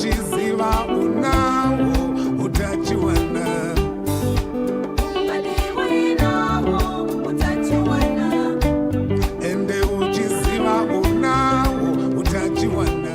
uchiziva unawo utachiwana. Ende uchiziva unawo utachiwana.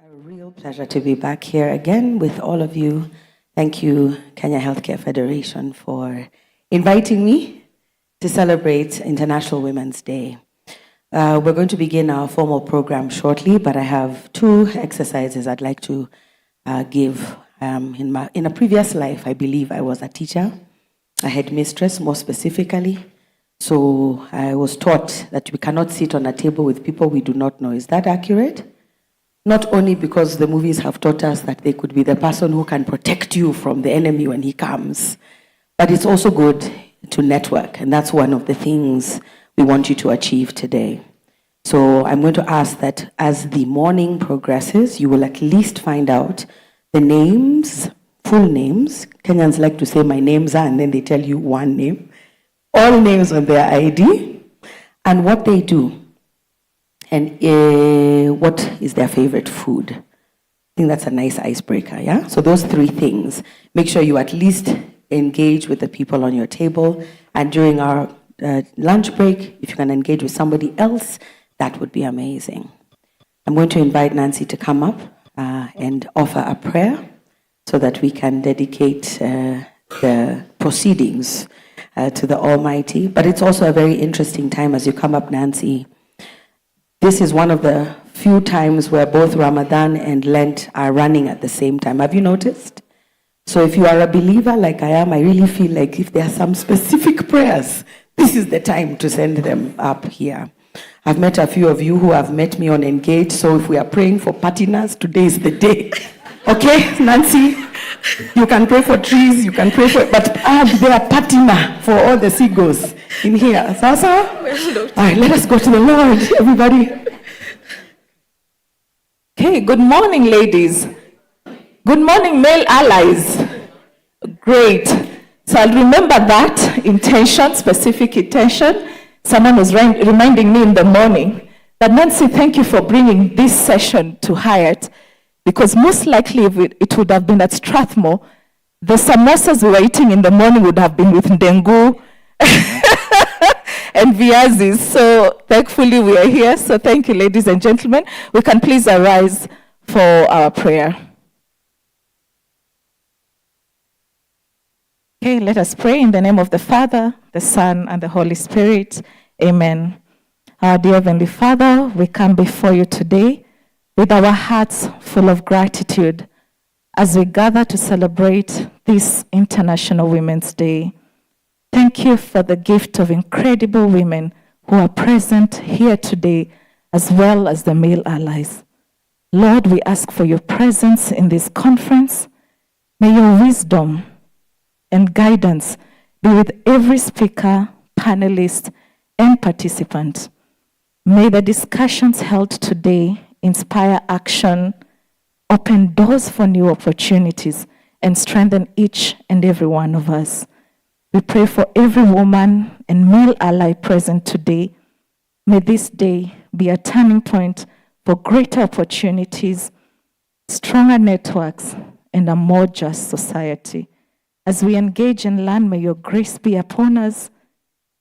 A real pleasure to be back here again with all of you. Thank you, Kenya Healthcare Federation, for inviting me to celebrate International Women's Day. We're going to begin our formal program shortly, but I have 2 exercises I'd like to give. In a previous life, I believe I was a teacher, a headmistress more specifically. So I was taught that we cannot sit on a table with people we do not know. Is that accurate? Not only because the movies have taught us that they could be the person who can protect you from the enemy when he comes, but it's also good to network, and that's one of the things we want you to achieve today. So I'm going to ask that as the morning progresses, you will at least find out the names, full names. Kenyans like to say my names are, and then they tell you one name. All names on their ID, and what they do. And what is their favorite food? I think that's a nice icebreaker, yeah? So those 3 things. Make sure you at least engage with the people on your table. And during our lunch break, if you can engage with somebody else, that would be amazing. I'm going to invite Nancy to come up and offer a prayer so that we can dedicate the proceedings to the Almighty. But it's also a very interesting time as you come up, Nancy. This is one of the few times where both Ramadan and Lent are running at the same time. Have you noticed? So if you are a believer like I am, I really feel like if there are some specific prayers, this is the time to send them up here. I've met a few of you who have met me on Engage, so if we are praying for partners, today is the day. Okay, Nancy? You can pray for trees, you can pray for, but there are partner for all the seagulls in here. Sasa? All right, let us go to the Lord, everybody. Okay, good morning, ladies. Good morning, male allies. Great. So I'll remember that intention, specific intention. Someone was reminding me in the morning that, Nancy, thank you for bringing this session to Hyatt, because most likely if it would have been at Strathmore, the samosas we were eating in the morning would have been with ndengu and viazis. So thankfully we are here. So thank you, ladies and gentlemen. We can please arise for our prayer. Okay, let us pray in the name of the Father, the Son, and the Holy Spirit. Amen. Our dear Heavenly Father, we come before you today with our hearts full of gratitude as we gather to celebrate this International Women's Day. Thank you for the gift of incredible women who are present here today, as well as the male allies. Lord, we ask for your presence in this conference. May your wisdom and guidance be with every speaker, panelist, and participant. May the discussions held today inspire action, open doors for new opportunities, and strengthen each and every one of us. We pray for every woman and male ally present today. May this day be a turning point for greater opportunities, stronger networks, and a more just society. As we engage and learn, may your grace be upon us,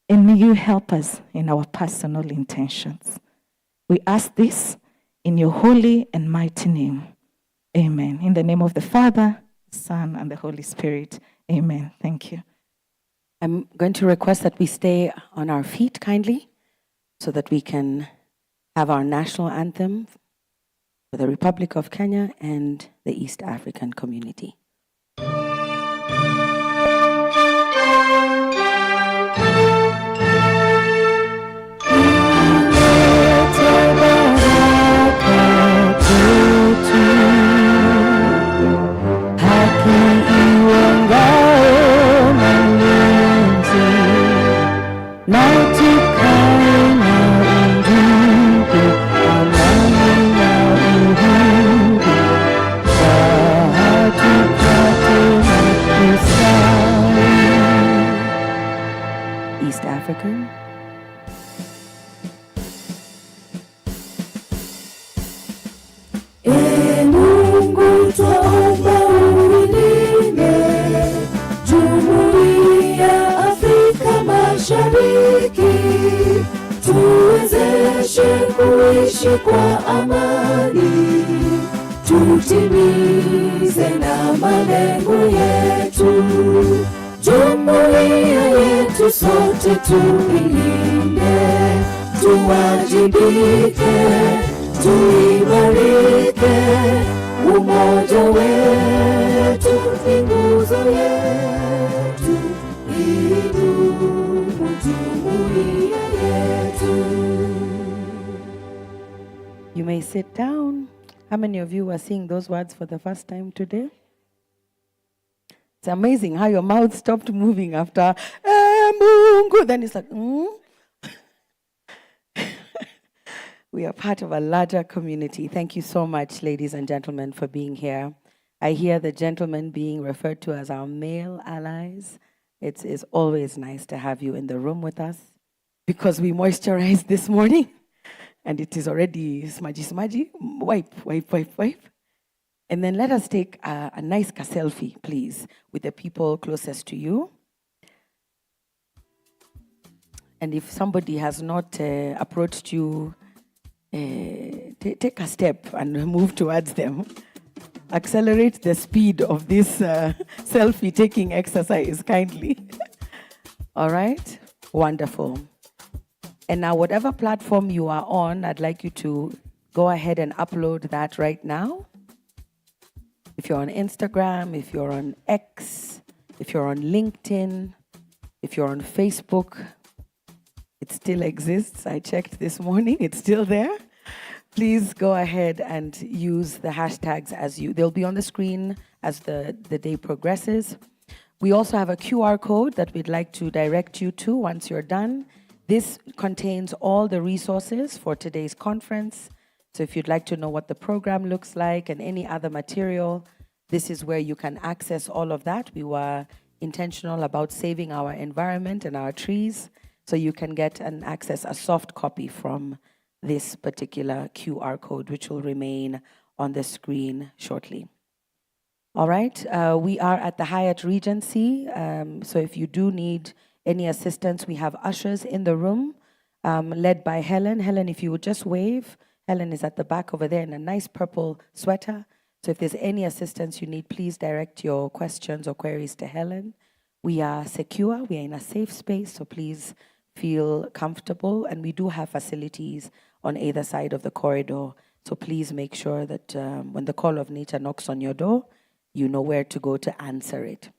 and may you help us in our personal intentions. We ask this in your holy and mighty name. Amen. In the name of the Father, the Son, and the Holy Spirit. Amen. Thank you. I'm going to request that we stay on our feet kindly so that we can have our national anthem for the Republic of Kenya and the East African community. East African. Mungu twaomba ulinde Jumuiya Afrika Mashariki, tuwezeshe kuishi kwa amani tutimize na malengo yetu. Jumuiya yetu sote tuilinde, tuwajibike, tuimarike. Umoja wetu ni nguzo yetu, idumu jumuiya yetu. You may sit down. How many of you are seeing those words for the first time today? It's amazing how your mouth stopped moving after Mungu. Then it's like, We are part of a larger community. Thank you so much, ladies and gentlemen, for being here. I hear the gentlemen being referred to as our male allies. It's always nice to have you in the room with us because we moisturized this morning and it is already smudgy. Wipe. And then let us take a nice selfie, please, with the people closest to you. And if somebody has not approached you, take a step and move towards them. Accelerate the speed of this selfie-taking exercise, kindly. All right? Wonderful. And now, whatever platform you are on, I'd like you to go ahead and upload that right now. If you're on Instagram, if you're on X, if you're on LinkedIn, if you're on Facebook, it still exists. I checked this morning, it's still there. Please go ahead and use the hashtags they'll be on the screen as the day progresses. We also have a QR code that we'd like to direct you to once you're done. This contains all the resources for today's conference. So if you'd like to know what the program looks like and any other material, this is where you can access all of that. We were intentional about saving our environment and our trees, so you can get and access a soft copy from this particular QR code, which will remain on the screen shortly. All right, we are at the Hyatt Regency, so if you do need any assistance, we have ushers in the room, led by Helen. Helen, if you would just wave. Helen is at the back over there in a nice purple sweater. So if there's any assistance you need, please direct your questions or queries to Helen. We are secure, we are in a safe space, so please feel comfortable. And we do have facilities on either side of the corridor. So please make sure that when the call of nature knocks on your door, you know where to go to answer it.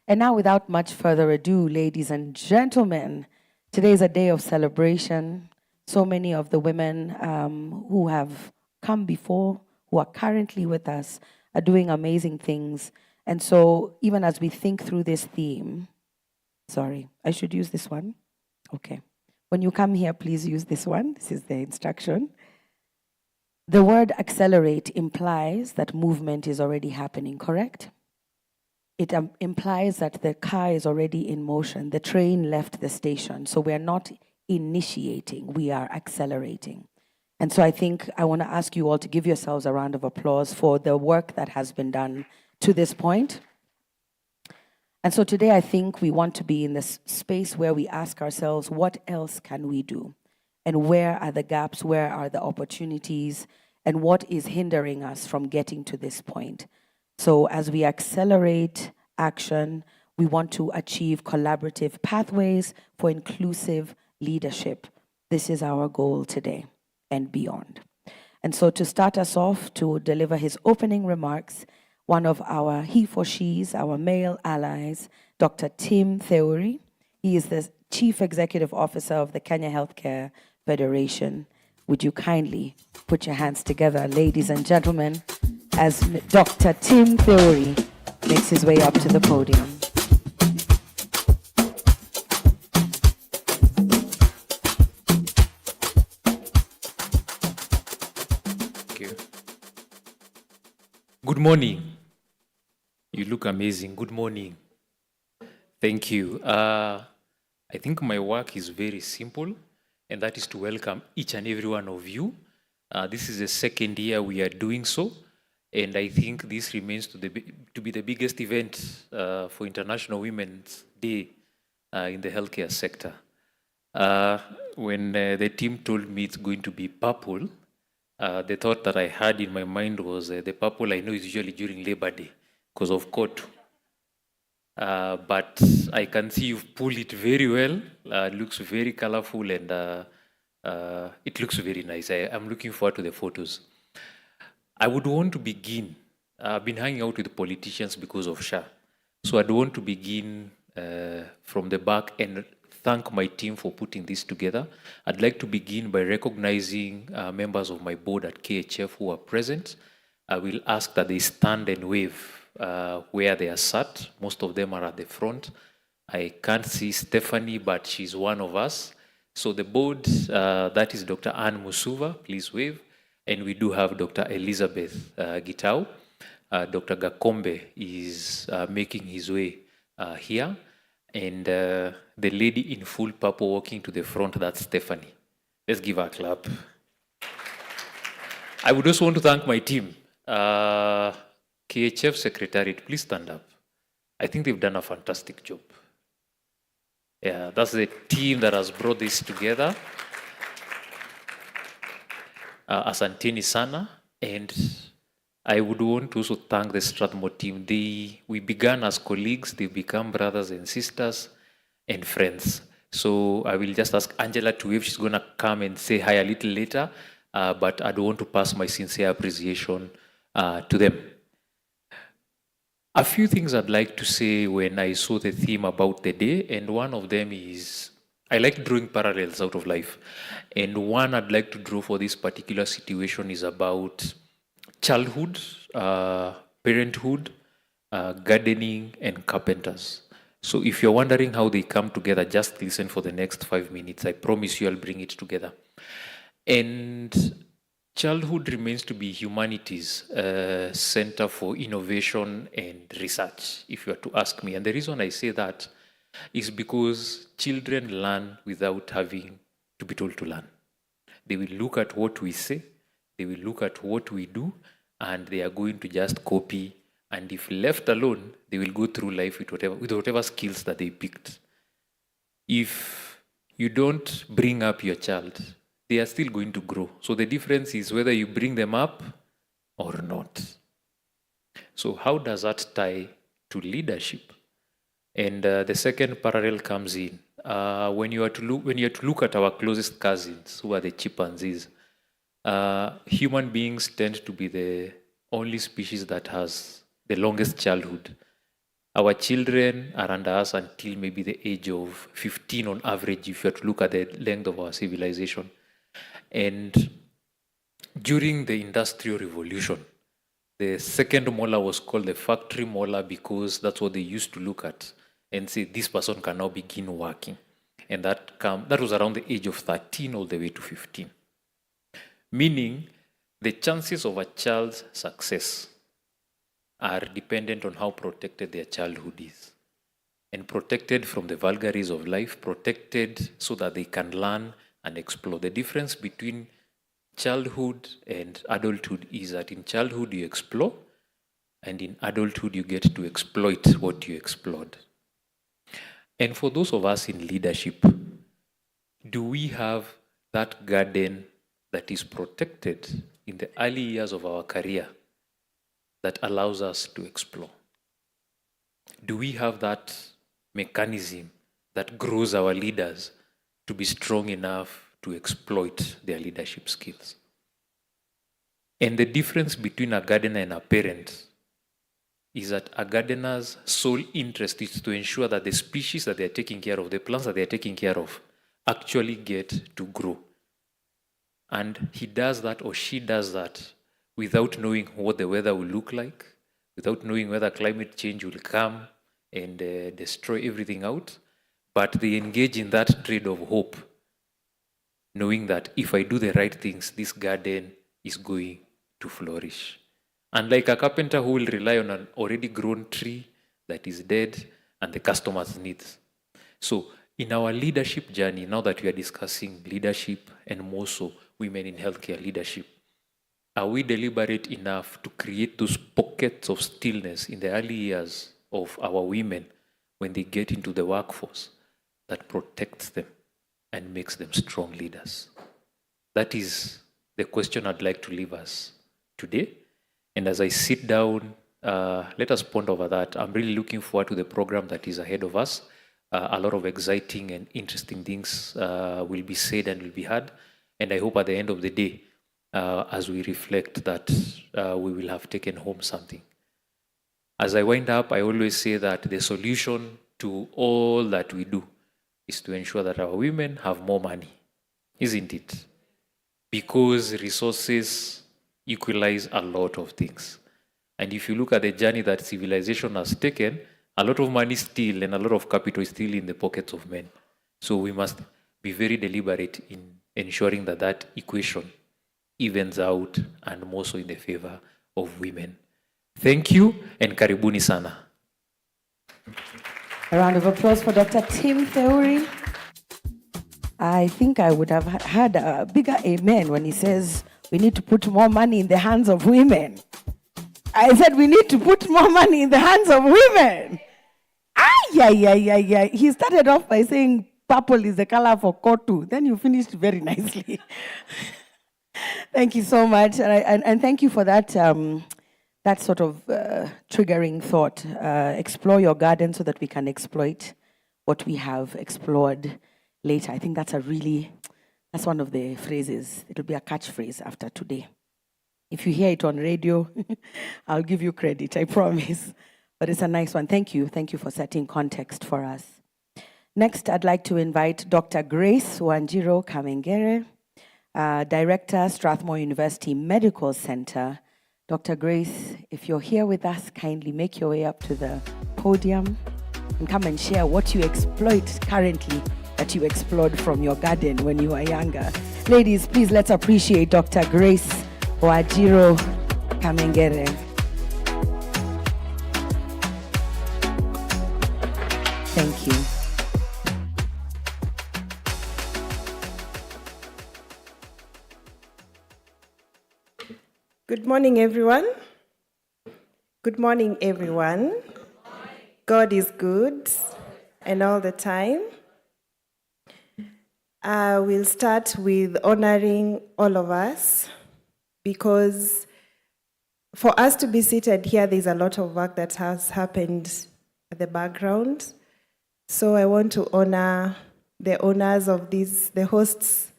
And now, without much further ado, ladies and gentlemen, today is a day of celebration. So many of the women who have come before, who are currently with us, are doing amazing things. And so even as we think through this theme, sorry, I should use this one? Okay. When you come here, please use this one. This is the instruction. The word accelerate implies that movement is already happening, correct? It implies that the car is already in motion. The train left the station. So we're not initiating, we are accelerating. And so I think I want to ask you all to give yourselves a round of applause for the work that has been done to this point. And so today I think we want to be in this space where we ask ourselves, what else can we do? And where are the gaps? Where are the opportunities? And what is hindering us from getting to this point? So as we accelerate action, we want to achieve collaborative pathways for inclusive leadership. This is our goal today and beyond. And so to start us off, to deliver his opening remarks, one of our he/she's, our male allies, Dr. Tim Theory. He is the Chief Executive Officer of the Kenya Healthcare Federation. Would you kindly put your hands together, ladies and gentlemen, as Dr. Tim Theory makes his way up to the podium. Thank you. Good morning. You look amazing. Good morning. Thank you. I think my work is very simple, and that is to welcome each and every one of you. This is the second year we are doing so, and I think this remains to be the biggest event for International Women's Day in the healthcare sector. When the team told me it's going to be purple, The thought that I had in my mind was the purple I know is usually during Labor Day because of coat. But I can see you've pulled it very well. Looks very colorful and it looks very nice. I'm looking forward to the photos. I would want to begin. I've been hanging out with politicians because of SHA. So I'd want to begin from the back and thank my team for putting this together. I'd like to begin by recognizing members of my board at KHF who are present. I will ask that they stand and wave where they are sat. Most of them are at the front. I can't see Stephanie, but she's one of us. So the board, that is Dr. Anne Musuva, please wave. And we do have Dr. Elizabeth Gitau. Dr. Gakombe is making his way here. And the lady in full purple walking to the front, that's Stephanie. Let's give her a clap. I would also want to thank my team. KHF Secretariat, please stand up. I think they've done a fantastic job. Yeah, that's the team that has brought this together. Asanteni sana. And I would want to also thank the Strathmore team. We began as colleagues, they've become brothers and sisters and friends. So I will just ask Angela to wave. She's going to come and say hi a little later, but I don't want to pass my sincere appreciation to them. A few things I'd like to say when I saw the theme about the day, and one of them is I like drawing parallels out of life. And one I'd like to draw for this particular situation is about childhood, parenthood, gardening, and carpenters. So if you're wondering how they come together, just listen for the next 5 minutes. I promise you I'll bring it together. And childhood remains to be humanity's center for innovation and research, if you are to ask me. And the reason I say that is because children learn without having to be told to learn. They will look at what we say, they will look at what we do, and they are going to just copy. And if left alone, they will go through life with whatever skills that they picked. If you don't bring up your child, they are still going to grow. So the difference is whether you bring them up or not. So how does that tie to leadership? And the second parallel comes in. When you are to look at our closest cousins, who are the chimpanzees, human beings tend to be the only species that has the longest childhood. Our children are under us until maybe the age of 15 on average, if you are to look at the length of our civilization. And during the Industrial Revolution, the second molar was called the factory molar because that's what they used to look at and say, this person can now begin working. And that was around the age of 13 all the way to 15. Meaning, the chances of a child's success are dependent on how protected their childhood is. And protected from the vagaries of life, protected so that they can learn and explore. The difference between childhood and adulthood is that in childhood you explore, and in adulthood you get to exploit what you explored. And for those of us in leadership, do we have that garden that is protected in the early years of our career that allows us to explore? Do we have that mechanism that grows our leaders to be strong enough to exploit their leadership skills? And the difference between a gardener and a parent is that a gardener's sole interest is to ensure that the species that they're taking care of, the plants that they're taking care of, actually get to grow. And he does that or she does that without knowing what the weather will look like, without knowing whether climate change will come and destroy everything out. But they engage in that trade of hope, knowing that if I do the right things, this garden is going to flourish. Unlike a carpenter who will rely on an already grown tree that is dead and the customer's needs. So in our leadership journey, now that we are discussing leadership and more so women in healthcare leadership, are we deliberate enough to create those pockets of stillness in the early years of our women when they get into the workforce that protects them and makes them strong leaders? That is the question I'd like to leave us today. And as I sit down, let us ponder over that. I'm really looking forward to the program that is ahead of us. A lot of exciting and interesting things will be said and will be heard. And I hope at the end of the day, as we reflect, that we will have taken home something. As I wind up, I always say that the solution to all that we do is to ensure that our women have more money, isn't it? Because resources equalize a lot of things. And if you look at the journey that civilization has taken, a lot of money still and a lot of capital is still in the pockets of men. So we must be very deliberate in ensuring that that equation evens out and more so in the favor of women. Thank you and karibuni sana. A round of applause for Dr. Tim Theory. I think I would have had a bigger amen when he says we need to put more money in the hands of women. I said we need to put more money in the hands of women. Yeah. He started off by saying purple is the color for kotu. Then you finished very nicely. Thank you so much. And thank you for that, that sort of triggering thought. Explore your garden so that we can exploit what we have explored later. I think that's that's one of the phrases. It'll be a catchphrase after today. If you hear it on radio, I'll give you credit, I promise. But it's a nice one. Thank you. Thank you for setting context for us. Next, I'd like to invite Dr. Grace Wanjiro Kamengere, Director, Strathmore University Medical Center. Dr. Grace, if you're here with us, kindly make your way up to the podium and come and share what you exploit currently that you explored from your garden when you were younger. Ladies, please let's appreciate Dr. Grace Wanjiro Kamengere. Thank you. Good morning, everyone. Good morning, everyone. God is good and all the time. We'll start with honoring all of us, because for us to be seated here, there's a lot of work that has happened at the background. So I want to honor the owners of the hosts,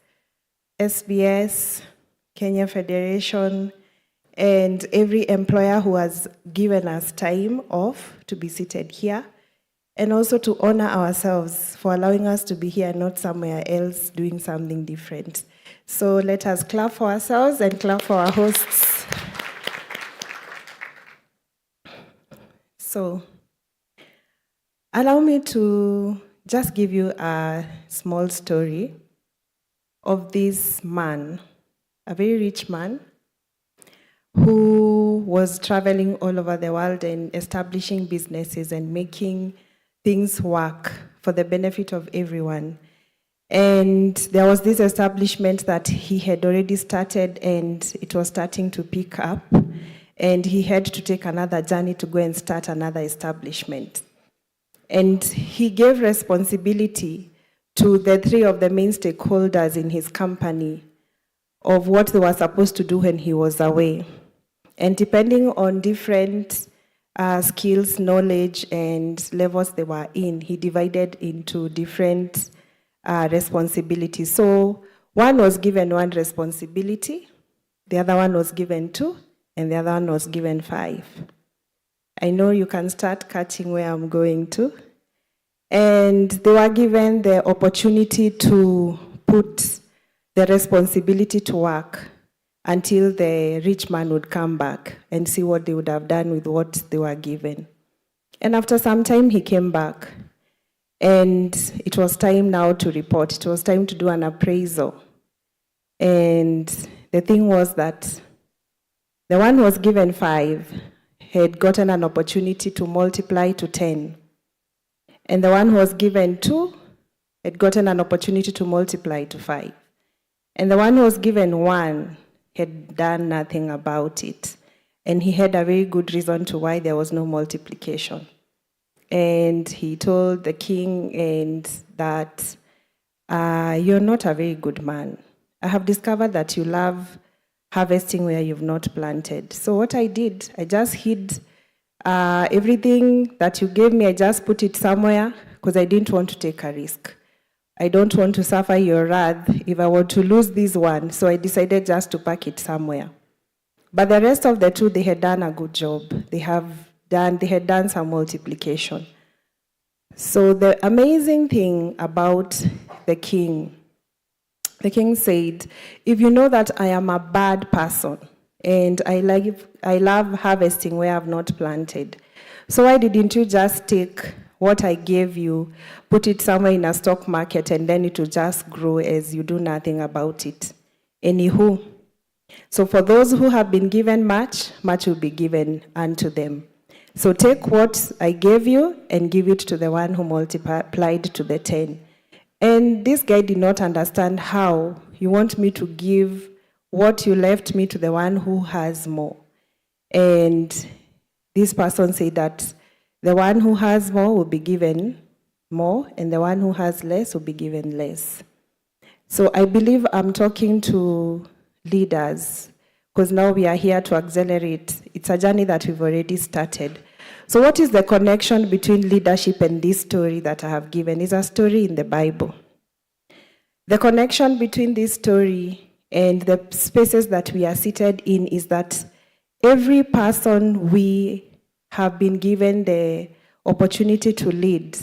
SBS, Kenya Federation, and every employer who has given us time off to be seated here, and also to honor ourselves for allowing us to be here, not somewhere else doing something different. So let us clap for ourselves and clap for our hosts. So allow me to just give you a small story of this man, a very rich man, who was traveling all over the world and establishing businesses and making things work for the benefit of everyone. And there was this establishment that he had already started, and it was starting to pick up, and he had to take another journey to go and start another establishment. And he gave responsibility to the three of the main stakeholders in his company of what they were supposed to do when he was away. And depending on different skills, knowledge, and levels they were in, he divided into different responsibilities. So one was given one responsibility, the other one was given 2, and the other one was given 5. I know you can start catching where I'm going to. And they were given the opportunity to put the responsibility to work until the rich man would come back and see what they would have done with what they were given. And after some time, he came back. And it was time now to report. It was time to do an appraisal. And the thing was that the one who was given 5 had gotten an opportunity to multiply to 10. And the one who was given 2 had gotten an opportunity to multiply to 5. And the one who was given 1 had done nothing about it. And he had a very good reason to why there was no multiplication. And he told the king that you're not a very good man. I have discovered that you love harvesting where you've not planted. So what I did, I just hid everything that you gave me, I just put it somewhere because I didn't want to take a risk. I don't want to suffer your wrath if I were to lose this one, so I decided just to pack it somewhere. But the rest of the two, they had done a good job. They had done some multiplication. So the amazing thing about the king said, if you know that I am a bad person and I love harvesting where I've not planted, so why didn't you just take what I gave you, put it somewhere in a stock market, and then it will just grow as you do nothing about it? Anywho, so for those who have been given much, much will be given unto them. So take what I gave you and give it to the one who multiplied to the 10. And this guy did not understand how you want me to give what you left me to the one who has more. And this person said that the one who has more will be given more, and the one who has less will be given less. So I believe I'm talking to leaders, because now we are here to accelerate. It's a journey that we've already started. So what is the connection between leadership and this story that I have given? It's a story in the Bible. The connection between this story and the spaces that we are seated in is that every person we have been given the opportunity to lead,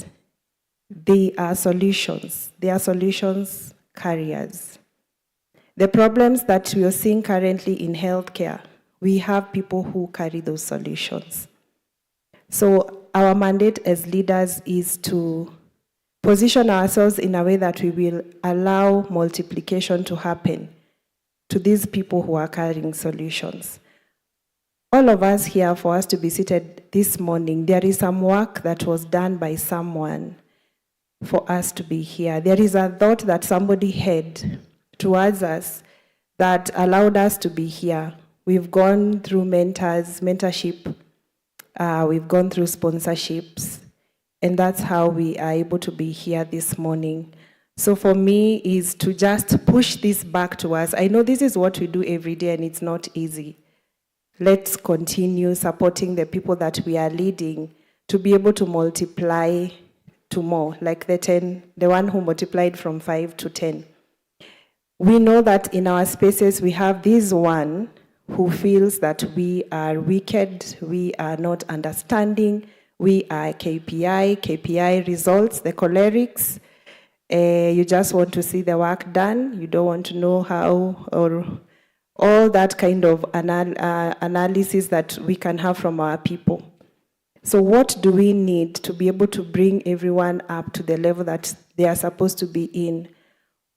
they are solutions. They are solutions carriers. The problems that we are seeing currently in healthcare, we have people who carry those solutions. So our mandate as leaders is to position ourselves in a way that we will allow multiplication to happen to these people who are carrying solutions. All of us here, for us to be seated this morning, there is some work that was done by someone for us to be here. There is a thought that somebody had towards us that allowed us to be here. We've gone through mentorship, we've gone through sponsorships, and that's how we are able to be here this morning. So for me is to just push this back to us. I know this is what we do every day and it's not easy. Let's continue supporting the people that we are leading to be able to multiply to more, like the one who multiplied from 5 to 10. We know that in our spaces we have this one who feels that we are wicked, we are not understanding, we are KPI results, the cholerics. You just want to see the work done, you don't want to know how, or all that kind of analysis that we can have from our people. So what do we need to be able to bring everyone up to the level that they are supposed to be in?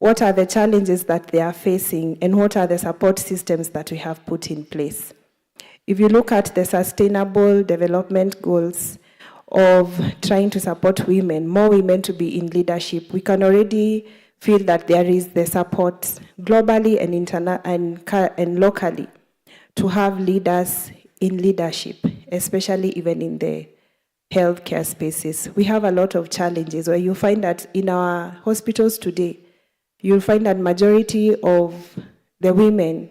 What are the challenges that they are facing, and what are the support systems that we have put in place? If you look at the sustainable development goals of trying to support women, more women to be in leadership, we can already feel that there is the support globally and locally to have leaders in leadership, especially even in the healthcare spaces. We have a lot of challenges where you find that in our hospitals today, you'll find that majority of the women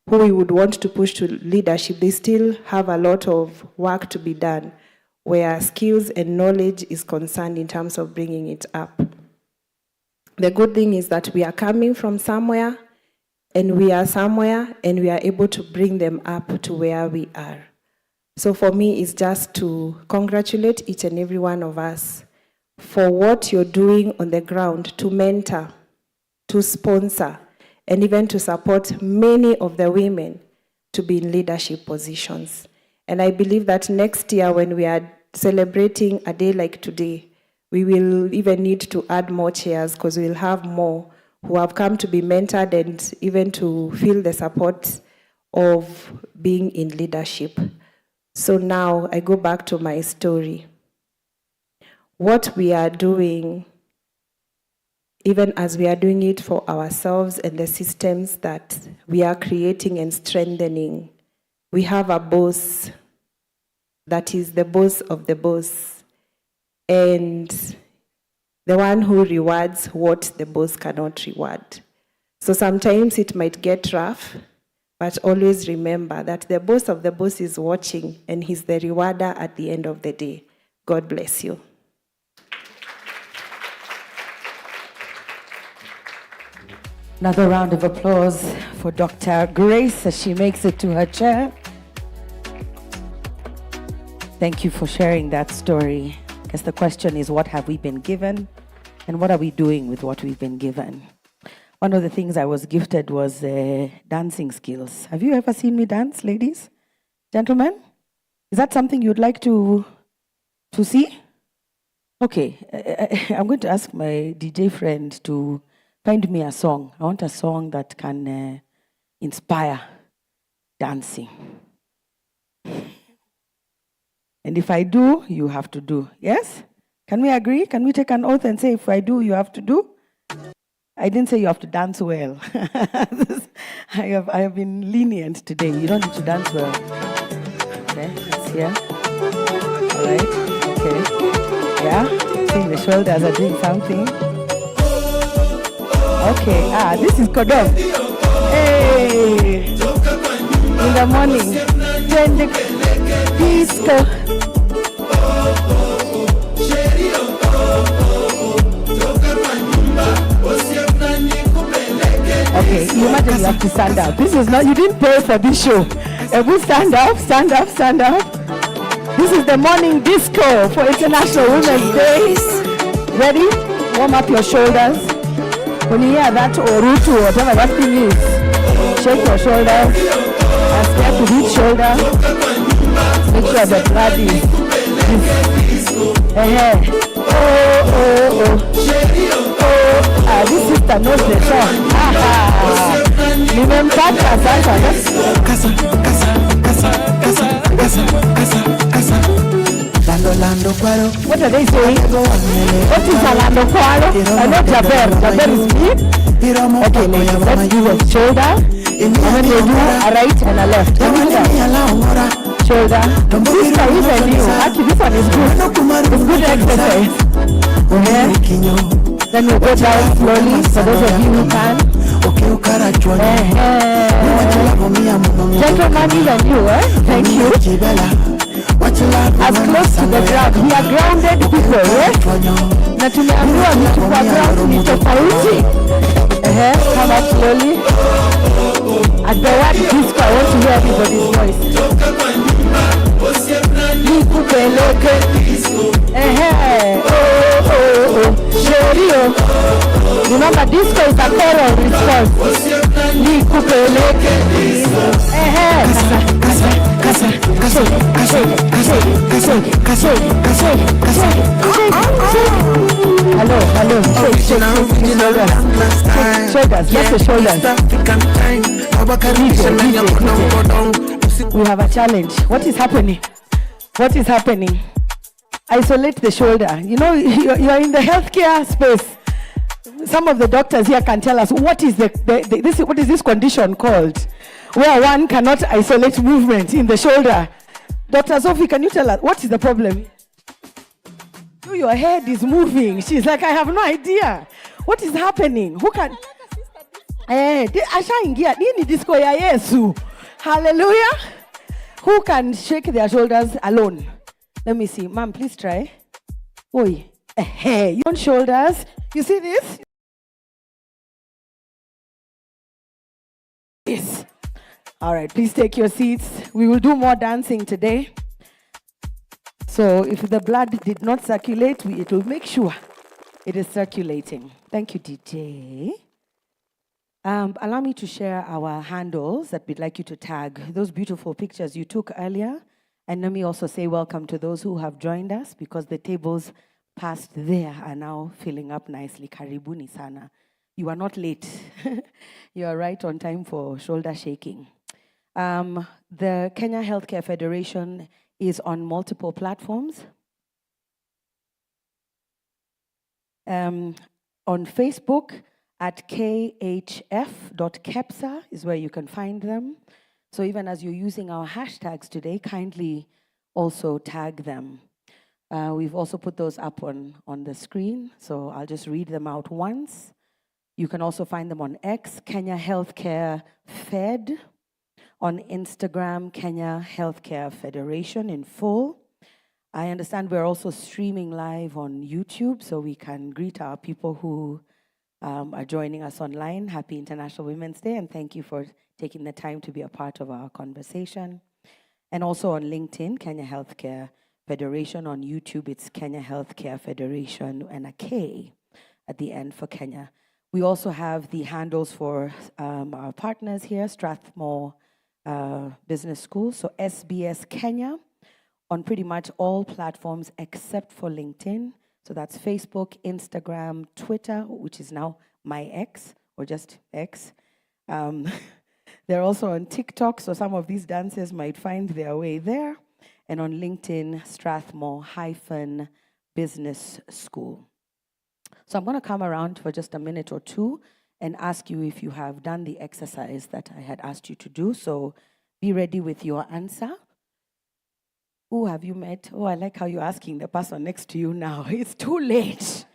who we would want to push to leadership, they still have a lot of work to be done where skills and knowledge is concerned in terms of bringing it up. The good thing is that we are coming from somewhere and we are somewhere and we are able to bring them up to where we are. So for me, it's just to congratulate each and every one of us for what you're doing on the ground to mentor, to sponsor, and even to support many of the women to be in leadership positions. And I believe that next year when we are celebrating a day like today, we will even need to add more chairs because we'll have more who have come to be mentored and even to feel the support of being in leadership. So now I go back to my story. What we are doing, even as we are doing it for ourselves and the systems that we are creating and strengthening, we have a boss that is the boss of the boss, and the one who rewards what the boss cannot reward. So sometimes it might get rough, but always remember that the boss of the boss is watching and he's the rewarder at the end of the day. God bless you. Another round of applause for Dr. Grace as she makes it to her chair. Thank you for sharing that story. I guess the question is, what have we been given? And what are we doing with what we've been given? One of the things I was gifted was dancing skills. Have you ever seen me dance, ladies? Gentlemen? Is that something you'd like to see? Okay, I'm going to ask my DJ friend to find me a song. I want a song that can inspire dancing. And if I do, you have to do. Yes? Can we agree? Can we take an oath and say, if I do, you have to do? I didn't say you have to dance well. I have been lenient today. You don't need to dance well. Okay, let's hear. All right. Okay. Yeah. See, the shoulders are doing something. Okay. This is Kodok. Hey. In the morning. Then the disco. Okay, you imagine you have to stand up. This is not, you didn't pay for this show. Everyone stand up, stand up, stand up. This is the morning disco for International Women's Day. Ready? Warm up your shoulders. When you hear that orutu or whatever that thing is, shake your shoulders and step with each shoulder. Make sure the blood is. This sister knows the song. Nimempata sasa. What are they saying? What is a lando kwaro? I know Jaber. Jaber is me. Okay, ladies, let's do a shoulder. And then we do a right and a left. Shoulder. This one is new. Actually, this one is good. It's good exercise. Okay. Then we go down slowly for those of you who can. Gentlemen, even you, Thank you. As close to the ground. We are grounded people, Na tumeambiwa vitu kwa ground ni tofauti. Come up slowly. At the word disco, I want to hear everybody's voice. Nikupeleke. Remember, disco is a choral response. Nikupeleke. Hello. Shoulders, just the shoulders. We have a challenge. What is happening? Isolate the shoulder. You know, you're in the healthcare space. Some of the doctors here can tell us what is what is this condition called, where one cannot isolate movement in the shoulder. Dr. Sophie, can you tell us what is the problem? Your head is moving. She's like, I have no idea. What is happening? Who can? Ashaingia nini disco ya Yesu? Hallelujah. Who can shake their shoulders alone? Let me see. Ma'am, please try. Oi. Your own shoulders. You see this? Yes. All right, please take your seats. We will do more dancing today. So if the blood did not circulate, it will make sure it is circulating. Thank you, DJ. Allow me to share our handles that we'd like you to tag. Those beautiful pictures you took earlier. And let me also say welcome to those who have joined us, because the tables past there are now filling up nicely. Karibuni sana. You are not late. You are right on time for shoulder shaking. The Kenya Healthcare Federation is on multiple platforms. On Facebook at khf.kepsa is where you can find them. So even as you're using our hashtags today, kindly also tag them. We've also put those up on the screen, so I'll just read them out once. You can also find them on X, Kenya Healthcare Fed. On Instagram, Kenya Healthcare Federation in full. I understand we're also streaming live on YouTube, so we can greet our people who are joining us online. Happy International Women's Day, and thank you for taking the time to be a part of our conversation. And also on LinkedIn, Kenya Healthcare Federation. On YouTube, it's Kenya Healthcare Federation and a K at the end for Kenya. We also have the handles for our partners here, Strathmore Business School, so SBS Kenya, on pretty much all platforms except for LinkedIn. So that's Facebook, Instagram, Twitter, which is now my X, or just X. They're also on TikTok, so some of these dancers might find their way there. And on LinkedIn, Strathmore-Business School. So I'm going to come around for just a minute or two and ask you if you have done the exercise that I had asked you to do. So be ready with your answer. Who have you met? Oh, I like how you're asking the person next to you now. It's too late.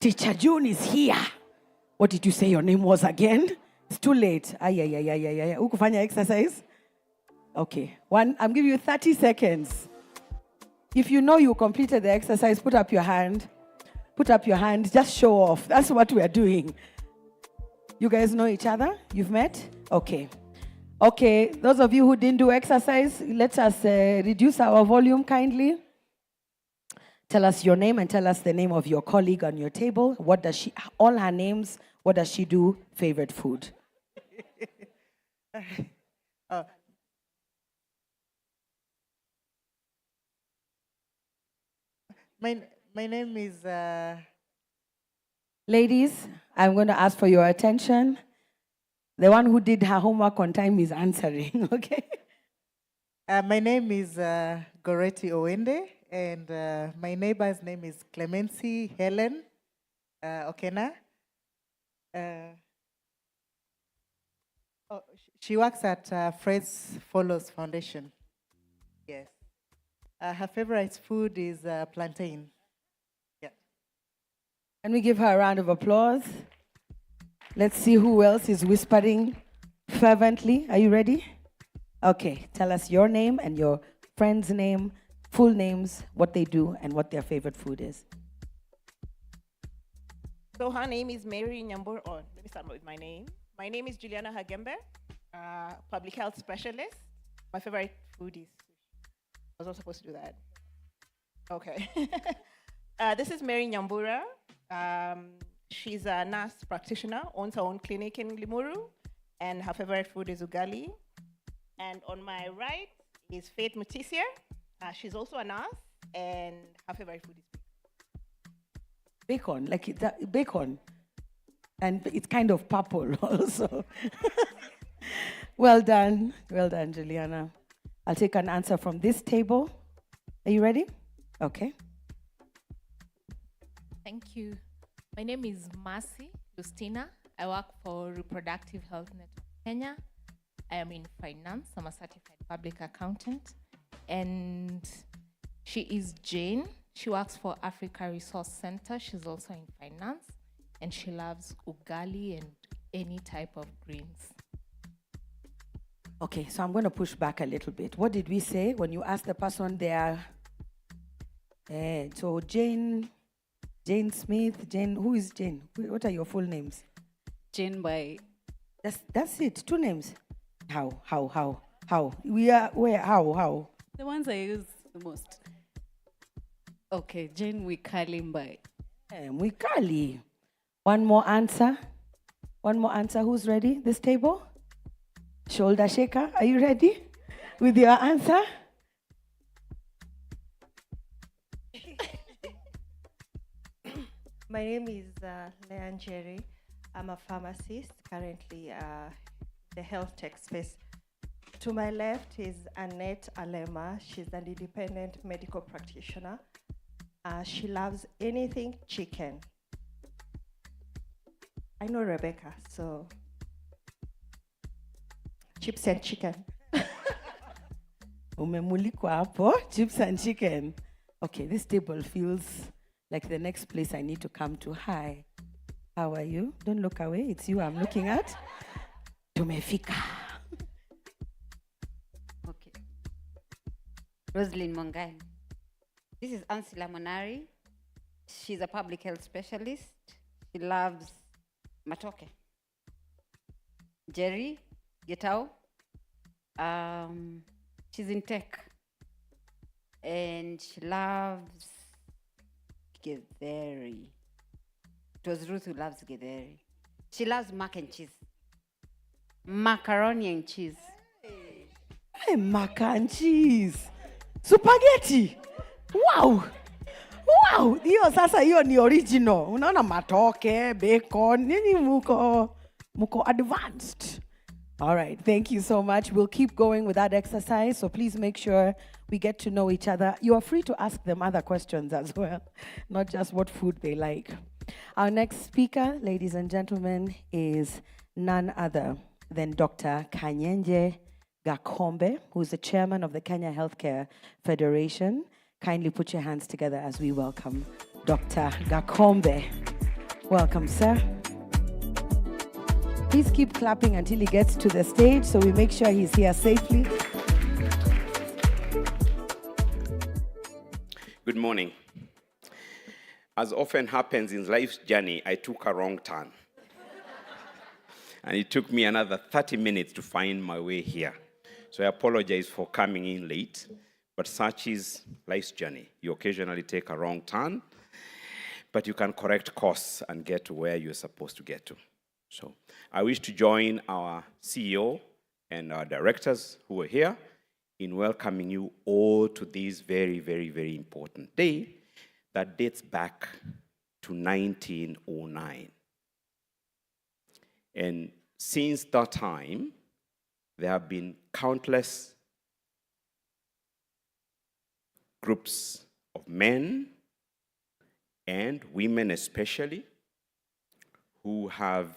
Teacher June is here. What did you say your name was again? It's too late. Ukufanya exercise? Okay. I'm giving you 30 seconds. If you know you completed the exercise, put up your hand. Put up your hand. Just show off. That's what we are doing. You guys know each other? You've met? Okay. Okay, those of you who didn't do exercise, let us reduce our volume kindly. Tell us your name and tell us the name of your colleague on your table. What does she, all her names, what does she do? Favorite food? My name is... Ladies, I'm going to ask for your attention. The one who did her homework on time is answering, okay? my name is Goretti Owende, and my neighbor's name is Clemency Helen Okena. She works at Fred's Follows Foundation. Yes. Her favorite food is plantain. Yeah. Can we give her a round of applause? Let's see who else is whispering fervently. Are you ready? Okay, tell us your name and your friend's name, full names, what they do, and what their favorite food is. So her name is Mary Nyambur. Oh, let me start with my name. My name is Juliana Hagembe, public health specialist. My favorite food is sushi. I was not supposed to do that. Okay. This is Mary Nyambura. She's a nurse practitioner, owns her own clinic in Limuru, and her favorite food is ugali. And on my right is Faith Mutisia. She's also a nurse, and her favorite food is bacon. Like bacon. And it's kind of purple also. Well done, Juliana. I'll take an answer from this table. Are you ready? Okay. Thank you. My name is Mercy Justina. I work for Reproductive Health Network Kenya. I am in finance. I'm a certified public accountant. And she is Jane. She works for Africa Resource Center. She's also in finance. And she loves ugali and any type of greens. Okay, so I'm going to push back a little bit. What did we say when you asked the person there? So Jane Smith, who is Jane? What are your full names? Jane by... That's it, 2 names. How? We are, where, how? The ones I use the most. Okay, Jane Wikali Mbai. Wikali. One more answer. Who's ready? This table? Shoulder shaker, are you ready with your answer? My name is Leanne Jerry. I'm a pharmacist, currently the health tech space. To my left is Annette Alema. She's an independent medical practitioner. She loves anything chicken. I know Rebecca, so chips and chicken. Umemulikwa hapo, chips and chicken. Okay, this table feels like the next place I need to come to. Hi. How are you? Don't look away. It's you I'm looking at. Tumefika. Okay. Rosalind Mongai. This is Ansela Monari. She's a public health specialist. She loves matoke. Jerry Getao. She's in tech. And she loves githeri. It was Ruth who loves githeri. She loves mac and cheese. Macaroni and cheese. Hey, mac and cheese. Spaghetti. Wow. Wow. Hiyo sasa hiyo ni original. Unaona matoke, bacon, nini muko advanced. All right, thank you so much. We'll keep going with that exercise, so please make sure we get to know each other. You are free to ask them other questions as well, not just what food they like. Our next speaker, ladies and gentlemen, is none other than Dr. Kanyenje Gakombe, who is the chairman of the Kenya Healthcare Federation. Kindly put your hands together as we welcome Dr. Gakombe. Welcome, sir. Please keep clapping until he gets to the stage so we make sure he's here safely. Good morning. As often happens in life's journey, I took a wrong turn. And it took me another 30 minutes to find my way here. So I apologize for coming in late, but such is life's journey. You occasionally take a wrong turn, but you can correct course and get to where you're supposed to get to. So I wish to join our CEO and our directors who are here in welcoming you all to this very, very, very important day that dates back to 1909. And since that time, there have been countless groups of men and women especially who have,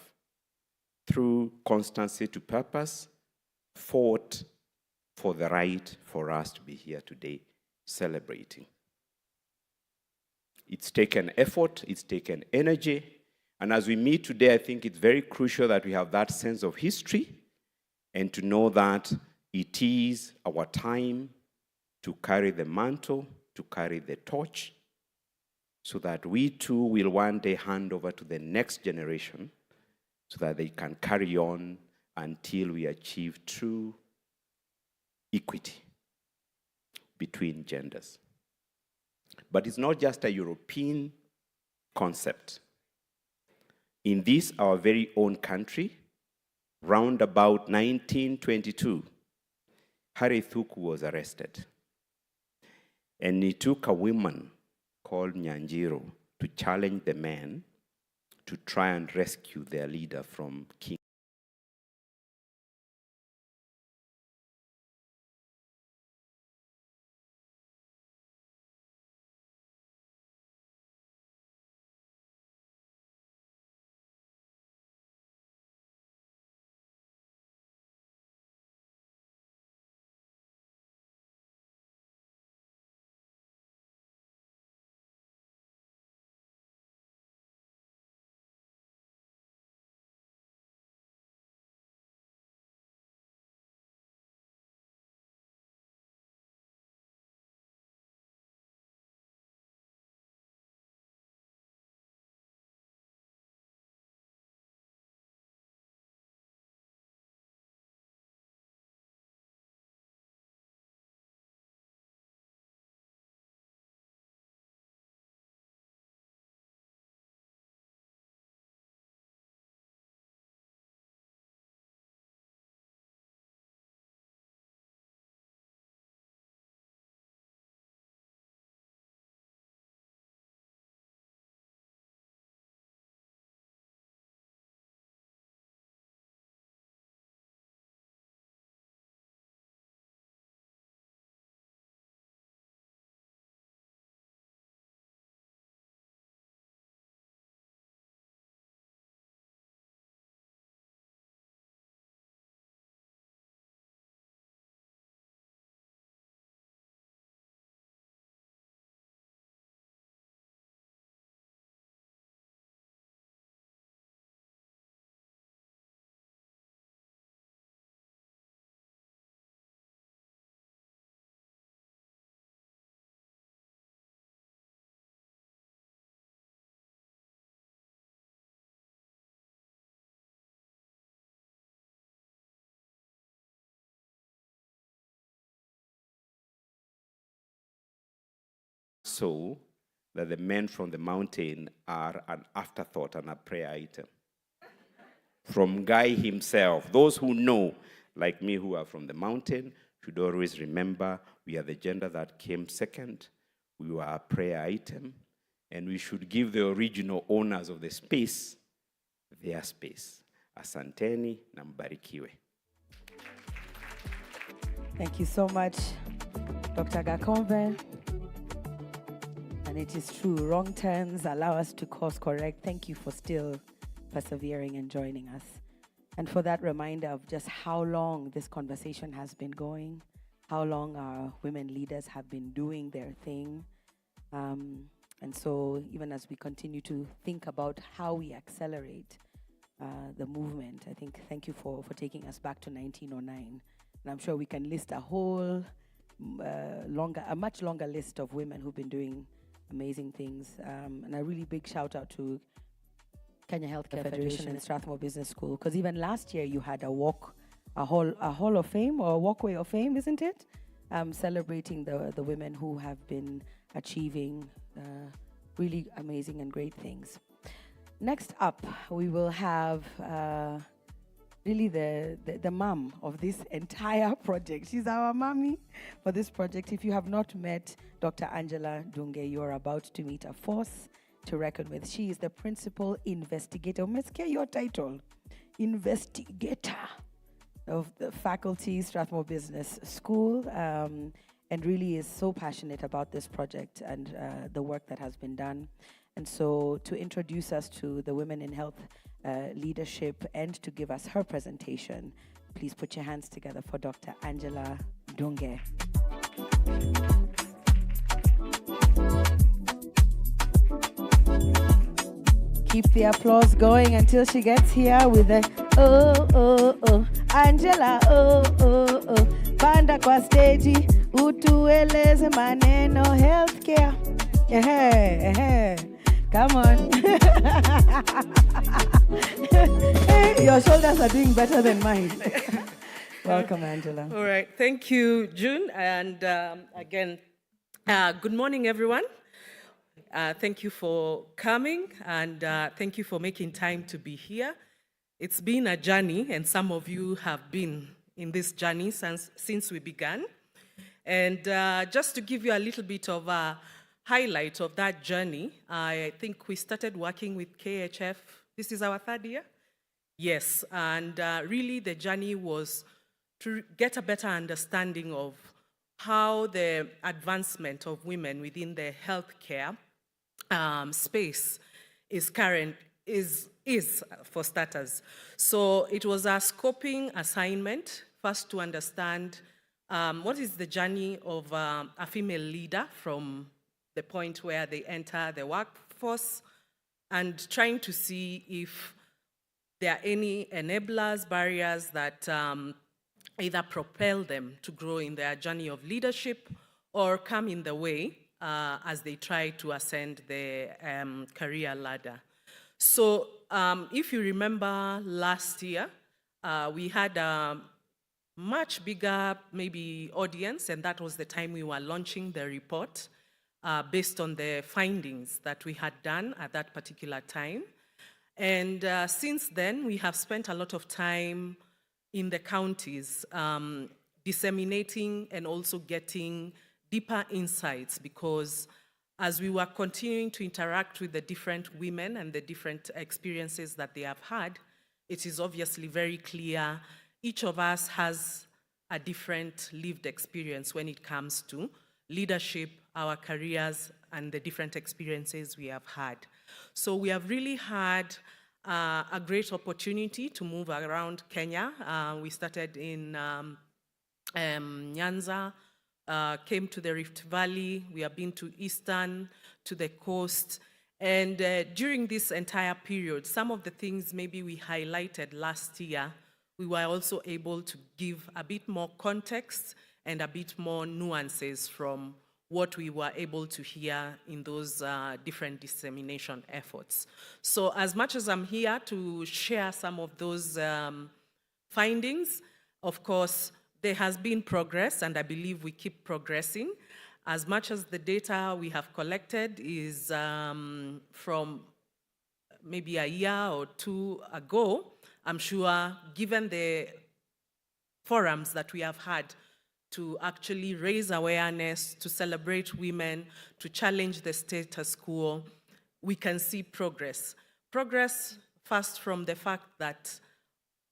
through constancy to purpose, fought for the right for us to be here today celebrating. It's taken effort, it's taken energy, and as we meet today, I think it's very crucial that we have that sense of history and to know that it is our time to carry the mantle, to carry the torch, so that we too will one day hand over to the next generation so that they can carry on until we achieve true equity between genders. But it's not just a European concept. In this, our very own country, round about 1922, Harry Thuku was arrested. And he took a woman called Nyanjiro to challenge the men to try and rescue their leader from King so that the men from the mountain are an afterthought and a prayer item. From Guy himself, those who know, like me, who are from the mountain, should always remember we are the gender that came second. We were a prayer item, and we should give the original owners of the space their space. Asanteni na mbarikiwe. Thank you so much, Dr. Gakombe. And it is true, wrong turns allow us to course correct. Thank you for still persevering and joining us. And for that reminder of just how long this conversation has been going, how long our women leaders have been doing their thing. And so even as we continue to think about how we accelerate the movement, I think thank you for taking us back to 1909. And I'm sure we can list a whole a much longer list of women who've been doing amazing things. And a really big shout out to Kenya Healthcare Federation and Strathmore Business School, because even last year you had a hall of fame or a walkway of fame, isn't it? Celebrating the women who have been achieving really amazing and great things. Next up, we will have really the mom of this entire project. She's our mommy for this project. If you have not met Dr. Angela Dunge, you are about to meet a force to reckon with. She is the principal investigator. Umesikia your title, investigator of the faculty, Strathmore Business School, and really is so passionate about this project and the work that has been done. And so to introduce us to the Women in Health leadership and to give us her presentation, please put your hands together for Dr. Angela Dunge. Keep the applause going until she gets here with the Angela, panda kwa stage, utueleze maneno healthcare. Come on. Your shoulders are doing better than mine. Welcome, Angela. All right. Thank you, June. And again, good morning, everyone. Thank you for coming, and thank you for making time to be here. It's been a journey, and some of you have been in this journey since we began. And just to give you a little bit of a highlight of that journey, I think we started working with KHF. This is our third year? Yes, and really the journey was to get a better understanding of how the advancement of women within the healthcare space is for starters. So it was a scoping assignment, first to understand what is the journey of a female leader from the point where they enter the workforce, and trying to see if there are any enablers, barriers that either propel them to grow in their journey of leadership or come in the way as they try to ascend the career ladder. So if you remember last year, we had a much bigger maybe audience, and that was the time we were launching the report based on the findings that we had done at that particular time. And since then, we have spent a lot of time in the counties disseminating and also getting deeper insights, because as we were continuing to interact with the different women and the different experiences that they have had, it is obviously very clear each of us has a different lived experience when it comes to leadership, our careers, and the different experiences we have had. So we have really had a great opportunity to move around Kenya. We started in Nyanza, came to the Rift Valley, we have been to Eastern, to the coast, and during this entire period, some of the things maybe we highlighted last year, we were also able to give a bit more context and a bit more nuances from what we were able to hear in those different dissemination efforts. So as much as I'm here to share some of those findings, of course, there has been progress, and I believe we keep progressing. As much as the data we have collected is from maybe a year or two ago, I'm sure, given the forums that we have had to actually raise awareness, to celebrate women, to challenge the status quo, we can see progress. Progress first from the fact that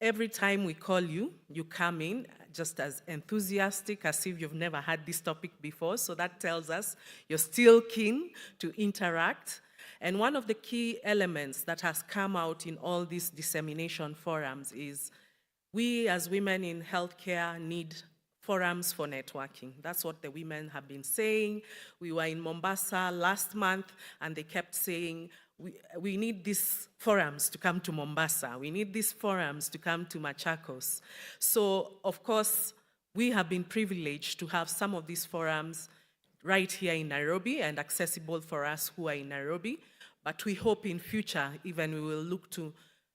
every time we call you, you come in just as enthusiastic as if you've never had this topic before. So that tells us you're still keen to interact. And one of the key elements that has come out in all these dissemination forums is we as women in healthcare need forums for networking. That's what the women have been saying. We were in Mombasa last month and they kept saying, we need these forums to come to Mombasa. We need these forums to come to Machakos. So, of course, we have been privileged to have some of these forums right here in Nairobi and accessible for us who are in Nairobi. But we hope in future, even we will look to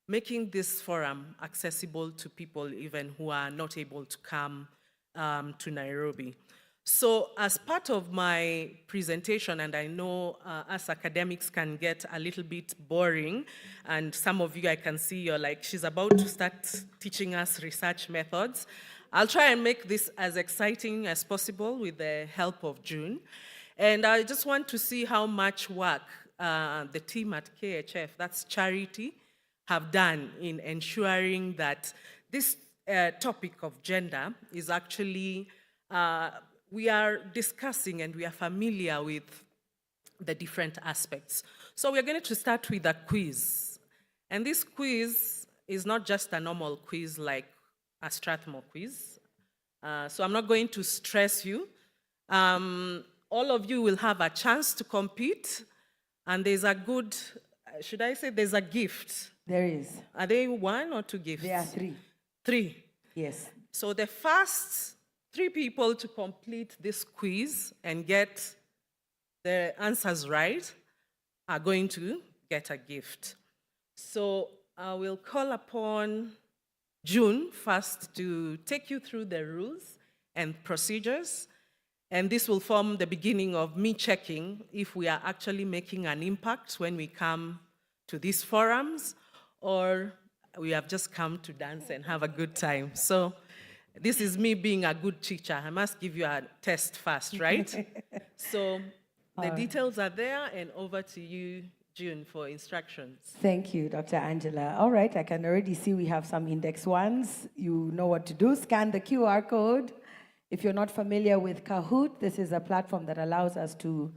making this forum accessible to people even who are not able to come to Nairobi. So as part of my presentation, and I know us academics can get a little bit boring, and some of you I can see you're like, she's about to start teaching us research methods. I'll try and make this as exciting as possible with the help of June. And I just want to see how much work the team at KHF, that's Charity, have done in ensuring that this topic of gender is actually we are discussing and we are familiar with the different aspects. So we're going to start with a quiz. And this quiz is not just a normal quiz like a Strathmore quiz. So I'm not going to stress you. All of you will have a chance to compete. And there's a good, should I say there's a gift? There is. Are they one or two gifts? There are three. Three? Yes. So the first 3 people to complete this quiz and get the answers right are going to get a gift. So I will call upon June first to take you through the rules and procedures. And this will form the beginning of me checking if we are actually making an impact when we come to these forums, or we have just come to dance and have a good time. So this is me being a good teacher. I must give you a test first, right? So the details are there, and over to you, June, for instructions. Thank you, Dr. Angela. All right, I can already see we have some index ones. You know what to do. Scan the QR code. If you're not familiar with Kahoot, this is a platform that allows us to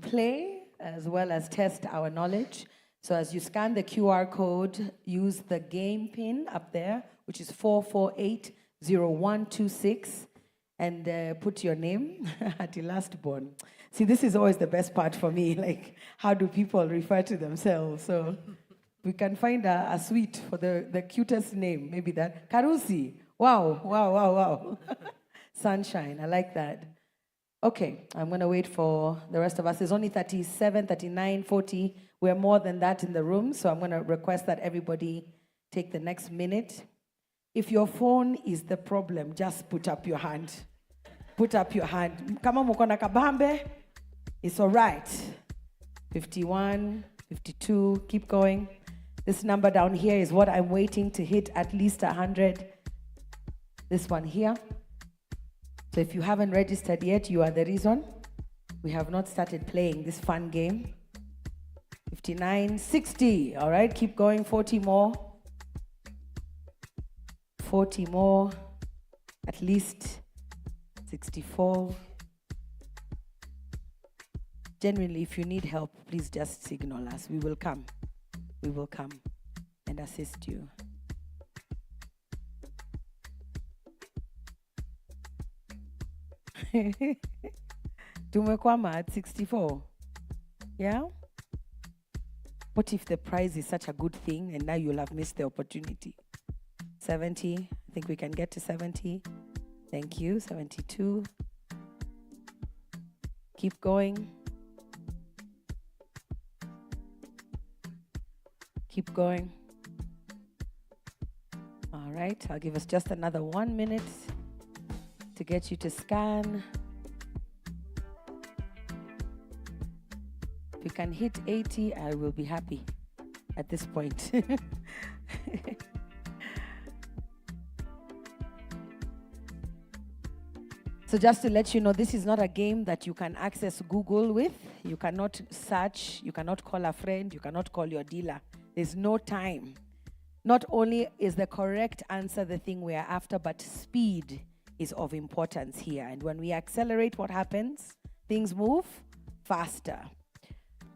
play as well as test our knowledge. So as you scan the QR code, use the game pin up there, which is 4480126, and put your name at the last born. See, this is always the best part for me, like how do people refer to themselves? So we can find a suite for the cutest name, maybe that. Karusi, wow. Sunshine, I like that. Okay, I'm gonna wait for the rest of us. There's only 37, 39, 40. We're more than that in the room, so I'm gonna request that everybody take the next minute. If your phone is the problem, just put up your hand. Put up your hand. Kama muko na kabambe, it's all right. 51, 52, keep going. This number down here is what I'm waiting to hit at least 100. This one here. So if you haven't registered yet, you are the reason. We have not started playing this fun game. 59, 60. All right, keep going. 40 more. 40 more. At least 64. Genuinely, if you need help, please just signal us. We will come. We will come and assist you. Tumekwama at 64. Yeah? What if the prize is such a good thing and now you'll have missed the opportunity? 70. I think we can get to 70. Thank you. 72. Keep going. Keep going. All right. I'll give us just another 1 minute to get you to scan. can hit 80, I will be happy at this point. So just to let you know, this is not a game that you can access Google with. You cannot search, you cannot call a friend, you cannot call your dealer. There's no time. Not only is the correct answer the thing we are after, but speed is of importance here. And when we accelerate, what happens? Things move faster.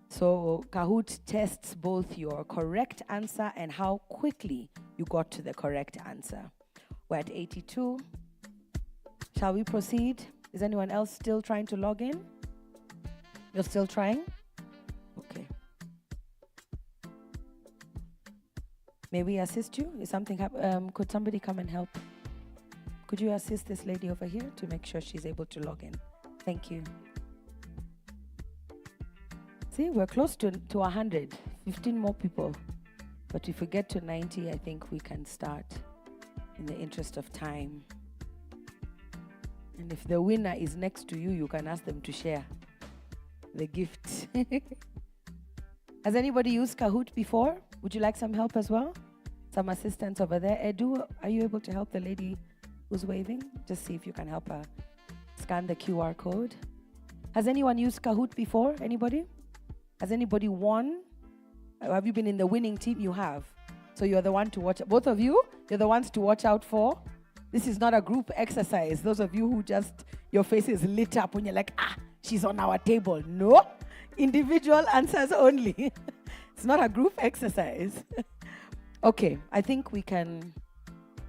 So Kahoot tests both your correct answer and how quickly you got to the correct answer. We're at 82. Shall we proceed? Is anyone else still trying to log in? You're still trying? Okay. May we assist you? Is something could somebody come and help? Could you assist this lady over here to make sure she's able to log in? Thank you. See, we're close to 100, 15 more people. But if we get to 90, I think we can start in the interest of time. And if the winner is next to you, you can ask them to share the gift. Has anybody used Kahoot before? Would you like some help as well? Some assistance over there. Edu, are you able to help the lady who's waving? Just see if you can help her scan the QR code. Has anyone used Kahoot before? Anybody? Has anybody won? Have you been in the winning team? You have. So you're the one to watch. Both of you, you're the ones to watch out for. This is not a group exercise. Those of you who just, your face is lit up when you're like, she's on our table. No, individual answers only. It's not a group exercise. Okay, I think we can,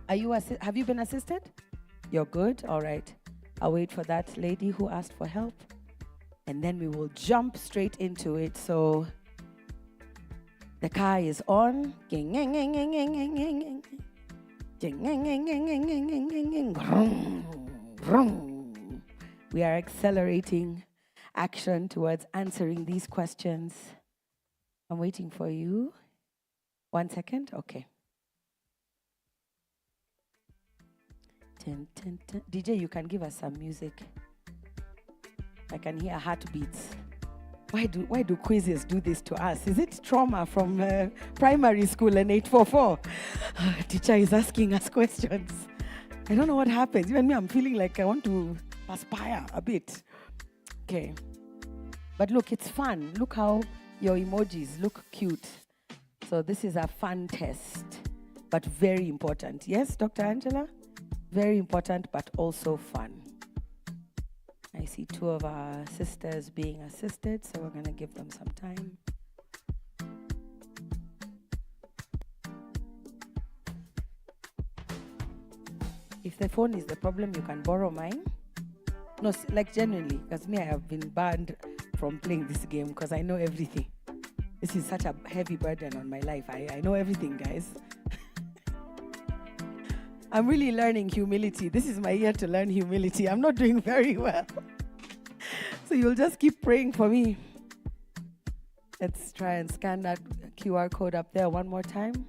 have you been assisted? You're good, all right. I'll wait for that lady who asked for help. And then we will jump straight into it. So the car is on. We are accelerating action towards answering these questions. I'm waiting for you. 1 second. Okay. DJ, you can give us some music. I can hear heartbeats. Why do quizzes do this to us? Is it trauma from primary school and 844? Teacher is asking us questions. I don't know what happens. Even me, I'm feeling like I want to perspire a bit. Okay. But look, it's fun. Look how your emojis look cute. So this is a fun test, but very important. Yes, Dr. Angela? Very important, but also fun. I see 2 of our sisters being assisted, so we're going to give them some time. If the phone is the problem, you can borrow mine. No, like genuinely, because me, I have been banned from playing this game because I know everything. This is such a heavy burden on my life. I know everything, guys. I'm really learning humility. This is my year to learn humility. I'm not doing very well. So you'll just keep praying for me. Let's try and scan that QR code up there one more time.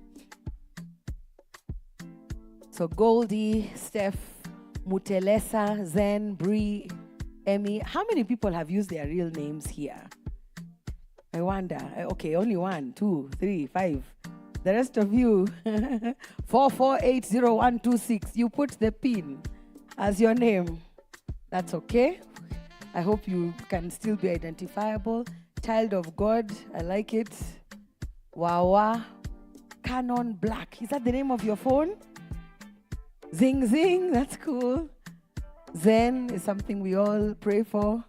So Goldie, Steph, Mutelesa, Zen, Bree, Emmy. How many people have used their real names here? I wonder. Okay, only 1, 2, 3, 5. The rest of you, 44800126, you put the pin as your name. That's okay. I hope you can still be identifiable. Child of God, I like it. Wawa, Canon Black. Is that the name of your phone? Zing Zing, that's cool. Zen is something we all pray for.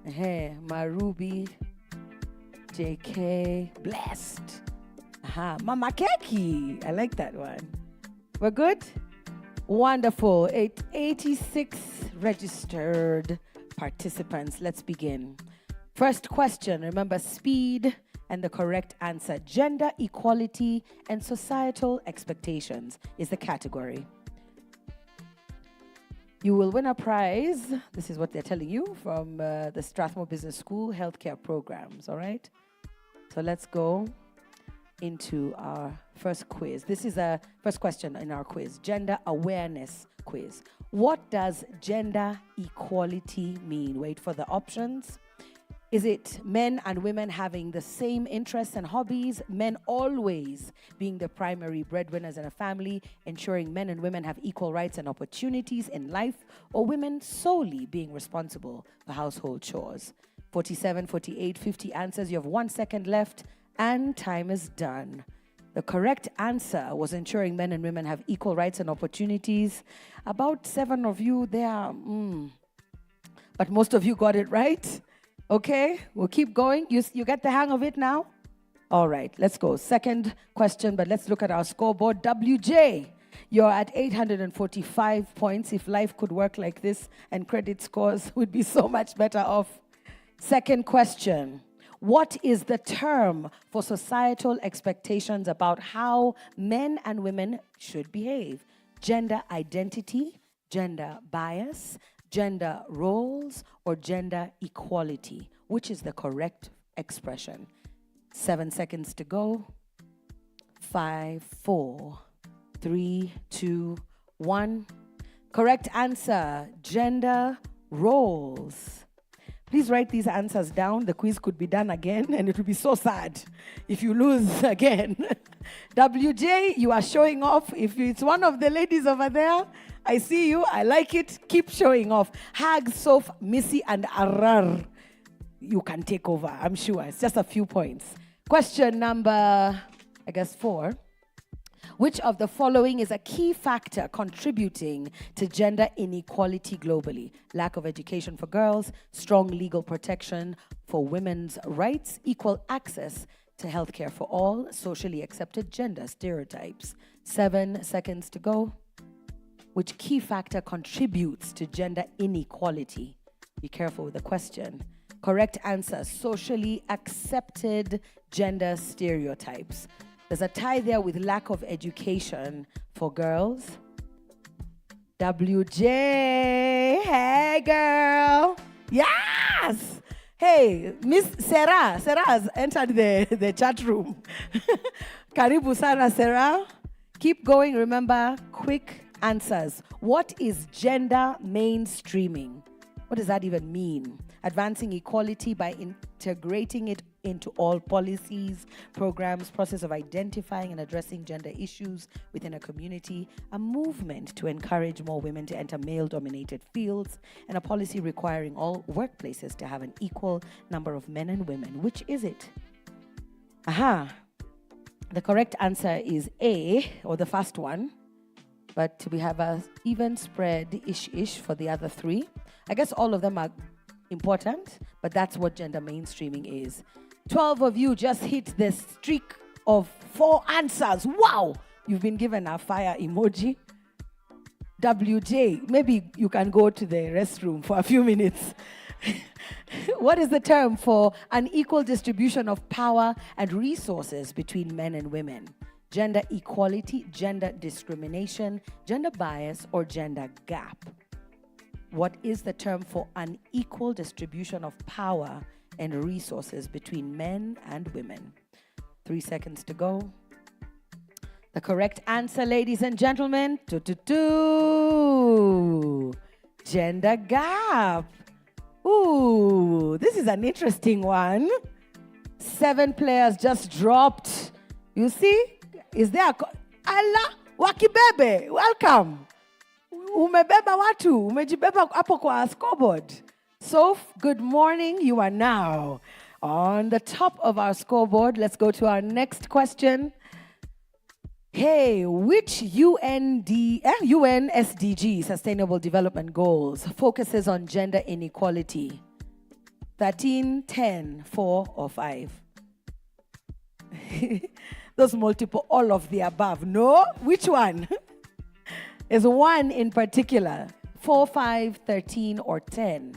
Marubi, JK, Blessed. Mama Keki, I like that one. We're good? Wonderful. 86 registered participants. Let's begin. First question, remember speed and the correct answer. Gender equality and societal expectations is the category. You will win a prize. This is what they're telling you from the Strathmore Business School healthcare programs, all right? So let's go into our first quiz. This is a first question in our quiz, gender awareness quiz. What does gender equality mean? Wait for the options. Is it men and women having the same interests and hobbies, men always being the primary breadwinners in a family, ensuring men and women have equal rights and opportunities in life, or women solely being responsible for household chores? 47, 48, 50 answers. You have 1 second left, and time is done. The correct answer was ensuring men and women have equal rights and opportunities. About 7 of you there, but most of you got it right. Okay, we'll keep going. You get the hang of it now? All right, let's go. Second question, but let's look at our scoreboard. WJ, you're at 845 points. If life could work like this and credit scores would be so much better off. Second question. What is the term for societal expectations about how men and women should behave? Gender identity, gender bias, gender roles, or gender equality? Which is the correct expression? 7 seconds to go. 5, 4, 3, 2, 1. Correct answer, gender roles. Please write these answers down. The quiz could be done again, and it would be so sad if you lose again. WJ, you are showing off. If it's one of the ladies over there, I see you. I like it. Keep showing off. Hag, Soph, Missy, and Arar. You can take over, I'm sure. It's just a few points. Question number, 4. Which of the following is a key factor contributing to gender inequality globally? Lack of education for girls, strong legal protection for women's rights, equal access to healthcare for all, socially accepted gender stereotypes. 7 seconds to go. Which key factor contributes to gender inequality? Be careful with the question. Correct answer, socially accepted gender stereotypes. There's a tie there with lack of education for girls. WJ, hey girl. Yes! Hey, Miss Sarah. Sarah has entered the chat room. Karibu sana, Sarah. Keep going, remember, quick answers. What is gender mainstreaming? What does that even mean? Advancing equality by integrating it into all policies, programs, process of identifying and addressing gender issues within a community, a movement to encourage more women to enter male-dominated fields, and a policy requiring all workplaces to have an equal number of men and women. Which is it? Aha. The correct answer is A, or the first one. But we have a even spread ish for the other 3. I guess all of them are important, but that's what gender mainstreaming is. 12 of you just hit the streak of 4 answers. Wow! You've been given a fire emoji. WJ, maybe you can go to the restroom for a few minutes. What is the term for an equal distribution of power and resources between men and women? Gender equality, gender discrimination, gender bias, or gender gap? What is the term for unequal distribution of power and resources between men and women? 3 seconds to go. The correct answer, ladies and gentlemen, gender gap. Ooh, this is an interesting one. 7 players just dropped. You see? Is there Allah wakibebe? Welcome. Umebeba watu, umejibeba hapo kwa scoreboard. So, good morning. You are now on the top of our scoreboard. Let's go to our next question. Hey, which UN SDG, Sustainable Development Goals, focuses on gender inequality? 13, 10, 4, or 5? Those multiple, all of the above. No? Which one? Is one in particular? 4, 5, 13, or 10?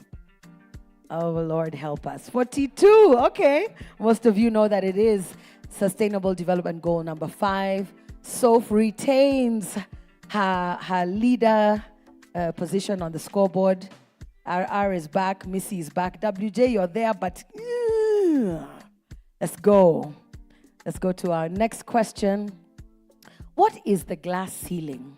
Oh, Lord, help us. 42. Okay. Most of you know that it is Sustainable Development Goal number 5. Soph retains her leader position on the scoreboard. RR is back. Missy is back. WJ, you're there, but let's go. Let's go to our next question. What is the glass ceiling?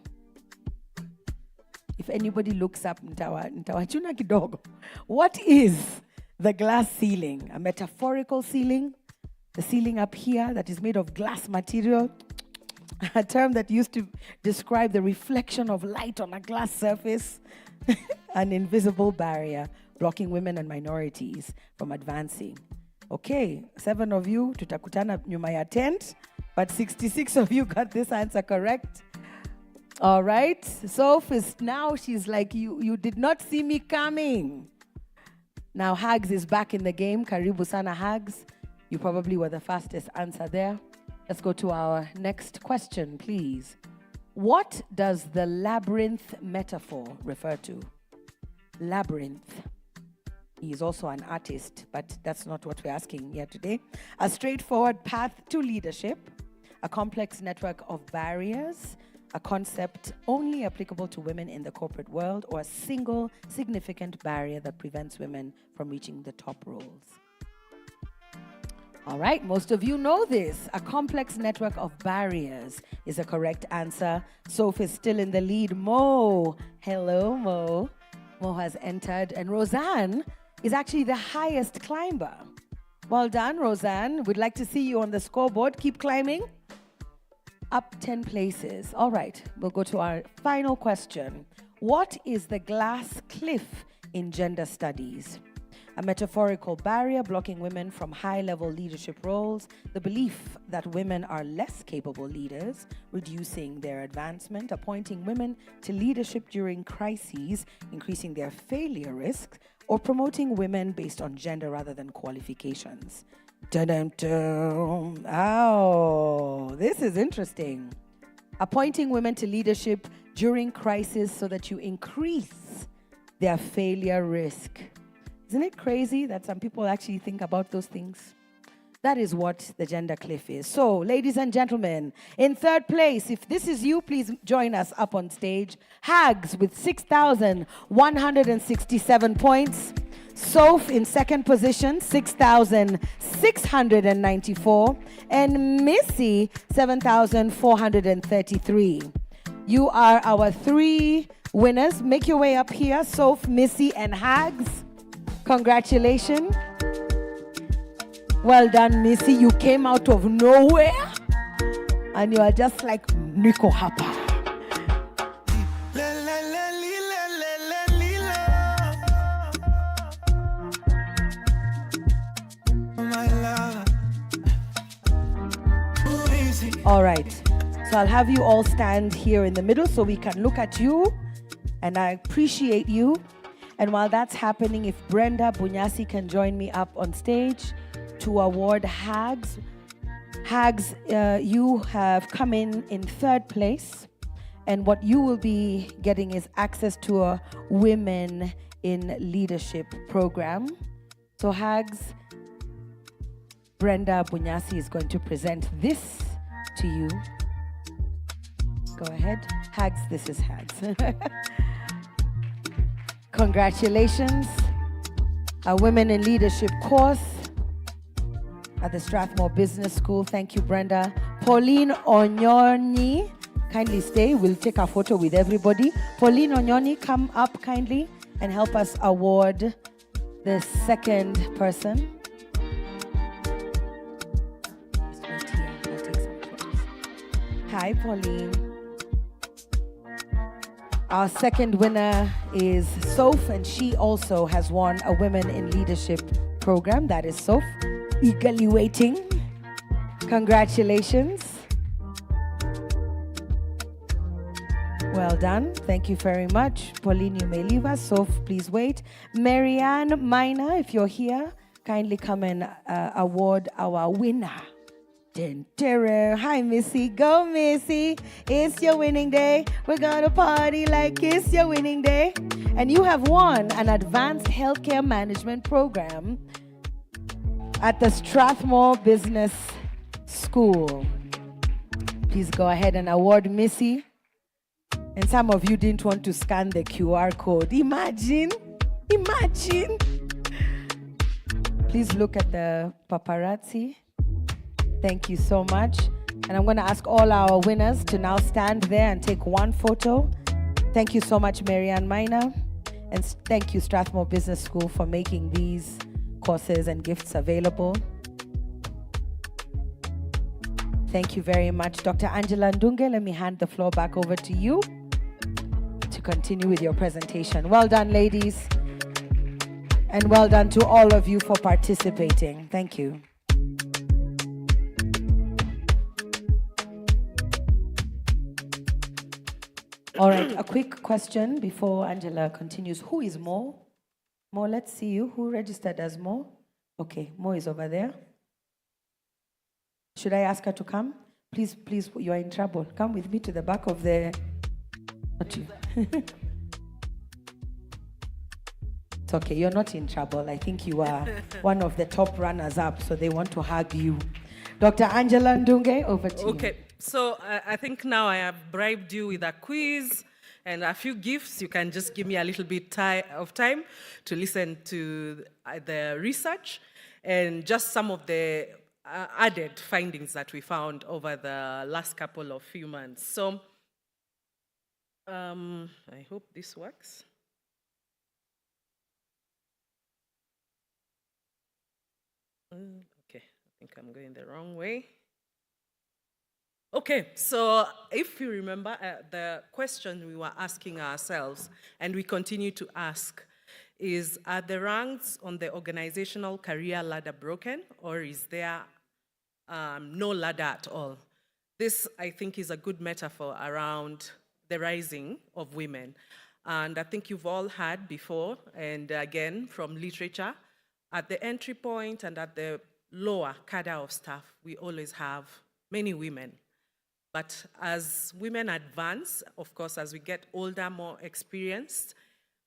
If anybody looks up, nitawachuna kidogo. What is the glass ceiling, a metaphorical ceiling, the ceiling up here that is made of glass material, a term that used to describe the reflection of light on a glass surface, an invisible barrier blocking women and minorities from advancing. Okay, 7 of you, tutakutana nyuma ya tent, but 66 of you got this answer correct. All right, Sophie, now she's like, you did not see me coming. Now Hags is back in the game. Karibu sana Hags. You probably were the fastest answer there. Let's go to our next question, please. What does the labyrinth metaphor refer to? Labyrinth. He is also an artist, but that's not what we're asking here today. A straightforward path to leadership, a complex network of barriers, a concept only applicable to women in the corporate world, or a single significant barrier that prevents women from reaching the top roles. All right, most of you know this. A complex network of barriers is a correct answer. Sophie is still in the lead. Mo, hello Mo. Mo has entered, and Roseanne is actually the highest climber. Well done, Roseanne. We'd like to see you on the scoreboard. Keep climbing. Up 10 places. All right, we'll go to our final question. What is the glass cliff in gender studies? A metaphorical barrier blocking women from high-level leadership roles, the belief that women are less capable leaders, reducing their advancement, appointing women to leadership during crises, increasing their failure risk, or promoting women based on gender rather than qualifications. Dun-dun-dun. Oh, this is interesting. Appointing women to leadership during crisis so that you increase their failure risk. Isn't it crazy that some people actually think about those things? That is what the gender cliff is. So, ladies and gentlemen, in third place, if this is you, please join us up on stage. Hags with 6,167 points. Soph in second position, 6,694. And Missy, 7,433. You are our 3 winners. Make your way up here, Soph, Missy, and Hags. Congratulations. Well done, Missy. You came out of nowhere and you are just like Nico Hapa. All right. So I'll have you all stand here in the middle so we can look at you. And I appreciate you. And while that's happening, if Brenda Bunyasi can join me up on stage to award Hags. Hags, you have come in third place. And what you will be getting is access to a Women in Leadership program. So Hags, Brenda Bunyasi is going to present this to you. Go ahead. Hags, this is Hags. Congratulations. A Women in Leadership course at the Strathmore Business School. Thank you, Brenda. Pauline Onyoni, kindly stay. We'll take a photo with everybody. Pauline Onyoni, come up kindly and help us award the second person. Just wait here. I'll take some photos. Hi, Pauline. Our second winner is Soph, and she also has won a Women in Leadership program. That is Soph, eagerly waiting. Congratulations. Well done. Thank you very much. Pauline, you may leave us. Soph, please wait. Marianne Minor, if you're here, kindly come and award our winner. Hi, Missy. Go, Missy. It's your winning day. We're going to party like it's your winning day. And you have won an advanced healthcare management program at the Strathmore Business School. Please go ahead and award Missy. And some of you didn't want to scan the QR code. Imagine. Please look at the paparazzi. Thank you so much. And I'm going to ask all our winners to now stand there and take one photo. Thank you so much, Marianne Minor. And thank you, Strathmore Business School, for making these courses and gifts available. Thank you very much, Dr. Angela Ndunge. Let me hand the floor back over to you to continue with your presentation. Well done, ladies. And well done to all of you for participating. Thank you. All right, a quick question before Angela continues. Who is Mo? Mo, let's see you. Who registered as Mo? Okay, Mo is over there. Should I ask her to come? Please, please, you are in trouble. Come with me to the back of the... Not you. It's okay, you're not in trouble. I think you are one of the top runners-up, so they want to hug you. Dr. Angela Ndunge, over to you. Okay, so I think now I have bribed you with a quiz and a few gifts. You can just give me a little bit of time to listen to the research and just some of the added findings that we found over the last couple of few months. So I hope this works. Okay, I think I'm going the wrong way. Okay, so if you remember the question we were asking ourselves, and we continue to ask, is, are the ranks on the organizational career ladder broken, or is there no ladder at all? This, I think, is a good metaphor around the rising of women. And I think you've all heard before, and again, from literature, at the entry point and at the lower cadre of staff, we always have many women. But as women advance, of course, as we get older, more experienced,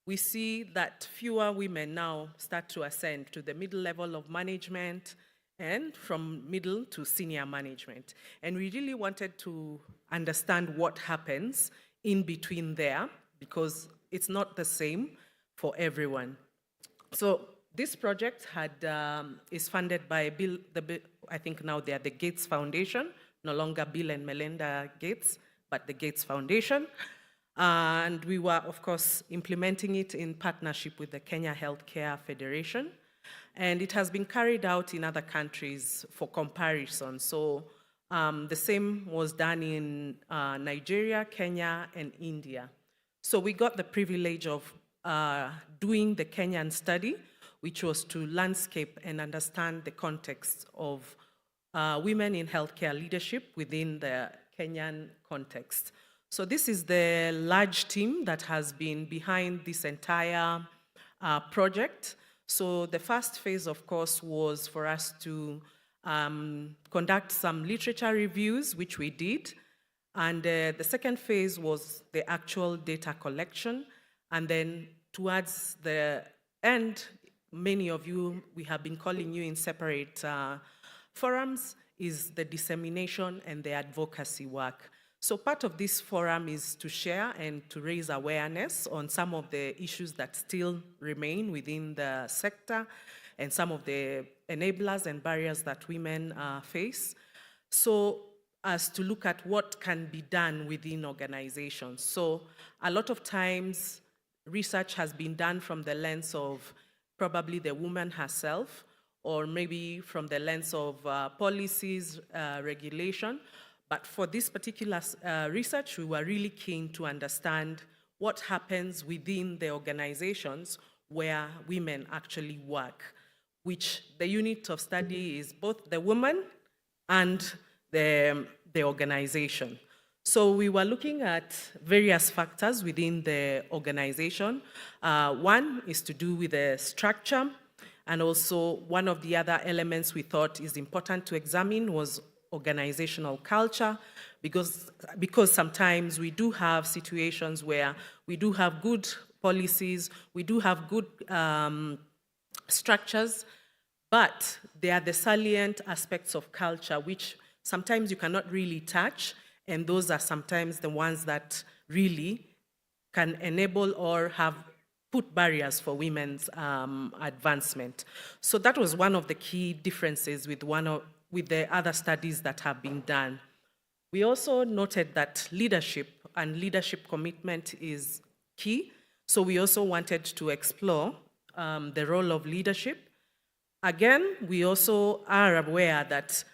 we see that fewer women now start to ascend to the middle level of management and from middle to senior management. And we really wanted to understand what happens in between there, because it's not the same for everyone. So this project is funded by I think now they are the Gates Foundation, no longer Bill and Melinda Gates, but the Gates Foundation. And we were, of course, implementing it in partnership with the Kenya Healthcare Federation. And it has been carried out in other countries for comparison. So the same was done in Nigeria, Kenya, and India. So we got the privilege of doing the Kenyan study, which was to landscape and understand the context of women in healthcare leadership within the Kenyan context. So this is the large team that has been behind this entire project. So the first phase, of course, was for us to conduct some literature reviews, which we did. And the second phase was the actual data collection. And then towards the end, many of you, we have been calling you in separate forums, is the dissemination and the advocacy work. So part of this forum is to share and to raise awareness on some of the issues that still remain within the sector and some of the enablers and barriers that women face. So as to look at what can be done within organizations. So a lot of times research has been done from the lens of probably the woman herself, or maybe from the lens of policies, regulation. But for this particular research, we were really keen to understand what happens within the organizations where women actually work, which the unit of study is both the woman and the organization. So we were looking at various factors within the organization. One is to do with the structure, and also one of the other elements we thought is important to examine was organizational culture, because sometimes we do have situations where we do have good policies, we do have good structures, but there are the salient aspects of culture which sometimes you cannot really touch, and those are sometimes the ones that really can enable or have put barriers for women's advancement. So that was one of the key differences with the other studies that have been done. We also noted that leadership and leadership commitment is key. So we also wanted to explore the role of leadership Again, we also are aware that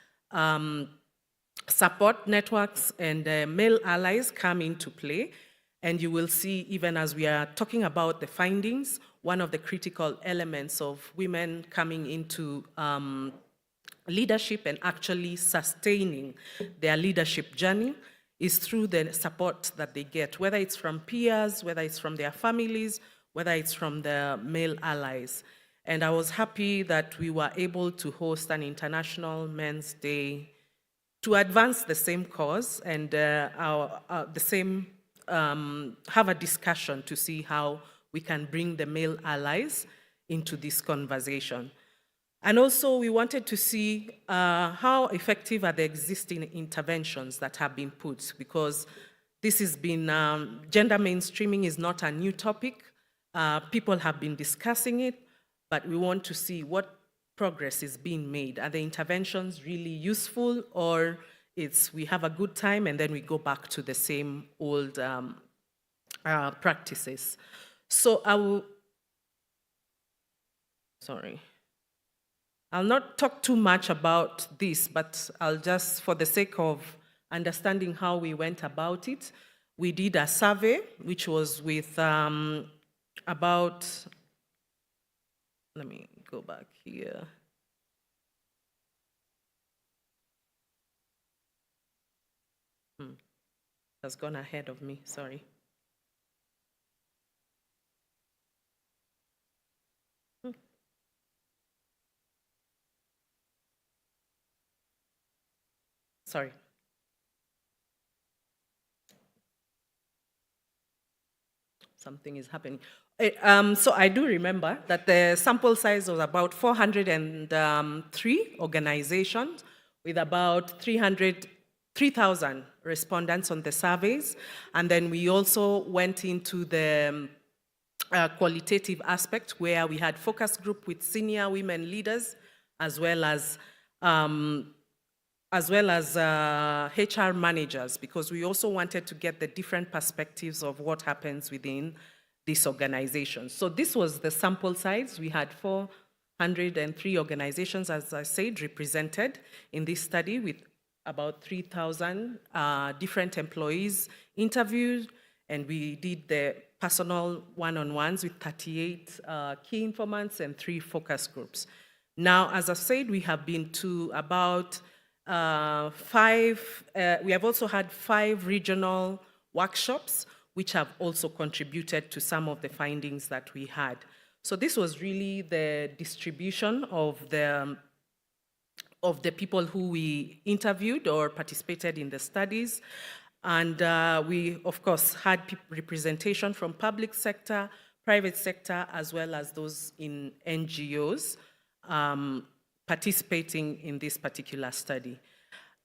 support networks and male allies come into play. And you will see, even as we are talking about the findings, one of the critical elements of women coming into leadership and actually sustaining their leadership journey is through the support that they get, whether it's from peers, whether it's from their families, whether it's from the male allies. And I was happy that we were able to host an International Men's Day to advance the same cause and have a discussion to see how we can bring the male allies into this conversation. And also we wanted to see how effective are the existing interventions that have been put, because this has been, gender mainstreaming is not a new topic. People have been discussing it, but we want to see what progress is being made. Are the interventions really useful, or it's we have a good time and then we go back to the same old practices? So I'll not talk too much about this, but I'll just, for the sake of understanding how we went about it, we did a survey, which was with about, let me go back here. Has gone ahead of me, sorry. Sorry. Something is happening. So I do remember that the sample size was about 403 organizations with about 3,000 respondents on the surveys. And then we also went into the qualitative aspect where we had focus group with senior women leaders as well as HR managers, because we also wanted to get the different perspectives of what happens within this organization. So this was the sample size. We had 403 organizations, as I said, represented in this study with about 3,000 different employees interviewed, and we did the personal one-on-ones with 38 key informants and 3 focus groups. Now, as I said, we have been to about we have also had 5 regional workshops, which have also contributed to some of the findings that we had. So this was really the distribution of the people who we interviewed or participated in the studies. And we, of course, had representation from public sector, private sector, as well as those in NGOs. Participating in this particular study.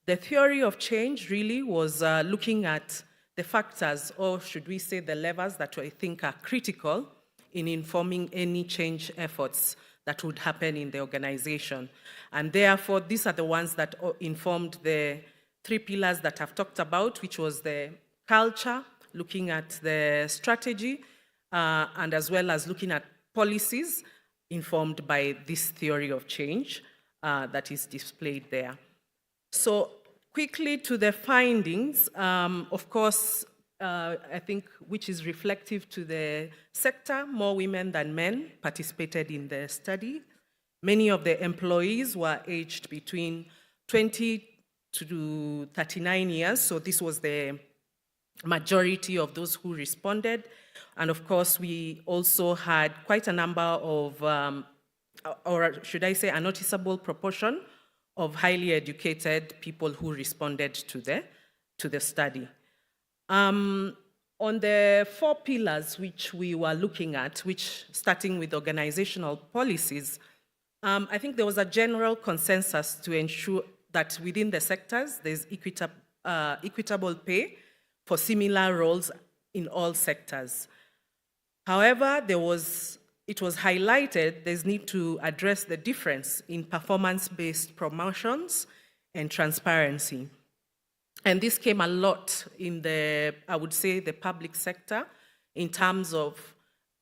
The theory of change really was looking at the factors, or should we say the levers that I think are critical in informing any change efforts that would happen in the organization. And therefore, these are the ones that informed the 3 pillars that I've talked about, which was the culture, looking at the strategy, and as well as looking at policies informed by this theory of change. That is displayed there. So quickly to the findings, of course, I think which is reflective to the sector, more women than men participated in the study. Many of the employees were aged between 20 to 39 years, so this was the majority of those who responded. And of course, we also had quite a number of or should I say a noticeable proportion of highly educated people who responded to the study. On the 4 pillars which we were looking at, which starting with organizational policies, I think there was a general consensus to ensure that within the sectors there's equitable pay for similar roles in all sectors. However, it was highlighted there's need to address the difference in performance-based promotions and transparency. And this came a lot in the, I would say, the public sector in terms of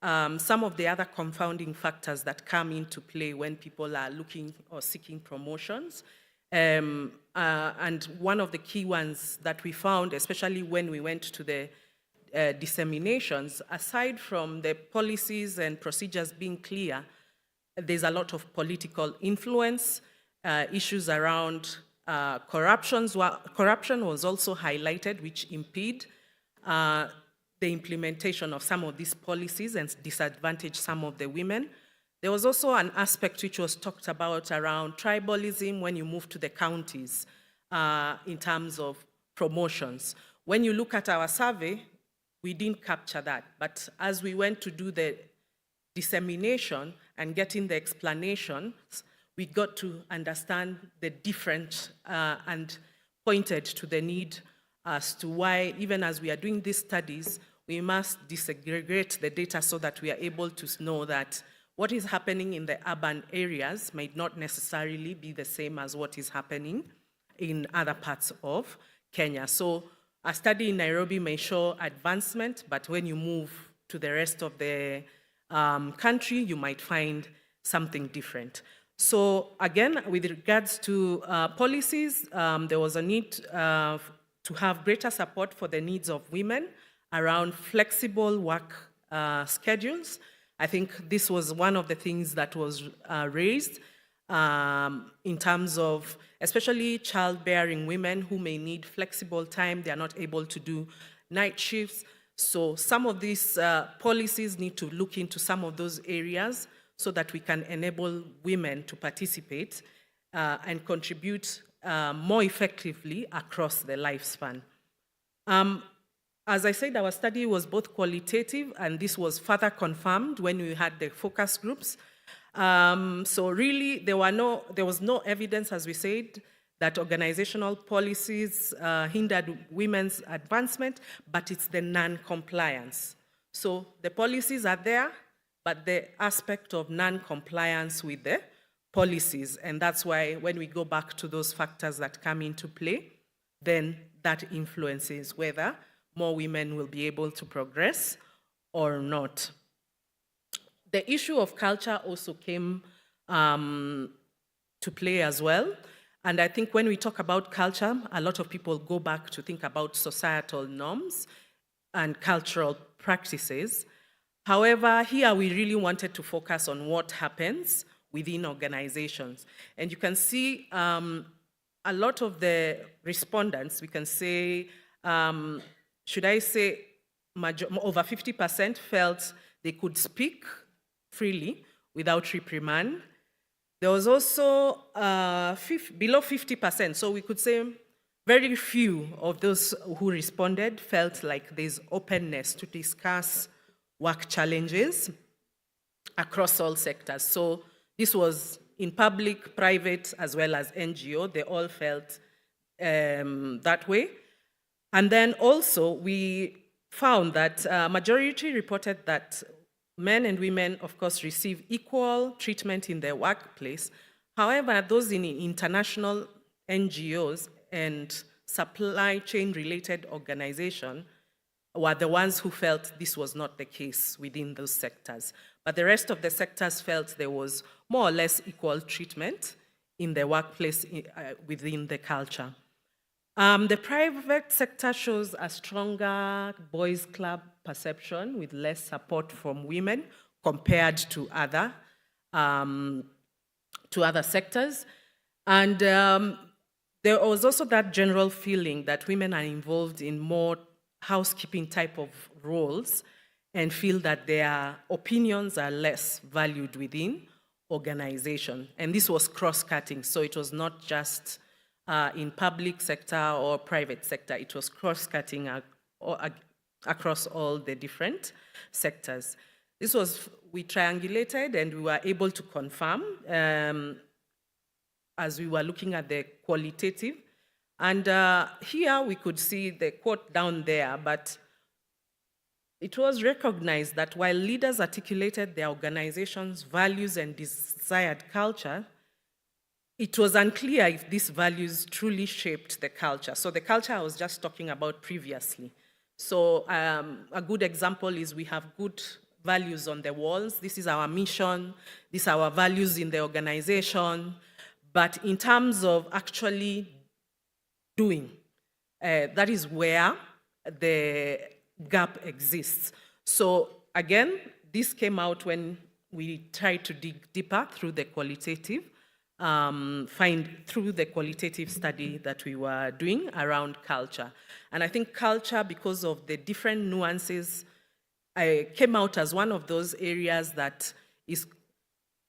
some of the other confounding factors that come into play when people are looking or seeking promotions. And one of the key ones that we found, especially when we went to the disseminations, aside from the policies and procedures being clear, there's a lot of political influence, issues around corruption was also highlighted, which impede the implementation of some of these policies and disadvantage some of the women. There was also an aspect which was talked about around tribalism when you move to the counties in terms of promotions. When you look at our survey, we didn't capture that. But as we went to do the dissemination and getting the explanations, we got to understand the different and pointed to the need as to why, even as we are doing these studies, we must disaggregate the data so that we are able to know that what is happening in the urban areas might not necessarily be the same as what is happening in other parts of Kenya. So a study in Nairobi may show advancement, but when you move to the rest of the country, you might find something different. So again, with regards to policies, there was a need to have greater support for the needs of women around flexible work schedules. I think this was one of the things that was raised in terms of especially childbearing women who may need flexible time. They are not able to do night shifts. So some of these policies need to look into some of those areas so that we can enable women to participate and contribute more effectively across the lifespan. As I said, our study was both qualitative, and this was further confirmed when we had the focus groups. So really, there was no evidence, as we said, that organizational policies hindered women's advancement, but it's the non-compliance. So the policies are there, but the aspect of non-compliance with the policies, and that's why when we go back to those factors that come into play, then that influences whether more women will be able to progress or not. The issue of culture also came to play as well. And I think when we talk about culture, a lot of people go back to think about societal norms and cultural practices. However, here we really wanted to focus on what happens within organizations. And you can see a lot of the respondents, we can say, should I say, over 50% felt they could speak freely without reprimand. There was also below 50%, so we could say very few of those who responded felt like there's openness to discuss work challenges across all sectors. So this was in public, private, as well as NGO. They all felt that way. And then also we found that majority reported that men and women, of course, receive equal treatment in their workplace. However, those in international NGOs and supply chain related organizations were the ones who felt this was not the case within those sectors. But the rest of the sectors felt there was more or less equal treatment in the workplace within the culture. The private sector shows a stronger boys' club perception with less support from women compared to other sectors. And there was also that general feeling that women are involved in more housekeeping type of roles and feel that their opinions are less valued within organization. And this was cross-cutting, so it was not just in public sector or private sector, it was cross-cutting across all the different sectors. This was, we triangulated and we were able to confirm as we were looking at the qualitative. And here we could see the quote down there, but it was recognized that while leaders articulated their organization's values and desired culture, it was unclear if these values truly shaped the culture. So the culture I was just talking about previously. So a good example is we have good values on the walls. This is our mission. These are our values in the organization. But in terms of actually doing, that is where the gap exists. So again, this came out when we tried to dig deeper through the qualitative, through the qualitative study that we were doing around culture. And I think culture, because of the different nuances, came out as one of those areas that is,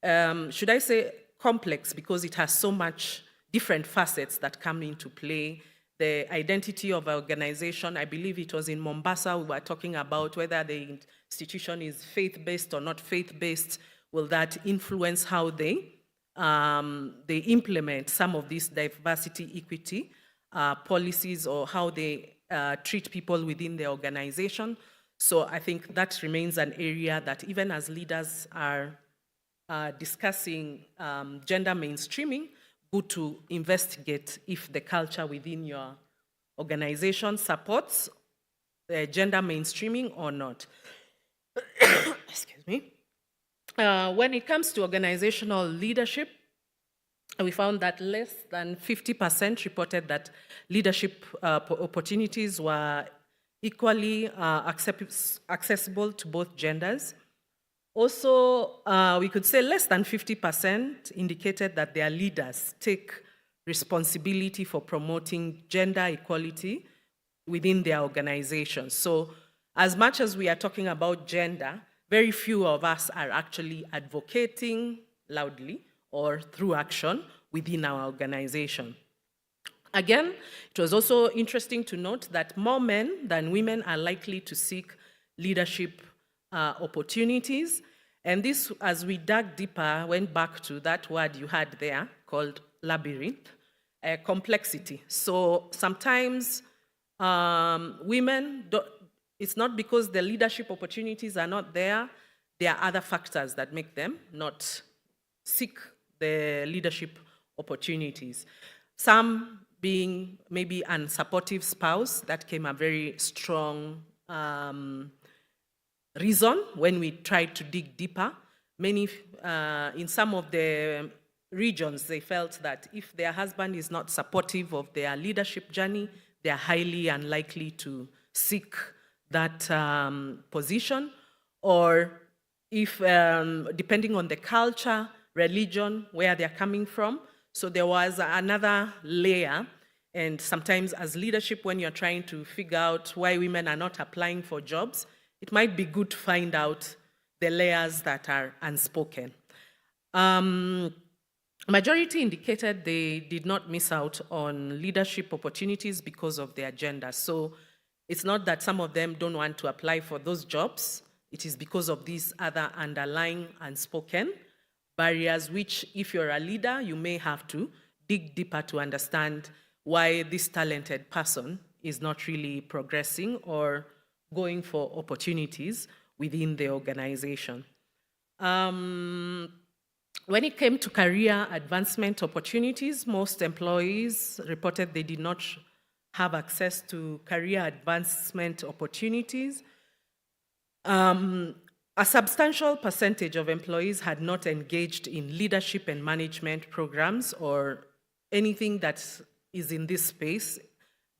should I say, complex, because it has so much different facets that come into play. The identity of an organization, I believe it was in Mombasa, we were talking about whether the institution is faith-based or not faith-based. Will that influence how they implement some of these diversity, equity policies, or how they treat people within the organization? So I think that remains an area that even as leaders are discussing gender mainstreaming, good to investigate if the culture within your organization supports gender mainstreaming or not. Excuse me. When it comes to organizational leadership, we found that less than 50% reported that leadership opportunities were equally accessible to both genders. Also, we could say less than 50% indicated that their leaders take responsibility for promoting gender equality within their organizations. So as much as we are talking about gender, very few of us are actually advocating loudly or through action within our organization. Again, it was also interesting to note that more men than women are likely to seek leadership opportunities. And this, as we dug deeper, went back to that word you had there called labyrinth, complexity. So sometimes women, it's not because the leadership opportunities are not there, there are other factors that make them not seek the leadership opportunities. Some being maybe an unsupportive spouse, that came a very strong reason when we tried to dig deeper. Many, in some of the regions, they felt that if their husband is not supportive of their leadership journey, they are highly unlikely to seek that position. Or if, depending on the culture, religion, where they're coming from. So there was another layer. And sometimes as leadership, when you're trying to figure out why women are not applying for jobs, it might be good to find out the layers that are unspoken. Majority indicated they did not miss out on leadership opportunities because of their gender. So it's not that some of them don't want to apply for those jobs. It is because of these other underlying unspoken barriers, which if you're a leader, you may have to dig deeper to understand why this talented person is not really progressing or going for opportunities within the organization. When it came to career advancement opportunities, most employees reported they did not have access to career advancement opportunities. A substantial percentage of employees had not engaged in leadership and management programs or anything that is in this space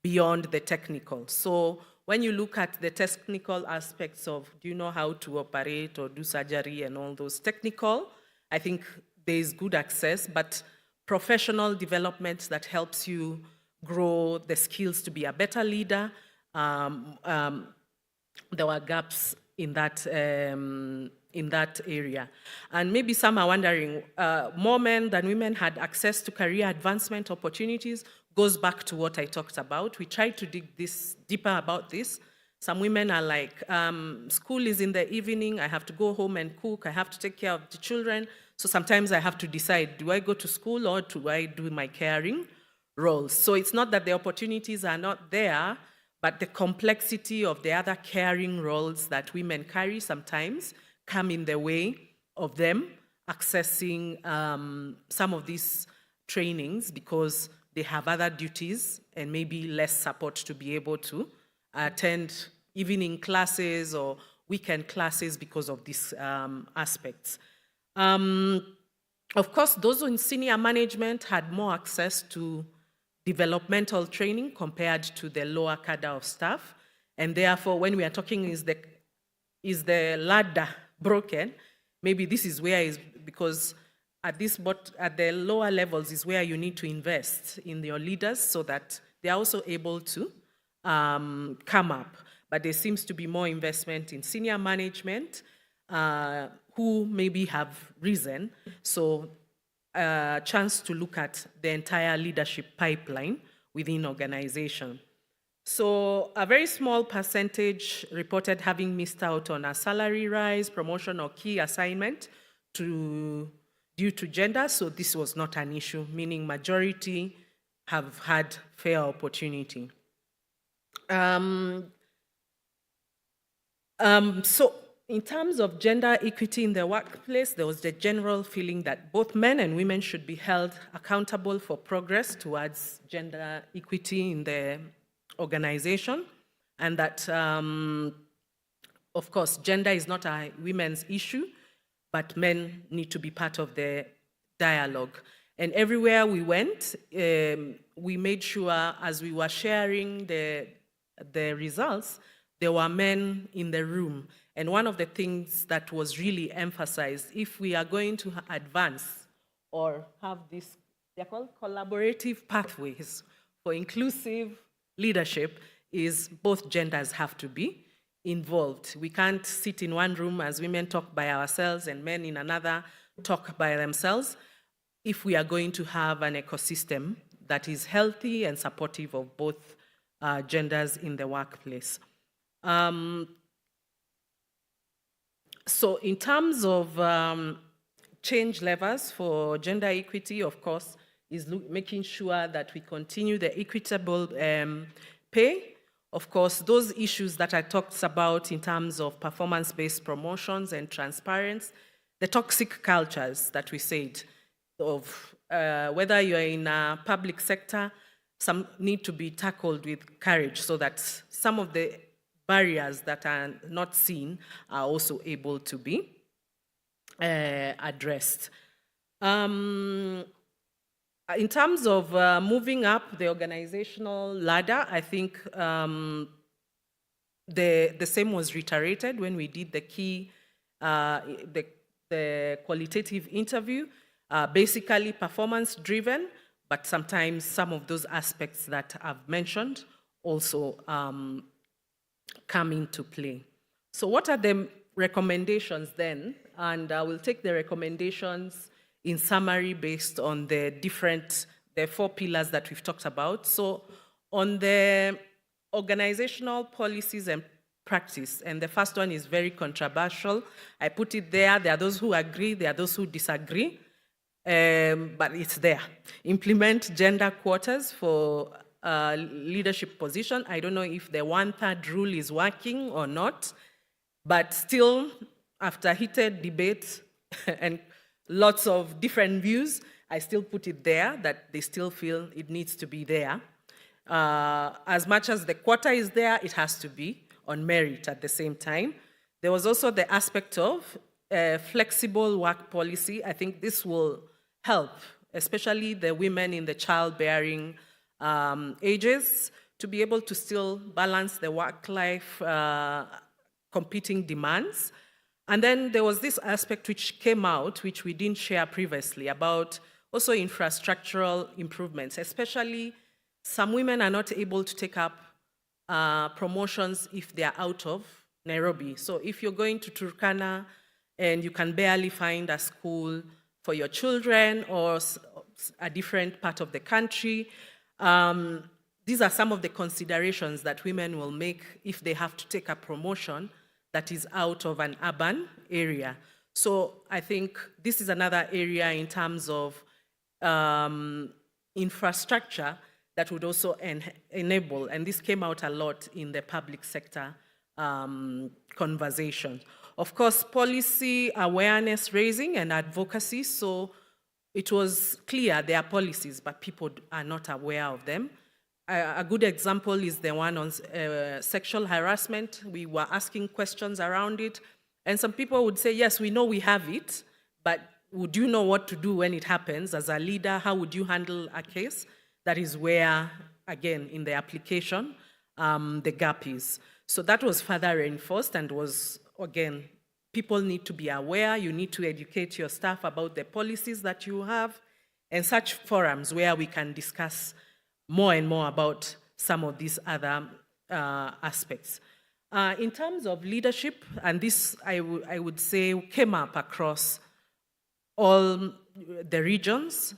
beyond the technical. So when you look at the technical aspects of, do you know how to operate or do surgery and all those technical, I think there is good access, but professional development that helps you grow the skills to be a better leader, there were gaps in that area. And maybe some are wondering, more men than women had access to career advancement opportunities. Goes back to what I talked about. We tried to dig this deeper about this. Some women are like, school is in the evening, I have to go home and cook, I have to take care of the children. So sometimes I have to decide, do I go to school or do I do my caring roles? So it's not that the opportunities are not there, but the complexity of the other caring roles that women carry sometimes come in the way of them accessing some of these trainings because they have other duties and maybe less support to be able to attend evening classes or weekend classes because of these aspects. Of course, those in senior management had more access to developmental training compared to the lower cadre of staff. And therefore, when we are talking is the ladder broken, maybe this is where is because at the lower levels is where you need to invest in your leaders so that they are also able to come up. But there seems to be more investment in senior management who maybe have risen. So a chance to look at the entire leadership pipeline within organization. So a very small percentage reported having missed out on a salary rise, promotion, or key assignment due to gender. So this was not an issue, meaning majority have had fair opportunity. So in terms of gender equity in the workplace, there was the general feeling that both men and women should be held accountable for progress towards gender equity in the organization, and that, of course, gender is not a women's issue, but men need to be part of the dialogue. And everywhere we went, we made sure as we were sharing the results, there were men in the room. And one of the things that was really emphasized, if we are going to advance or have this, they're called collaborative pathways for inclusive leadership, is both genders have to be involved. We can't sit in one room as women talk by ourselves and men in another talk by themselves if we are going to have an ecosystem that is healthy and supportive of both genders in the workplace. So in terms of change levers for gender equity, of course, is making sure that we continue the equitable pay. Of course, those issues that I talked about in terms of performance-based promotions and transparency, the toxic cultures that we said, of whether you're in a public sector, some need to be tackled with courage so that some of the barriers that are not seen are also able to be addressed. In terms of moving up the organizational ladder, I think the same was reiterated when we did the key, the qualitative interview, basically performance-driven, but sometimes some of those aspects that I've mentioned also come into play. So what are the recommendations then? And I will take the recommendations in summary based on the 4 pillars that we've talked about. So on the organizational policies and practice, and the first one is very controversial. I put it there. There are those who agree, there are those who disagree, but it's there. Implement gender quotas for leadership position. I don't know if the 1/3 rule is working or not, but still, after heated debate and lots of different views, I still put it there that they still feel it needs to be there. As much as the quota is there, it has to be on merit at the same time. There was also the aspect of flexible work policy. I think this will help, especially the women in the childbearing ages, to be able to still balance the work-life competing demands. And then there was this aspect which came out, which we didn't share previously, about also infrastructural improvements, especially some women are not able to take up promotions if they're out of Nairobi. So if you're going to Turkana and you can barely find a school for your children or a different part of the country, these are some of the considerations that women will make if they have to take a promotion that is out of an urban area. So I think this is another area in terms of infrastructure that would also enable, and this came out a lot in the public sector conversation. Of course, policy awareness raising and advocacy. So it was clear there are policies, but people are not aware of them. a good example is the one on sexual harassment. We were asking questions around it, and some people would say, yes, we know we have it, but would you know what to do when it happens? As a leader, how would you handle a case? That is where, again, in the application, the gap is. So that was further reinforced and was, again, people need to be aware. You need to educate your staff about the policies that you have, and such forums where we can discuss more and more about some of these other aspects. In terms of leadership, and this I would say came up across all the regions,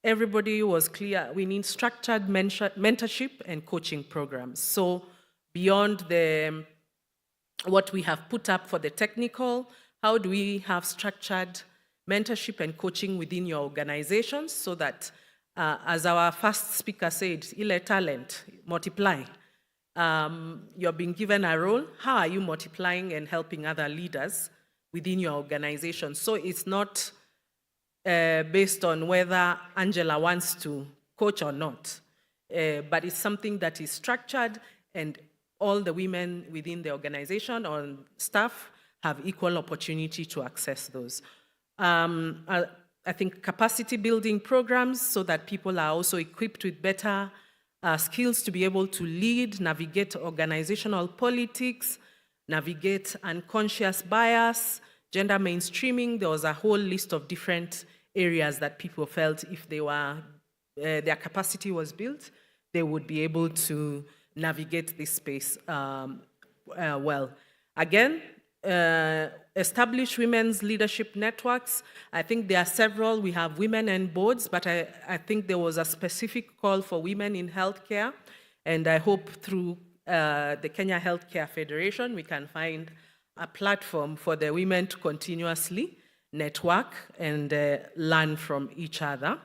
everybody was clear, we need structured mentorship and coaching programs. So beyond what we have put up for the technical, how do we have structured mentorship and coaching within your organizations so that, as our first speaker said, ile talent, multiply. You're being given a role, how are you multiplying and helping other leaders within your organization? So it's not based on whether Angela wants to coach or not, but it's something that is structured and all the women within the organization or staff have equal opportunity to access those. I think capacity building programs so that people are also equipped with better skills to be able to lead, navigate organizational politics, navigate unconscious bias, gender mainstreaming. There was a whole list of different areas that people felt if they were, their capacity was built, they would be able to navigate this space well. Again, establish women's leadership networks. I think there are several. We have women in boards, but I think there was a specific call for women in healthcare, and I hope through the Kenya Healthcare Federation we can find a platform for the women to continuously network and learn from each other.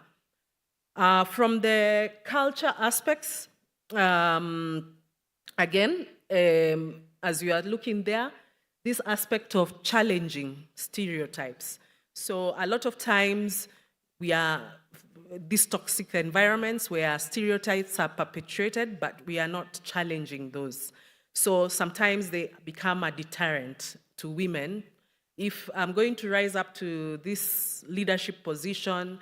From the culture aspects, again, as you are looking there, this aspect of challenging stereotypes. So a lot of times we are these toxic environments where stereotypes are perpetuated, but we are not challenging those. So sometimes they become a deterrent to women. If I'm going to rise up to this leadership position,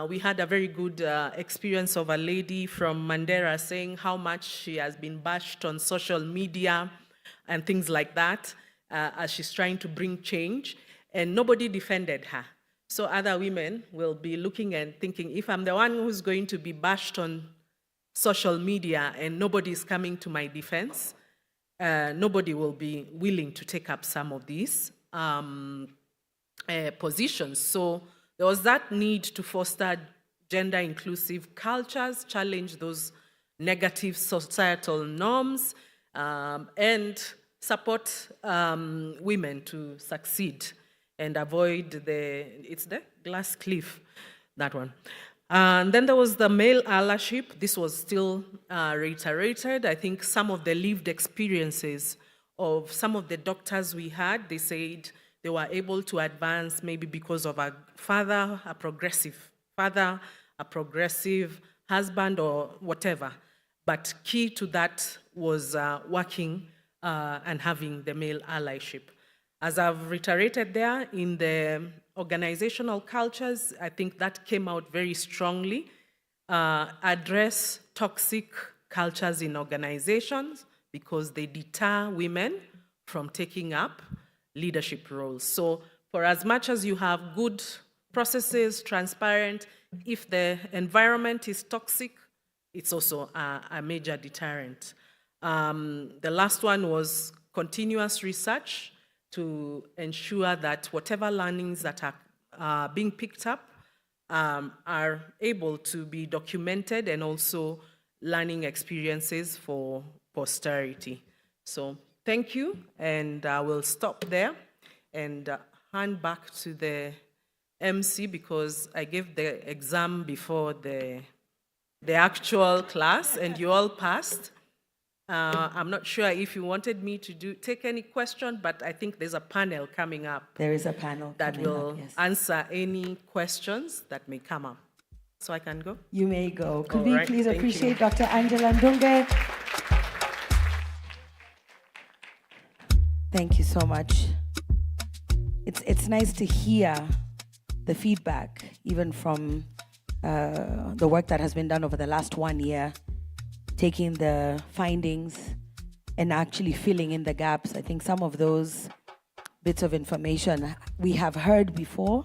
we had a very good experience of a lady from Mandera saying how much she has been bashed on social media and things like that as she's trying to bring change, and nobody defended her. So other women will be looking and thinking, if I'm the one who's going to be bashed on social media and nobody is coming to my defense, nobody will be willing to take up some of these positions. So there was that need to foster gender-inclusive cultures, challenge those negative societal norms, and support women to succeed and avoid it's the glass cliff, that one. And then there was the male allyship. This was still reiterated. I think some of the lived experiences of some of the doctors we had, they said they were able to advance maybe because of a father, a progressive father, a progressive husband or whatever. But key to that was working and having the male allyship. As I've reiterated there, in the organizational cultures, I think that came out very strongly. Address toxic cultures in organizations because they deter women from taking up leadership roles. So for as much as you have good processes, transparent, if the environment is toxic, it's also a major deterrent. The last one was continuous research to ensure that whatever learnings that are being picked up are able to be documented and also learning experiences for posterity. So thank you, and I will stop there and hand back to the MC because I gave the exam before the actual class and you all passed. I'm not sure if you wanted me to take any question, but I think there's a panel coming up. There is a panel that coming will up, yes. answer any questions that may come up. so I can go? You may go. Could All we right, please thank you. appreciate Dr. Angela Ndunge? Thank you so much. It's nice to hear the feedback, even from the work that has been done over the last 1 year, taking the findings and actually filling in the gaps. I think some of those bits of information we have heard before.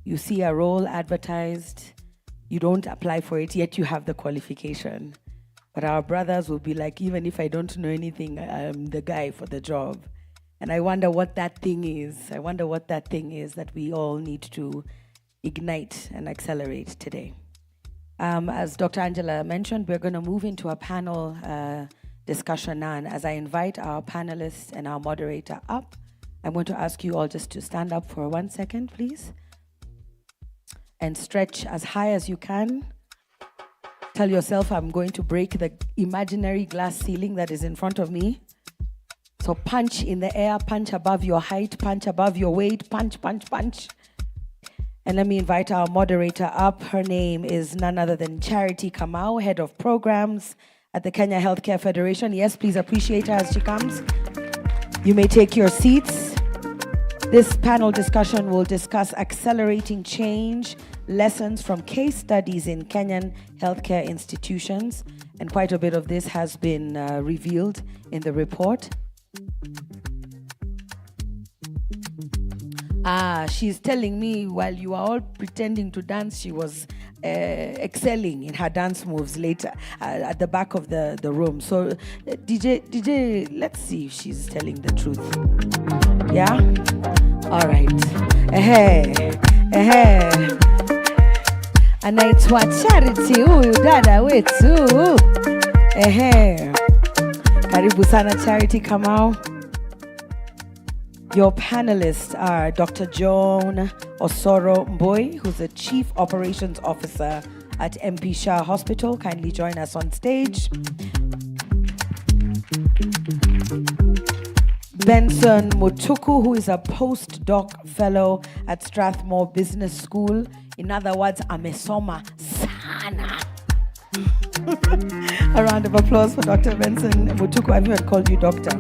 You see a role advertised, you don't apply for it, yet you have the qualification. But our brothers will be like, even if I don't know anything, I'm the guy for the job. And I wonder what that thing is. I wonder what that thing is that we all need to ignite and accelerate today. As Dr. Angela mentioned, we're going to move into a panel discussion now. And as I invite our panelists and our moderator up, I'm going to ask you all just to stand up for 1 second, please. And stretch as high as you can. Tell yourself, I'm going to break the imaginary glass ceiling that is in front of me. So punch in the air, punch above your height, punch above your weight, punch, punch, punch. And let me invite our moderator up. Her name is none other than Charity Kamau, Head of Programs at the Kenya Healthcare Federation. Yes, please appreciate her as she comes. You may take your seats. This panel discussion will discuss accelerating change, lessons from case studies in Kenyan healthcare institutions. And quite a bit of this has been revealed in the report. She's telling me while you are all pretending to dance, she was excelling in her dance moves later at the back of the room. So DJ, let's see if she's telling the truth. Yeah? All right. Anaitwa Charity huyu dada wetu. Karibu sana Charity Kamau. Your panelists are Dr. Joan Osoro Mboi, who's the Chief Operations Officer at MP Shah Hospital. Kindly join us on stage. Benson Mutuku, who is a postdoc fellow at Strathmore Business School. In other words, amesoma sana. A round of applause for Dr. Benson Mutuku. I've even called you doctor.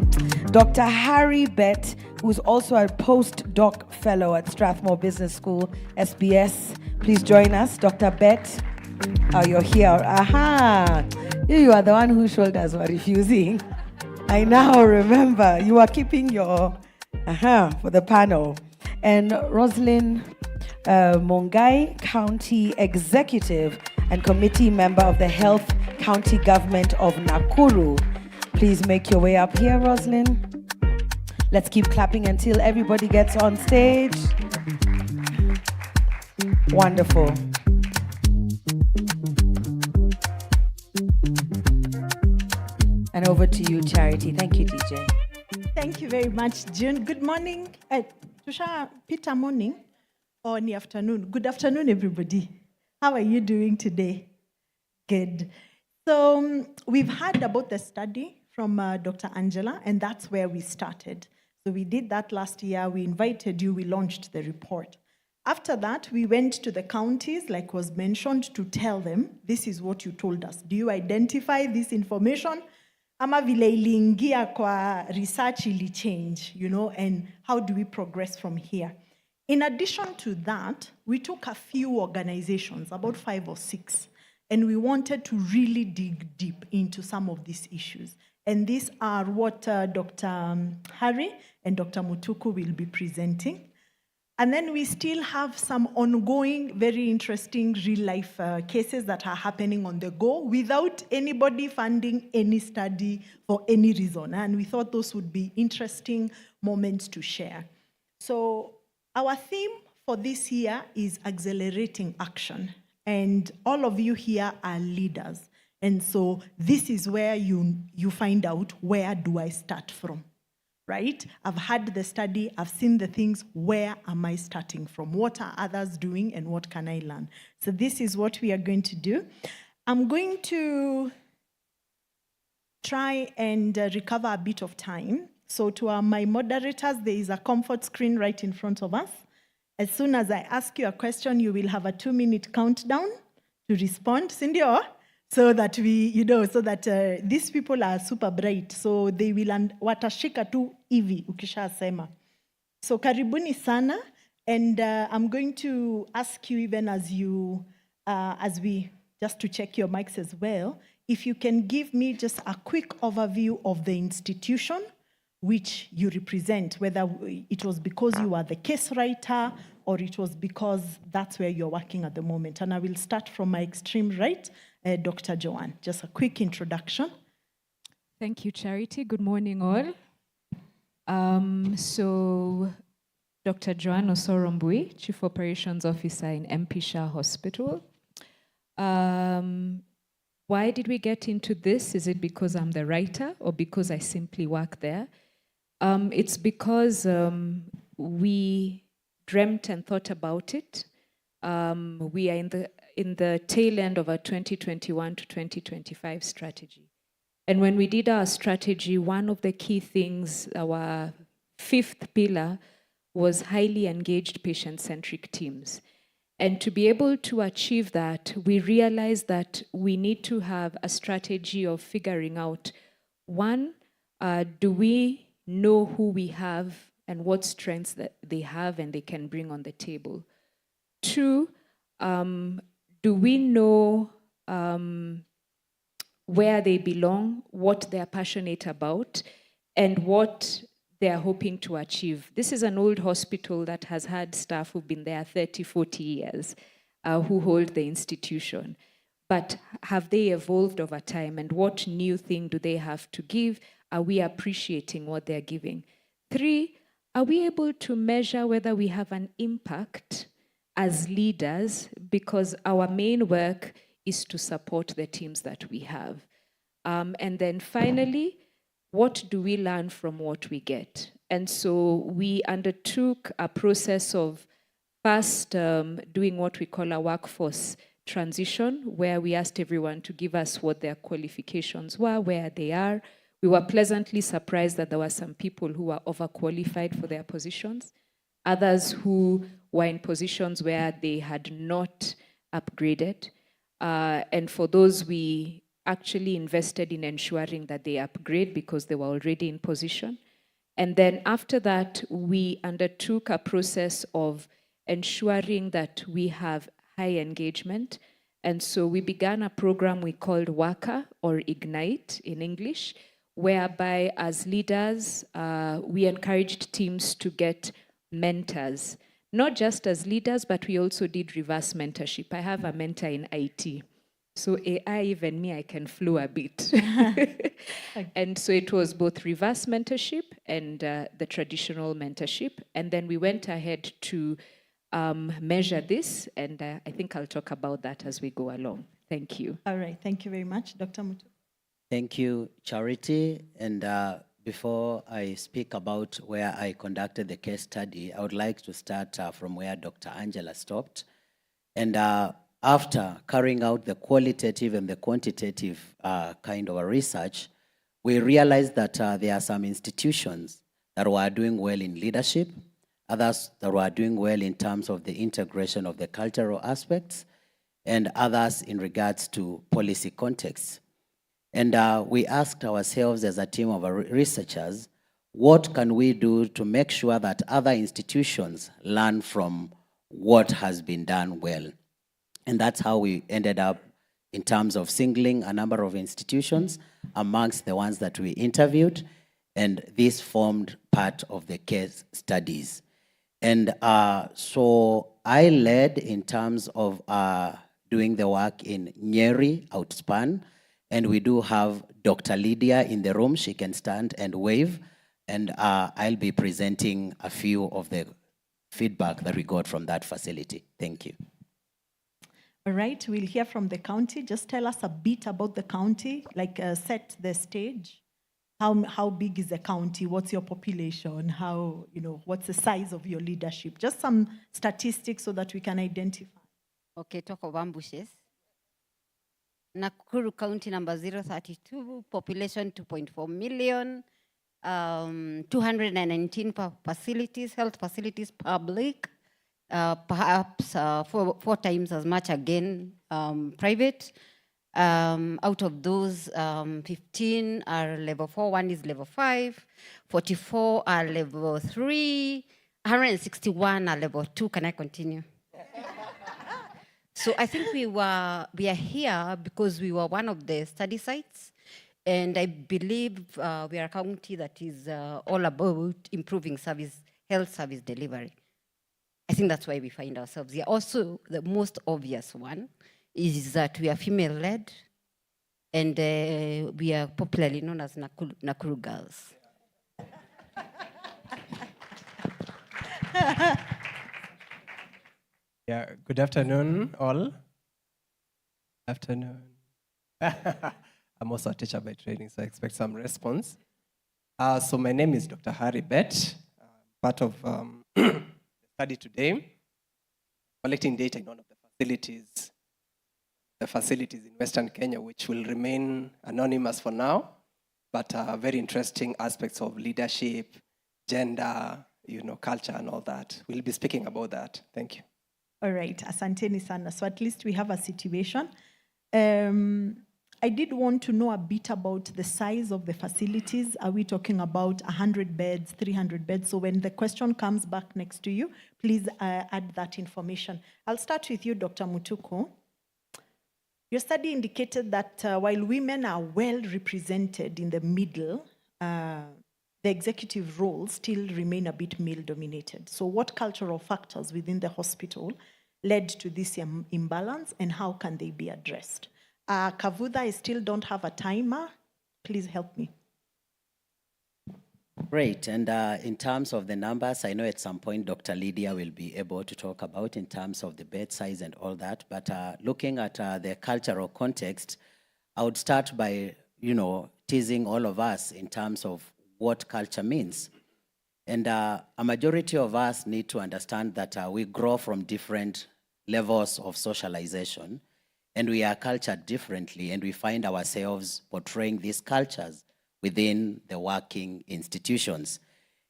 Dr. Harry Bett, who's also a postdoc fellow at Strathmore Business School, SBS. Please join us. Dr. Bett, oh, you're here. Aha! You are the one whose shoulders were refusing. I now remember. You are keeping your for the panel. And Roslyn Mongai, County Executive and Committee Member of the Health County Government of Nakuru. Please make your way up here, Roslyn. Let's keep clapping until everybody gets on stage. Wonderful. And over to you, Charity. Thank you, DJ. Thank you very much, June. Good morning. Tusha Peter morning or in the afternoon. Good afternoon, everybody. How are you doing today? Good. So we've heard about the study from Dr. Angela, and that's where we started. So we did that last year. We invited you. We launched the report. After that, we went to the counties, like was mentioned, to tell them, this is what you told us. Do you identify this information? Ama vile iliingia kwa research ili change, and how do we progress from here? In addition to that, we took a few organizations, about 5 or 6, and we wanted to really dig deep into some of these issues. And these are what Dr. Harry and Dr. Mutuku will be presenting. And then we still have some ongoing, very interesting real-life cases that are happening on the go without anybody funding any study for any reason. And we thought those would be interesting moments to share. So our theme for this year is accelerating action. And all of you here are leaders. And so this is where you find out, where do I start from? Right? I've had the study, I've seen the things, where am I starting from? What are others doing and what can I learn? So this is what we are going to do. I'm going to try and recover a bit of time. So to my moderators, there is a comfort screen right in front of us. As soon as I ask you a question, you will have a 2-minute countdown to respond, sindio? So that these people are super bright. So they will, watashika tu hivi, ukishasema. So karibuni sana. And I'm going to ask you, even as we, just to check your mics as well, if you can give me just a quick overview of the institution which you represent, whether it was because you are the case writer or it was because that's where you're working at the moment. And I will start from my extreme right, Dr. Joanne. Just a quick introduction. Thank you, Charity. Good morning, all. So, Dr. Joanne Osorombui, Chief Operations Officer in MP Shah Hospital. Why did we get into this? Is it because I'm the writer or because I simply work there? It's because we dreamt and thought about it. We are in the tail end of our 2021 to 2025 strategy. And when we did our strategy, one of the key things, our 5th pillar, was highly engaged patient-centric teams. And to be able to achieve that, we realized that we need to have a strategy of figuring out, one, do we know who we have and what strengths that they have and they can bring on the table? 2, do we know where they belong, what they're passionate about, and what they're hoping to achieve? This is an old hospital that has had staff who've been there 30, 40 years, who hold the institution. But have they evolved over time, and what new thing do they have to give? Are we appreciating what they're giving? 3, are we able to measure whether we have an impact as leaders, because our main work is to support the teams that we have? And then finally, what do we learn from what we get? And so we undertook a process of first doing what we call a workforce transition, where we asked everyone to give us what their qualifications were, where they are. We were pleasantly surprised that there were some people who were overqualified for their positions, others who were in positions where they had not upgraded. And for those, we actually invested in ensuring that they upgrade because they were already in position. And then after that, we undertook a process of ensuring that we have high engagement. And so we began a program we called WACA, or Ignite in English, whereby as leaders, we encouraged teams to get mentors, not just as leaders, but we also did reverse mentorship. I have a mentor in IT. So AI, even me, I can flow a bit. And so it was both reverse mentorship and the traditional mentorship. And then we went ahead to measure this, and I think I'll talk about that as we go along. Thank you. All right, thank you very much. Dr. Mutu. Thank you, Charity. And before I speak about where I conducted the case study, I would like to start from where Dr. Angela stopped. And after carrying out the qualitative and the quantitative kind of a research, we realized that there are some institutions that were doing well in leadership, others that were doing well in terms of the integration of the cultural aspects, and others in regards to policy contexts. And we asked ourselves as a team of researchers, what can we do to make sure that other institutions learn from what has been done well? And that's how we ended up in terms of singling a number of institutions amongst the ones that we interviewed. And this formed part of the case studies. And so I led in terms of doing the work in Nyeri, Outspan. And we do have Dr. Lydia in the room. She can stand and wave. And I'll be presenting a few of the feedback that we got from that facility. Thank you. All right, we'll hear from the county. Just tell us a bit about the county, like set the stage. How big is the county? What's your population? What's the size of your leadership? Just some statistics so that we can identify. Okay, talk of ambushes. Nakuru County number 032, population 2.4 million, 219 facilities, health facilities, public, perhaps 4 times as much again private. Out of those, 15 are level 4, one is level 5, 44 are level 3, 161 are level 2. Can I continue? So I think we are here because we were one of the study sites, and I believe we are a county that is all about improving health service delivery. I think that's why we find ourselves here. Also, the most obvious one is that we are female-led, and we are popularly known as Nakuru girls. Yeah, good afternoon, all. Afternoon. I'm also a teacher by training, so I expect some response. So my name is Dr. Harry Bett, part of the study today, collecting data in one of the facilities in Western Kenya, which will remain anonymous for now, but very interesting aspects of leadership, gender, culture and all that. We'll be speaking about that. Thank you. All right, asanteni sana. So at least we have a situation. I did want to know a bit about the size of the facilities. Are we talking about 100 beds, 300 beds? So when the question comes back next to you, please add that information. I'll start with you, Dr. Mutuku. Your study indicated that while women are well represented in the middle, the executive roles still remain a bit male-dominated. So what cultural factors within the hospital led to this imbalance, and how can they be addressed? Kavudha, I still don't have a timer. Please help me. Great. And in terms of the numbers, I know at some point Dr. Lydia will be able to talk about in terms of the bed size and all that. But looking at the cultural context, I would start by, teasing all of us in terms of what culture means. And a majority of us need to understand that we grow from different levels of socialization, and we are cultured differently, and we find ourselves portraying these cultures within the working institutions.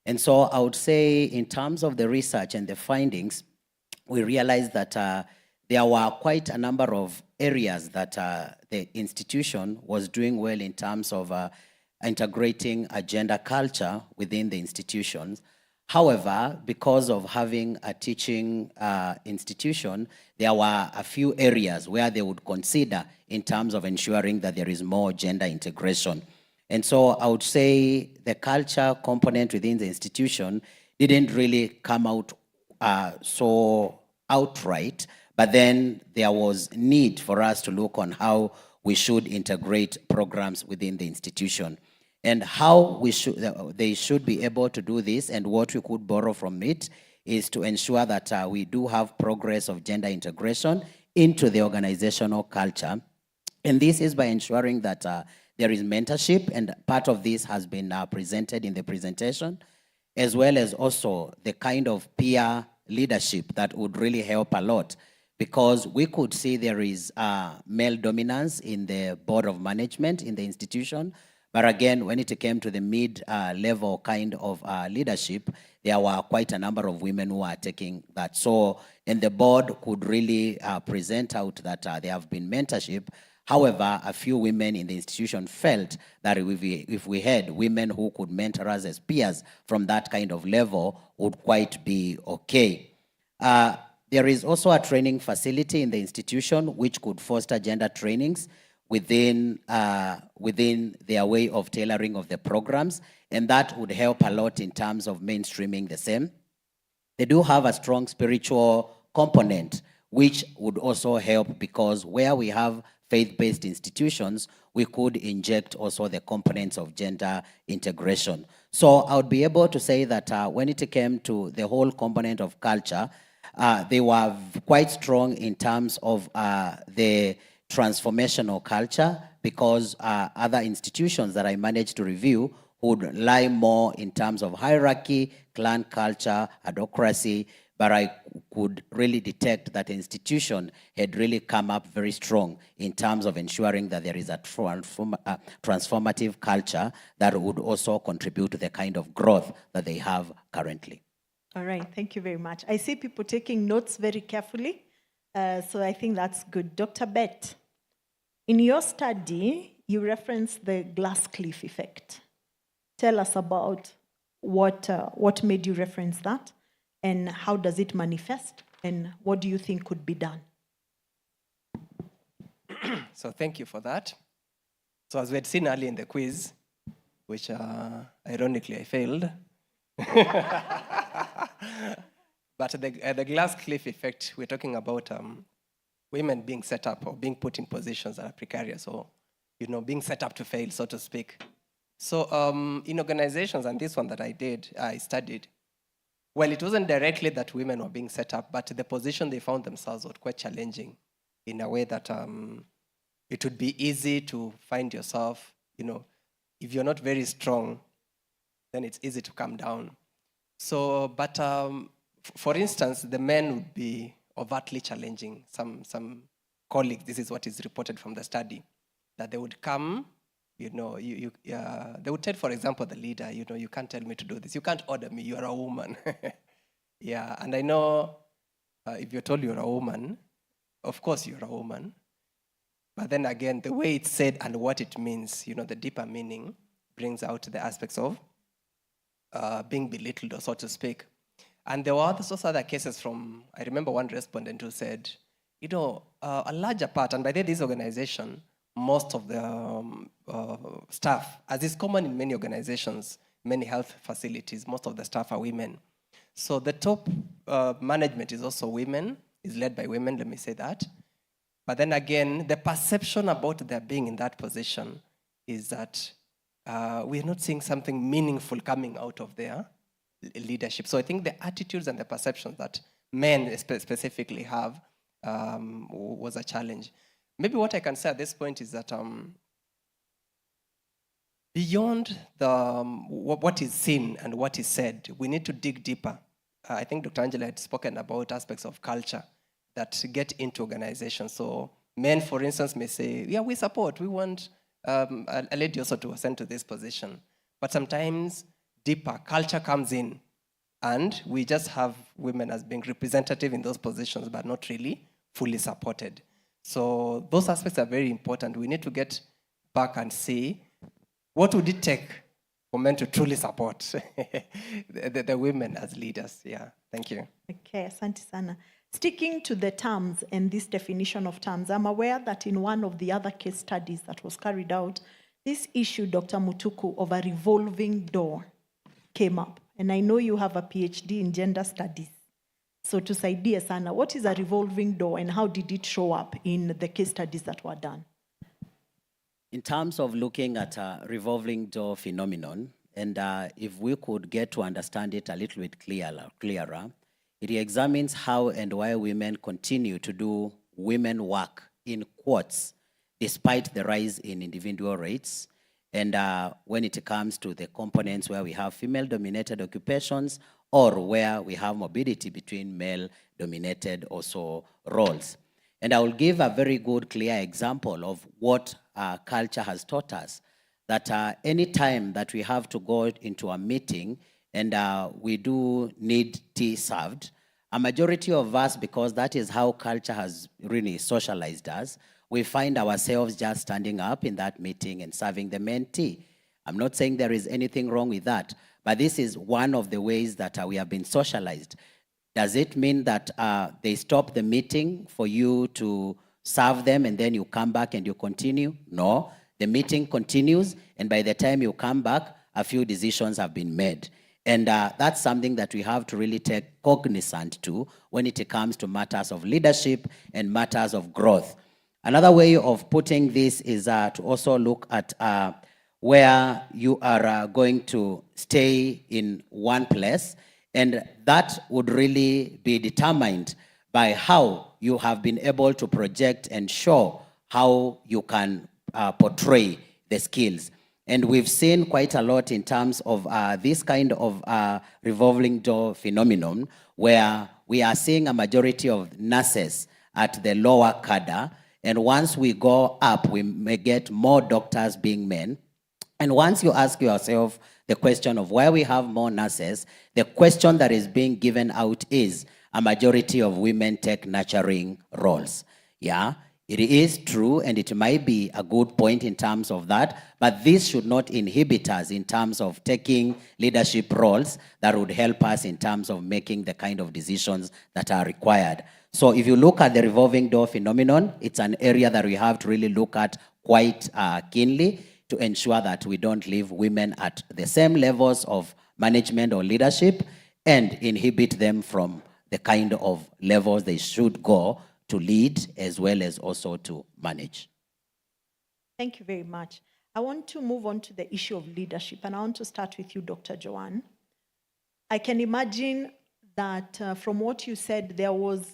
And so I would say in terms of the research and the findings, we realized that there were quite a number of areas that the institution was doing well in terms of integrating a gender culture within the institutions. However, because of having a teaching institution, there were a few areas where they would consider in terms of ensuring that there is more gender integration. And so I would say the culture component within the institution didn't really come out so outright, but then there was need for us to look on how we should integrate programs within the institution, and how they should be able to do this, and what we could borrow from it is to ensure that we do have progress of gender integration into the organizational culture. And this is by ensuring that there is mentorship, and part of this has been presented in the presentation, as well as also the kind of peer leadership that would really help a lot, because we could see there is male dominance in the board of management in the institution. But again, when it came to the mid-level kind of leadership, there were quite a number of women who are taking that. So, and the board could really present out that there have been mentorship. However, a few women in the institution felt that if we had women who could mentor us as peers from that kind of level, would quite be okay. There is also a training facility in the institution which could foster gender trainings within their way of tailoring of the programs, and that would help a lot in terms of mainstreaming the same. They do have a strong spiritual component, which would also help, because where we have faith-based institutions, we could inject also the components of gender integration. So I would be able to say that when it came to the whole component of culture, they were quite strong in terms of the transformational culture, because other institutions that I managed to review would lie more in terms of hierarchy, clan culture, adhocracy, but I could really detect that the institution had really come up very strong in terms of ensuring that there is a transformative culture that would also contribute to the kind of growth that they have currently. All right, thank you very much. I see people taking notes very carefully, so I think that's good. Dr. Bett, in your study, you referenced the glass cliff effect. Tell us about what made you reference that, and how does it manifest, and what do you think could be done? So thank you for that. So as we had seen earlier in the quiz, which ironically I failed, but the glass cliff effect, we're talking about women being set up or being put in positions that are precarious, or being set up to fail, so to speak. So in organizations, and this one that I studied, well, it wasn't directly that women were being set up, but the position they found themselves was quite challenging in a way that it would be easy to find yourself, if you're not very strong, then it's easy to come down. So, but for instance, the men would be overtly challenging some colleagues. This is what is reported from the study, that they would come, they would tell, for example, the leader, you can't tell me to do this. You can't order me. You are a woman. Yeah, and I know if you're told you're a woman, of course you're a woman. But then again, the way it's said and what it means, the deeper meaning brings out the aspects of being belittled, or so to speak. And there were also other cases from, I remember one respondent who said, a larger part, and by this organization, most of the staff, as is common in many organizations, many health facilities, most of the staff are women. So the top management is also women, is led by women, let me say that. But then again, the perception about their being in that position is that we're not seeing something meaningful coming out of their leadership. So I think the attitudes and the perceptions that men specifically have was a challenge. Maybe what I can say at this point is that beyond what is seen and what is said, we need to dig deeper. I think Dr. Angela had spoken about aspects of culture that get into organizations. So men, for instance, may say, yeah, we support, we want a lady also to ascend to this position. But sometimes deeper culture comes in, and we just have women as being representative in those positions, but not really fully supported. So those aspects are very important. We need to get back and see what would it take for men to truly support the women as leaders. Yeah, thank you. Okay, asante sana. Sticking to the terms and this definition of terms, I'm aware that in one of the other case studies that was carried out, this issue, Dr. Mutuku, of a revolving door came up. And I know you have a PhD in gender studies. So tusaidie sana, what is a revolving door and how did it show up in the case studies that were done? In terms of looking at a revolving door phenomenon, and if we could get to understand it a little bit clearer, it examines how and why women continue to do women work, in quotes, despite the rise in individual rates. And when it comes to the components where we have female-dominated occupations or where we have mobility between male-dominated also roles. And I will give a very good, clear example of what culture has taught us, that any time that we have to go into a meeting and we do need tea served, a majority of us, because that is how culture has really socialized us, we find ourselves just standing up in that meeting and serving the men tea. I'm not saying there is anything wrong with that, but this is one of the ways that we have been socialized. Does it mean that they stop the meeting for you to serve them and then you come back and you continue? No, the meeting continues, and by the time you come back, a few decisions have been made. And that's something that we have to really take cognizant to when it comes to matters of leadership and matters of growth. Another way of putting this is to also look at where you are going to stay in one place, and that would really be determined by how you have been able to project and show how you can portray the skills. And we've seen quite a lot in terms of this kind of revolving door phenomenon, where we are seeing a majority of nurses at the lower cadre. And once we go up, we may get more doctors being men, And once you ask yourself the question of why we have more nurses, the question that is being given out is a majority of women take nurturing roles. Yeah, it is true, and it might be a good point in terms of that, but this should not inhibit us in terms of taking leadership roles that would help us in terms of making the kind of decisions that are required. So if you look at the revolving door phenomenon, it's an area that we have to really look at quite keenly to ensure that we don't leave women at the same levels of management or leadership and inhibit them from the kind of levels they should go to lead as well as also to manage. Thank you very much. I want to move on to the issue of leadership, and I want to start with you, Dr. Joanne. I can imagine that from what you said, there was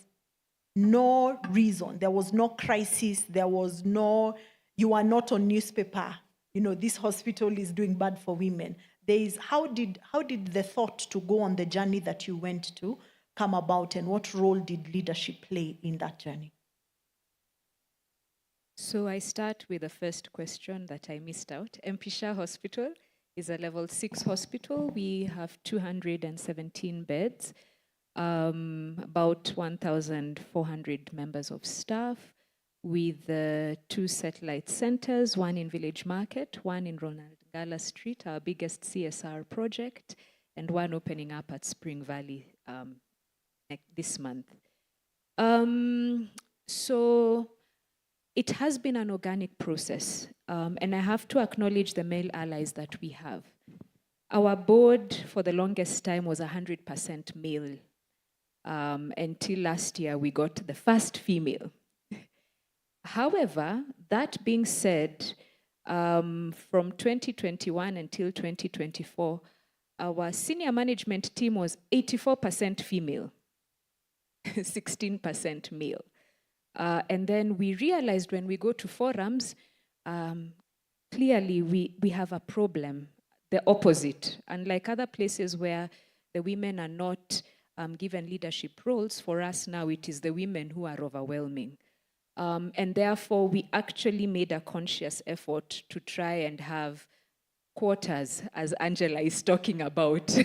no reason, there was no crisis, there was no, you are not on newspaper, you know, this hospital is doing bad for women. There is, how did the thought to go on the journey that you went to come about, and what role did leadership play in that journey? So I start with the first question that I missed out. MP Shah Hospital is a level 6 hospital. We have 217 beds, about 1,400 members of staff, with 2 satellite centers, one in Village Market, one in Ronald Ngala Street, our biggest CSR project, and one opening up at Spring Valley this month. So it has been an organic process, and I have to acknowledge the male allies that we have. Our board for the longest time was 100% male. Until last year, we got the first female. However, that being said, from 2021 until 2024, our senior management team was 84% female, 16% male. And then we realized when we go to forums, clearly we have a problem, the opposite. Unlike other places where the women are not given leadership roles, for us now it is the women who are overwhelming. And therefore we actually made a conscious effort to try and have quotas, as Angela is talking about.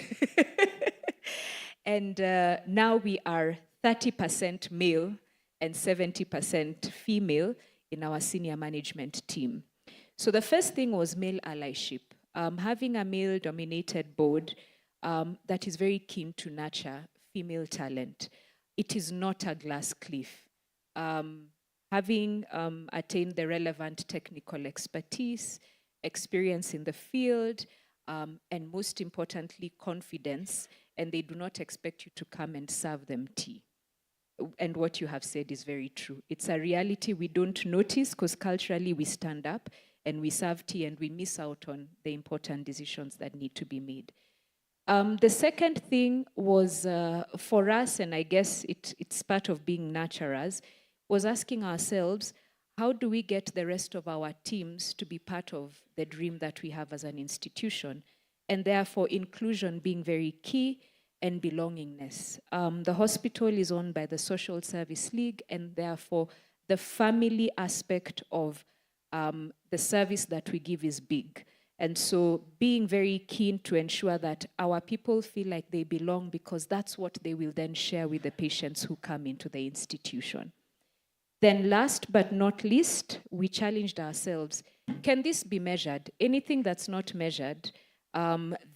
And now we are 30% male and 70% female in our senior management team. So the first thing was male allyship. Having a male-dominated board that is very keen to nurture female talent. It is not a glass cliff. Having attained the relevant technical expertise, experience in the field, and most importantly, confidence, and they do not expect you to come and serve them tea. And what you have said is very true. It's a reality we don't notice because culturally we stand up and we serve tea and we miss out on the important decisions that need to be made. The second thing was for us, and I guess it's part of being nurturers, was asking ourselves, how do we get the rest of our teams to be part of the dream that we have as an institution? And therefore inclusion being very key, and belongingness. The hospital is owned by the Social Service League, and therefore the family aspect of the service that we give is big. And so being very keen to ensure that our people feel like they belong, because that's what they will then share with the patients who come into the institution. Then last but not least, we challenged ourselves, can this be measured? Anything that's not measured,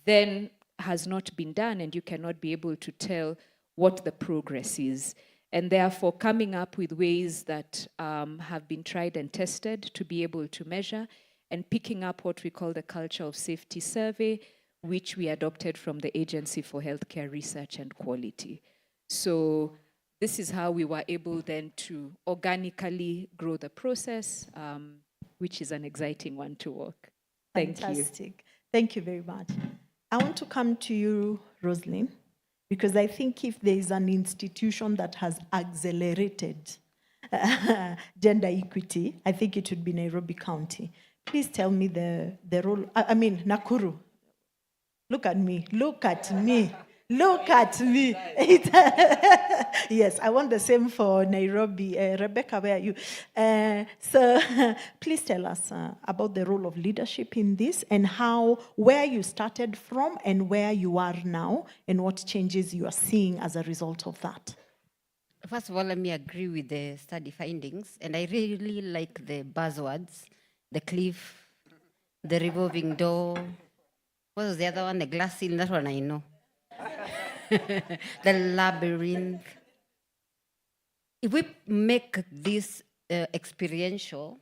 then has not been done, and you cannot be able to tell what the progress is. And therefore coming up with ways that have been tried and tested to be able to measure, and picking up what we call the Culture of Safety Survey, which we adopted from the Agency for Healthcare Research and Quality. So this is how we were able then to organically grow the process, which is an exciting one to work. Thank you. Fantastic. Thank you very much. I want to come to you, Rosalind, because I think if there is an institution that has accelerated gender equity, I think it would be Nairobi County. Please tell me the role, I mean, Nakuru. Look at me, look at me. Look at me. Yes, I want the same for Nairobi. Rebecca, where are you? So please tell us about the role of leadership in this and where you started from and where you are now and what changes you are seeing as a result of that. First of all, let me agree with the study findings. And I really like the buzzwords, the cliff, the revolving door. What was the other one? The glass ceiling, that one I know. The labyrinth. If we make this experiential,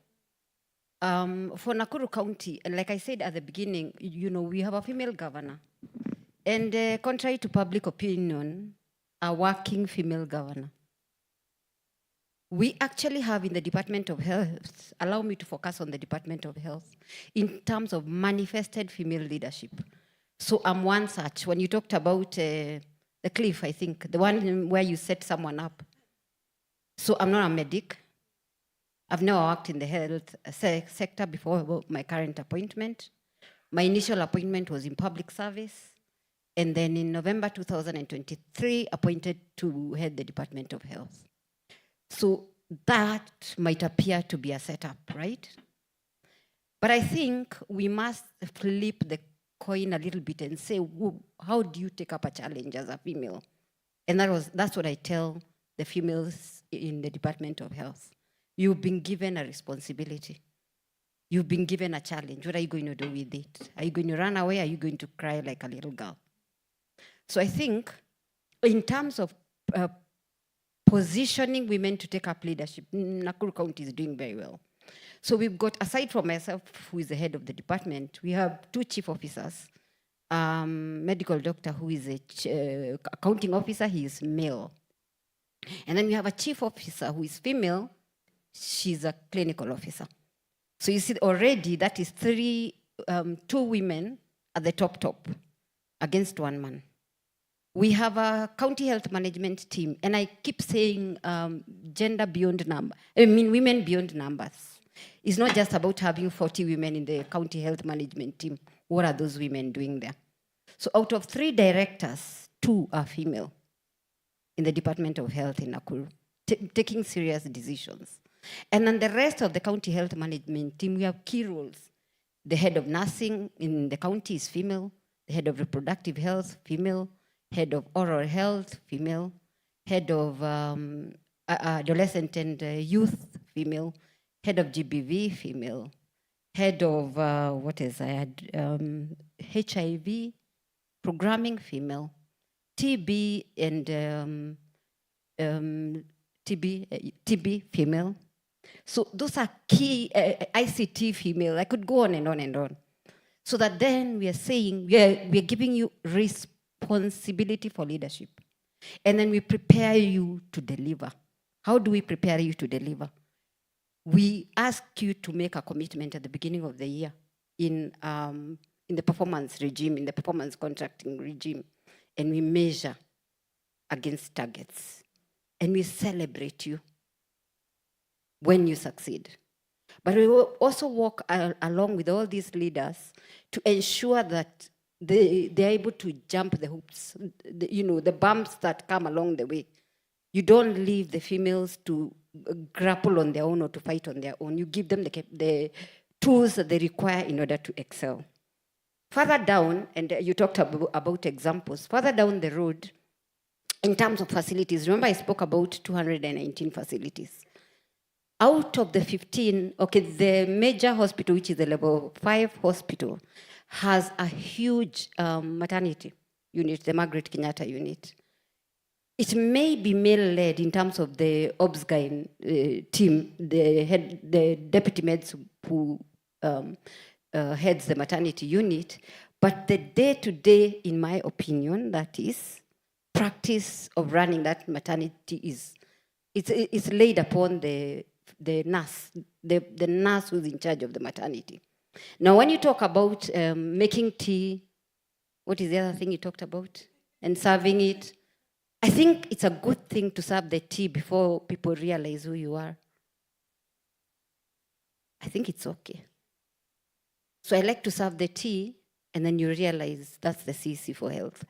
for Nakuru County, and like I said at the beginning, we have a female governor. And contrary to public opinion, a working female governor. We actually have in the Department of Health, allow me to focus on the Department of Health, in terms of manifested female leadership. So I'm one such. When you talked about the cliff, I think, the one where you set someone up. So I'm not a medic. I've never worked in the health sector before my current appointment. My initial appointment was in public service. And then in November 2023, appointed to head the Department of Health. So that might appear to be a setup, right? But I think we must flip the coin a little bit and say, how do you take up a challenge as a female? And that's what I tell the females in the Department of Health. You've been given a responsibility. You've been given a challenge. What are you going to do with it? Are you going to run away? Are you going to cry like a little girl? So I think in terms of positioning women to take up leadership, Nakuru County is doing very well. So we've got, aside from myself, who is the head of the department, we have 2 chief officers, medical doctor who is a accounting officer, he is male. And then we have a chief officer who is female, she's a clinical officer. So you see already that is 2 women at the top against 1 man. We have a county health management team, and I keep saying gender beyond number. I mean, women beyond numbers. It's not just about having 40 women in the county health management team. What are those women doing there? So out of 3 directors, 2 are female in the Department of Health in Nakuru, taking serious decisions. And then the rest of the county health management team, we have key roles. The head of nursing in the county is female, the head of reproductive health, female, head of oral health, female, head of adolescent and youth, female, head of GBV, female, head of, HIV, programming, female, TB and TB, female. So those are key, ICT, female. I could go on and on and on. So that then we are saying, we are giving you responsibility for leadership. And then we prepare you to deliver. How do we prepare you to deliver? We ask you to make a commitment at the beginning of the year in the performance regime, in the performance contracting regime, and we measure against targets. And we celebrate you when you succeed. But we will also walk along with all these leaders to ensure that they're able to jump the hoops, the bumps that come along the way. You don't leave the females to grapple on their own or to fight on their own. You give them the tools that they require in order to excel. Further down, and you talked about examples, further down the road, in terms of facilities, remember I spoke about 219 facilities. Out of the 15, the major hospital, which is the level 5 hospital, has a huge maternity unit, the Margaret Kenyatta unit. It may be male-led in terms of the OBS-GYN team, the deputy meds who heads the maternity unit, but the day-to-day, in my opinion, that is, practice of running that maternity it's laid upon the nurse, the nurse who's in charge of the maternity. Now, when you talk about making tea, what is the other thing you talked about? And serving it. I think it's a good thing to serve the tea before people realize who you are. I think it's okay. So I like to serve the tea, and then you realize that's the CC for health.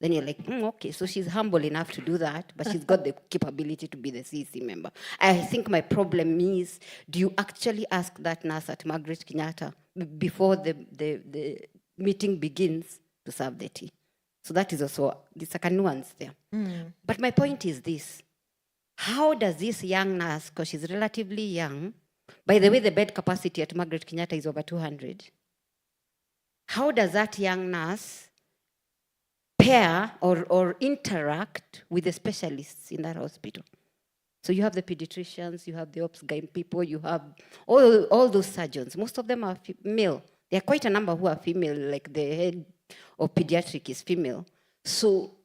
Then you're like, okay, so she's humble enough to do that, but she's got the capability to be the CEC member. I think my problem is, do you actually ask that nurse at Margaret Kenyatta before the meeting begins to serve the tea? So that is also, there's like a nuance there. But my point is this. How does this young nurse, because she's relatively young, by the way, the bed capacity at Margaret Kenyatta is over 200. How does that young nurse pair or interact with the specialists in that hospital? So you have the pediatricians, you have the ops guy people, you have all those surgeons. Most of them are male. There are quite a number who are female, like the head of pediatric is female. So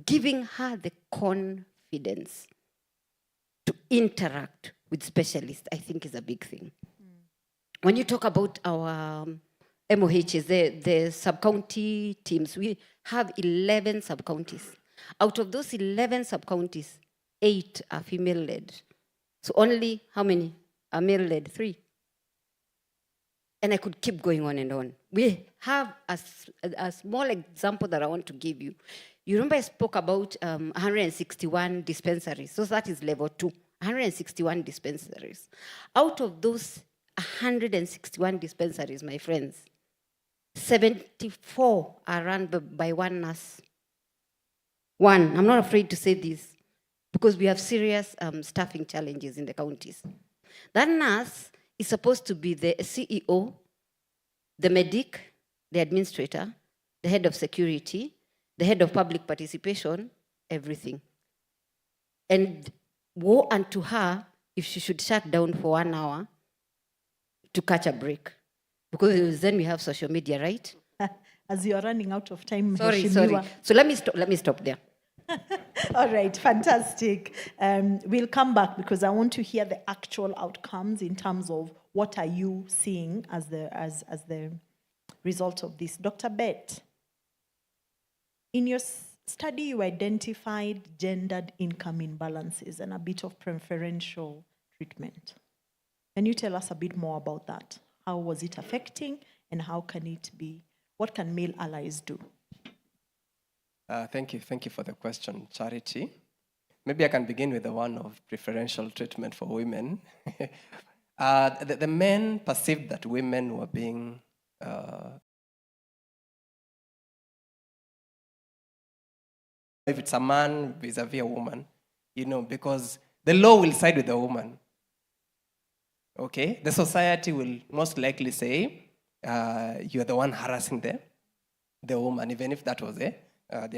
giving her the confidence to interact with specialists, I think is a big thing. When you talk about our MOHs, the sub-county teams, we have 11 sub-counties. Out of those 11 sub-counties, 8 are female-led. So only how many are male-led? 3. And I could keep going on and on. We have a small example that I want to give you. You remember I spoke about 161 dispensaries. So that is level 2, 161 dispensaries. Out of those 161 dispensaries, my friends, 74 are run by one nurse. One, I'm not afraid to say this, because we have serious staffing challenges in the counties. That nurse is supposed to be the CEO, the medic, the administrator, the head of security, the head of public participation, everything. And woe unto her if she should shut down for 1 hour to catch a break. Because then we have social media, right? As you're running out of time. Sorry. Mheshimiwa. So let me stop there. All right, fantastic. We'll come back because I want to hear the actual outcomes in terms of what are you seeing as the result of this. Dr. Bett, in your study, you identified gendered income imbalances and a bit of preferential treatment. Can you tell us a bit more about that? How was it affecting, and how can it be? What can male allies do? Thank you for the question, Charity. Maybe I can begin with the one of preferential treatment for women. The men perceived that women were being if it's a man vis-a-vis a woman, because the law will side with the woman. Okay, the society will most likely say you're the one harassing the woman, even if that was the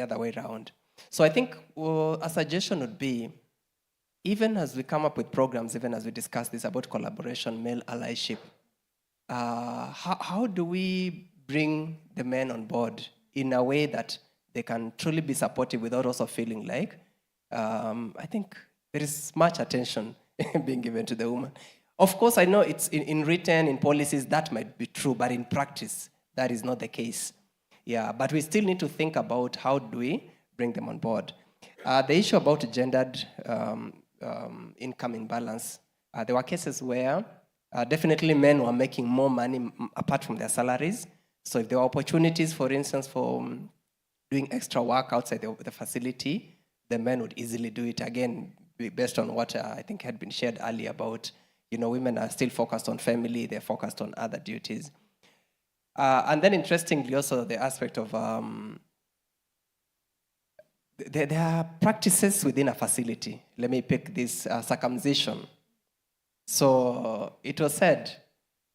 other way around. So I think a suggestion would be, even as we come up with programs, even as we discuss this about collaboration, male allyship, how do we bring the men on board in a way that they can truly be supportive without also feeling like, I think there is much attention being given to the woman. Of course, I know it's in written, in policies, that might be true, but in practice, that is not the case. Yeah, but we still need to think about how do we bring them on board. The issue about gendered income imbalance, there were cases where definitely men were making more money apart from their salaries. So if there were opportunities, for instance, for doing extra work outside the facility, the men would easily do it. Again, based on what I think had been shared earlier about, women are still focused on family, they're focused on other duties. And then interestingly also the aspect of, there are practices within a facility. Let me pick this circumcision. So it was said,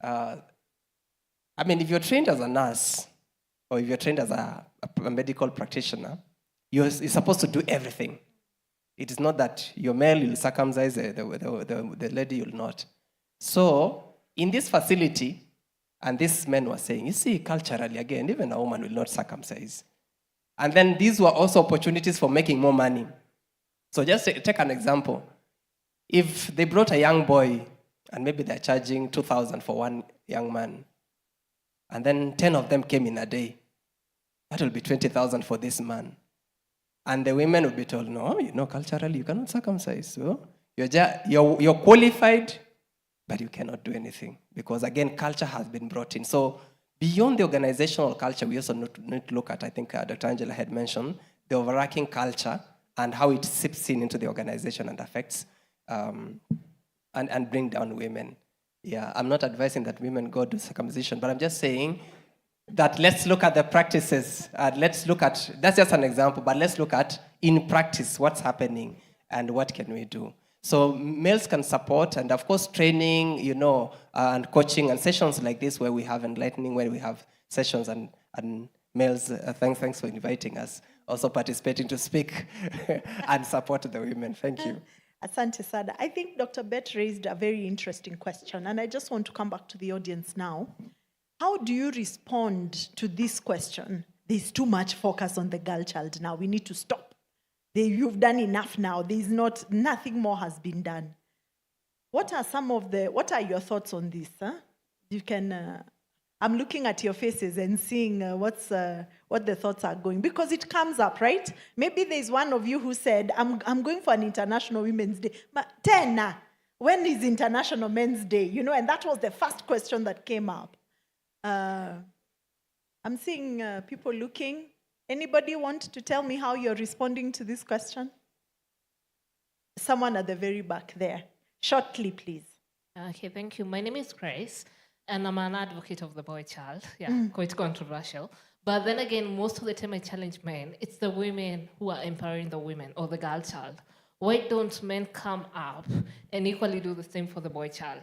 if you're trained as a nurse, or if you're trained as a medical practitioner, you're supposed to do everything. It is not that you're male, you'll circumcise, the lady you'll not. So in this facility, and these men were saying, you see, culturally, again, even a woman will not circumcise. And then these were also opportunities for making more money. So just take an example. If they brought a young boy, and maybe they're charging 2,000 for one young man, and then 10 of them came in a day, that will be 20,000 for this man. And the women will be told, no, culturally, you cannot circumcise. So you're qualified, but you cannot do anything. Because again, culture has been brought in. So Beyond the organizational culture, we also need to look at, I think Dr. Angela had mentioned, the overarching culture and how it seeps into the organization and affects and bring down women. Yeah, I'm not advising that women go to circumcision, but I'm just saying that let's look at the practices. Let's look at, that's just an example, but let's look at in practice what's happening and what can we do. So males can support, and of course training, and coaching and sessions like this where we have enlightening, where we have sessions and males, thanks for inviting us, also participating to speak and support the women. Thank you. Asante Sada. I think Dr. Bet raised a very interesting question, and I just want to come back to the audience now. How do you respond to this question? There's too much focus on the girl child now. We need to stop. You've done enough now. Nothing more has been done. What are your thoughts on this? Huh? You can, I'm looking at your faces and seeing what the thoughts are going, because it comes up, right? Maybe there's one of you who said, I'm going for an International Women's Day. Tena, when is International Men's Day? And that was the first question that came up. I'm seeing people looking. Anybody want to tell me how you're responding to this question? Someone at the very back there. Shortly, please. Okay, thank you. My name is Grace, and I'm an advocate of the boy child. Yeah, quite controversial. But then again, most of the time I challenge men, it's the women who are empowering the women or the girl child. Why don't men come up and equally do the same for the boy child?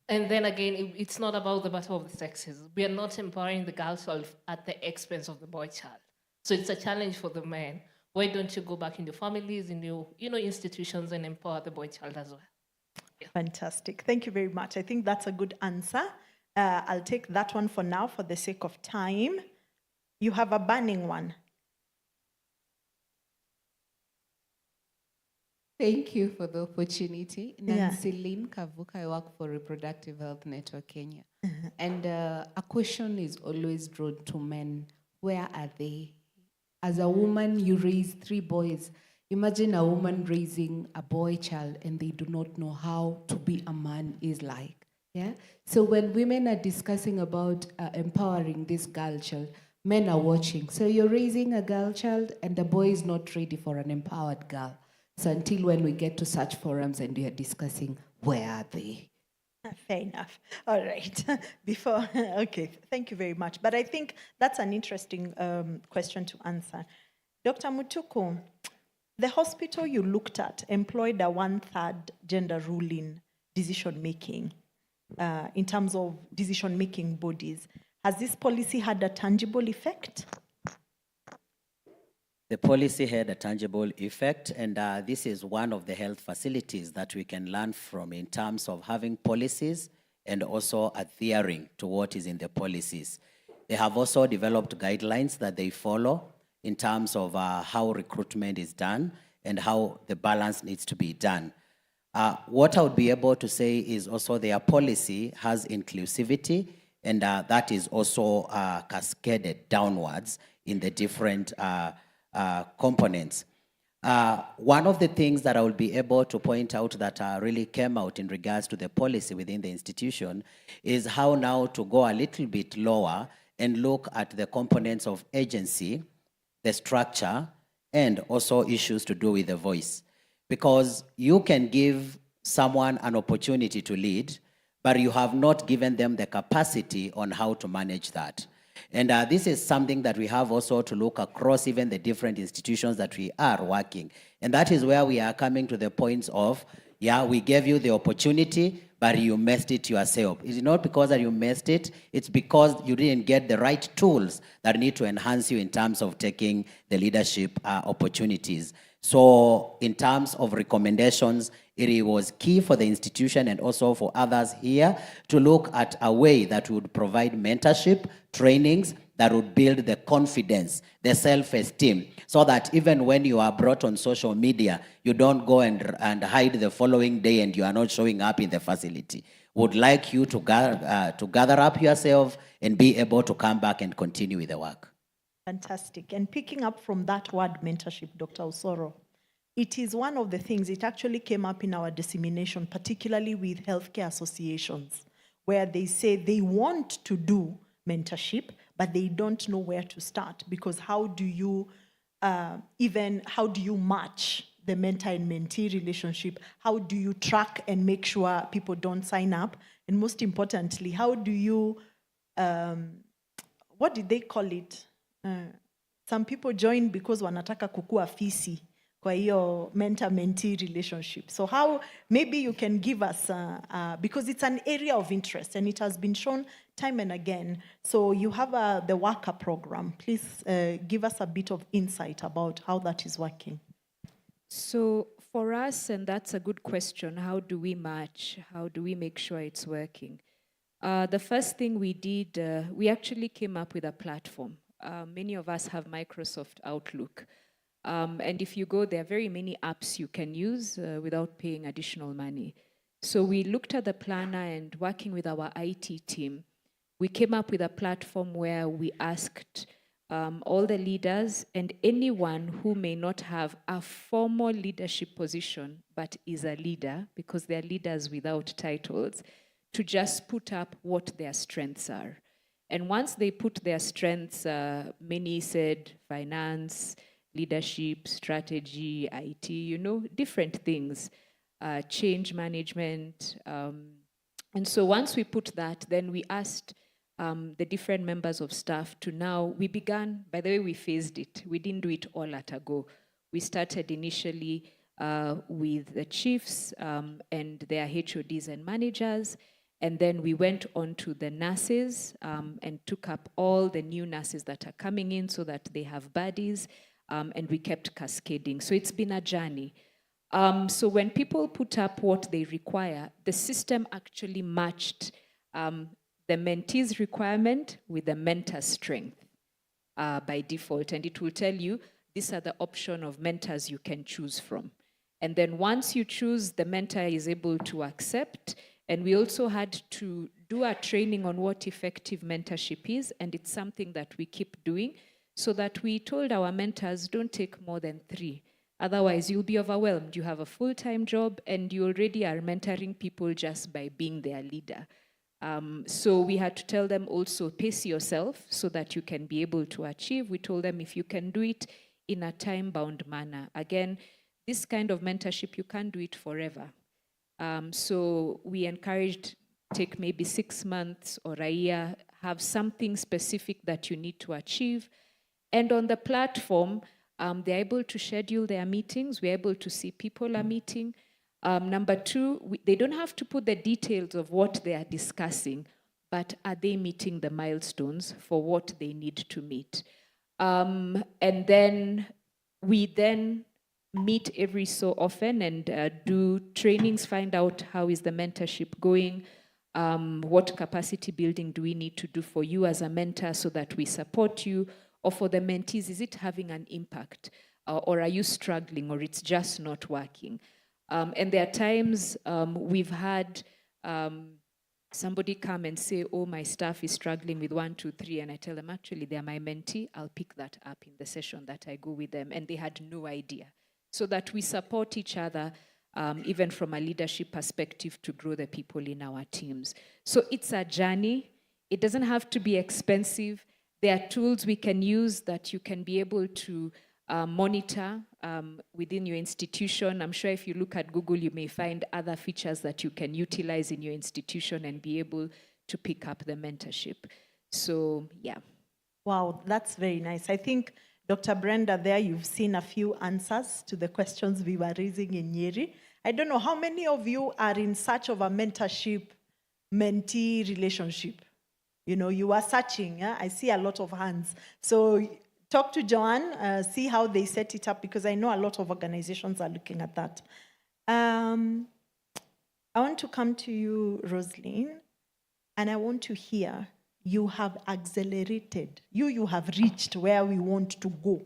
And then again, it's not about the battle of the sexes. We are not empowering the girl child at the expense of the boy child. So it's a challenge for the men. Why don't you go back in your families, in your institutions, and empower the boy child as well? Yeah. Fantastic. Thank you very much. I think that's a good answer. I'll take that one for now for the sake of time. You have a burning one. Thank you for the opportunity. Yeah. Nancy Lynn Kavuka, I work for Reproductive Health Network Kenya. And a question is always drawn to men. Where are they? As a woman, you raise 3 boys. Imagine a woman raising a boy child and they do not know how to be a man is like. Yeah. So when women are discussing about empowering this girl child, men are watching. So you're raising a girl child and the boy is not ready for an empowered girl. So until when we get to such forums and we are discussing, where are they? Fair enough. All right. Okay, thank you very much. But I think that's an interesting question to answer. Dr. Mutuku, the hospital you looked at employed a 1/3 gender rule in decision-making, in terms of decision-making bodies. Has this policy had a tangible effect? The policy had a tangible effect, and this is one of the health facilities that we can learn from in terms of having policies and also adhering to what is in the policies. They have also developed guidelines that they follow in terms of how recruitment is done and how the balance needs to be done. What I would be able to say is also their policy has inclusivity, and that is also cascaded downwards in the different components. One of the things that I will be able to point out that really came out in regards to the policy within the institution is how now to go a little bit lower and look at the components of agency, the structure, and also issues to do with the voice. Because you can give someone an opportunity to lead, but you have not given them the capacity on how to manage that. And this is something that we have also to look across even the different institutions that we are working. And that is where we are coming to the points of, yeah, we gave you the opportunity, but you messed it yourself. It's not because that you messed it, it's because you didn't get the right tools that need to enhance you in terms of taking the leadership opportunities. So in terms of recommendations, it was key for the institution and also for others here to look at a way that would provide mentorship, trainings that would build the confidence, the self-esteem, so that even when you are brought on social media, you don't go and hide the following day and you are not showing up in the facility. Would like you to gather up yourself and be able to come back and continue with the work. Fantastic. And picking up from that word mentorship, Dr. Osoro, it is one of the things, it actually came up in our dissemination, particularly with healthcare associations, where they say they want to do, mentorship, but they don't know where to start, because how do you match the mentor and mentee relationship? How do you track and make sure people don't sign up? And most importantly, how do you, what did they call it? Some people join because wanataka kukua fisi kwa hiyo mentor-mentee relationship. So how, maybe you can give us, because it's an area of interest and it has been shown time and again. So you have the worker program. Please give us a bit of insight about how that is working. So for us, and that's a good question, how do we match? How do we make sure it's working? The first thing we did, we actually came up with a platform. Many of us have Microsoft Outlook. And if you go, there are very many apps you can use without paying additional money. So we looked at the planner, and working with our IT team, we came up with a platform where we asked all the leaders and anyone who may not have a formal leadership position but is a leader, because they're leaders without titles, to just put up what their strengths are. And once they put their strengths, many said finance, leadership, strategy, IT, you know, different things, change management. And so once we put that, then we asked the different members of staff to now, we began, by the way, we phased it. We didn't do it all at a go. We started initially with the chiefs and their HODs and managers. And then we went on to the nurses and took up all the new nurses that are coming in so that they have buddies. And we kept cascading. So it's been a journey. So when people put up what they require, the system actually matched the mentee's requirement with the mentor's strength by default. And it will tell you, these are the option of mentors you can choose from. And then once you choose, the mentor is able to accept. And we also had to do a training on what effective mentorship is. And it's something that we keep doing, so that we told our mentors, don't take more than 3. Otherwise, you'll be overwhelmed. You have a full-time job and you already are mentoring people just by being their leader. So we had to tell them also, pace yourself so that you can be able to achieve. We told them if you can do it in a time-bound manner. Again, this kind of mentorship, you can't do it forever. So we encouraged, take maybe 6 months or a year, have something specific that you need to achieve. And on the platform, they're able to schedule their meetings. We're able to see people are meeting. Number 2, they don't have to put the details of what they are discussing, but are they meeting the milestones for what they need to meet? And then we then meet every so often and do trainings, find out how is the mentorship going, what capacity building do we need to do for you as a mentor so that we support you, or for the mentees, is it having an impact, or are you struggling, or it's just not working? And there are times we've had somebody come and say, oh, my staff is struggling with 1, 2, 3, and I tell them, actually, they're my mentee. I'll pick that up in the session that I go with them, and they had no idea. So that we support each other, even from a leadership perspective, to grow the people in our teams. So it's a journey. It doesn't have to be expensive. There are tools we can use that you can be able to monitor within your institution. I'm sure if you look at Google, you may find other features that you can utilize in your institution and be able to pick up the mentorship. So, yeah. Wow, that's very nice. I think, Dr. Brenda, there you've seen a few answers to the questions we were raising in Nyeri. I don't know, how many of you are in search of a mentorship-mentee relationship? You know, you are searching. Yeah? I see a lot of hands. So talk to Joanne, see how they set it up, because I know a lot of organizations are looking at that. I want to come to you, Rosaline, and I want to hear, you have accelerated. You have reached where we want to go.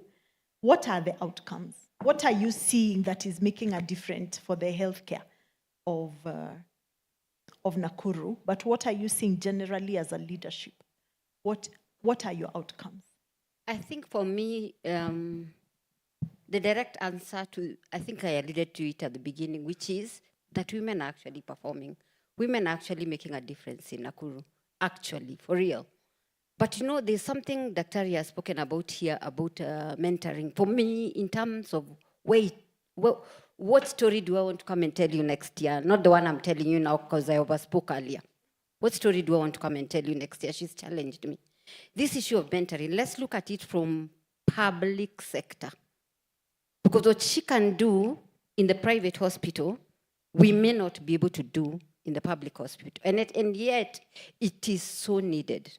What are the outcomes? What are you seeing that is making a difference for the healthcare of Nakuru? But what are you seeing generally as a leadership? What are your outcomes? I think for me, the direct answer to, I think I alluded to it at the beginning, which is that women are actually performing. Women are actually making a difference in Nakuru, actually, for real. But you know, there's something Daktari has spoken about here about mentoring. For me, in terms of what story do I want to come and tell you next year? Not the one I'm telling you now because I overspoke earlier. What story do I want to come and tell you next year? She's challenged me. This issue of mentoring, let's look at it from public sector. Because what she can do in the private hospital, we may not be able to do in the public hospital. And yet, it is so needed.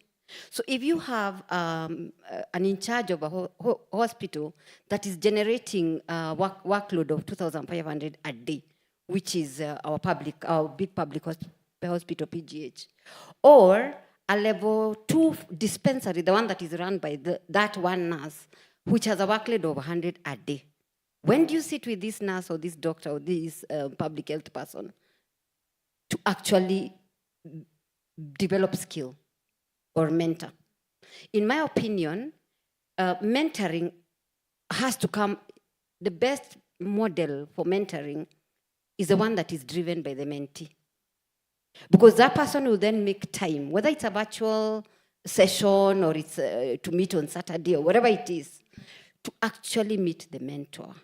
So if you have an in charge of a hospital that is generating a workload of 2,500 a day, which is our big public hospital, PGH, or a level 2 dispensary, the one that is run by that one nurse, which has a workload of 100 a day. When do you sit with this nurse or this doctor or this public health person to actually develop skill or mentor? In my opinion, mentoring has to come, the best model for mentoring is the one that is driven by the mentee. Because that person will then make time, whether it's a virtual session or it's to meet on Saturday or whatever it is, to actually meet the mentor.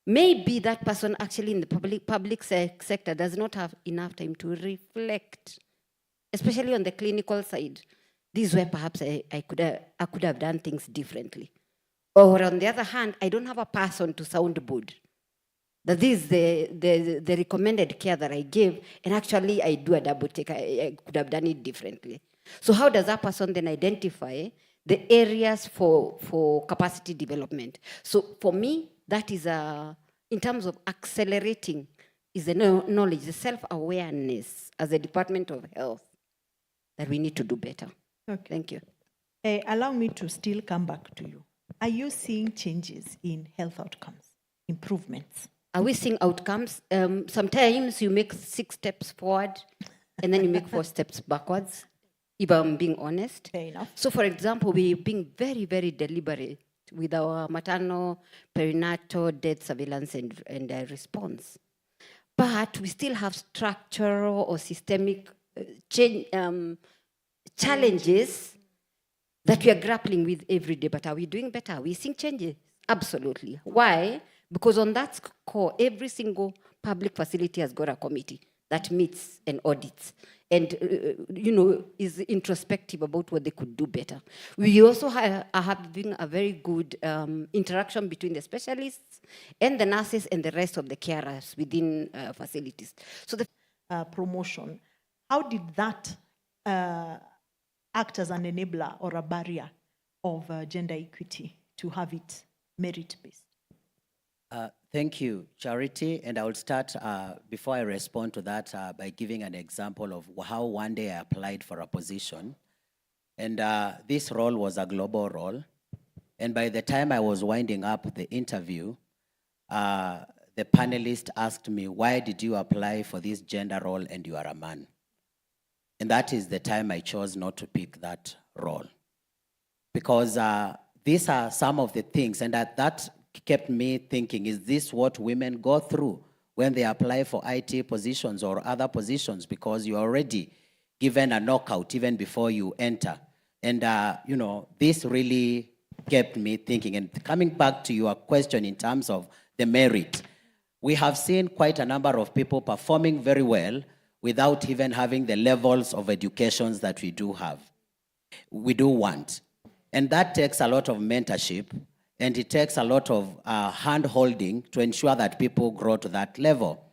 Maybe that person actually in the public sector does not have enough time to reflect, especially on the clinical side. This is where perhaps I could have done things differently. Or on the other hand, I don't have a person to soundboard. That this is the recommended care that I gave, and actually I do a double take. I could have done it differently. So how does that person then identify the areas for capacity development? So for me, that is in terms of accelerating, is the knowledge, the self-awareness as a Department of Health that we need to do better. Okay. Thank you. Allow me to still come back to you. Are you seeing changes in health outcomes, improvements? Are we seeing outcomes? Sometimes you make 6 steps forward and then you make 4 steps backwards, if I'm being honest. Fair enough. So for example, we're being very, very deliberate with our maternal perinatal death surveillance and response. But we still have structural or systemic challenges that we are grappling with every day. But are we doing better? Are we seeing changes? Absolutely. Why? Because on that score, every single public facility has got a committee that meets and audits and is introspective about what they could do better. We also are having a very good interaction between the specialists and the nurses and the rest of the carers within facilities. So the promotion, how did that act as an enabler or a barrier of gender equity to have it merit-based? Thank you, Charity. And I will start, before I respond to that, by giving an example of how one day I applied for a position. And this role was a global role. And by the time I was winding up the interview, the panelist asked me, why did you apply for this gender role and you are a man? And that is the time I chose not to pick that role. Because these are some of the things, and that kept me thinking, is this what women go through when they apply for IT positions or other positions? Because you're already given a knockout even before you enter. And, this really kept me thinking. And coming back to your question in terms of the merit, we have seen quite a number of people performing very well without even having the levels of educations that we do have. We do want. And that takes a lot of mentorship. And it takes a lot of hand-holding to ensure that people grow to that level.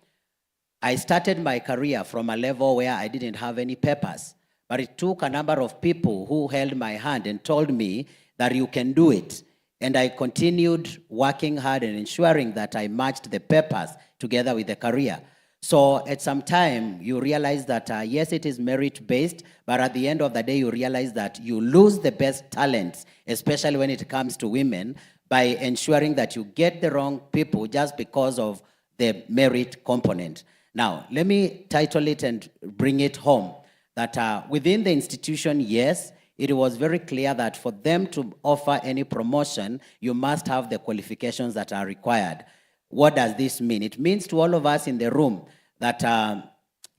I started my career from a level where I didn't have any papers, but it took a number of people who held my hand and told me that you can do it. And I continued working hard and ensuring that I matched the papers together with the career. So at some time, you realize that, yes, it is merit-based, but at the end of the day, you realize that you lose the best talents, especially when it comes to women, by ensuring that you get the wrong people just because of the merit component. Now, let me title it and bring it home, that within the institution, yes, it was very clear that for them to offer any promotion, you must have the qualifications that are required. What does this mean? It means to all of us in the room that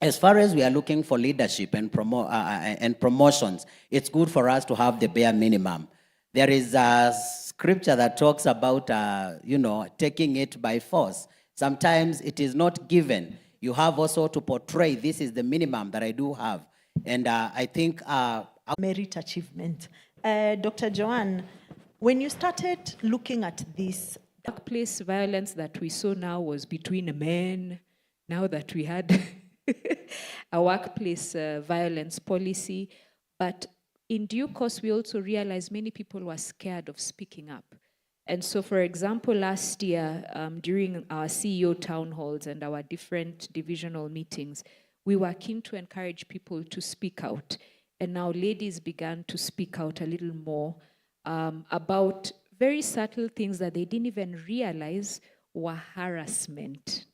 as far as we are looking for leadership and promotions, it's good for us to have the bare minimum. There is a scripture that talks about, taking it by force. Sometimes it is not given. You have also to portray, this is the minimum that I do have. And I think... merit achievement. Dr. Joanne, when you started looking at this... Workplace violence that we saw now was between men. Now that we had a workplace violence policy, but in due course, we also realized many people were scared of speaking up. And so, for example, last year, during our CEO town halls and our different divisional meetings, we were keen to encourage people to speak out. And now ladies began to speak out a little more about very subtle things that they didn't even realize were harassment.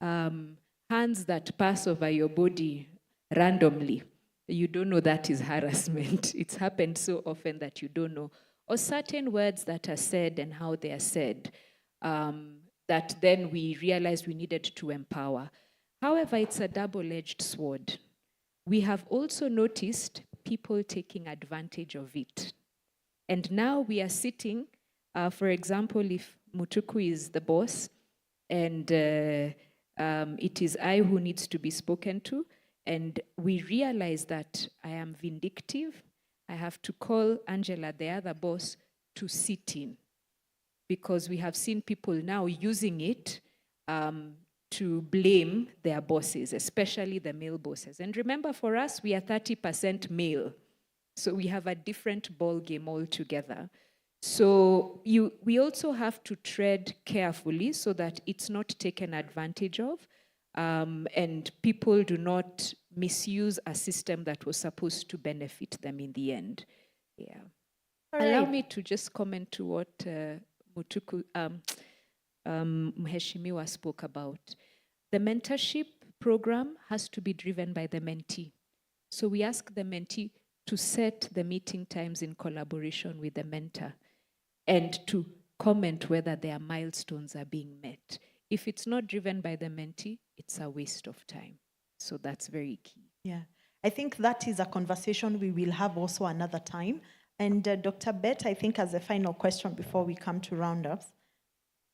Hands that pass over your body randomly. You don't know that is harassment. It's happened so often that you don't know. Or certain words that are said and how they are said, that then we realized we needed to empower. However, it's a double-edged sword. We have also noticed people taking advantage of it. And now we are sitting, for example, if Mutuku is the boss, and it is I who needs to be spoken to, and we realize that I am vindictive, I have to call Angela, the other boss, to sit in. Because we have seen people now using it to blame their bosses, especially the male bosses. And remember, for us, we are 30% male. So we have a different ball game altogether. So we also have to tread carefully so that it's not taken advantage of, and people do not misuse a system that was supposed to benefit them in the end. Yeah. Allow me to just comment to what Mutuku, Mheshimiwa spoke about. The mentorship program has to be driven by the mentee. So we ask the mentee to set the meeting times in collaboration with the mentor and to comment whether their milestones are being met. If it's not driven by the mentee, it's a waste of time. So that's very key. Yeah, I think that is a conversation we will have also another time. And Dr. Bett, I think as a final question before we come to roundups,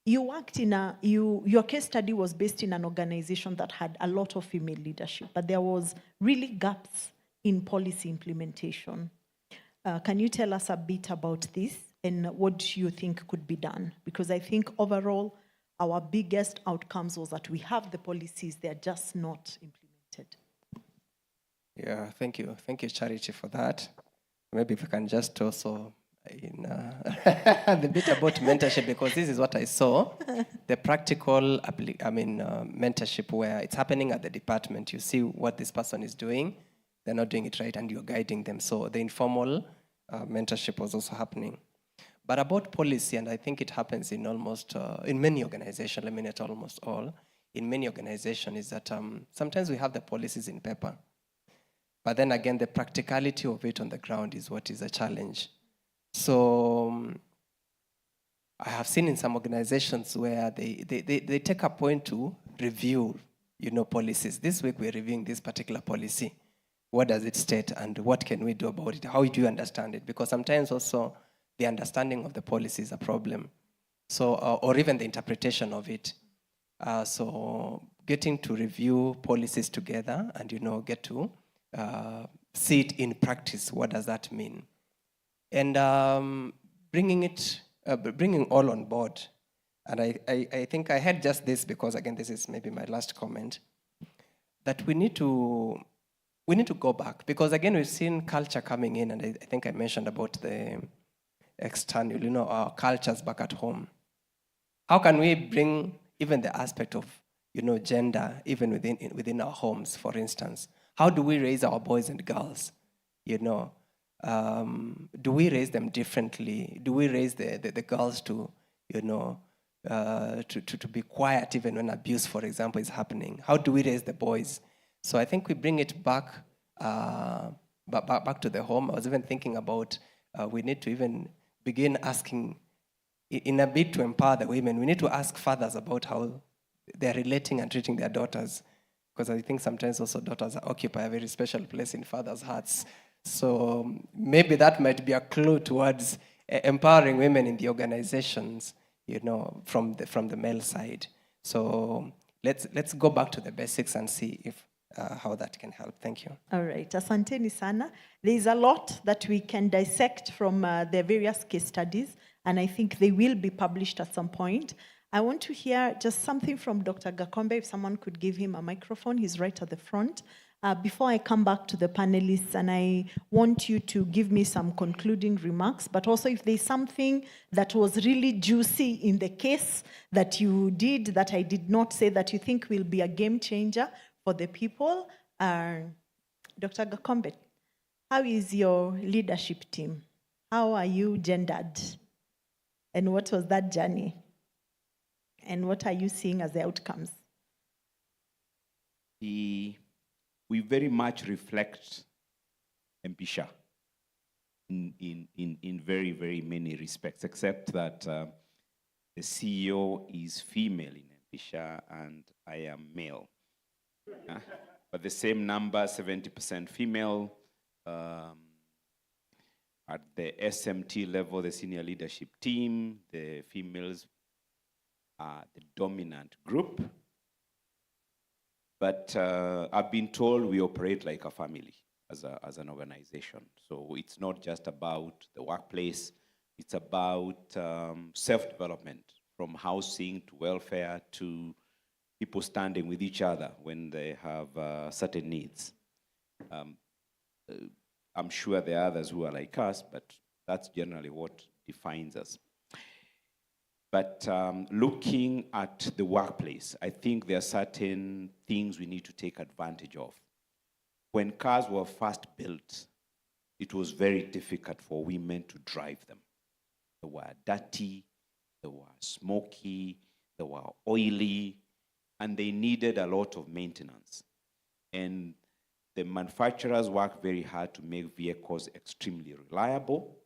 you worked in your case study was based in an organization that had a lot of female leadership, but there was really gaps in policy implementation. Can you tell us a bit about this and what do you think could be done? Because I think overall, our biggest outcomes was that we have the policies, they're just not implemented. Yeah, thank you. Thank you, Charity, for that. Maybe if I can just also the bit about mentorship, because this is what I saw, the practical, mentorship where it's happening at the department. You see what this person is doing, they're not doing it right, and you're guiding them. So the informal mentorship was also happening. But about policy, and I think it happens in almost, in many organizations, let me not almost all, in many organizations, is that sometimes we have the policies in paper. But then again, the practicality of it on the ground is what is a challenge. So I have seen in some organizations where they take a point to review, policies. This week we're reviewing this particular policy. What does it state and what can we do about it? How do you understand it? Because sometimes also the understanding of the policy is a problem. So, or even the interpretation of it. So getting to review policies together and, get to see it in practice. What does that mean? And bringing all on board. And I think I had just this because, again, this is maybe my last comment, that we need to go back. Because, again, we've seen culture coming in, and I think I mentioned about the external, our cultures back at home. How can we bring even the aspect of, gender, even within our homes, for instance? How do we raise our boys and girls, do we raise them differently? Do we raise the girls to, to be quiet even when abuse, for example, is happening? How do we raise the boys? So I think we bring it back to the home. I was even thinking about we need to even begin asking, in a bid to empower the women, we need to ask fathers about how they're relating and treating their daughters. because I think sometimes also daughters occupy a very special place in fathers' hearts. So maybe that might be a clue towards empowering women in the organizations, you know, from the male side. So let's go back to the basics and see if how that can help. Thank you. All right, asanteni sana. There is a lot that we can dissect from the various case studies, and I think they will be published at some point. I want to hear just something from Dr. Gakombe, if someone could give him a microphone. He's right at the front. Before I come back to the panelists, and I want you to give me some concluding remarks, but also if there's something that was really juicy in the case that you did that I did not say that you think will be a game changer for the people. Dr. Gakombe, how is your leadership team? How are you gendered? And what was that journey? And what are you seeing as the outcomes? We very much reflect Mpisha in very, very many respects, except that the CEO is female in Mpisha and I am male. But the same number, 70% female. At the SMT level, the senior leadership team, the females are the dominant group. But I've been told we operate like a family as an organization. So it's not just about the workplace, it's about self-development, from housing to welfare to people standing with each other when they have certain needs. I'm sure there are others who are like us, but that's generally what defines us. But looking at the workplace, I think there are certain things we need to take advantage of. When cars were first built, it was very difficult for women to drive them. They were dirty, they were smoky, they were oily, and they needed a lot of maintenance. And the manufacturers worked very hard to make vehicles extremely reliable,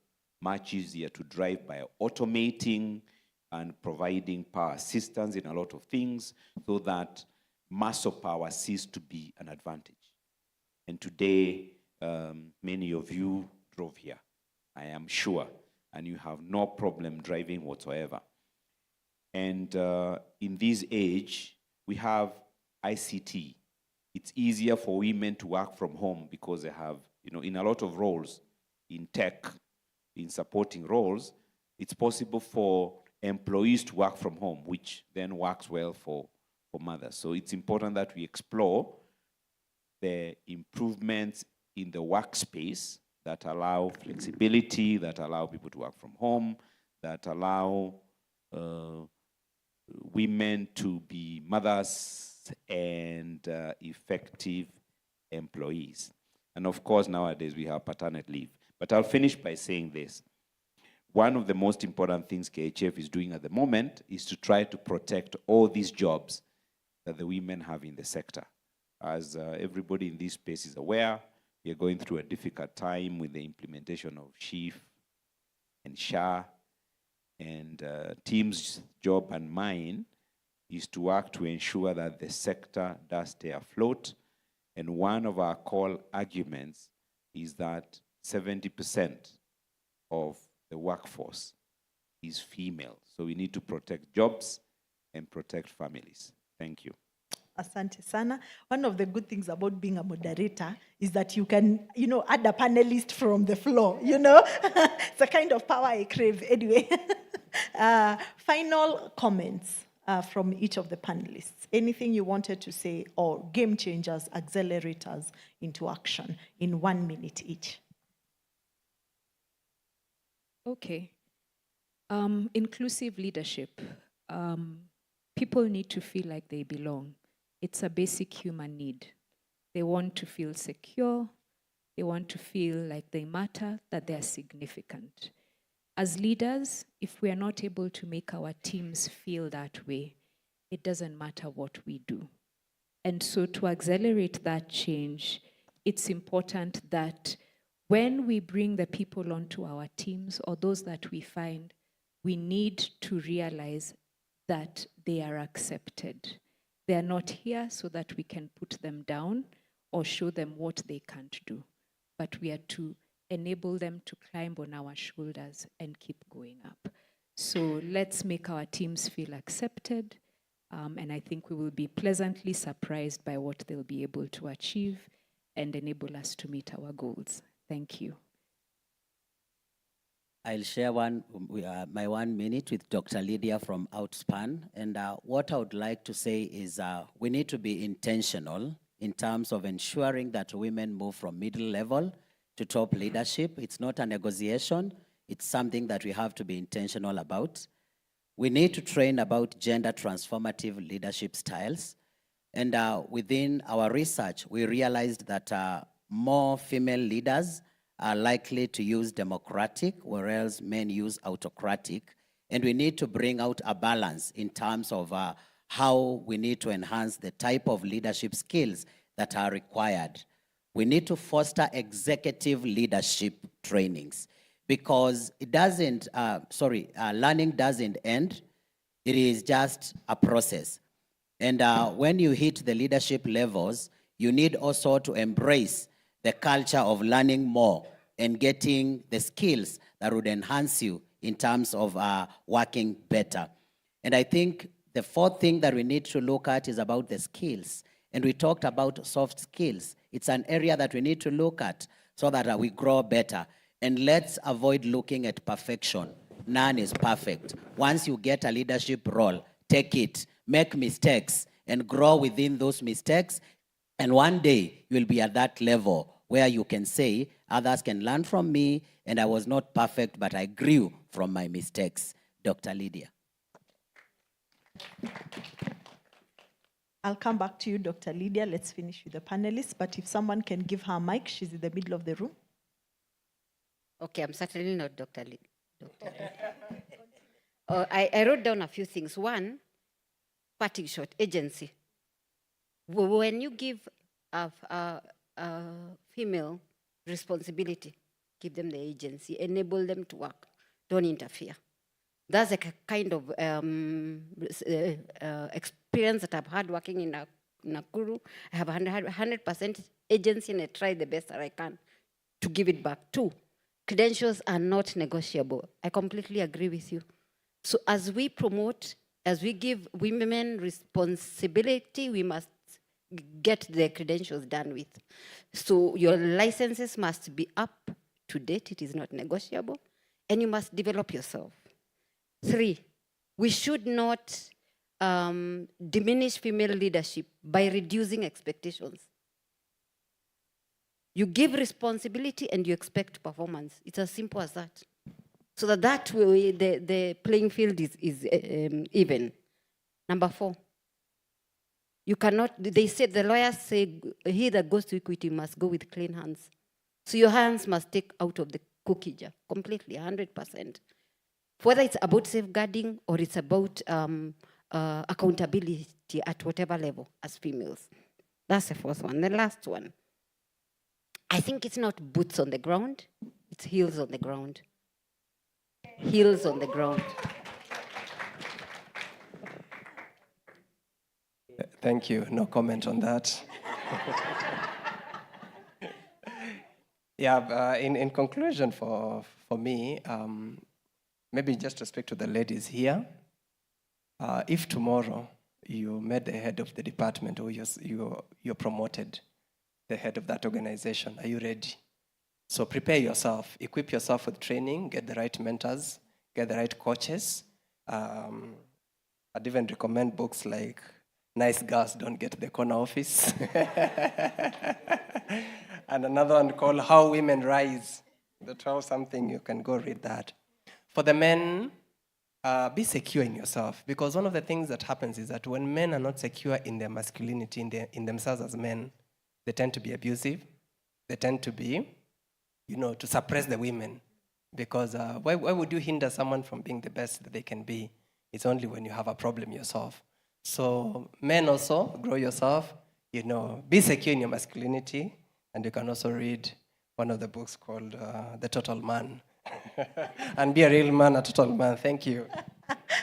much easier to drive by automating and providing power assistance in a lot of things so that muscle power ceased to be an advantage. And today, many of you drove here, I am sure, and you have no problem driving whatsoever. And in this age, we have ICT. It's easier for women to work from home because they have, you know, in a lot of roles, in tech, in supporting roles, it's possible for employees to work from home, which then works well for mothers. So it's important that we explore the improvements in the workspace that allow flexibility, that allow people to work from home, that allow women to be mothers and effective employees. And of course, nowadays we have paternity leave. But I'll finish by saying this. One of the most important things KHF is doing at the moment is to try to protect all these jobs that the women have in the sector. As everybody in this space is aware, we are going through a difficult time with the implementation of SHIF and SHA, and team's job and mine is to work to ensure that the sector does stay afloat. And one of our core arguments is that 70% of the workforce is female. So we need to protect jobs and protect families. Thank you. Asante sana. One of the good things about being a moderator is that you can, you know, add a panelist from the floor, you know. It's a kind of power I crave. Anyway, final comments from each of the panelists. Anything you wanted to say, or game changers, accelerators into action in 1 minute each. Okay. Inclusive leadership. People need to feel like they belong. It's a basic human need. They want to feel secure. They want to feel like they matter, that they're significant. As leaders, if we are not able to make our teams feel that way, it doesn't matter what we do. And so to accelerate that change, it's important that when we bring the people onto our teams, or those that we find, we need to realize that they are accepted. They are not here so that we can put them down or show them what they can't do, but we are to enable them to climb on our shoulders and keep going up. So let's make our teams feel accepted, and I think we will be pleasantly surprised by what they'll be able to achieve and enable us to meet our goals. Thank you. I'll share my 1 minute with Dr. Lydia from Outspan. And what I would like to say is we need to be intentional in terms of ensuring that women move from middle level to top leadership. It's not a negotiation. It's something that we have to be intentional about. We need to train about gender transformative leadership styles. And within our research, we realized that more female leaders are likely to use democratic, whereas men use autocratic. And we need to bring out a balance in terms of how we need to enhance the type of leadership skills that are required. We need to foster executive leadership trainings because it doesn't, learning doesn't end. It is just a process. And when you hit the leadership levels, you need also to embrace the culture of learning more and getting the skills that would enhance you in terms of working better. And I think the fourth thing that we need to look at is about the skills. And we talked about soft skills. It's an area that we need to look at so that we grow better. And let's avoid looking at perfection. None is perfect. Once you get a leadership role, take it, make mistakes, and grow within those mistakes. And one day, you'll be at that level where you can say, others can learn from me, and I was not perfect, but I grew from my mistakes. Dr. Lydia. I'll come back to you, Dr. Lydia. Let's finish with the panelists. But if someone can give her a mic, she's in the middle of the room. Okay, I'm certainly not Dr. Lydia. I wrote down a few things. One, parting shot, agency. When you give a female responsibility, give them the agency, enable them to work, don't interfere. That's a kind of experience that I've had working in Nakuru. I have 100% agency and I try the best that I can to give it back. Two, credentials are not negotiable. I completely agree with you. So as we promote, as we give women responsibility, we must get the credentials done with. So your licenses must be up to date. It is not negotiable. And you must develop yourself. Three, we should not diminish female leadership by reducing expectations. You give responsibility and you expect performance. It's as simple as that. So that way the playing field is even. Number four, you cannot, they said, the lawyers say, he that goes to equity must go with clean hands. So your hands must take out of the cookie jar completely, 100%. Whether it's about safeguarding or it's about accountability at whatever level as females. That's the first one. The last one, I think it's not boots on the ground, it's heels on the ground. Heels on the ground. Thank you. No comment on that. Yeah, in conclusion for me, maybe just to speak to the ladies here, if tomorrow you met the head of the department or you're promoted the head of that organization, are you ready? So prepare yourself, equip yourself with training, get the right mentors, get the right coaches. I'd even recommend books like Nice Girls Don't Get the Corner Office. And another one called How Women Rise. That's something you can go read that. For the men, be secure in yourself, because one of the things that happens is that when men are not secure in their masculinity, in themselves as men, they tend to be abusive. They tend to be, to suppress the women. Because why would you hinder someone from being the best that they can be? It's only when you have a problem yourself. So men also, grow yourself, be secure in your masculinity. And you can also read one of the books called The Total Man. And be a real man, a total man. Thank you.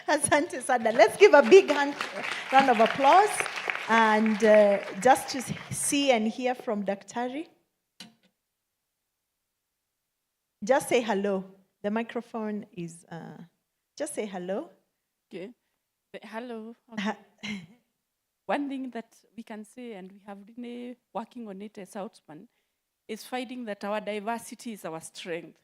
Asante sana. Let's give a big round of applause And just to see and hear from Daktari. Just say hello. The microphone is, just say hello. Okay. Hello. Okay. One thing that we can say, and we have been working on it as Southman, is finding that our diversity is our strength.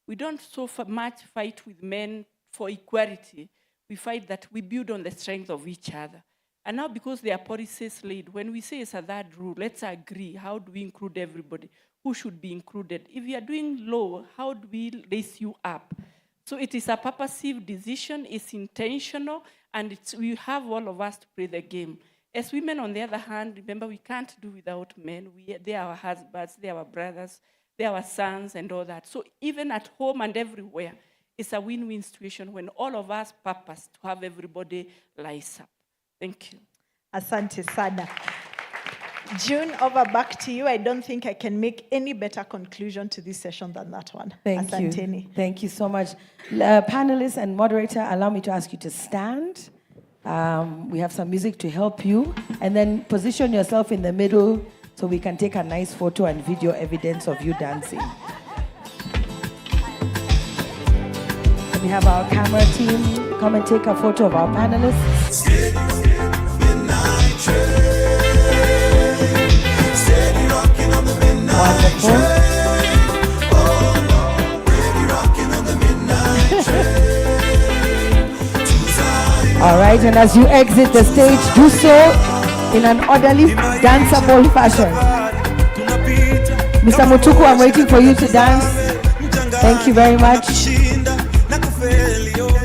We don't so much fight with men for equality. We fight that we build on the strength of each other. And now because there are policies laid, when we say it's a third rule, let's agree, how do we include everybody? Who should be included? If you are doing low, how do we raise you up? So it is a purposive decision, it's intentional, and we have all of us to play the game. As women, on the other hand, remember, we can't do without men. They are our husbands, they are our brothers, they are our sons, and all that. So even at home and everywhere, it's a win-win situation when all of us purpose to have everybody rise up. Thank you. Asante sana. June, over back to you. I don't think I can make any better conclusion to this session than that one. Thank Asanteni. you. Thank you so much. Panelists and moderator, allow me to ask you to stand. We have some music to help you. And then position yourself in the middle so we can take a nice photo and video evidence of you dancing. We have our camera team come and take a photo of our panelists. Wonderful. All right, and as you exit the stage, do so in an orderly, danceable fashion. Mr. Mutuku, I'm waiting for you to dance. Thank you very much.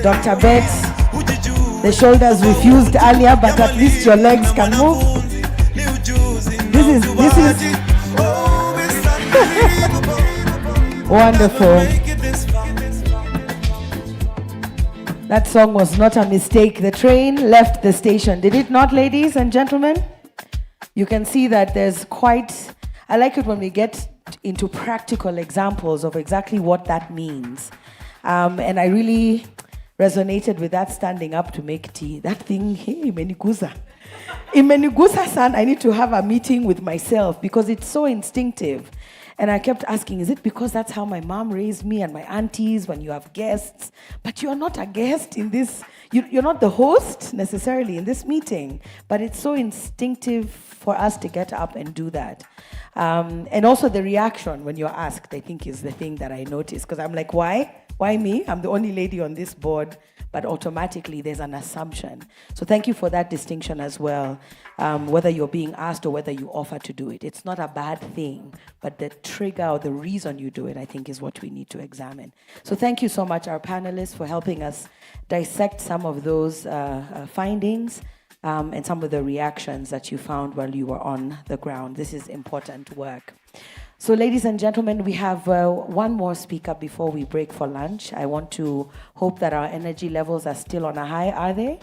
Dr. Betts, the shoulders refused earlier, but at least your legs can move. This is wonderful. That song was not a mistake. The train left the station. Did it not, ladies and gentlemen? You can see that there's quite, I like it when we get into practical examples of exactly what that means. And I really resonated with that standing up to make tea. That thing, hey, imenigusa. Imenigusa, son, I need to have a meeting with myself because it's so instinctive. And I kept asking, is it because that's how my mom raised me and my aunties when you have guests? But you're not a guest in this, you're not the host necessarily in this meeting. But it's so instinctive for us to get up and do that. And also the reaction when you're asked, I think is the thing that I noticed. Because I'm like, why? Why me? I'm the only lady on this board. But automatically there's an assumption. So thank you for that distinction as well. Whether you're being asked or whether you offer to do it. It's not a bad thing, but the trigger or the reason you do it, I think, is what we need to examine. So thank you so much, our panelists, for helping us dissect some of those findings and some of the reactions that you found while you were on the ground. This is important work. So ladies and gentlemen, we have one more speaker before we break for lunch. I want to hope that our energy levels are still on a high. Are they?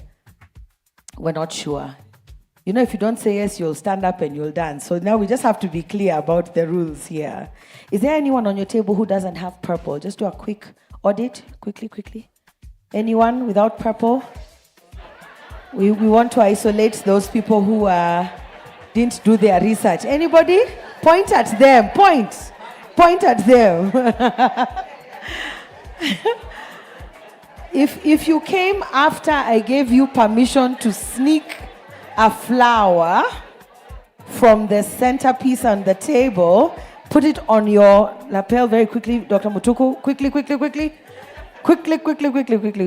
We're not sure. You know, if you don't say yes, you'll stand up and you'll dance. So now we just have to be clear about the rules here. Is there anyone on your table who doesn't have purple? Just do a quick audit, quickly. Anyone without purple? We want to isolate those people who didn't do their research. Anybody? Point at them. Point at them. If you came after I gave you permission to sneak a flower from the centerpiece on the table, put it on your lapel very quickly, Dr. Mutuku. Quickly.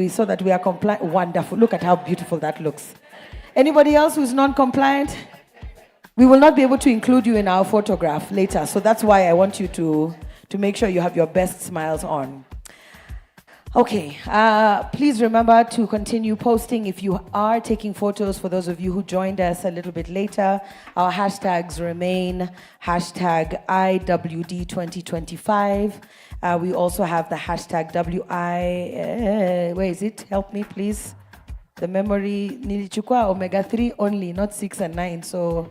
So that we are compliant. Wonderful. Look at how beautiful that looks. Anybody else who's non-compliant? We will not be able to include you in our photograph later. So that's why I want you to make sure you have your best smiles on. Okay, please remember to continue posting if you are taking photos. For those of you who joined us a little bit later, our hashtags remain hashtag IWD2025. We also have the hashtag where is it? Help me, please. The memory, nilichukua omega-3 only, not 6 and 9. So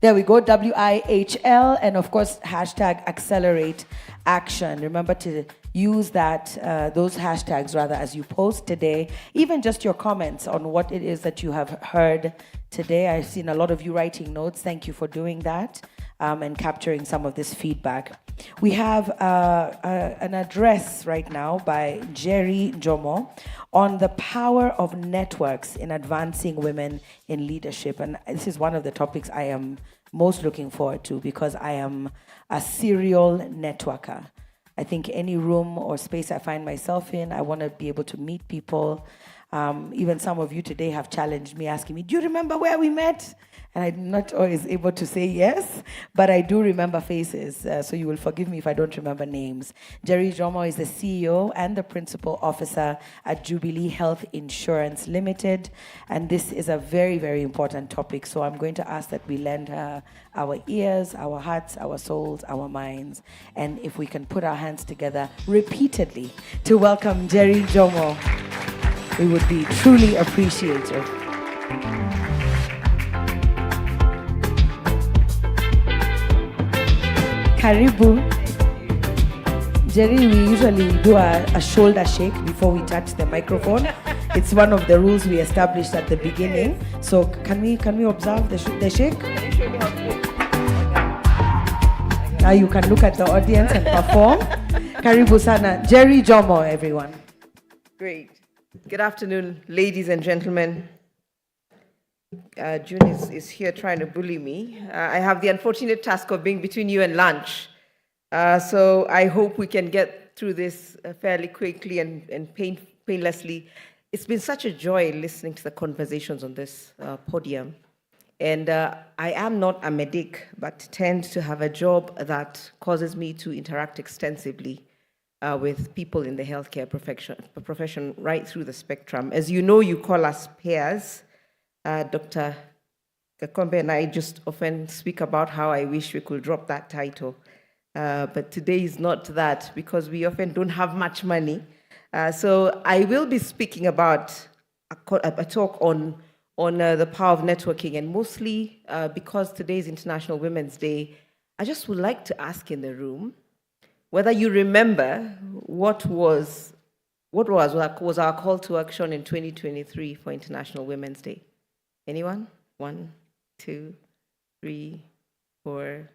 there we go, WIHL, and of course, hashtag accelerate action. Remember to use those hashtags rather as you post today, even just your comments on what it is that you have heard today. I've seen a lot of you writing notes. Thank you for doing that and capturing some of this feedback. We have an address right now by Jerry Jomo on the power of networks in advancing women in leadership. And this is one of the topics I am most looking forward to because I am a serial networker. I think any room or space I find myself in, I want to be able to meet people. Even some of you today have challenged me, asking me, do you remember where we met? And I'm not always able to say yes, but I do remember faces. So you will forgive me if I don't remember names. Jerry Jomo is the CEO and the principal officer at Jubilee Health Insurance Limited. And this is a very, very important topic. So I'm going to ask that we lend her our ears, our hearts, our souls, our minds. And if we can put our hands together repeatedly to welcome Jerry Jomo, we would be truly appreciative. Karibu. Jerry, we usually do a shoulder shake before we touch the microphone. It's one of the rules we established at the beginning. So can we observe the shake? Now you can look at the audience and perform. Karibu sana. Jerry Jomo, everyone. Great. Good afternoon, ladies and gentlemen. June is here trying to bully me. I have the unfortunate task of being between you and lunch. So I hope we can get through this fairly quickly and painlessly. It's been such a joy listening to the conversations on this podium. And I am not a medic, but tend to have a job that causes me to interact extensively with people in the healthcare profession right through the spectrum. As you know, you call us peers. Dr. Kakombe and I just often speak about how I wish we could drop that title. But today is not that because we often don't have much money. So I will be speaking about a talk on the power of networking, and mostly because today is International Women's Day, I just would like to ask in the room whether you remember what was our call to action in 2023 for International Women's Day. Anyone? 1, 2, 3, 4.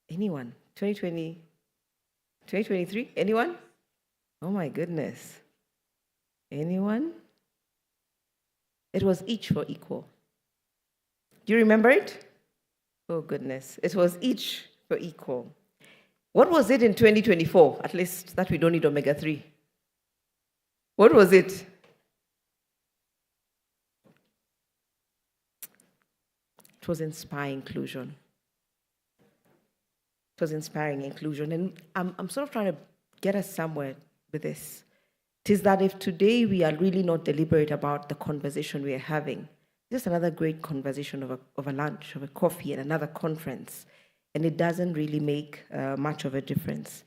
Anyone? 2023? Anyone? Oh my goodness. Anyone? It was each for equal. Do you remember it? Oh goodness. It was each for equal. What was it in 2024? At least that we don't need omega-3. What was it? It was inspiring inclusion. It was inspiring inclusion. And I'm sort of trying to get us somewhere with this. It is that if today we are really not deliberate about the conversation we are having, just another great conversation of a lunch, of a coffee, and another conference, and it doesn't really make much of a difference.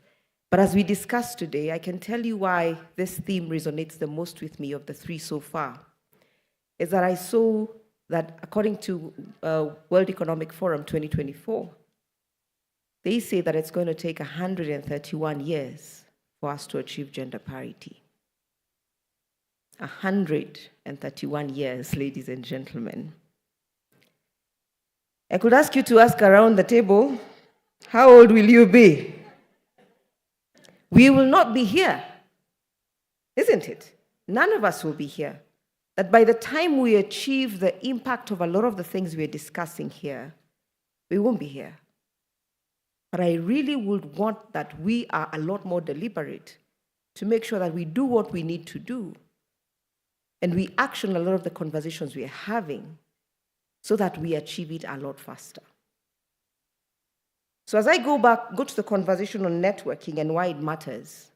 But as we discuss today, I can tell you why this theme resonates the most with me of the three so far, is that I saw that according to World Economic Forum 2024, they say that it's going to take 131 years for us to achieve gender parity. 131 years, ladies and gentlemen. I could ask you to ask around the table, how old will you be? We will not be here, isn't it? None of us will be here. That by the time we achieve the impact of a lot of the things we're discussing here, we won't be here. But I really would want that we are a lot more deliberate to make sure that we do what we need to do and we action a lot of the conversations we are having so that we achieve it a lot faster. So as I go to the conversation on networking and why it matters,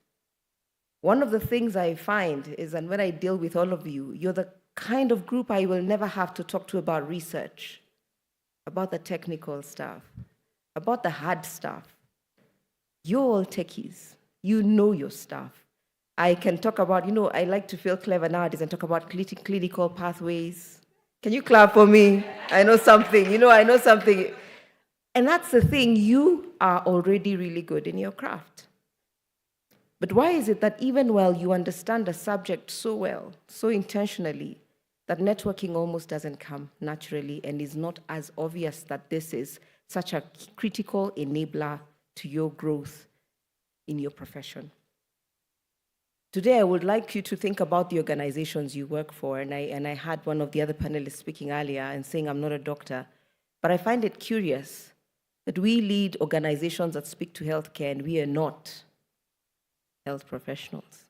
one of the things I find is that when I deal with all of you, you're the kind of group I will never have to talk to about research, about the technical stuff, about the hard stuff. You're all techies. You know your stuff. I can talk about, I like to feel clever nowadays and talk about clinical pathways. Can you clap for me? I know something. I know something. And that's the thing. You are already really good in your craft. But why is it that even while you understand a subject so well, so intentionally, that networking almost doesn't come naturally and is not as obvious that this is such a critical enabler to your growth in your profession? Today, I would like you to think about the organizations you work for. And I had one of the other panelists speaking earlier and saying, I'm not a doctor. But I find it curious that we lead organizations that speak to healthcare and we are not health professionals.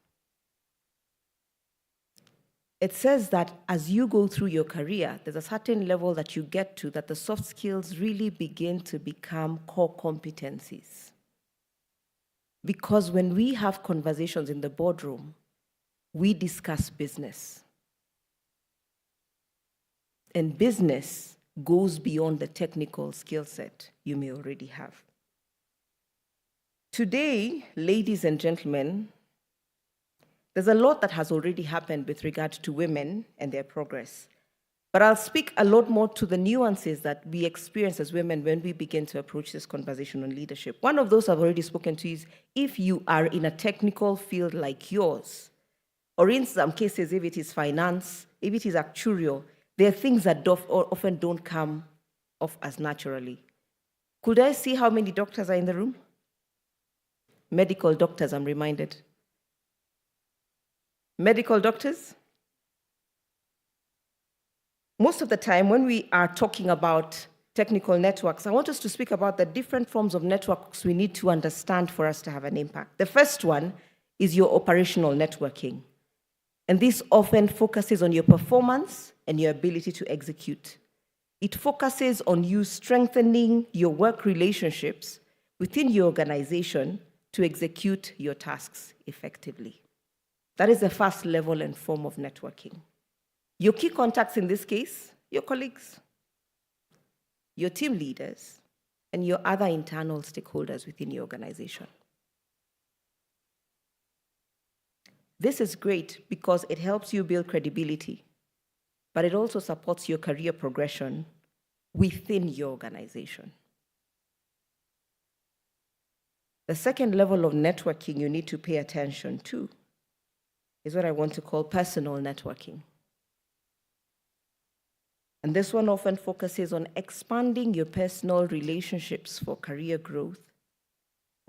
It says that as you go through your career, there's a certain level that you get to that the soft skills really begin to become core competencies. Because when we have conversations in the boardroom, we discuss business. And business goes beyond the technical skill set you may already have. Today, ladies and gentlemen, there's a lot that has already happened with regard to women and their progress. But I'll speak a lot more to the nuances that we experience as women when we begin to approach this conversation on leadership. One of those I've already spoken to is if you are in a technical field like yours, or in some cases, if it is finance, if it is actuarial, there are things that often don't come off as naturally. Could I see how many doctors are in the room? Medical doctors, I'm reminded. Medical doctors? Most of the time, when we are talking about technical networks, I want us to speak about the different forms of networks we need to understand for us to have an impact. The first one is your operational networking. And this often focuses on your performance and your ability to execute. It focuses on you strengthening your work relationships within your organization to execute your tasks effectively. That is the first level and form of networking. Your key contacts in this case, your colleagues, your team leaders, and your other internal stakeholders within your organization. This is great because it helps you build credibility, but it also supports your career progression within your organization. The second level of networking you need to pay attention to is what I want to call personal networking. And this one often focuses on expanding your personal relationships for career growth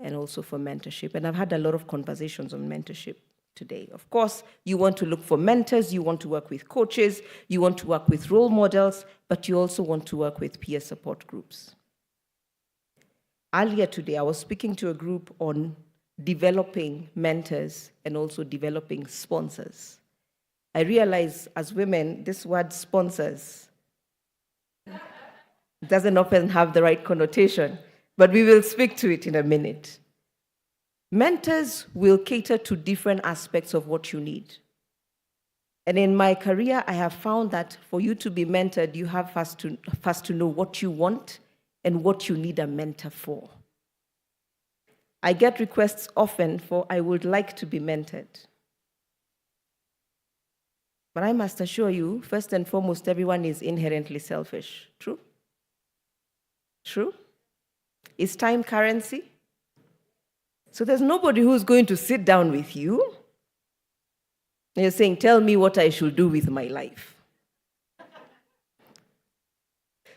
and also for mentorship. And I've had a lot of conversations on mentorship today. Of course, you want to look for mentors, you want to work with coaches, you want to work with role models, but you also want to work with peer support groups. Earlier today, I was speaking to a group on developing mentors and also developing sponsors. I realize as women, this word sponsors doesn't often have the right connotation, but we will speak to it in a minute. Mentors will cater to different aspects of what you need. And in my career, I have found that for you to be mentored, you have first to know what you want and what you need a mentor for. I get requests often for, I would like to be mentored. But I must assure you, first and foremost, everyone is inherently selfish. True? True? Is time currency? So there's nobody who's going to sit down with you and you're saying, tell me what I should do with my life.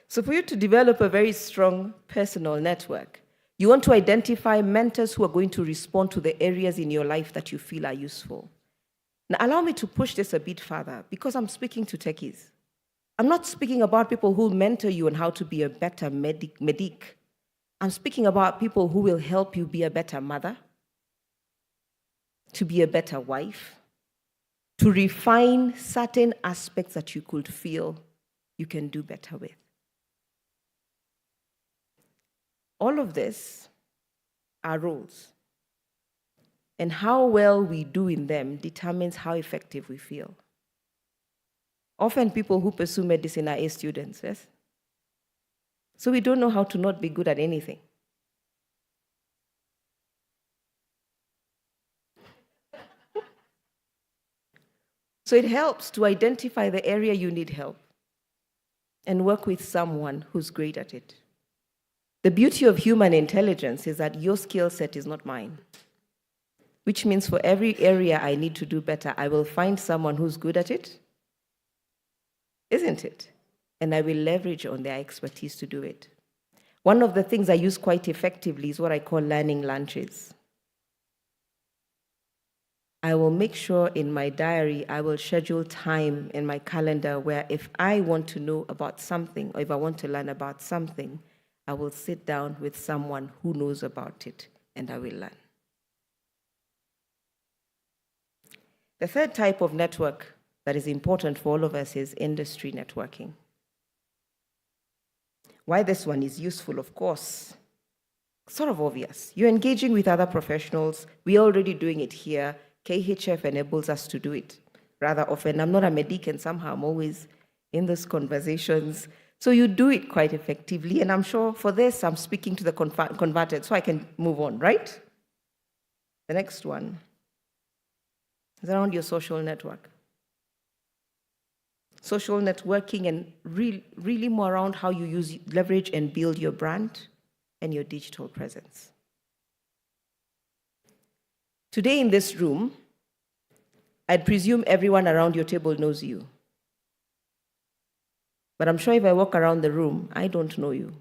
So for you to develop a very strong personal network, you want to identify mentors who are going to respond to the areas in your life that you feel are useful. Now, allow me to push this a bit further because I'm speaking to techies. I'm not speaking about people who mentor you on how to be a better medic. I'm speaking about people who will help you be a better mother, to be a better wife, to refine certain aspects that you could feel you can do better with. All of this are roles. And how well we do in them determines how effective we feel. Often people who pursue medicine are A students, yes? So we don't know how to not be good at anything. So it helps to identify the area you need help and work with someone who's great at it. The beauty of human intelligence is that your skill set is not mine. which means for every area I need to do better, I will find someone who's good at it, isn't it? And I will leverage on their expertise to do it. One of the things I use quite effectively is what I call learning lunches. I will make sure in my diary, I will schedule time in my calendar where if I want to know about something or if I want to learn about something, I will sit down with someone who knows about it and I will learn. The third type of network that is important for all of us is industry networking. Why this one is useful, of course, sort of obvious. You're engaging with other professionals. We're already doing it here. KHF enables us to do it rather often. I'm not a medic, and somehow I'm always in those conversations. So you do it quite effectively, and I'm sure for this, I'm speaking to the converted, so I can move on, right? The next one is around your social network. Social networking and really more around how you leverage and build your brand and your digital presence. Today in this room, I'd presume everyone around your table knows you. But I'm sure if I walk around the room, I don't know you.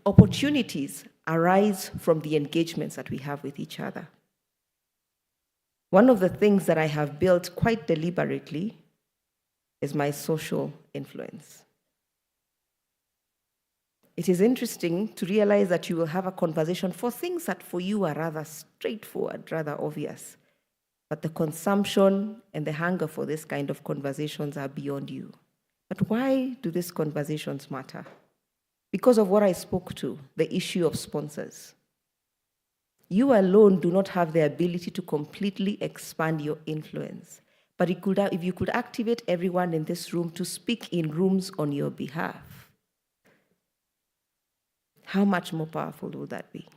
Opportunities arise from the engagements that we have with each other. One of the things that I have built quite deliberately is my social influence. It is interesting to realize that you will have a conversation for things that for you are rather straightforward, rather obvious. But the consumption and the hunger for this kind of conversations are beyond you. But why do these conversations matter? Because of what I spoke to, the issue of sponsors. You alone do not have the ability to completely expand your influence. But if you could activate everyone in this room to speak in rooms on your behalf, how much more powerful would that be?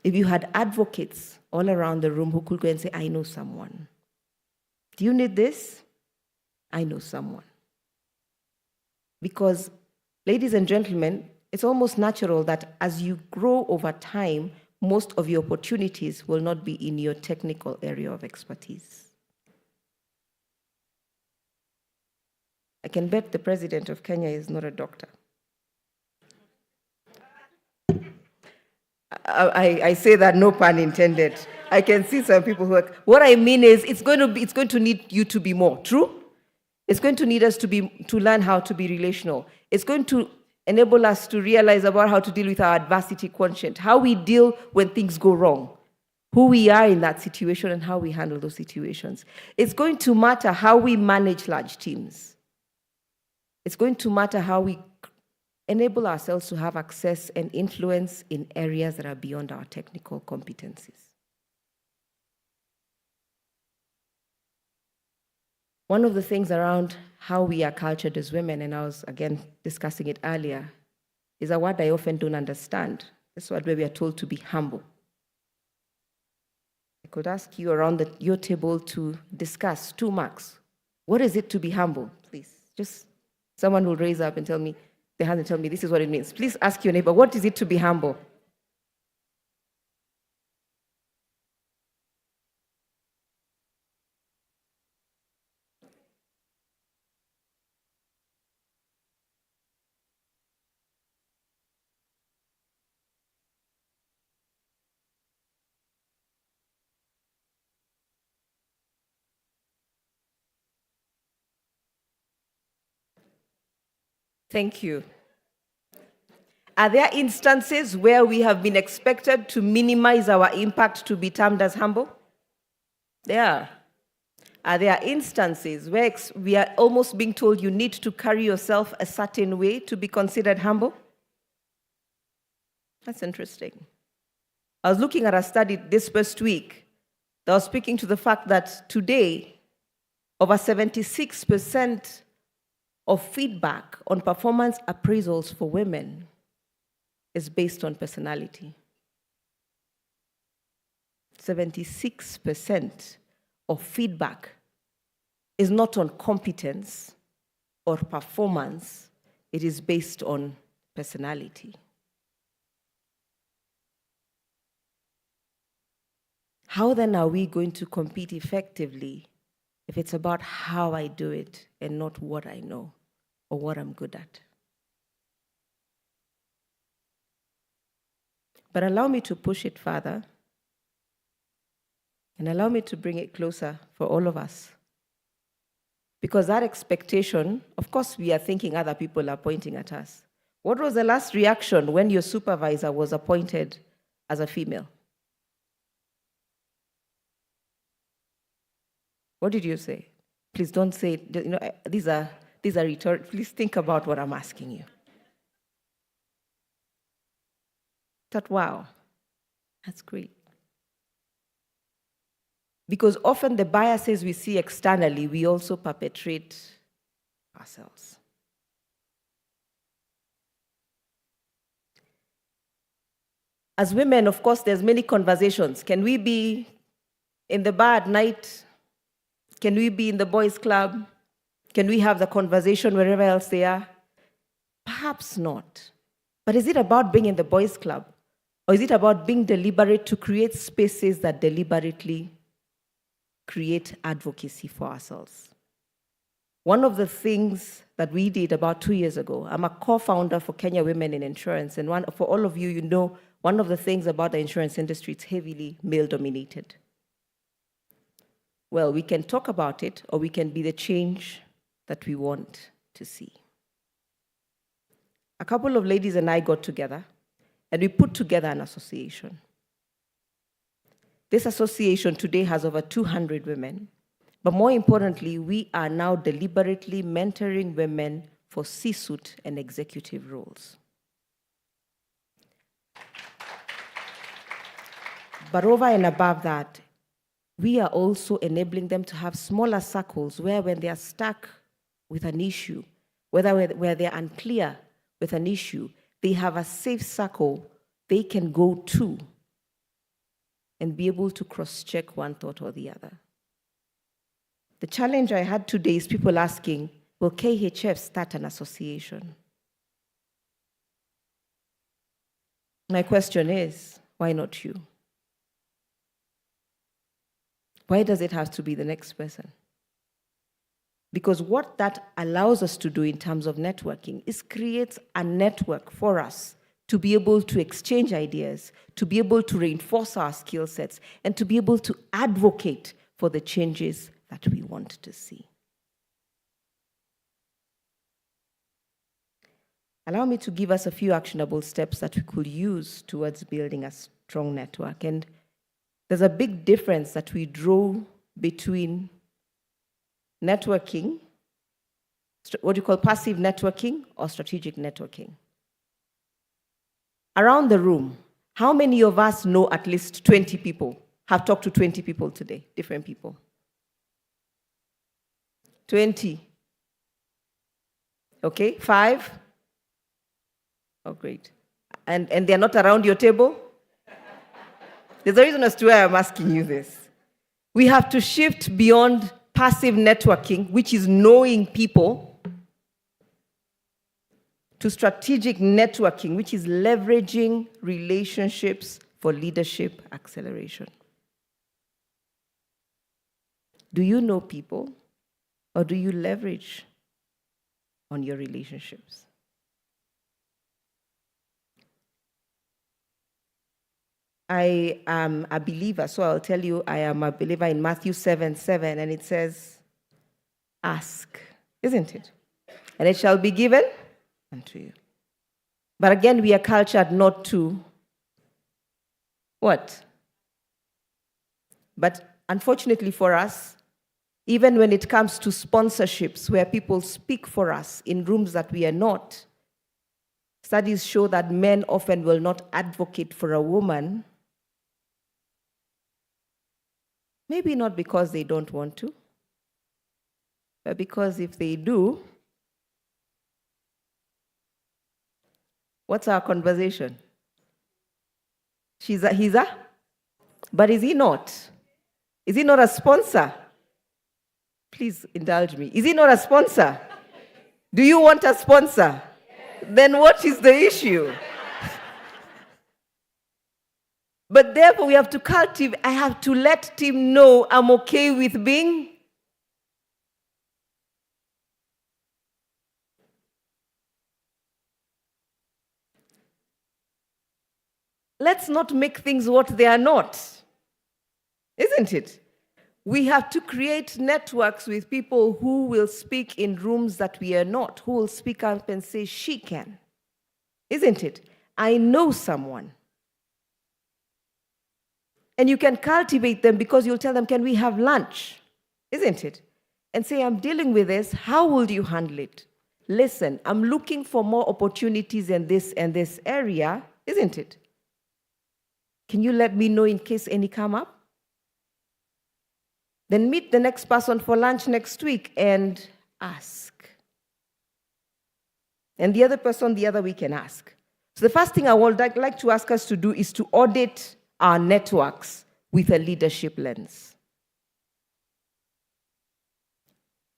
If you had advocates all around the room who could go and say, I know someone. Do you need this? I know someone. Because, ladies and gentlemen, it's almost natural that as you grow over time, most of your opportunities will not be in your technical area of expertise. I can bet the president of Kenya is not a doctor. I say that, no pun intended. I can see some people who are, what I mean is it's going to need you to be more true. It's going to need us to learn how to be relational. It's going to enable us to realize about how to deal with our adversity quotient, how we deal when things go wrong, who we are in that situation and how we handle those situations. It's going to matter how we manage large teams. It's going to matter how we enable ourselves to have access and influence in areas that are beyond our technical competencies. One of the things around how we are cultured as women, and I was again discussing it earlier, is a word I often don't understand. This word where we are told to be humble. I could ask you around your table to discuss 2 marks. What is it to be humble? Please, just someone will raise up and tell me, they have to tell me this is what it means. Please ask your neighbor, what is it to be humble? Thank you. Are there instances where we have been expected to minimize our impact to be termed as humble? There are. Are there instances where we are almost being told you need to carry yourself a certain way to be considered humble? That's interesting. I was looking at a study this past week that was speaking to the fact that today, over 76% of feedback on performance appraisals for women is based on personality. 76% of feedback is not on competence or performance, it is based on personality. how then are we going to compete effectively if it's about how I do it and not what I know or what I'm good at? But allow me to push it further and allow me to bring it closer for all of us. Because that expectation, of course, we are thinking other people are pointing at us. What was the last reaction when your supervisor was appointed as a female? What did you say? Please don't say, these are rhetoric. Please think about what I'm asking you. Thought, wow, that's great. Because often the biases we see externally, we also perpetrate ourselves. As women, of course, there's many conversations. Can we be in the bar at night? Can we be in the boys' club? Can we have the conversation wherever else they are? Perhaps not. But is it about being in the boys' club? Or is it about being deliberate to create spaces that deliberately create advocacy for ourselves? One of the things that we did about 2 years ago, I'm a co-founder for Kenya Women in Insurance, and for all of you, you know, one of the things about the insurance industry, it's heavily male-dominated. Well, we can talk about it, or we can be the change that we want to see. A couple of ladies and I got together, and we put together an association. This association today has over 200 women, but more importantly, we are now deliberately mentoring women for C-suite and executive roles. But over and above that, we are also enabling them to have smaller circles where when they are stuck with an issue, where they're unclear with an issue, they have a safe circle they can go to and be able to cross-check one thought or the other. The challenge I had today is people asking, will KHF start an association? My question is, why not you? Why does it have to be the next person? Because what that allows us to do in terms of networking is create a network for us to be able to exchange ideas, to be able to reinforce our skill sets, and to be able to advocate for the changes that we want to see. Allow me to give us a few actionable steps that we could use towards building a strong network. And there's a big difference that we draw between networking, what you call passive networking, or strategic networking. Around the room, how many of us know at least 20 people, have talked to 20 people today, different people? 20. Okay, 5? Oh, great. And they're not around your table? There's a reason as to why I'm asking you this. We have to shift beyond passive networking, which is knowing people, to strategic networking, which is leveraging relationships for leadership acceleration. Do you know people, or do you leverage on your relationships? I am a believer, so I'll tell you, I am a believer in Matthew 7:7, and it says, ask, isn't it? And it shall be given unto you. But again, we are cultured not to what? But unfortunately for us, even when it comes to sponsorships where people speak for us in rooms that we are not, studies show that men often will not advocate for a woman. Maybe not because they don't want to, but because if they do, what's our conversation? He's a, but is he not? Is he not a sponsor? Please indulge me. Is he not a sponsor? Do you want a sponsor? Then what is the issue? But therefore, we have to cultivate, I have to let Tim know I'm okay with being. Let's not make things what they are not, isn't it? We have to create networks with people who will speak in rooms that we are not, who will speak up and say, she can, isn't it? I know someone. And you can cultivate them because you'll tell them, can we have lunch? Isn't it? And say, I'm dealing with this. How will you handle it? Listen, I'm looking for more opportunities in this and this area, isn't it? Can you let me know in case any come up? Then meet the next person for lunch next week and ask. And the other person the other week can ask. So the first thing I would like to ask us to do is to audit our networks with a leadership lens.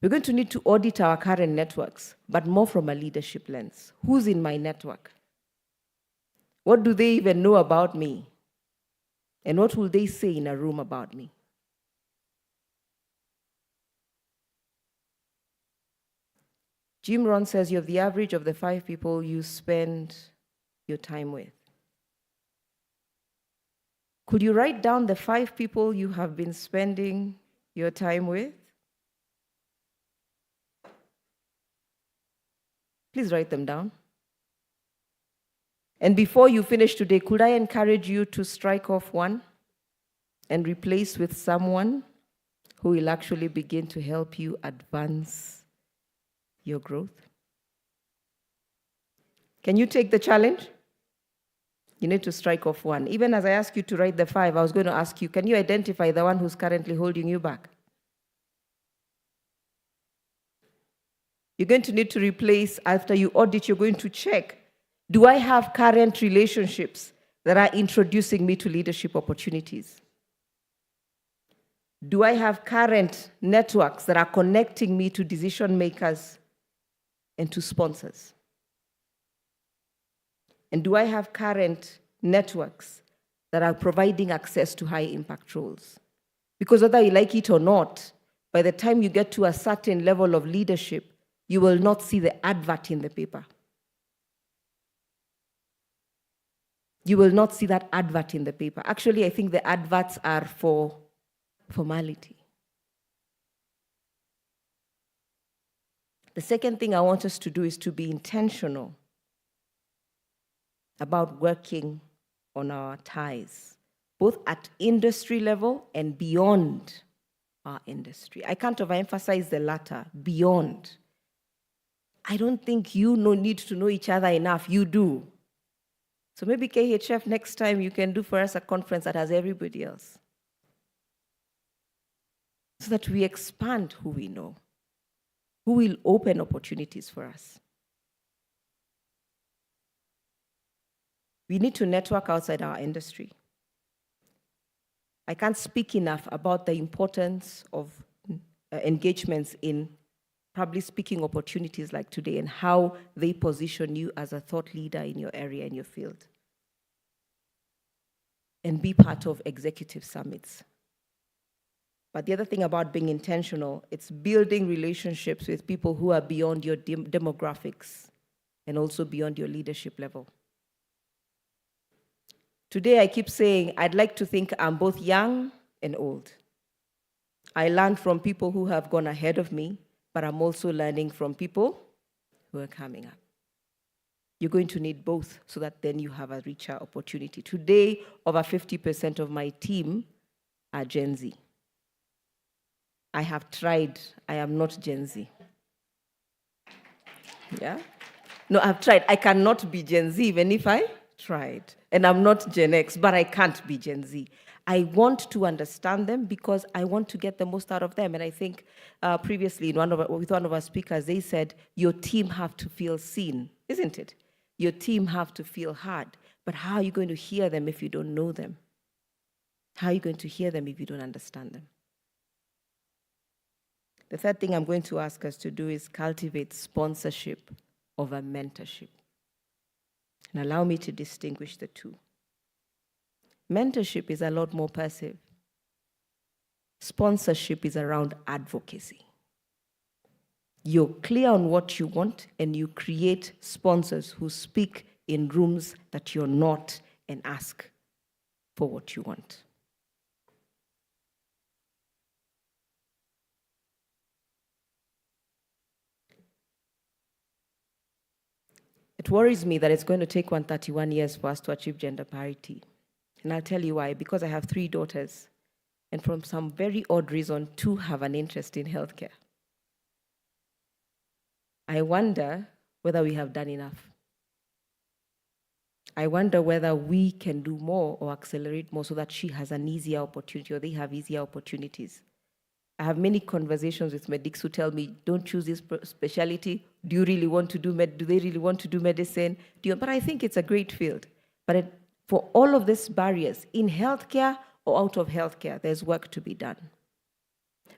We're going to need to audit our current networks, but more from a leadership lens. Who's in my network? What do they even know about me? And what will they say in a room about me? Jim Rohn says you're the average of the 5 people you spend your time with. Could you write down the 5 people you have been spending your time with? Please write them down. And before you finish today, could I encourage you to strike off one and replace with someone who will actually begin to help you advance your growth? Can you take the challenge? You need to strike off one. Even as I ask you to write the 5, I was going to ask you, can you identify the one who's currently holding you back? You're going to need to replace, after you audit, you're going to check, do I have current relationships that are introducing me to leadership opportunities? Do I have current networks that are connecting me to decision makers and to sponsors? And do I have current networks that are providing access to high impact roles? Because whether you like it or not, by the time you get to a certain level of leadership, you will not see the advert in the paper. You will not see that advert in the paper. Actually, I think the adverts are for formality. The second thing I want us to do is to be intentional about working on our ties, both at industry level and beyond our industry. I can't overemphasize the latter, beyond. I don't think you need to know each other enough. You do. So maybe KHF, next time you can do for us a conference that has everybody else, so that we expand who we know, who will open opportunities for us. We need to network outside our industry. I can't speak enough about the importance of engagements in public speaking opportunities like today and how they position you as a thought leader in your area, in your field. And be part of executive summits. But the other thing about being intentional, it's building relationships with people who are beyond your demographics and also beyond your leadership level. Today, I keep saying, I'd like to think I'm both young and old. I learn from people who have gone ahead of me, but I'm also learning from people who are coming up. You're going to need both so that then you have a richer opportunity. Today, over 50% of my team are Gen Z. I have tried. I am not Gen Z. Yeah? No, I've tried. I cannot be Gen Z even if I tried. And I'm not Gen X, but I can't be Gen Z. I want to understand them because I want to get the most out of them. And I think previously with one of our speakers, they said, your team have to feel seen, isn't it? Your team have to feel heard. But how are you going to hear them if you don't know them? How are you going to hear them if you don't understand them? The third thing I'm going to ask us to do is cultivate sponsorship over mentorship. And allow me to distinguish the two. Mentorship is a lot more passive. Sponsorship is around advocacy. You're clear on what you want, and you create sponsors who speak in rooms that you're not and ask for what you want. It worries me that it's going to take 131 years for us to achieve gender parity. And I'll tell you why. Because I have 3 daughters, and from some very odd reason, 2 have an interest in healthcare. I wonder whether we have done enough. I wonder whether we can do more or accelerate more so that she has an easier opportunity or they have easier opportunities. I have many conversations with medics who tell me, don't choose this specialty. Do you really want to do do they really want to do medicine? But I think it's a great field. But for all of these barriers, in healthcare or out of healthcare, there's work to be done.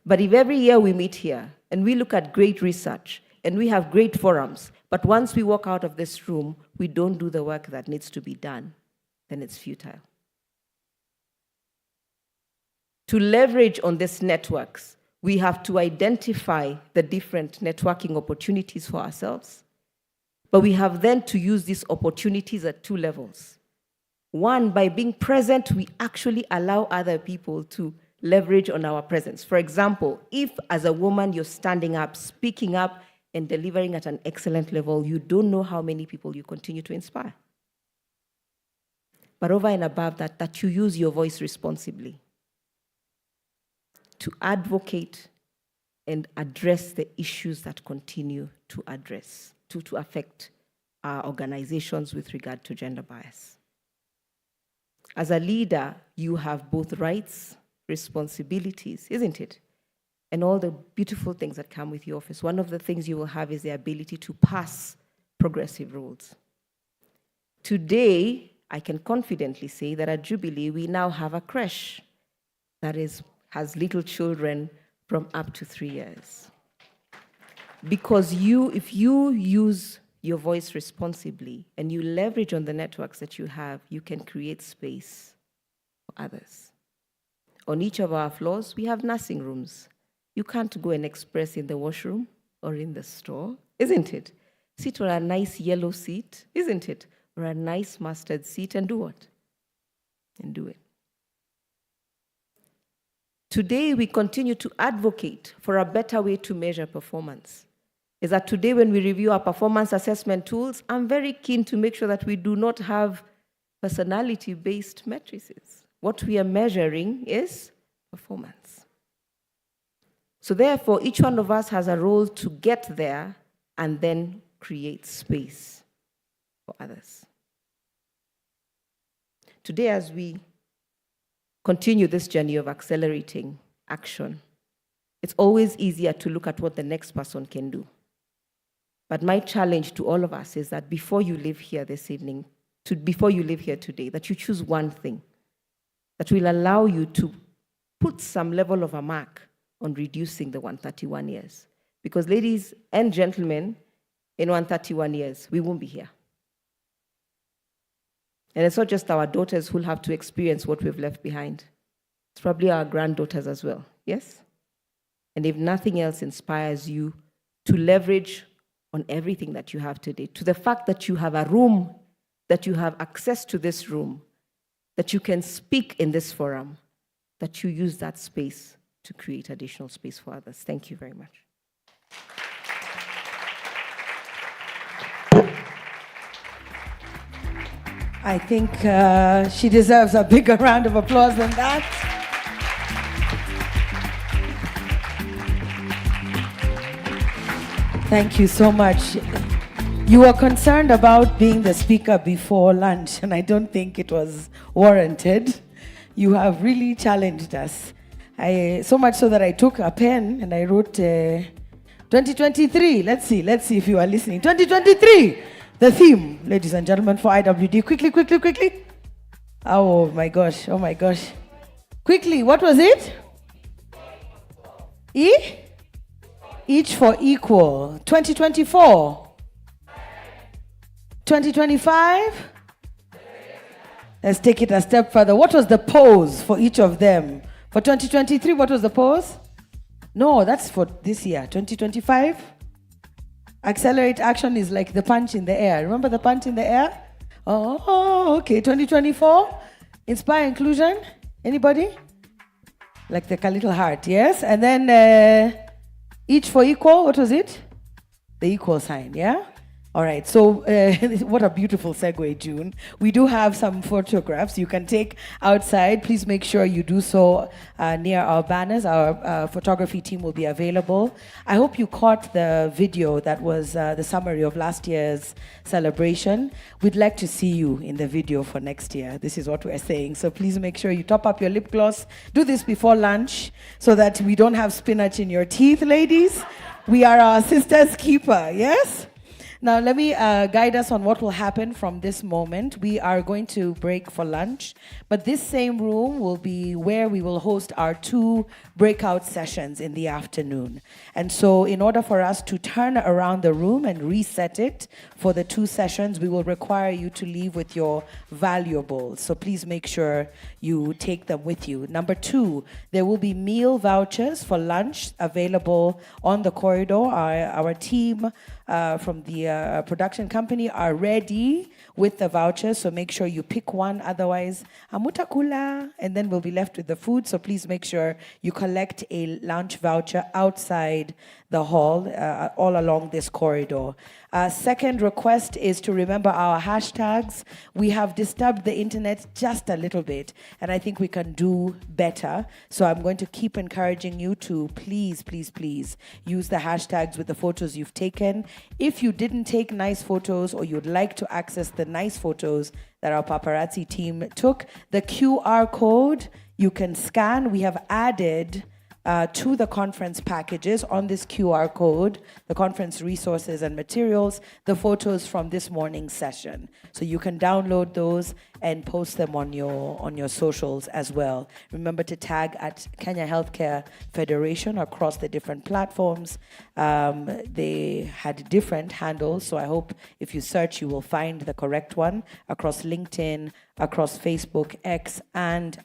But if every year we meet here and we look at great research and we have great forums, but once we walk out of this room, we don't do the work that needs to be done, then it's futile. To leverage on these networks, we have to identify the different networking opportunities for ourselves, but we have then to use these opportunities at 2 levels. One, by being present, we actually allow other people to leverage on our presence. For example, if as a woman you're standing up, speaking up, and delivering at an excellent level, you don't know how many people you continue to inspire. But over and above that, that you use your voice responsibly to advocate and address the issues that continue to affect our organizations with regard to gender bias. As a leader, you have both rights, responsibilities, isn't it? And all the beautiful things that come with your office. One of the things you will have is the ability to pass progressive rules. Today, I can confidently say that at Jubilee, we now have a creche that has little children from up to 3 years. Because if you use your voice responsibly and you leverage on the networks that you have, you can create space for others. On each of our floors, we have nursing rooms. You can't go and express in the washroom or in the store, isn't it? Sit on a nice yellow seat, isn't it? Or a nice mustard seat and do what? And do it. Today, we continue to advocate for a better way to measure performance. Is that today when we review our performance assessment tools, I'm very keen to make sure that we do not have personality-based matrices. What we are measuring is performance. So therefore, each one of us has a role to get there and then create space for others. Today, as we continue this journey of accelerating action, it's always easier to look at what the next person can do. But my challenge to all of us is that before you leave here this evening, before you leave here today, that you choose one thing that will allow you to put some level of a mark on reducing the 131 years. Because ladies and gentlemen, in 131 years, we won't be here. And it's not just our daughters who'll have to experience what we've left behind. It's probably our granddaughters as well, yes? And if nothing else inspires you to leverage on everything that you have today, to the fact that you have a room, that you have access to this room, that you can speak in this forum, that you use that space to create additional space for others. Thank you very much. I think she deserves a bigger round of applause than that. Thank you so much. You were concerned about being the speaker before lunch, and I don't think it was warranted. You have really challenged us. So much so that I took a pen and I wrote 2023. Let's see if you are listening. 2023, the theme, ladies and gentlemen, for IWD. Quickly. Oh my gosh. Quickly, what was it? Each for equal. 2024. 2025. Let's take it a step further. What was the pose for each of them? For 2023, what was the pose? No, that's for this year. 2025? Accelerate action is like the punch in the air. Remember the punch in the air? Oh, okay. 2024? Inspire inclusion? Anybody? Like the little heart, yes? And then each for equal, what was it? The equal sign, yeah? All right, so what a beautiful segue, June. We do have some photographs you can take outside. Please make sure you do so near our banners. Our photography team will be available. I hope you caught the video that was the summary of last year's celebration. We'd like to see you in the video for next year. This is what we're saying. So please make sure you top up your lip gloss. Do this before lunch so that we don't have spinach in your teeth, ladies. We are our sister's keeper, yes? Now, let me guide us on what will happen from this moment. We are going to break for lunch, but this same room will be where we will host our 2 breakout sessions in the afternoon. And so in order for us to turn around the room and reset it for the 2 sessions, we will require you to leave with your valuables. So please make sure you take them with you. Number 2, there will be meal vouchers for lunch available on the corridor. Our team from the production company are ready with the vouchers, so make sure you pick one, otherwise amutakula, and then we'll be left with the food. So please make sure you collect a lunch voucher outside the hall, all along this corridor. Second request is to remember our hashtags. We have disturbed the internet just a little bit, and I think we can do better. So I'm going to keep encouraging you to please, please, please use the hashtags with the photos you've taken. If you didn't take nice photos or you'd like to access the nice photos that our paparazzi team took, the QR code you can scan. We have added to the conference packages on this QR code, the conference resources and materials, the photos from this morning's session. So you can download those and post them on your socials as well. Remember to tag at Kenya Healthcare Federation across the different platforms. They had different handles, so I hope if you search, you will find the correct one across LinkedIn, across Facebook, X, and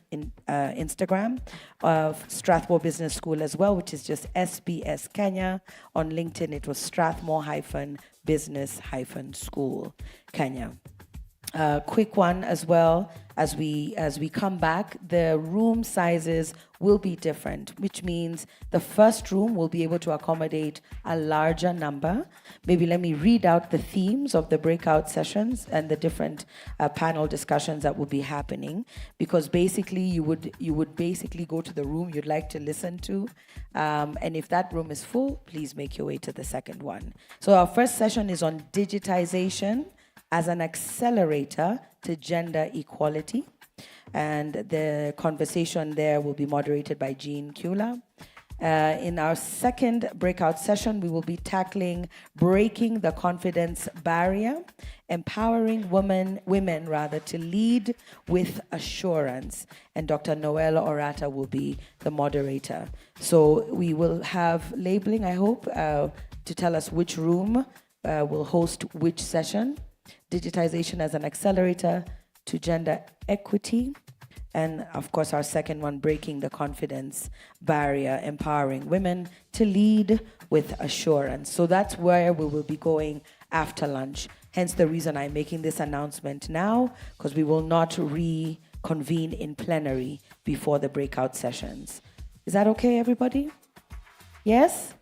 Instagram of Strathmore Business School as well, which is just SBS Kenya. On LinkedIn, it was Strathmore-Business-School Kenya. Quick one as well, as we come back, the room sizes will be different, which means the first room will be able to accommodate a larger number. Maybe let me read out the themes of the breakout sessions and the different panel discussions that will be happening, because basically you would basically go to the room you'd like to listen to, and if that room is full, please make your way to the second one. So our first session is on digitization as an accelerator to gender equality. And the conversation there will be moderated by Jean Kula. In our second breakout session, we will be tackling breaking the confidence barrier, empowering women to lead with assurance. And Dr. Noel Orata will be the moderator. So we will have labeling, I hope, to tell us which room will host which session. Digitization as an accelerator to gender equity. And of course, our second one, breaking the confidence barrier, empowering women to lead with assurance. So that's where we will be going after lunch. Hence the reason I'm making this announcement now, because we will not reconvene in plenary before the breakout sessions. Is that okay, everybody? Yes?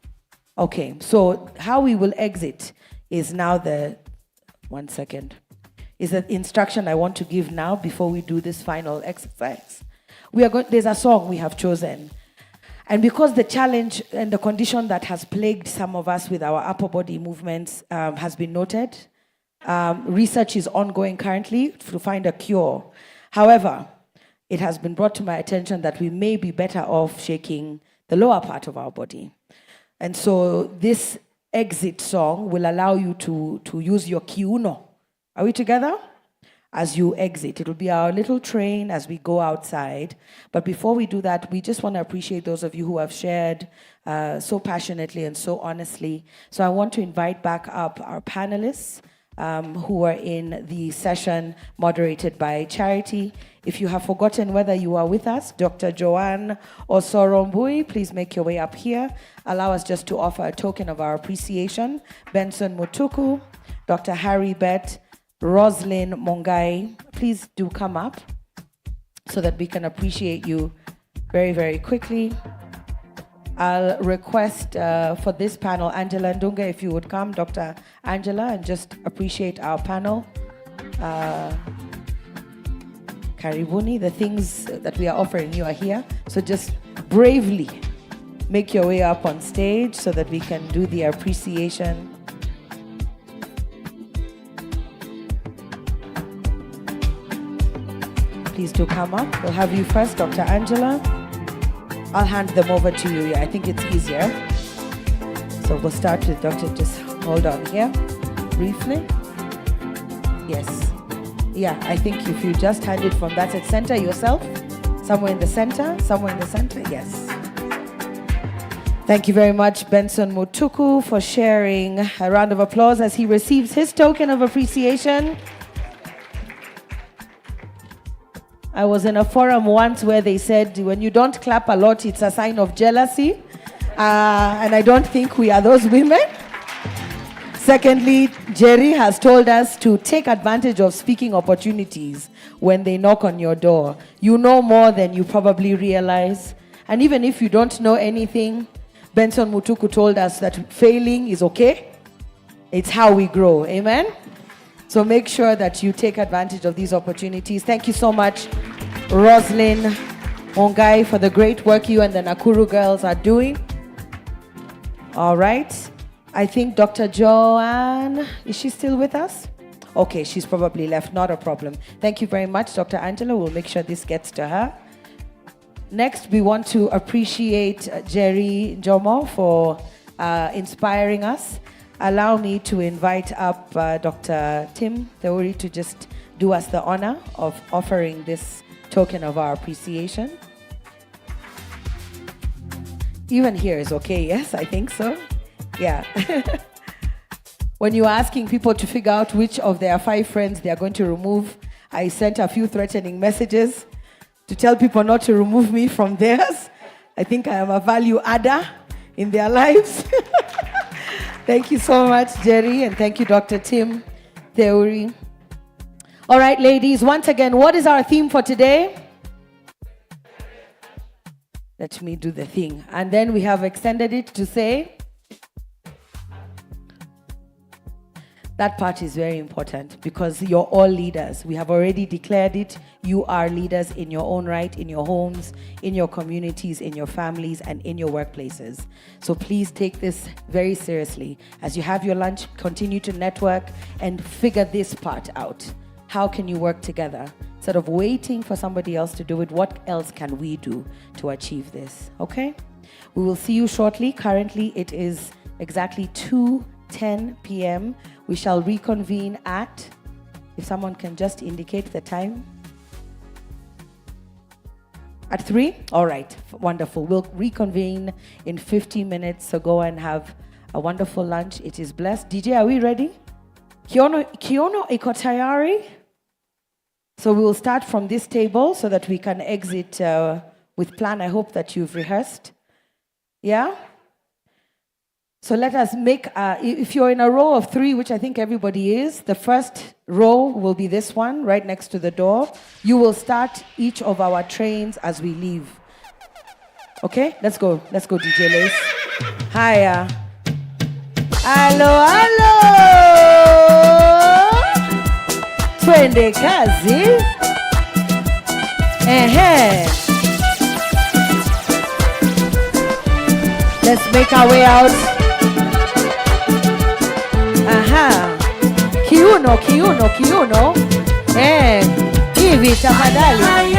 Okay, so how we will exit is now one second. Is the instruction I want to give now before we do this final exercise. There's a song we have chosen. And because the challenge and the condition that has plagued some of us with our upper body movements has been noted, research is ongoing currently to find a cure. However, it has been brought to my attention that we may be better off shaking the lower part of our body. And so this exit song will allow you to use your kiuno. Are we together? As you exit, it'll be our little train as we go outside. But before we do that, we just want to appreciate those of you who have shared so passionately and so honestly. So I want to invite back up our panelists. who were in the session moderated by Charity. If you have forgotten whether you are with us, Dr. Joanne Osorombui, please make your way up here. Allow us just to offer a token of our appreciation. Benson Mutuku, Dr. Harry Bett, Roslyn Mongai, please do come up so that we can appreciate you very, very quickly. I'll request for this panel, Angela Ndunga, if you would come, Dr. Angela, and just appreciate our panel. Karibuni, the things that we are offering you are here. So just bravely make your way up on stage so that we can do the appreciation. Please do come up. We'll have you first, Dr. Angela. I'll hand them over to you. Yeah, I think it's easier. So we'll start with Dr. Just hold on here briefly. Yes. Yeah, I think if you just hand it from that center yourself, somewhere in the center, yes. Thank you very much, Benson Mutuku, for sharing. A round of applause as he receives his token of appreciation. I was in a forum once where they said, when you don't clap a lot, it's a sign of jealousy. And I don't think we are those women. Secondly, Jerry has told us to take advantage of speaking opportunities when they knock on your door. You know more than you probably realize. And even if you don't know anything, Benson Mutuku told us that failing is okay. It's how we grow. Amen? So make sure that you take advantage of these opportunities. Thank you so much, Roslyn Mongai, for the great work you and the Nakuru girls are doing. All right. I think Dr. Joanne, is she still with us? Okay, she's probably left, not a problem. Thank you very much, Dr. Angela. We'll make sure this gets to her. Next, we want to appreciate Jerry Jomo for inspiring us. Allow me to invite up Dr. Tim Theuri to just do us the honor of offering this token of our appreciation. Even here is okay, yes, I think so. Yeah. When you're asking people to figure out which of their 5 friends they are going to remove, I sent a few threatening messages to tell people not to remove me from theirs. I think I am a value adder in their lives. Thank you so much, Jerry, and thank you, Dr. Tim Theuri. All right, ladies, once again, what is our theme for today? Let me do the thing. And then we have extended it to say, that part is very important because you're all leaders. We have already declared it. You are leaders in your own right, in your homes, in your communities, in your families, and in your workplaces. So please take this very seriously. As you have your lunch, continue to network and figure this part out. How can you work together? Instead of waiting for somebody else to do it, what else can we do to achieve this? Okay? We will see you shortly. Currently, it is exactly 2:10 p.m. We shall reconvene at, if someone can just indicate the time. At 3? All right, wonderful. We'll reconvene in 50 minutes, so go and have a wonderful lunch. It is blessed. DJ, are we ready? Kiono iko tayari? So we will start from this table so that we can exit with plan. I hope that you've rehearsed. Yeah? So let us make, if you're in a row of 3, which I think everybody is, the first row will be this one, right next to the door. You will start each of our trains as we leave. Okay, let's go. Let's go, DJ Lace. Hiya. Hello, hello. Twende kazi. Let's make our way out. Kiuno, kiuno, kiuno. Hivi tafadhali.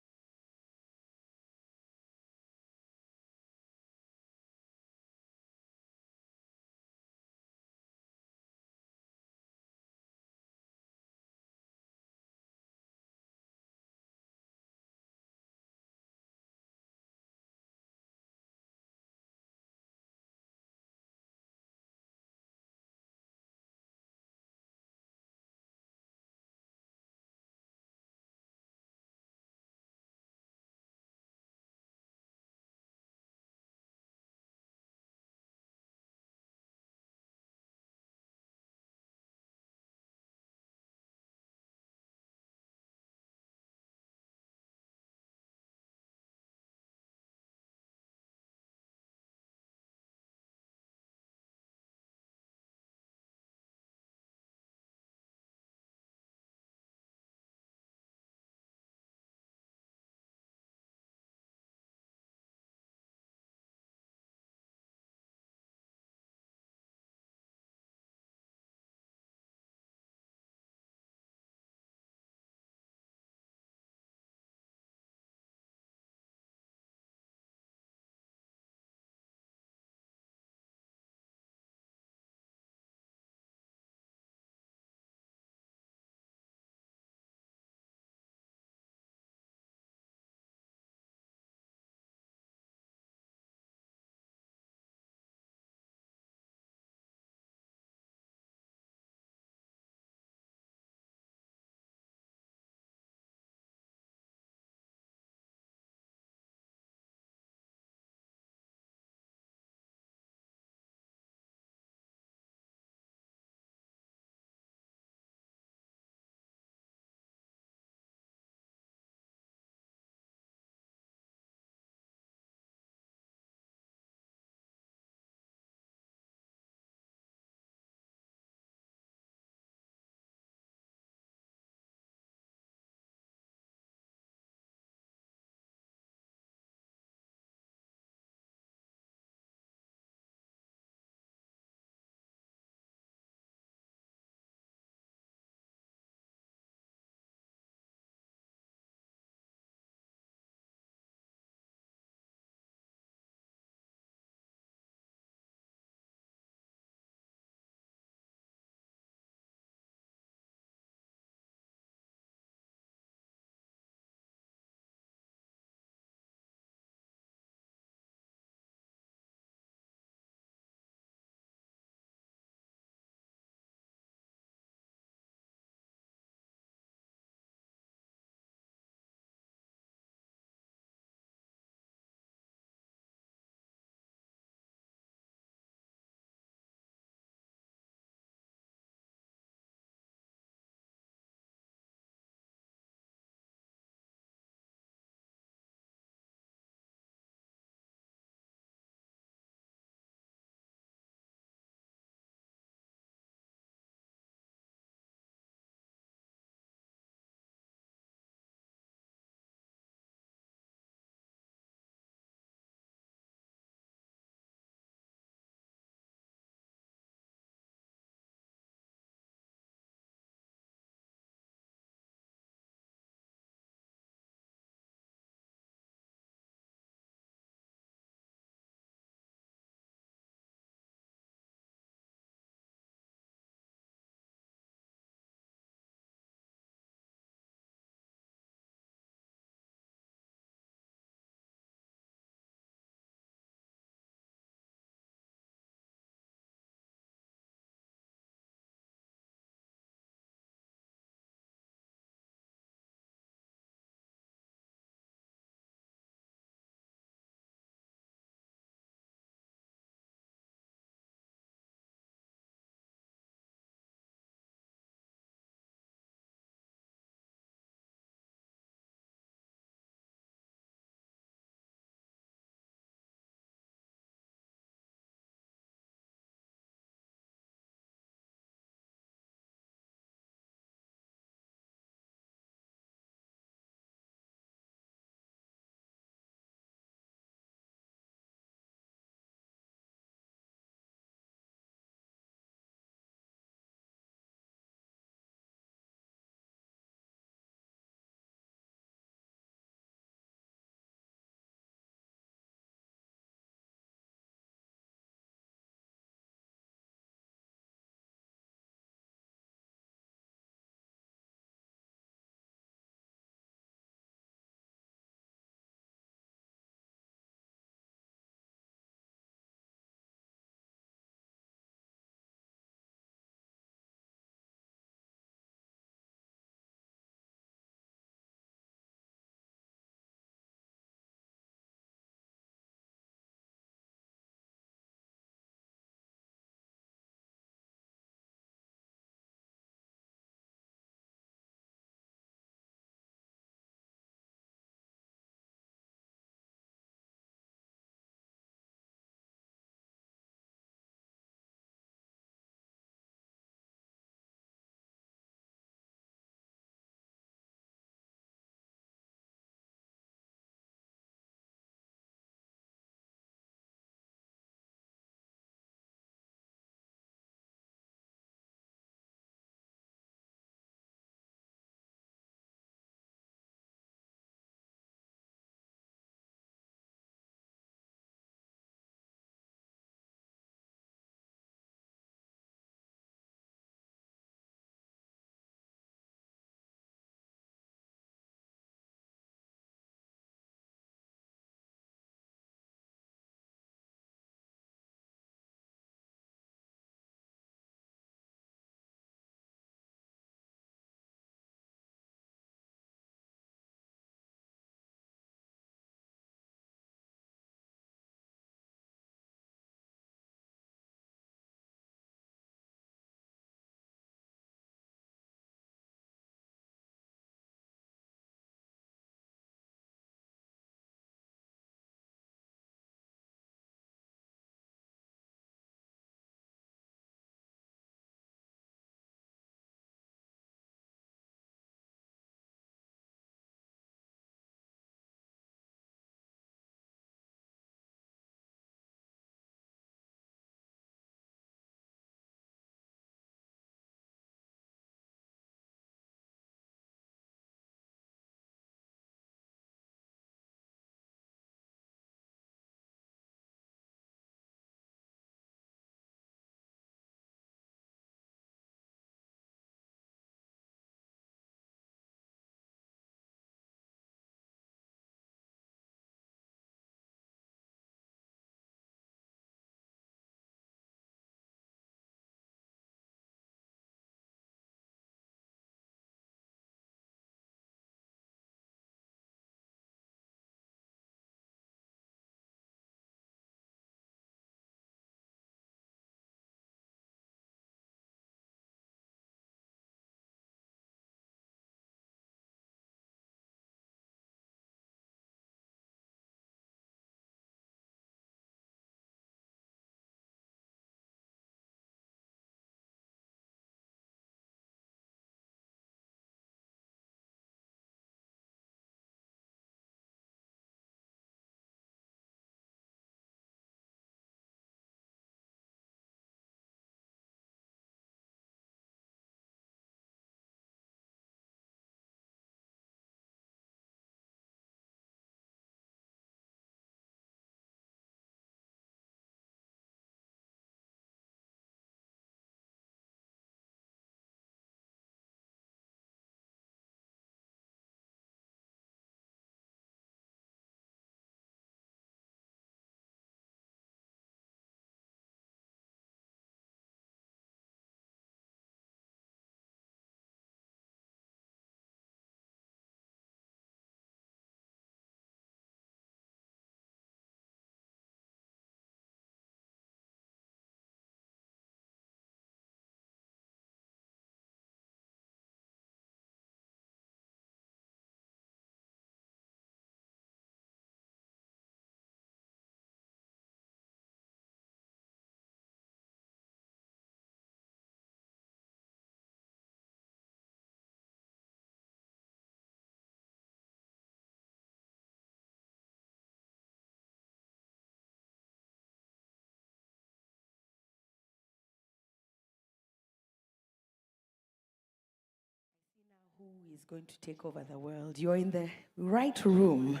who is going to take over the world. You're in the right room.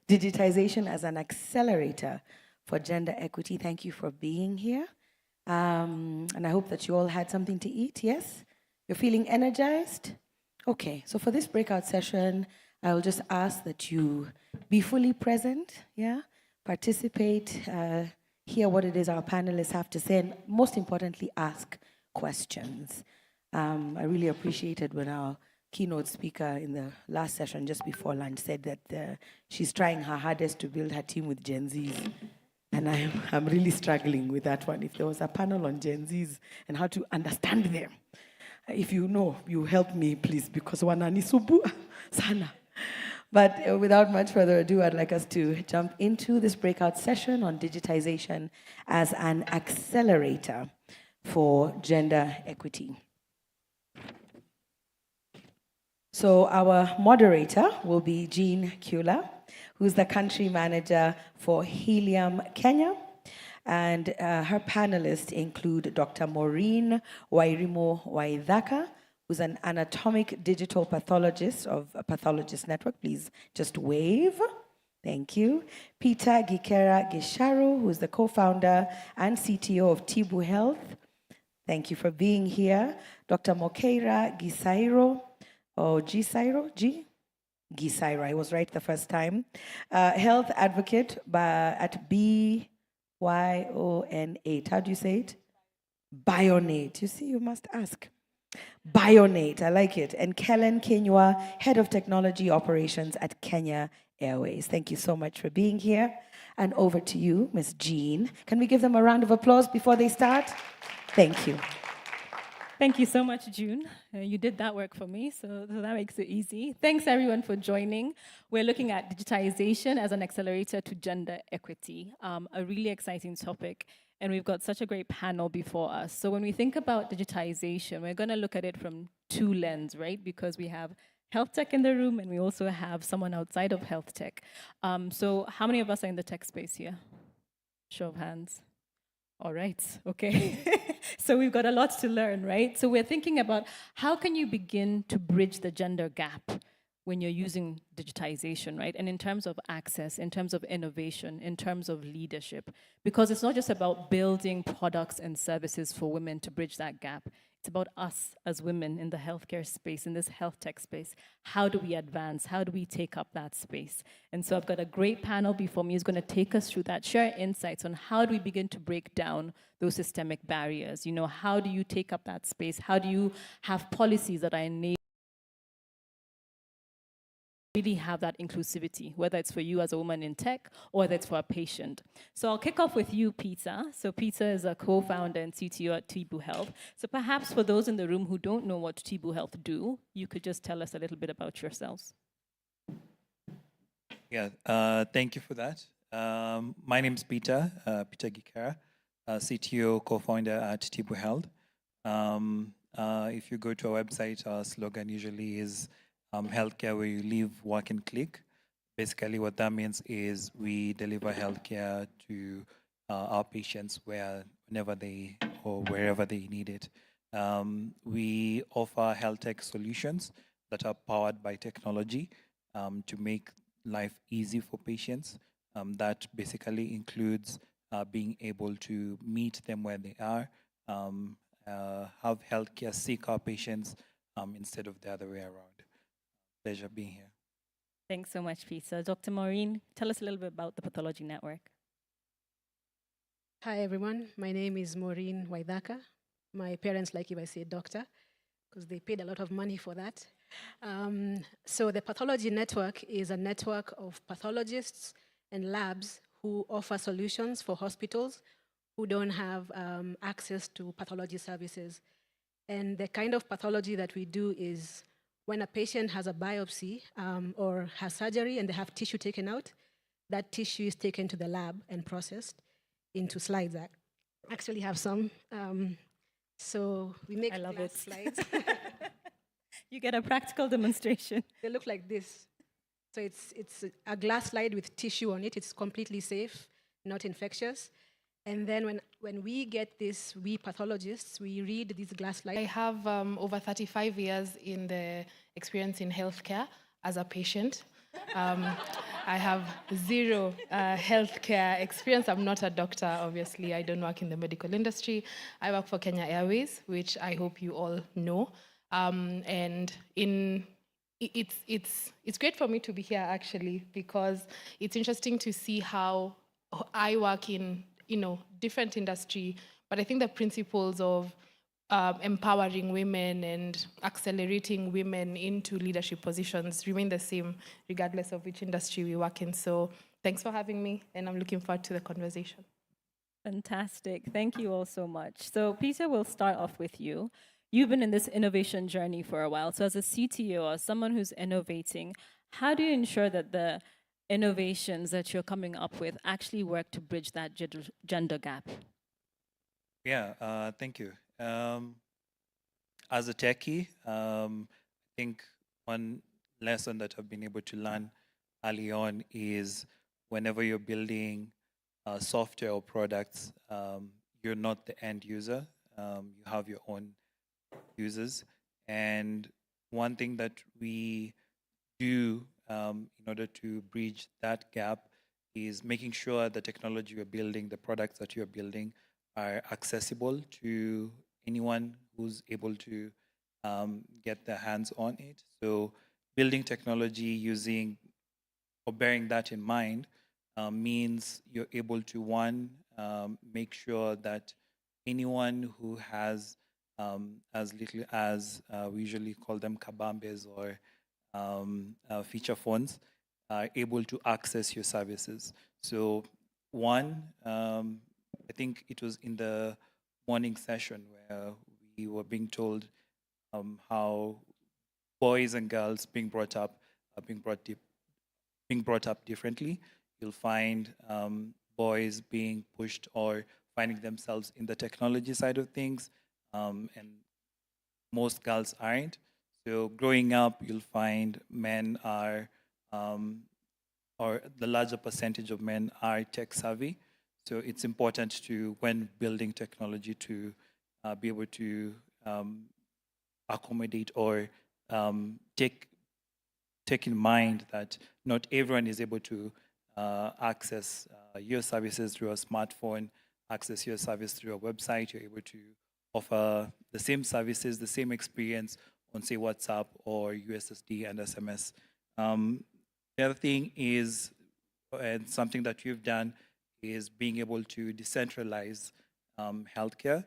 Digitization as an accelerator for gender equity. Thank you for being here. And I hope that you all had something to eat, yes? You're feeling energized? Okay, so for this breakout session, I will just ask that you be fully present, yeah? Participate, hear what it is our panelists have to say, and most importantly, ask questions. I really appreciated when our keynote speaker in the last session just before lunch said that she's trying her hardest to build her team with Gen Zs. And I'm really struggling with that one. If there was a panel on Gen Zs and how to understand them, if you know, you help me, please, because wanani subu sana. But without much further ado, I'd like us to jump into this breakout session on digitization as an accelerator for gender equity. So our moderator will be Jean Kula, who's the country manager for Helium Kenya. And her panelists include Dr. Maureen Wairimo Waithaka, who's an anatomic digital pathologist of a Pathologist Network. Please just wave. Thank you. Peter Gikera Gisharu, who's the co-founder and CTO of Tibu Health. Thank you for being here. Dr. Mokeira Gisairo, or Gisairo, Gisairo, I was right the first time. Health advocate at BYON8. How do you say it? BYON8. You see, you must ask. BYON8, I like it. And Kellen Kenywa, Head of Technology Operations at Kenya Airways. Thank you so much for being here. And over to you, Ms. Jean. Can we give them a round of applause before they start? Thank you. Thank you so much, June. You did that work for me, so that makes it easy. Thanks, everyone, for joining. We're looking at digitization as an accelerator to gender equity, a really exciting topic, and we've got such a great panel before us. So when we think about digitization, we're going to look at it from two lenses, right? Because we have health tech in the room, and we also have someone outside of health tech. So how many of us are in the tech space here? Show of hands. All right, okay. So we've got a lot to learn, right? So we're thinking about how can you begin to bridge the gender gap when you're using digitization, right? And in terms of access, in terms of innovation, in terms of leadership, because it's not just about building products and services for women to bridge that gap. It's about us as women in the healthcare space, in this health tech space. How do we advance? How do we take up that space? And so I've got a great panel before me who's going to take us through that, share insights on how do we begin to break down those systemic barriers. You know, how do you take up that space? How do you have policies that are enabled really have that inclusivity, whether it's for you as a woman in tech or whether it's for a patient. So I'll kick off with you, Peter. So Peter is a co-founder and CTO at Tibu Health. So perhaps for those in the room who don't know what Tibu Health do, you could just tell us a little bit about yourselves. Yeah, thank you for that. My name is Peter, Peter Gikera, CTO, co-founder at Tibu Health. If you go to our website, our slogan usually is healthcare where you live, work, and click. Basically, what that means is we deliver healthcare to our patients whenever they or wherever they need it. We offer health tech solutions that are powered by technology to make life easy for patients. That basically includes being able to meet them where they are, have healthcare seek our patients instead of the other way around. Pleasure being here. Thanks so much, Peter. Dr. Maureen, tell us a little bit about the Pathology Network. Hi, everyone. My name is Maureen Waithaka. My parents like if I say doctor, because they paid a lot of money for that. So the Pathology Network is a network of pathologists and labs who offer solutions for hospitals who don't have access to pathology services. And the kind of pathology that we do is when a patient has a biopsy or has surgery and they have tissue taken out, that tissue is taken to the lab and processed into slides. I actually have some. So we make glass slides. You get a practical demonstration. They look like this. So it's a glass slide with tissue on it. It's completely safe, not infectious. And then when we get this, we pathologists, we read these glass slides. I have over 35 years in the experience in healthcare as a patient. I have zero healthcare experience. I'm not a doctor, obviously. I don't work in the medical industry. I work for Kenya Airways, which I hope you all know. And it's great for me to be here, actually, because it's interesting to see how I work in different industry, but I think the principles of empowering women and accelerating women into leadership positions remain the same regardless of which industry we work in. So thanks for having me, and I'm looking forward to the conversation. Fantastic. Thank you all so much. So Peter, we'll start off with you. You've been in this innovation journey for a while. So as a CTO or someone who's innovating, how do you ensure that the innovations that you're coming up with actually work to bridge that gender gap? Yeah, thank you. As a techie, I think one lesson that I've been able to learn early on is whenever you're building software or products, you're not the end user. You have your own users. And one thing that we do in order to bridge that gap is making sure the technology we're building, the products that you're building, are accessible to anyone who's able to get their hands on it. So building technology using or bearing that in mind means you're able to, one, make sure that anyone who has as little as, we usually call them kabambes or feature phones, are able to access your services. So one, I think it was in the morning session where we were being told how boys and girls being brought up differently. You'll find boys being pushed or finding themselves in the technology side of things, and most girls aren't. So growing up, you'll find men are, or the larger percentage of men are tech savvy. So it's important to, when building technology, to be able to accommodate or take in mind that not everyone is able to access your services through a smartphone, access your service through a website. You're able to offer the same services, the same experience on, say, WhatsApp or USSD and SMS. The other thing is, and something that we've done, is being able to decentralize healthcare.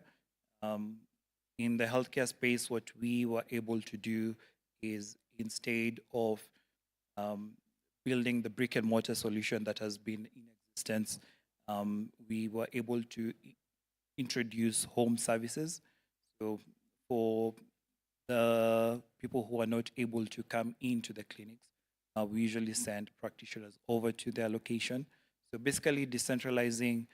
In the healthcare space, what we were able to do is, instead of building the brick and mortar solution that has been in existence, we were able to introduce home services. So for the people who are not able to come into the clinics, we usually send practitioners over to their location. So basically decentralizing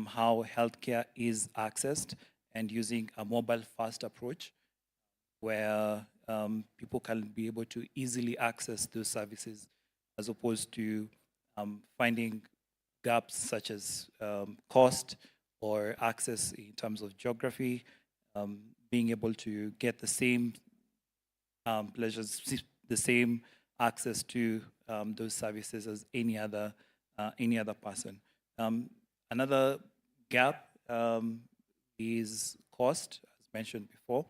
how healthcare is accessed and using a mobile-first approach where people can be able to easily access those services, as opposed to finding gaps such as cost or access in terms of geography, being able to get the same pleasures, the same access to those services as any other person. Another gap is cost, as mentioned before.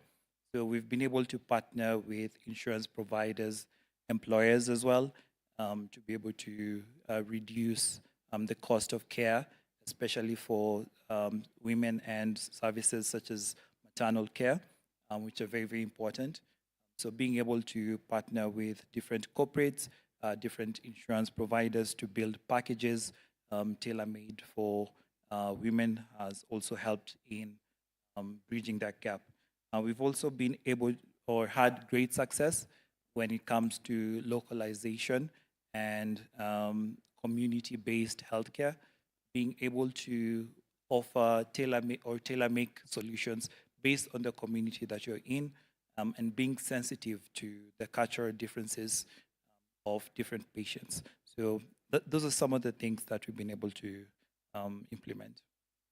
So we've been able to partner with insurance providers, employers as well, to be able to reduce the cost of care, especially for women, and services such as maternal care, which are very, very important. So being able to partner with different corporates, different insurance providers to build packages tailor-made for women has also helped in bridging that gap. We've also been able, or had great success when it comes to localization and community-based healthcare, being able to offer tailor-make solutions based on the community that you're in, and being sensitive to the cultural differences of different patients. So those are some of the things that we've been able to implement.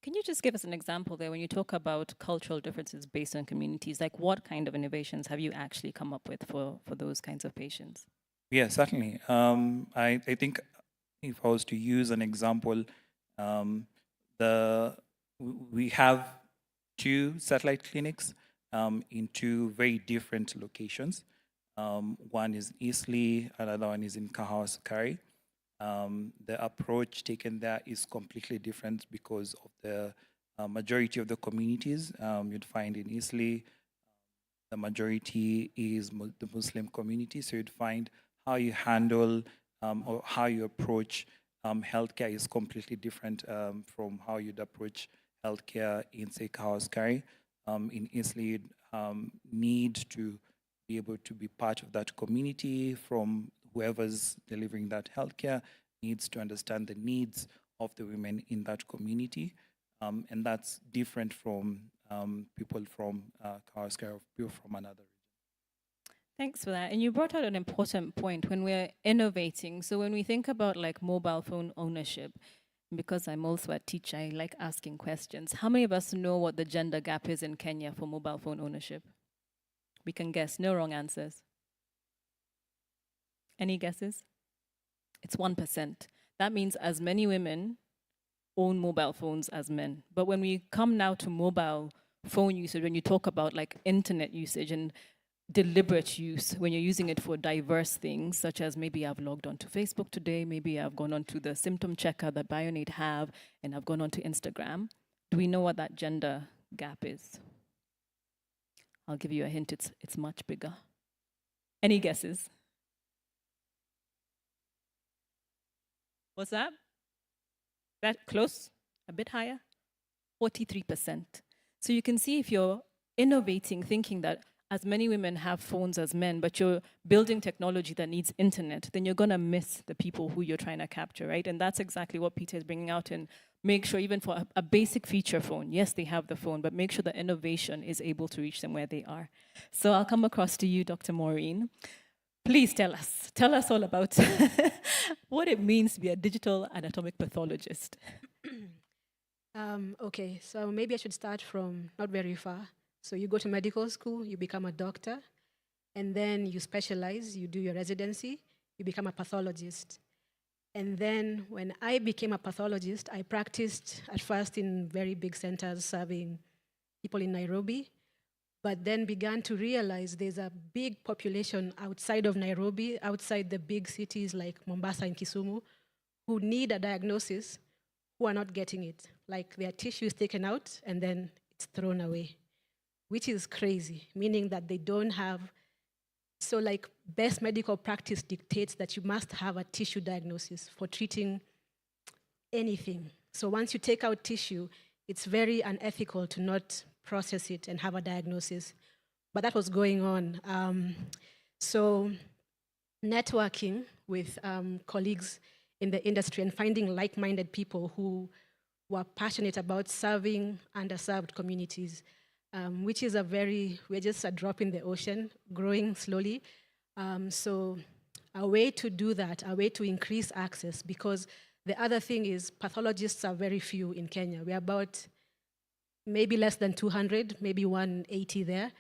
Can you just give us an example there when you talk about cultural differences based on communities? Like what kind of innovations have you actually come up with for those kinds of patients? Yeah, certainly. I think if I was to use an example, we have 2 satellite clinics in 2 very different locations. One is in Eastleigh, another one is in Kahawa Sukari. The approach taken there is completely different because of the majority of the communities. You'd find in Eastleigh, the majority is the Muslim community, so you'd find how you handle or how you approach healthcare is completely different from how you'd approach healthcare in, say, Kahawa Sukari. In Eastleigh, you'd need to be able to be part of that community. From whoever's delivering that healthcare needs to understand the needs of the women in that community. And that's different from people from Kahawa Sukari or people from another region. Thanks for that. And you brought out an important point when we're innovating. So when we think about like mobile phone ownership, because I'm also a teacher, I like asking questions. How many of us know what the gender gap is in Kenya for mobile phone ownership? We can guess, no wrong answers. Any guesses? It's 1%. That means as many women own mobile phones as men. But when we come now to mobile phone usage, when you talk about like internet usage and deliberate use, when you're using it for diverse things, such as maybe I've logged onto Facebook today, maybe I've gone onto the symptom checker that Bionate have, and I've gone onto Instagram, do we know what that gender gap is? I'll give you a hint, it's much bigger. Any guesses? What's that? That close? A bit higher? 43%. So you can see if you're innovating, thinking that as many women have phones as men, but you're building technology that needs internet, then you're gonna miss the people who you're trying to capture, right? And that's exactly what Peter is bringing out, and make sure even for a basic feature phone, yes, they have the phone, but make sure the innovation is able to reach them where they are. So I'll come across to you, Dr. Maureen. Please tell us all about what it means to be a digital anatomic pathologist. Okay, so maybe I should start from not very far. So you go to medical school, you become a doctor, and then you specialize, you do your residency, you become a pathologist. And then when I became a pathologist, I practiced at first in very big centers serving people in Nairobi, but then began to realize there's a big population outside of Nairobi, outside the big cities like Mombasa and Kisumu, who need a diagnosis, who are not getting it. Like their tissue is taken out and then it's thrown away, which is crazy, meaning that they don't have, so like best medical practice dictates that you must have a tissue diagnosis for treating anything. So once you take out tissue, it's very unethical to not process it and have a diagnosis. But that was going on. So networking with colleagues in the industry and finding like-minded people who were passionate about serving underserved communities, which is we're just a drop in the ocean, growing slowly. So a way to do that, a way to increase access, because the other thing is pathologists are very few in Kenya. We're about maybe less than 200, maybe 180 there.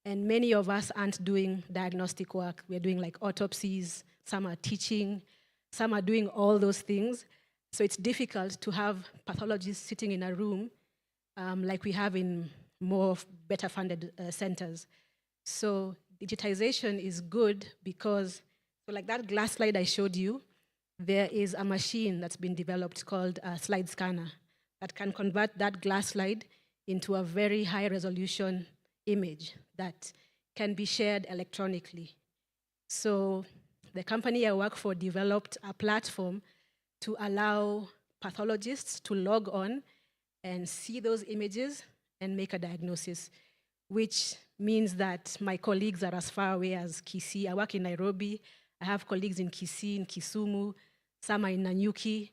And many of us aren't doing diagnostic work. We're doing like autopsies, some are teaching, some are doing all those things. So it's difficult to have pathologists sitting in a room like we have in more better funded centers. So digitization is good because, so like that glass slide I showed you, there is a machine that's been developed called a slide scanner that can convert that glass slide into a very high resolution image that can be shared electronically. So the company I work for developed a platform to allow pathologists to log on and see those images and make a diagnosis, which means that my colleagues are as far away as Kisii. I work in Nairobi. I have colleagues in Kisii, in Kisumu, some are in Nanyuki.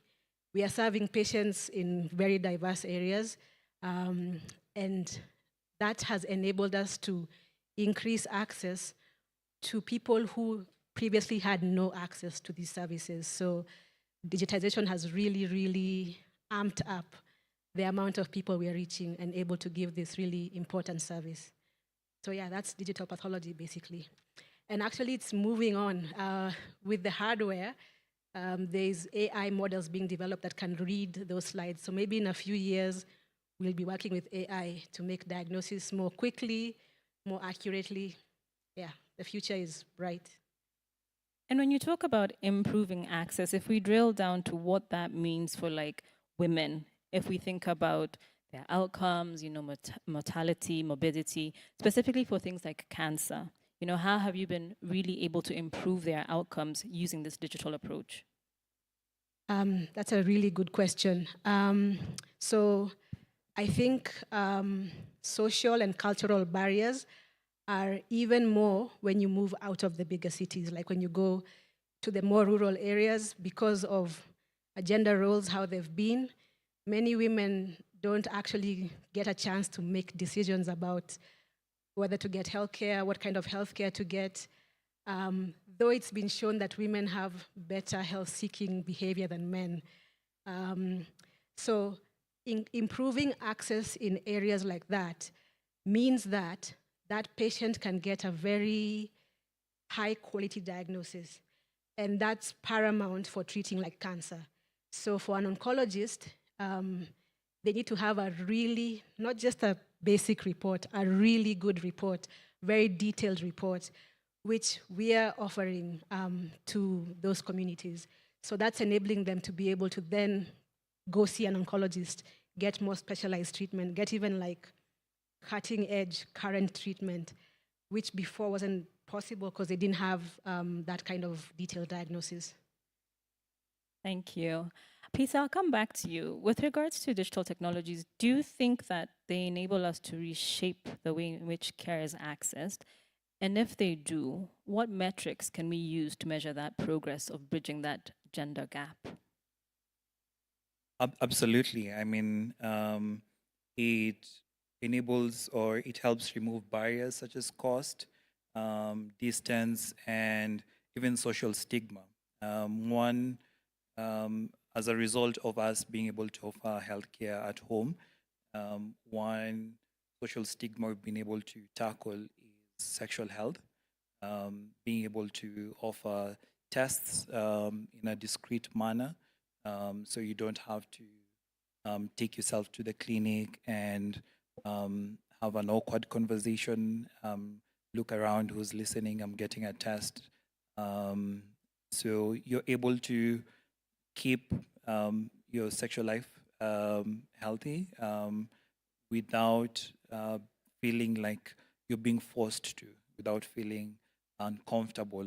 We are serving patients in very diverse areas. And that has enabled us to increase access to people who previously had no access to these services. So digitization has really, really amped up the amount of people we are reaching and able to give this really important service. So yeah, that's digital pathology basically. And actually it's moving on with the hardware. There's AI models being developed that can read those slides. So maybe in a few years, we'll be working with AI to make diagnosis more quickly, more accurately. Yeah, the future is bright. And when you talk about improving access, if we drill down to what that means for like women, if we think about their outcomes, you know, mortality, morbidity, specifically for things like cancer, you know, how have you been really able to improve their outcomes using this digital approach? That's a really good question. So I think social and cultural barriers are even more when you move out of the bigger cities, like when you go to the more rural areas because of gender roles, how they've been. Many women don't actually get a chance to make decisions about whether to get healthcare, what kind of healthcare to get. Though it's been shown that women have better health-seeking behavior than men. So improving access in areas like that means that that patient can get a very high-quality diagnosis. And that's paramount for treating like cancer. So for an oncologist, they need to have a really, not just a basic report, a really good report, very detailed report, which we are offering to those communities. So that's enabling them to be able to then go see an oncologist, get more specialized treatment, get even like cutting edge current treatment, which before wasn't possible because they didn't have that kind of detailed diagnosis. Thank you. Peter, I'll come back to you. With regards to digital technologies, do you think that they enable us to reshape the way in which care is accessed? And if they do, what metrics can we use to measure that progress of bridging that gender gap? Absolutely. I mean, it enables or it helps remove barriers such as cost, distance, and even social stigma. As a result of us being able to offer healthcare at home, one social stigma we've been able to tackle is sexual health, being able to offer tests in a discreet manner, so you don't have to take yourself to the clinic and have an awkward conversation, look around who's listening, I'm getting a test. So you're able to keep your sexual life healthy without feeling like you're being forced to, without feeling uncomfortable.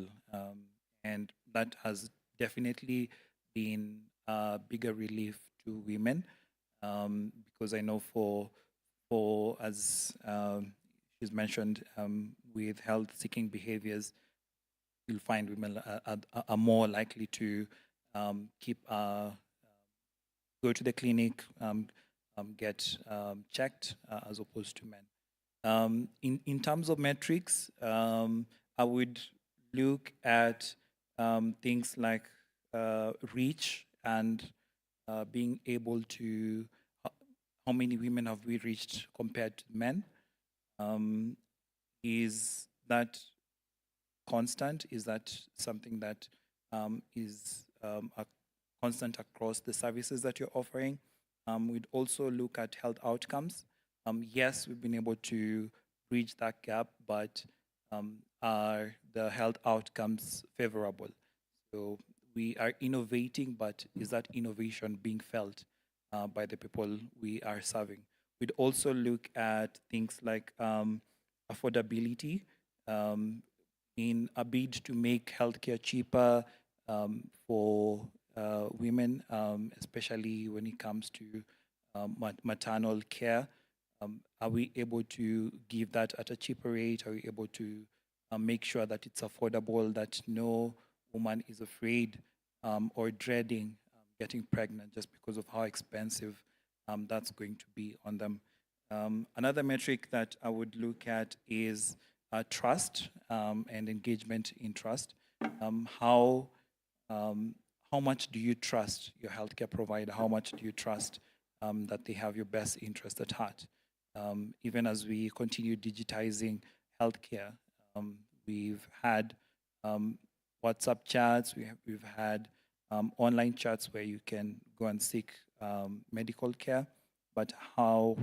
And that has definitely been a bigger relief to women because I know for as she's mentioned, with health-seeking behaviors, you'll find women are more likely to go to the clinic, get checked as opposed to men. In terms of metrics, I would look at things like reach and being able to, how many women have we reached compared to men? Is that constant? Is that something that is a constant across the services that you're offering? We'd also look at health outcomes. Yes, we've been able to bridge that gap, but are the health outcomes favorable? So we are innovating, but is that innovation being felt by the people we are serving? We'd also look at things like affordability in a bid to make healthcare cheaper for women, especially when it comes to maternal care. Are we able to give that at a cheaper rate? Are we able to make sure that it's affordable, that no woman is afraid or dreading getting pregnant just because of how expensive that's going to be on them? Another metric that I would look at is trust and engagement in trust. How much do you trust your healthcare provider? How much do you trust that they have your best interest at heart. Even as we continue digitizing healthcare, we've had WhatsApp chats, we've had online chats where you can go and seek medical care, but how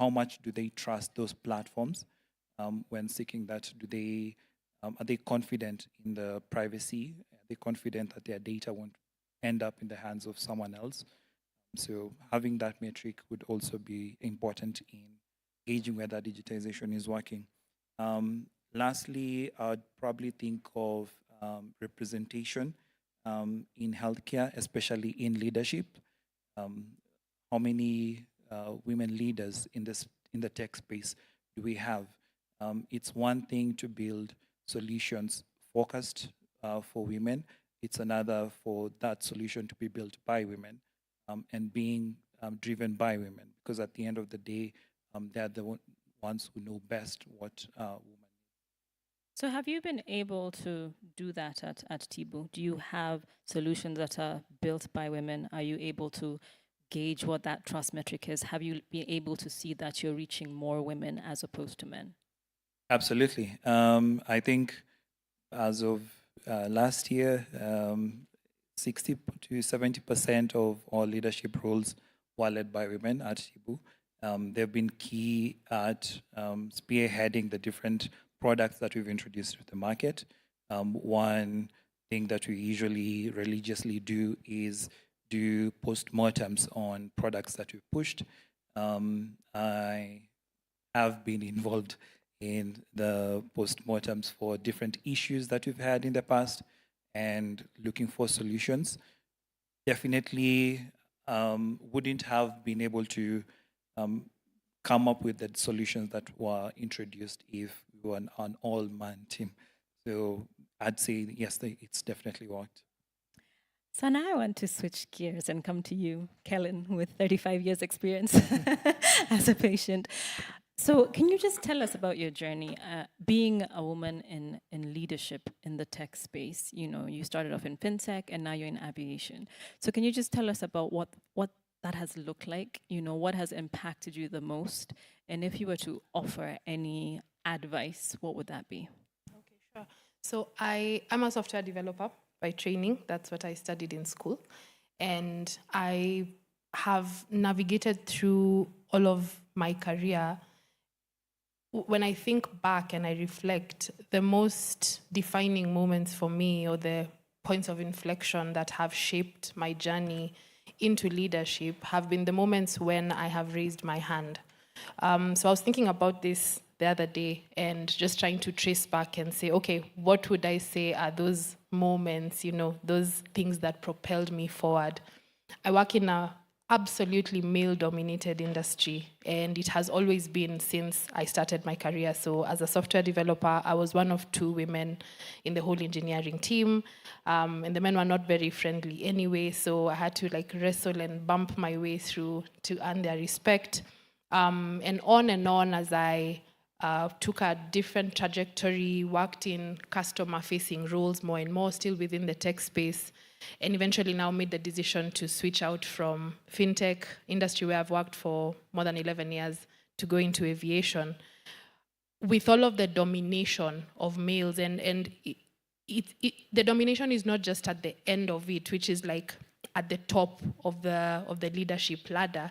much do they trust those platforms when seeking that? Are they confident in the privacy? Are they confident that their data won't end up in the hands of someone else? So having that metric would also be important in gauging whether digitization is working. Lastly, I'd probably think of representation in healthcare, especially in leadership. How many women leaders in the tech space do we have? It's one thing to build solutions focused for women. It's another for that solution to be built by women and being driven by women, because at the end of the day, they're the ones who know best what women. So have you been able to do that at Tibu? Do you have solutions that are built by women? Are you able to gauge what that trust metric is? Have you been able to see that you're reaching more women as opposed to men? Absolutely. I think as of last year, 60 to 70% of all leadership roles were led by women at Tibu. They've been key at spearheading the different products that we've introduced to the market. One thing that we usually religiously do is do postmortems on products that we've pushed. I have been involved in the postmortems for different issues that we've had in the past and looking for solutions. Definitely wouldn't have been able to come up with the solutions that were introduced if we were an all-man team. So I'd say, yes, it's definitely worked. So now I want to switch gears and come to you, Kellen, with 35 years experience as a patient. So can you just tell us about your journey, being a woman in leadership in the tech space? You know, you started off in fintech and now you're in aviation. So can you just tell us about what that has looked like? You know, what has impacted you the most? And if you were to offer any advice, what would that be? Okay, sure. So I'm a software developer by training. That's what I studied in school. And I have navigated through all of my career. When I think back and I reflect, the most defining moments for me, or the points of inflection that have shaped my journey into leadership, have been the moments when I have raised my hand. So I was thinking about this the other day and just trying to trace back and say, okay, what would I say are those moments, you know, those things that propelled me forward? I work in a absolutely male-dominated industry, and it has always been since I started my career. So as a software developer, I was one of 2 women in the whole engineering team, and the men were not very friendly anyway, so I had to like wrestle and bump my way through to earn their respect. And on as I took a different trajectory, worked in customer-facing roles more and more, still within the tech space, and eventually now made the decision to switch out from fintech industry, where I've worked for more than 11 years, to go into aviation. With all of the domination of males, and the domination is not just at the end of it, which is like at the top of the leadership ladder.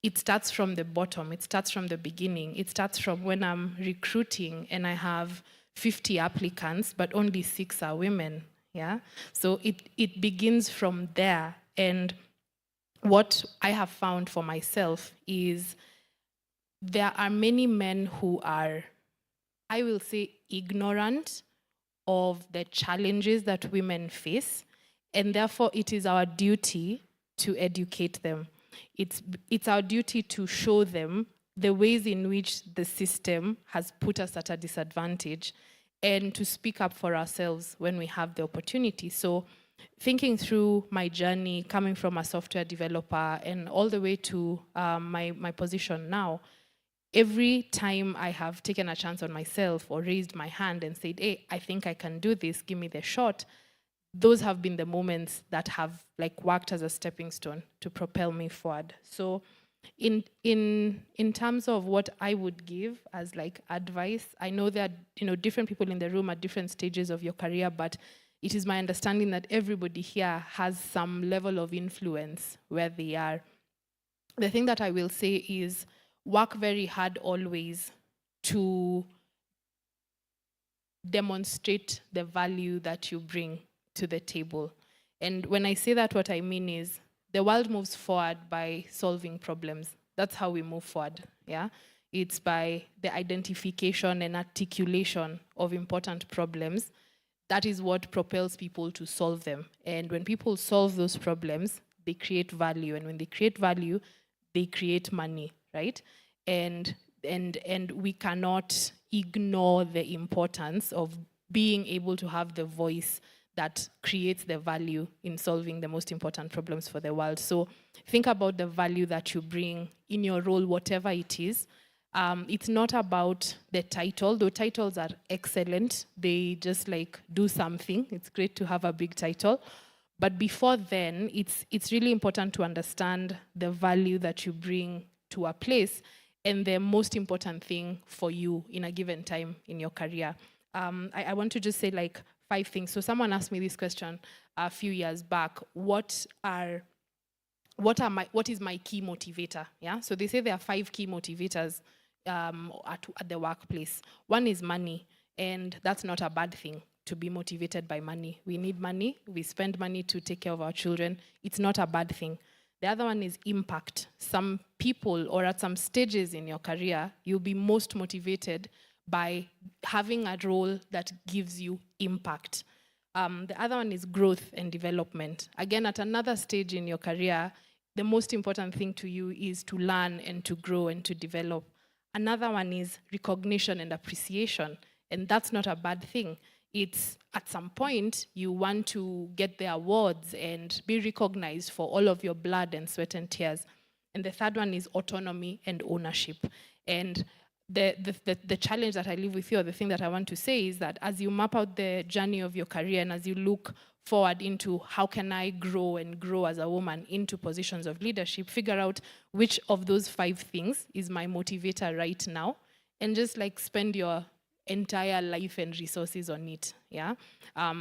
It starts from the bottom. It starts from the beginning. It starts from when I'm recruiting and I have 50 applicants, but only 6 are women. Yeah, so it begins from there. And what I have found for myself is there are many men who are, I will say, ignorant of the challenges that women face, and therefore it is our duty to educate them. It's our duty to show them the ways in which the system has put us at a disadvantage, and to speak up for ourselves when we have the opportunity. So thinking through my journey, coming from a software developer and all the way to my position now, every time I have taken a chance on myself or raised my hand and said, hey, I think I can do this, give me the shot, those have been the moments that have like worked as a stepping stone to propel me forward. So in terms of what I would give as like advice, I know that different people in the room at different stages of your career, but it is my understanding that everybody here has some level of influence where they are. The thing that I will say is work very hard always to demonstrate the value that you bring to the table. And when I say that, what I mean is the world moves forward by solving problems. That's how we move forward, yeah? It's by the identification and articulation of important problems. That is what propels people to solve them. And when people solve those problems, they create value. And when they create value, they create money, right? And we cannot ignore the importance of being able to have the voice that creates the value in solving the most important problems for the world. So think about the value that you bring in your role, whatever it is. It's not about the title, though titles are excellent. They just like do something. It's great to have a big title. But before then, it's really important to understand the value that you bring to a place and the most important thing for you in a given time in your career. I want to just say like 5 things. So someone asked me this question a few years back. What is my key motivator? Yeah. So they say there are 5 key motivators at the workplace. One is money, and that's not a bad thing to be motivated by money. We need money. We spend money to take care of our children. It's not a bad thing. The other one is impact. Some people, or at some stages in your career, you'll be most motivated by having a role that gives you impact. The other one is growth and development. Again, at another stage in your career, the most important thing to you is to learn and to grow and to develop. Another one is recognition and appreciation, and that's not a bad thing. It's at some point you want to get the awards and be recognized for all of your blood and sweat and tears. And the third one is autonomy and ownership. And the challenge that I leave with you, or the thing that I want to say is that as you map out the journey of your career and as you look forward into how can I grow and grow as a woman into positions of leadership, figure out which of those 5 things is my motivator right now, and just like spend your entire life and resources on it, yeah?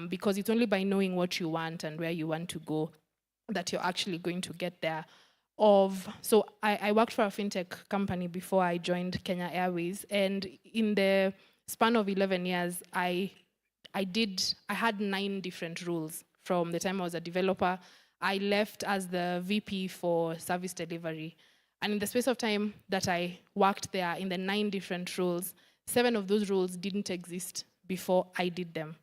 Because it's only by knowing what you want and where you want to go that you're actually going to get there. So I worked for a fintech company before I joined Kenya Airways, and in the span of 11 years, I had 9 different roles. From the time I was a developer, I left as the VP for service delivery. And in the space of time that I worked there, in the 9 different roles, 7 of those roles didn't exist before I did them.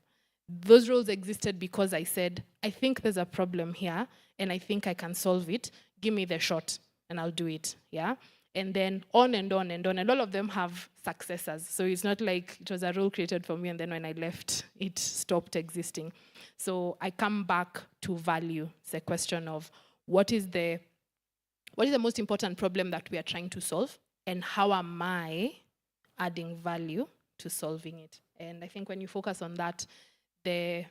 Those roles existed because I said, I think there's a problem here, and I think I can solve it. Give me the shot, and I'll do it, yeah? And then on and on and on, and all of them have successors. So it's not like it was a role created for me, and then when I left, it stopped existing. So I come back to value. It's a question of what is the most important problem that we are trying to solve, and how am I adding value to solving it? And I think when you focus on that, the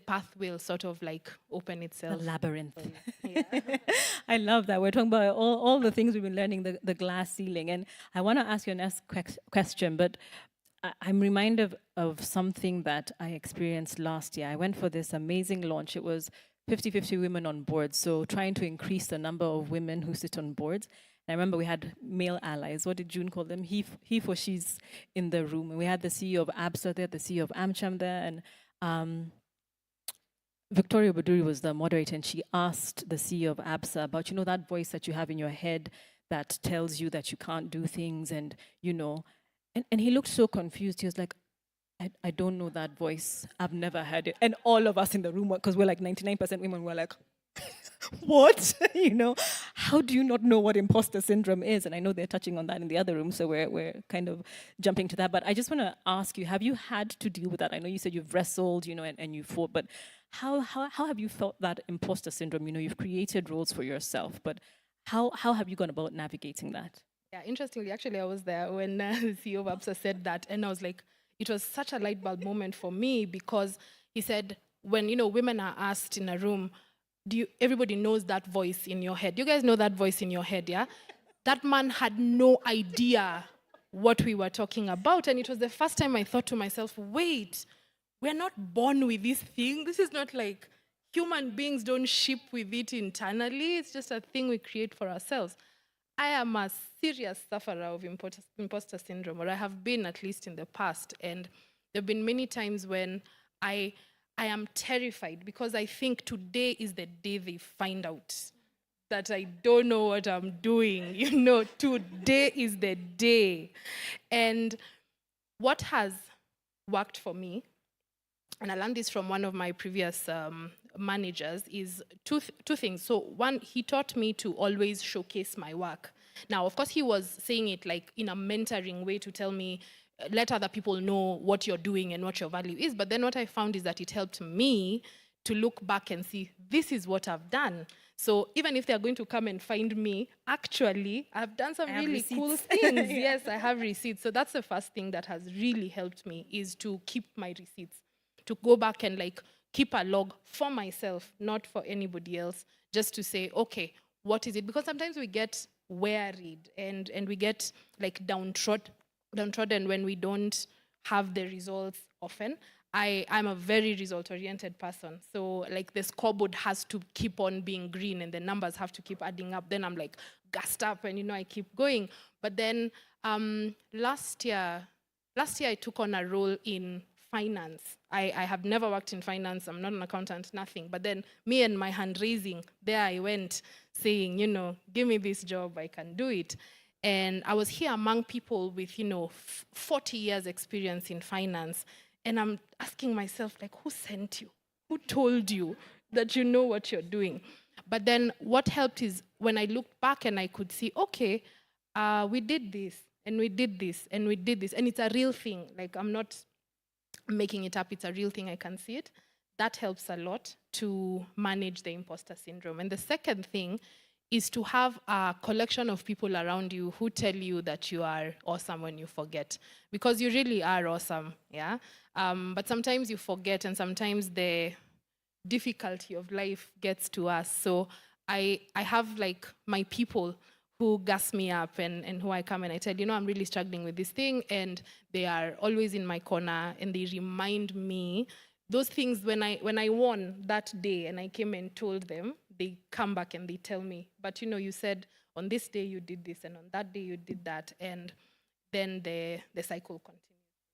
path will sort of like open itself. The labyrinth. Yeah. I love that. We're talking about all the things we've been learning, the glass ceiling. And I want to ask you a next question, but I'm reminded of something that I experienced last year. I went for this amazing launch. It was 50-50 women on boards, so trying to increase the number of women who sit on boards. And I remember we had male allies. What did June call them? He for she's in the room. And we had the CEO of ABSA there, the CEO of AmCham there, and Victoria Baduri was the moderator, and she asked the CEO of ABSA about, that voice that you have in your head that tells you that you can't do things, and, and he looked so confused. He was like, I don't know that voice. I've never heard it. And all of us in the room, because we're like 99% women, we're like, what? How do you not know what imposter syndrome is? And I know they're touching on that in the other room, so we're kind of jumping to that. But I just want to ask you, have you had to deal with that? I know you said you've wrestled, and you fought, but how have you felt that imposter syndrome? You've created roles for yourself, but how have you gone about navigating that? Yeah, interestingly, actually, I was there when the CEO of ABSA said that, and I was like, it was such a light bulb moment for me, because he said, when, women are asked in a room, everybody knows that voice in your head. You guys know that voice in your head, yeah? That man had no idea what we were talking about. And it was the first time I thought to myself, wait, we're not born with this thing. This is not like human beings don't ship with it internally. It's just a thing we create for ourselves. I am a serious sufferer of imposter syndrome, or I have been, at least in the past. And there have been many times when I am terrified because I think today is the day they find out that I don't know what I'm doing. Today is the day. And what has worked for me, and I learned this from one of my previous managers, is two things. So one, he taught me to always showcase my work. Now, of course, he was saying it like in a mentoring way to tell me, let other people know what you're doing and what your value is. But then what I found is that it helped me to look back and see, this is what I've done. So even if they're going to come and find me, actually, I've done some really cool things. Yes, I have receipts. So that's the first thing that has really helped me, is to keep my receipts, to go back and keep a log for myself, not for anybody else, just to say, okay, what is it? Because sometimes we get worried and we get downtrodden when we don't have the results often. I'm a very result-oriented person. So the scoreboard has to keep on being green and the numbers have to keep adding up. Then I'm gassed up and, I keep going. But then last year I took on a role in finance. I have never worked in finance. I'm not an accountant, nothing. But then me and my hand raising, there I went saying, give me this job, I can do it. And I was here among people with, 40 years experience in finance. And I'm asking myself, who sent you? Who told you that you know what you're doing? But then what helped is when I looked back and I could see, okay, we did this, and we did this, and we did this. And it's a real thing. I'm not making it up. It's a real thing. I can see it. That helps a lot to manage the imposter syndrome. And the second thing is to have a collection of people around you who tell you that you are awesome when you forget. Because you really are awesome, yeah? But sometimes you forget, and sometimes the difficulty of life gets to us. So I have my people who gas me up and who I come and I tell, I'm really struggling with this thing, and they are always in my corner, and they remind me those things when I won that day and I came and told them. They come back and they tell me, but you said on this day you did this and on that day you did that, and then the cycle continues.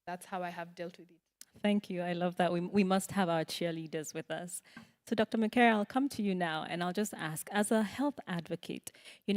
That's how I have dealt with it. Thank you. I love that. We must have our cheerleaders with us. So Dr. McCary, I'll come to you now and I'll just ask, as a health advocate,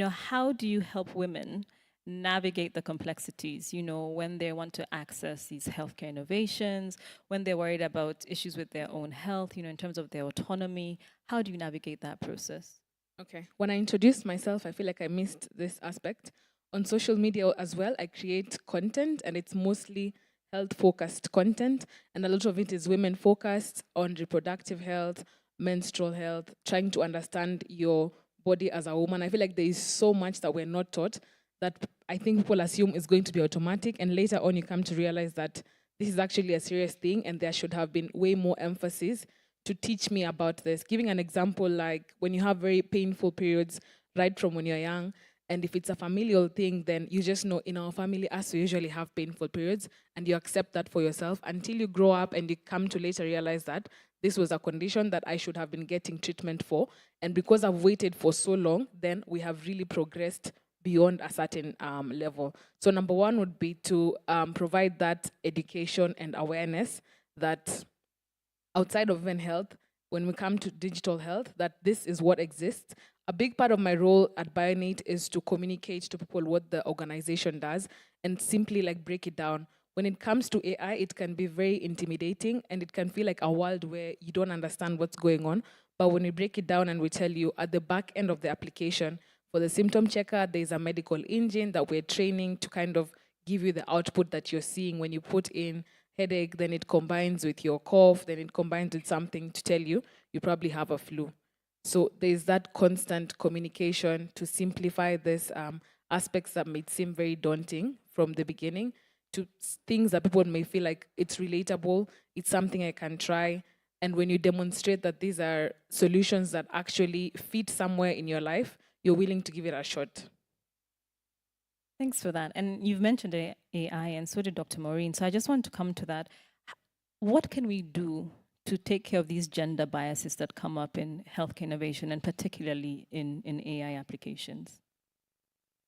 how do you help women navigate the complexities, when they want to access these healthcare innovations, when they're worried about issues with their own health, in terms of their autonomy? How do you navigate that process? Okay. When I introduced myself, I feel like I missed this aspect. On social media as well, I create content, and it's mostly health-focused content, and a lot of it is women-focused on reproductive health, menstrual health, trying to understand your body as a woman. I feel like there is so much that we're not taught that I think people assume is going to be automatic, and later on you come to realize that this is actually a serious thing and there should have been way more emphasis to teach me about this. Giving an example, like when you have very painful periods right from when you're young, and if it's a familial thing, then you just know in our family, us, we usually have painful periods, and you accept that for yourself until you grow up and you come to later realize that this was a condition that I should have been getting treatment for. And because I've waited for so long, then we have really progressed beyond a certain level. So number one would be to provide that education and awareness that outside of even health, when we come to digital health, that this is what exists. A big part of my role at Bionate is to communicate to people what the organization does and simply break it down. When it comes to AI, it can be very intimidating and it can feel like a world where you don't understand what's going on. But when we break it down and we tell you at the back end of the application, for the symptom checker, there's a medical engine that we're training to kind of give you the output that you're seeing. When you put in headache, then it combines with your cough, then it combines with something to tell you probably have a flu. So there's that constant communication to simplify this aspects that may seem very daunting from the beginning to things that people may feel like it's relatable, it's something I can try. And when you demonstrate that these are solutions that actually fit somewhere in your life, you're willing to give it a shot. Thanks for that. And you've mentioned AI, and so did Dr. Maureen. So I just want to come to that. What can we do to take care of these gender biases that come up in healthcare innovation, and particularly in AI applications?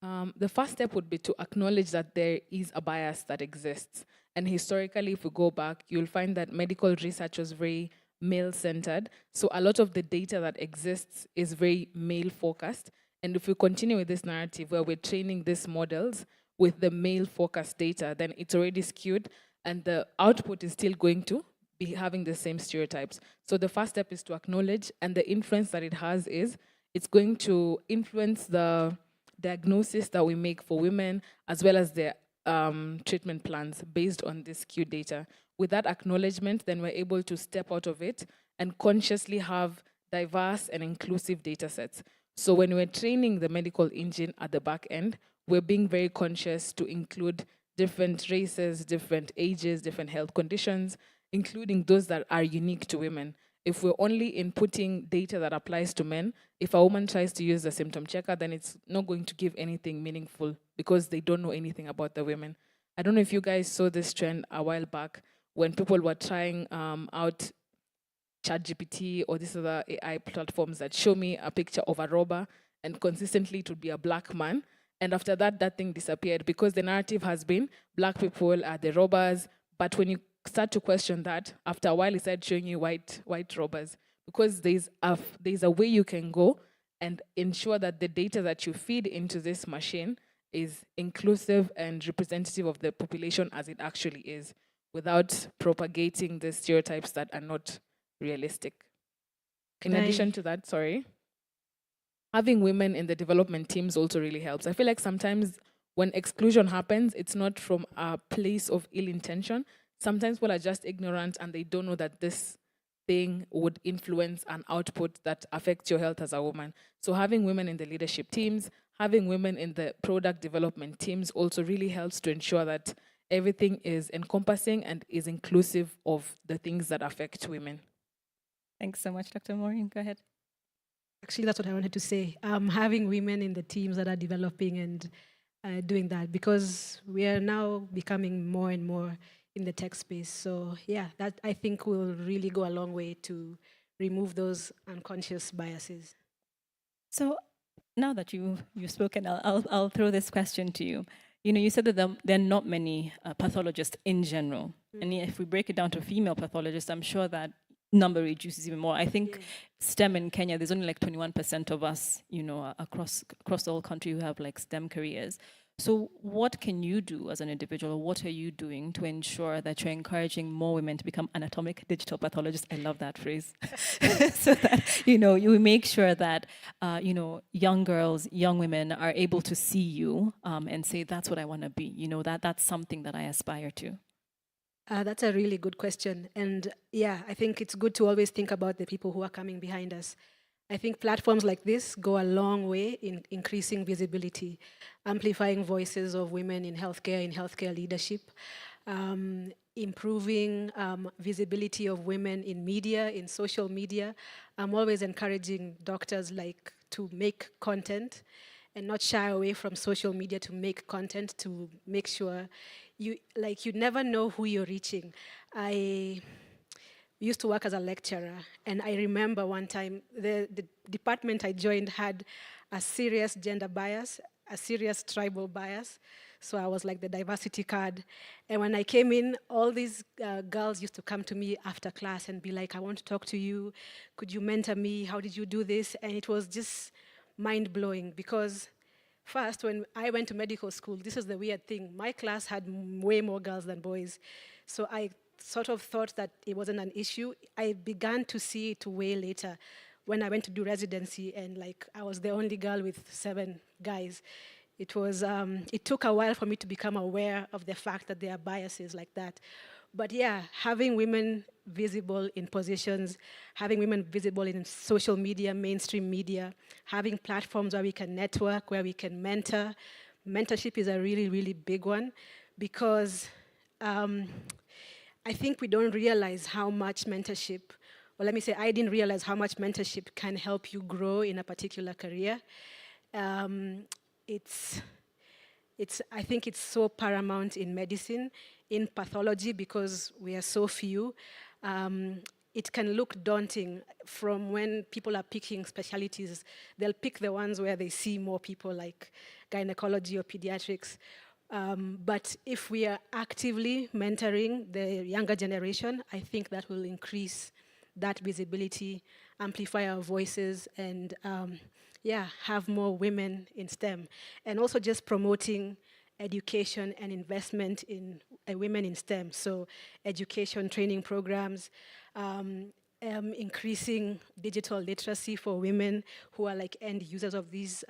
The first step would be to acknowledge that there is a bias that exists. And historically, if we go back, you'll find that medical research was very male-centered. So a lot of the data that exists is very male-focused. And if we continue with this narrative where we're training these models with the male-focused data, then it's already skewed, and the output is still going to be having the same stereotypes. So the first step is to acknowledge, and the influence that it has is it's going to influence the diagnosis that we make for women, as well as the treatment plans based on this skewed data. With that acknowledgement, then we're able to step out of it and consciously have diverse and inclusive data sets. So when we're training the medical engine at the back end, we're being very conscious to include different races, different ages, different health conditions, including those that are unique to women. If we're only inputting data that applies to men, if a woman tries to use the symptom checker, then it's not going to give anything meaningful because they don't know anything about the women. I don't know if you guys saw this trend a while back when people were trying out ChatGPT or these other AI platforms that show me a picture of a robber, and consistently it would be a black man. And after that, that thing disappeared because the narrative has been black people are the robbers. But when you start to question that, after a while it started showing you white robbers, because there's a way you can go and ensure that the data that you feed into this machine is inclusive and representative of the population as it actually is, without propagating the stereotypes that are not realistic. In addition to that, having women in the development teams also really helps. I feel like sometimes when exclusion happens, it's not from a place of ill intention. Sometimes people are just ignorant and they don't know that this thing would influence an output that affects your health as a woman. So having women in the leadership teams, having women in the product development teams also really helps to ensure that everything is encompassing and is inclusive of the things that affect women. Thanks so much, Dr. Maureen. Go ahead. Actually, that's what I wanted to say. Having women in the teams that are developing and doing that, because we are now becoming more and more in the tech space. So yeah, that I think will really go a long way to remove those unconscious biases. So now that you've spoken, I'll throw this question to you. You know, you said that there are not many pathologists in general. And if we break it down to female pathologists, I'm sure that number reduces even more. I think STEM in Kenya, there's only like 21% of us, you know, across the whole country who have like STEM careers. So what can you do as an individual? What are you doing to ensure that you're encouraging more women to become anatomic digital pathologists? I love that phrase. So that, you know, you make sure that, you know, young girls, young women are able to see you and say, that's what I want to be. You know, that's something that I aspire to. That's a really good question. And yeah, I think it's good to always think about the people who are coming behind us. I think platforms like this go a long way in increasing visibility, amplifying voices of women in healthcare leadership, improving visibility of women in media, in social media. I'm always encouraging doctors to make content and not shy away from social media to make content, to make sure you never know who you're reaching. I used to work as a lecturer, and I remember one time the department I joined had a serious gender bias, a serious tribal bias. So I was like the diversity card. And when I came in, all these girls used to come to me after class and be like, I want to talk to you. Could you mentor me? How did you do this? And it was just mind-blowing because first, when I went to medical school, this is the weird thing. My class had way more girls than boys. So I sort of thought that it wasn't an issue. I began to see it way later when I went to do residency, and I was the only girl with 7 guys. It took a while for me to become aware of the fact that there are biases like that. But yeah, having women visible in positions, having women visible in social media, mainstream media, having platforms where we can network, where we can mentor. Mentorship is a really, really big one because I think we don't realize how much mentorship or let me say, I didn't realize how much mentorship can help you grow in a particular career. I think it's so paramount in medicine, in pathology, because we are so few. It can look daunting from when people are picking specialties. They'll pick the ones where they see more people, like gynecology or pediatrics. But if we are actively mentoring the younger generation, I think that will increase that visibility, amplify our voices, and have more women in STEM. And also just promoting education and investment in women in STEM. So education, training programs, increasing digital literacy for women who are like end users of these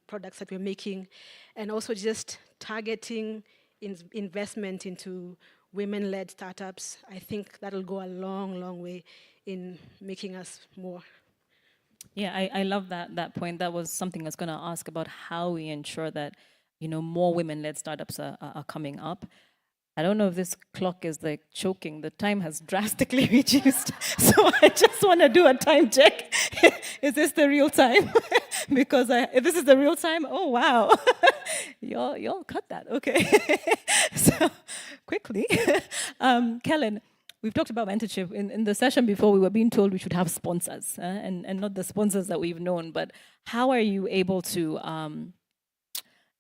products that we're making, and also just targeting investment into women-led startups. I think that'll go a long, long way in making us more. Yeah, I love that point. That was something I was going to ask about, how we ensure that, more women-led startups are coming up. I don't know if this clock is like choking. The time has drastically reduced. So I just want to do a time check. Is this the real time? Because if this is the real time, oh wow. y'all cut that, okay. So quickly, Kellen, we've talked about mentorship. In the session before, we were being told we should have sponsors, and not the sponsors that we've known, but how are you able to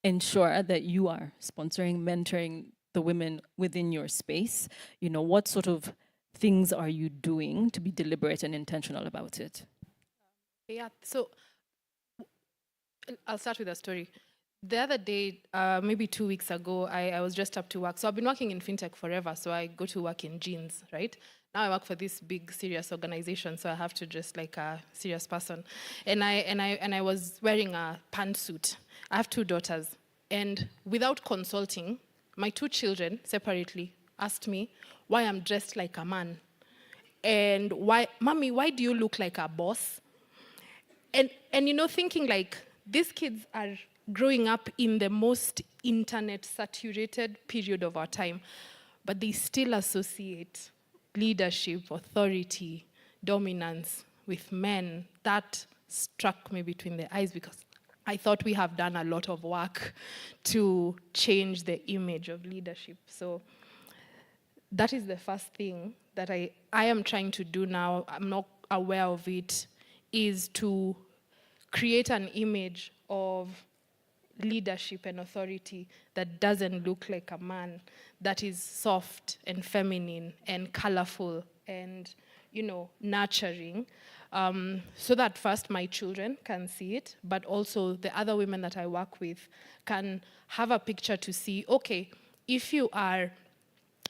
ensure that you are sponsoring, mentoring the women within your space? What sort of things are you doing to be deliberate and intentional about it? Yeah, so I'll start with a story. The other day, maybe 2 weeks ago, I was dressed up to work. So I've been working in fintech forever, so I go to work in jeans, right? Now I work for this big, serious organization, so I have to dress like a serious person. And I was wearing a pantsuit. I have 2 daughters, and without consulting, my 2 children separately asked me why I'm dressed like a man, and Mommy, why do you look like a boss? And thinking like, these kids are growing up in the most internet-saturated period of our time, but they still associate leadership, authority, dominance with men. That struck me between the eyes, because I thought we have done a lot of work to change the image of leadership. So that is the first thing that I am trying to do now. I'm not aware of it, is to create an image of leadership and authority that doesn't look like a man, that is soft and feminine and colorful and, nurturing. So that first my children can see it, but also the other women that I work with can have a picture to see, okay, if you are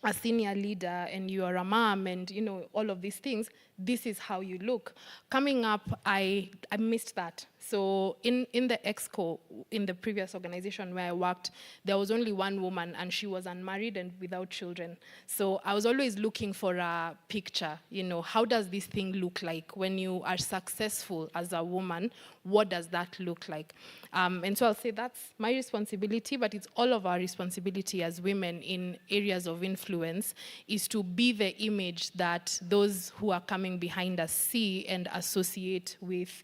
a senior leader and you are a mom and all of these things, this is how you look. Coming up, I missed that. So in the EXCO, in the previous organization where I worked, there was only one woman, and she was unmarried and without children. So I was always looking for a picture, how does this thing look like? When you are successful as a woman, what does that look like? And so I'll say that's my responsibility, but it's all of our responsibility as women in areas of influence, is to be the image that those who are coming behind us see and associate with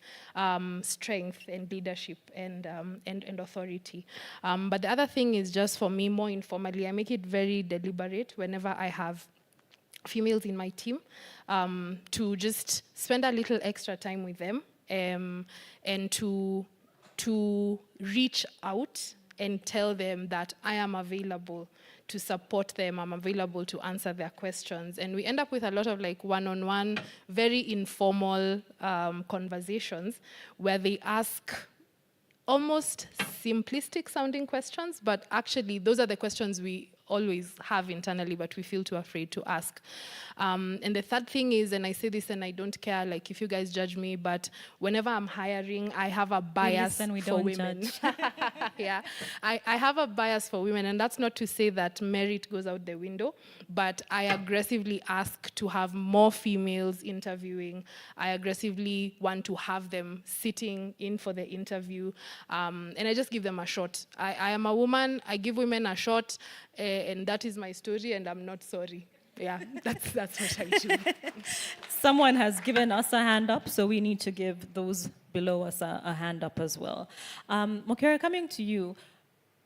strength and leadership and authority. But the other thing is, just for me, more informally, I make it very deliberate whenever I have females in my team, to just spend a little extra time with them, and to reach out and tell them that I am available to support them, I'm available to answer their questions. And we end up with a lot of like one-on-one, very informal conversations where they ask almost simplistic sounding questions, but actually those are the questions we always have internally, but we feel too afraid to ask. And the third thing is, and I say this and I don't care, like if you guys judge me, but whenever I'm hiring, I have a bias for women. Yeah, I have a bias for women, and that's not to say that merit goes out the window, but I aggressively ask to have more females interviewing. I aggressively want to have them sitting in for the interview, and I just give them a shot. I am a woman, I give women a shot, and that is my story, and I'm not sorry. Yeah, that's what I do. Someone has given us a hand up, so we need to give those below us a hand up as well. Mokera, coming to you,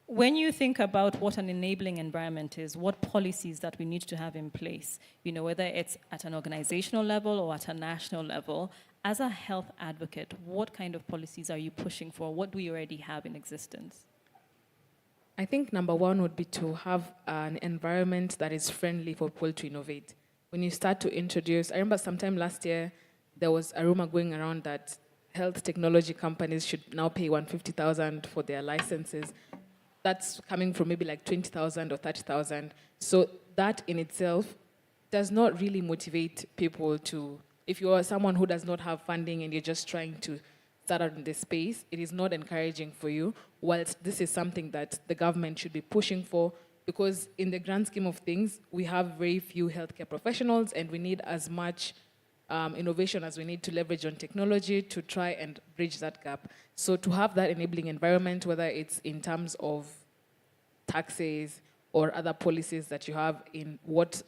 when you think about what an enabling environment is, what policies that we need to have in place, whether it's at an organizational level or at a national level, as a health advocate, what kind of policies are you pushing for? What do we already have in existence? I think number one would be to have an environment that is friendly for people to innovate. When you start to introduce, I remember sometime last year, there was a rumor going around that health technology companies should now pay 150,000 for their licenses. That's coming from maybe like 20,000 or 30,000. So that in itself does not really motivate people to, if you are someone who does not have funding and you're just trying to start out in this space, it is not encouraging for you, whilst this is something that the government should be pushing for, because in the grand scheme of things, we have very few healthcare professionals and we need as much innovation as we need to leverage on technology to try and bridge that gap. So to have that enabling environment, whether it's in terms of taxes or other policies that you have in what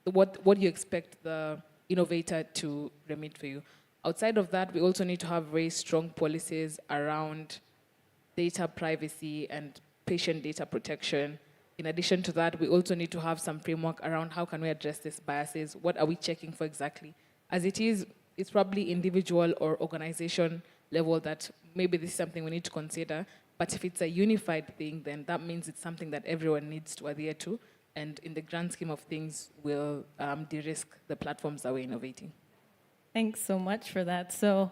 you expect the innovator to remit for you. Outside of that, we also need to have very strong policies around data privacy and patient data protection. In addition to that, we also need to have some framework around how can we address these biases, what are we checking for exactly. As it is, it's probably individual or organization level that maybe this is something we need to consider, but if it's a unified thing, then that means it's something that everyone needs to adhere to, and in the grand scheme of things, will de-risk the platforms that we're innovating. Thanks so much for that. So,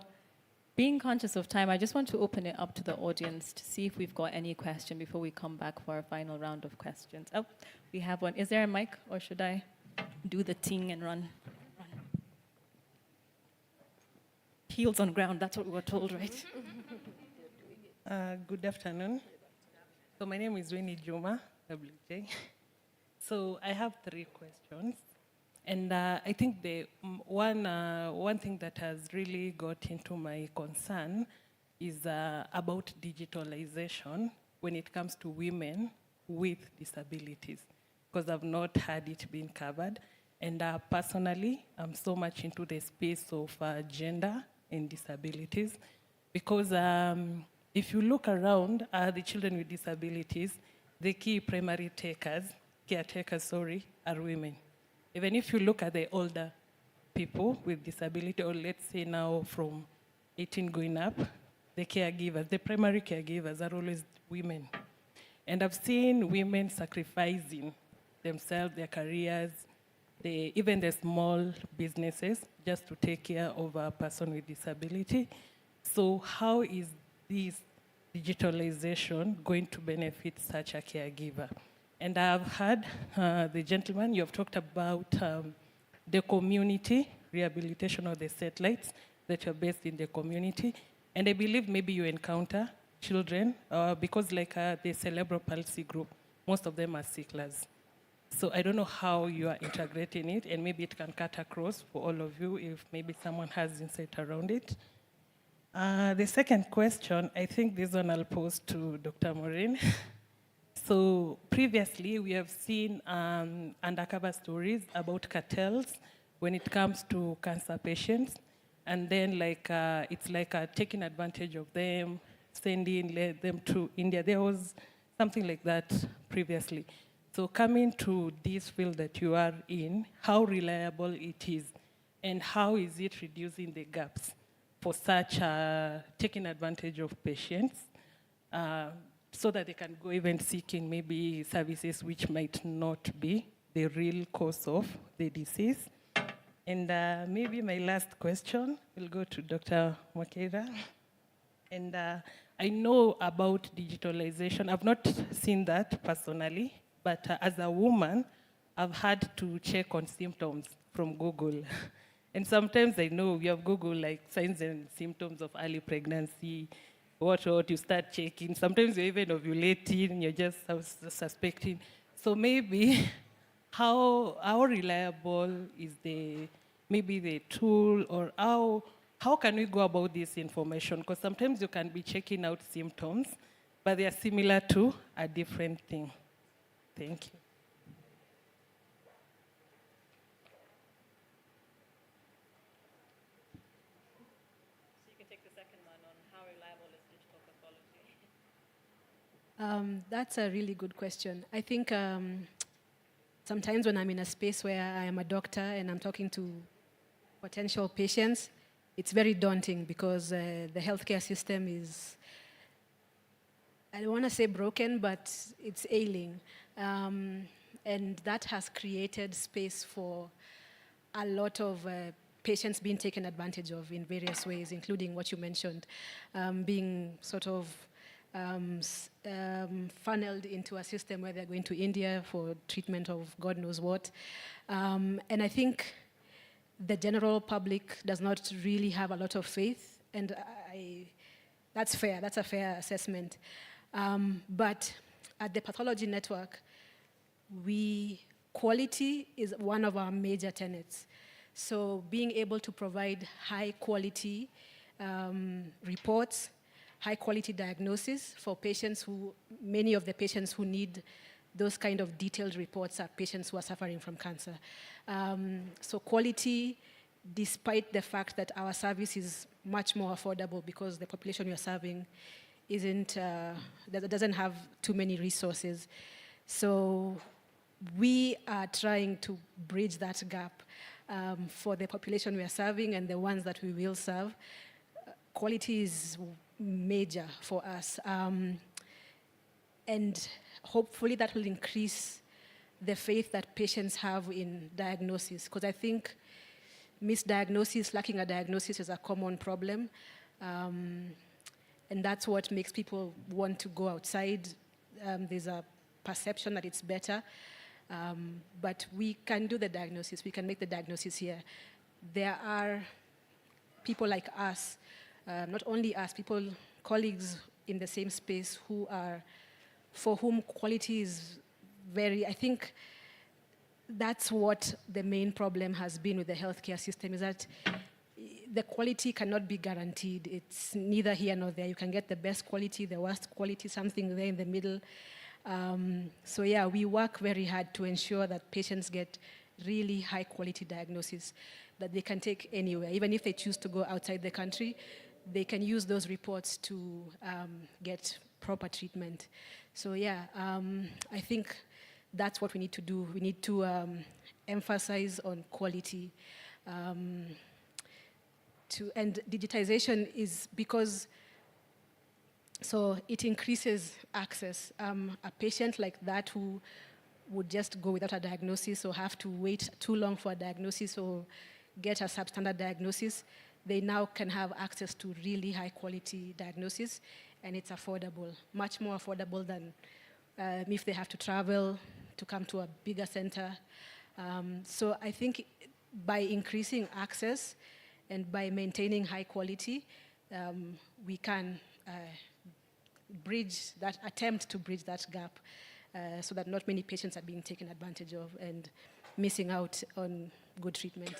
being conscious of time, I just want to open it up to the audience to see if we've got any question before we come back for our final round of questions. Oh, we have one. Is there a mic, or should I do the ting and run? Heels on ground, that's what we were told, right? Good afternoon. So my name is Winnie Juma, WJ. So I have 3 questions. And I think the one thing that has really got into my concern is about digitalization when it comes to women with disabilities, because I've not had it being covered. And personally, I'm so much into the space of gender and disabilities, because if you look around the children with disabilities, the key primary caretakers, are women. Even if you look at the older people with disability, or let's say now from 18 going up, the caregivers, the primary caregivers are always women. And I've seen women sacrificing themselves, their careers, even the small businesses, just to take care of a person with disability. So how is this digitalization going to benefit such a caregiver? And I've heard the gentleman, you have talked about the community rehabilitation of the satellites that are based in the community. And I believe maybe you encounter children, because like the cerebral palsy group, most of them are sicklers. So I don't know how you are integrating it, and maybe it can cut across for all of you if maybe someone has insight around it. The second question, I think this one I'll pose to Dr. Maureen. So previously, we have seen undercover stories about cartels when it comes to cancer patients. And then it's like taking advantage of them, sending them to India. There was something like that previously. So coming to this field that you are in, how reliable it is, and how is it reducing the gaps for such taking advantage of patients, so that they can go even seeking maybe services which might not be the real cause of the disease. And maybe my last question will go to Dr. Mokera. And I know about digitalization. I've not seen that personally, but as a woman, I've had to check on symptoms from Google. And sometimes I know we have Google like signs and symptoms of early pregnancy, what, you start checking. Sometimes you're even ovulating, you're just suspecting. So maybe how reliable is maybe the tool, or how can we go about this information? Because sometimes you can be checking out symptoms, but they are similar to a different thing. Thank you. second one on how reliable is digital pathology? That's a really good question. I think sometimes when I'm in a space where I am a doctor and I'm talking to potential patients, it's very daunting because the healthcare system is, I don't want to say broken, but it's ailing. And that has created space for a lot of patients being taken advantage of in various ways, including what you mentioned, being sort of funneled into a system where they're going to India for treatment of God knows what. And I think the general public does not really have a lot of faith, and that's fair, that's a fair assessment. But at the Pathology Network, quality is one of our major tenets. So being able to provide high quality reports, high quality diagnosis for patients many of the patients who need those kind of detailed reports are patients who are suffering from cancer. So quality, despite the fact that our service is much more affordable because the population we are serving doesn't have too many resources. So we are trying to bridge that gap for the population we are serving and the ones that we will serve. Quality is major for us. And hopefully that will increase the faith that patients have in diagnosis, because I think misdiagnosis, lacking a diagnosis is a common problem. And that's what makes people want to go outside. There's a perception that it's better. But we can do the diagnosis. We can make the diagnosis here. There are people like us, not only us, colleagues in the same space for whom quality is I think that's what the main problem has been with the healthcare system, is that the quality cannot be guaranteed. It's neither here nor there. You can get the best quality, the worst quality, something there in the middle. So yeah, we work very hard to ensure that patients get really high quality diagnosis that they can take anywhere. Even if they choose to go outside the country, they can use those reports to get proper treatment. So yeah, I think that's what we need to do. We need to emphasize on quality. And digitization is because, so it increases access. A patient like that who would just go without a diagnosis or have to wait too long for a diagnosis or get a substandard diagnosis, they now can have access to really high quality diagnosis, and it's affordable, much more affordable than if they have to travel to come to a bigger center. So I think by increasing access and by maintaining high quality, we can attempt to bridge that gap so that not many patients are being taken advantage of and missing out on good treatment.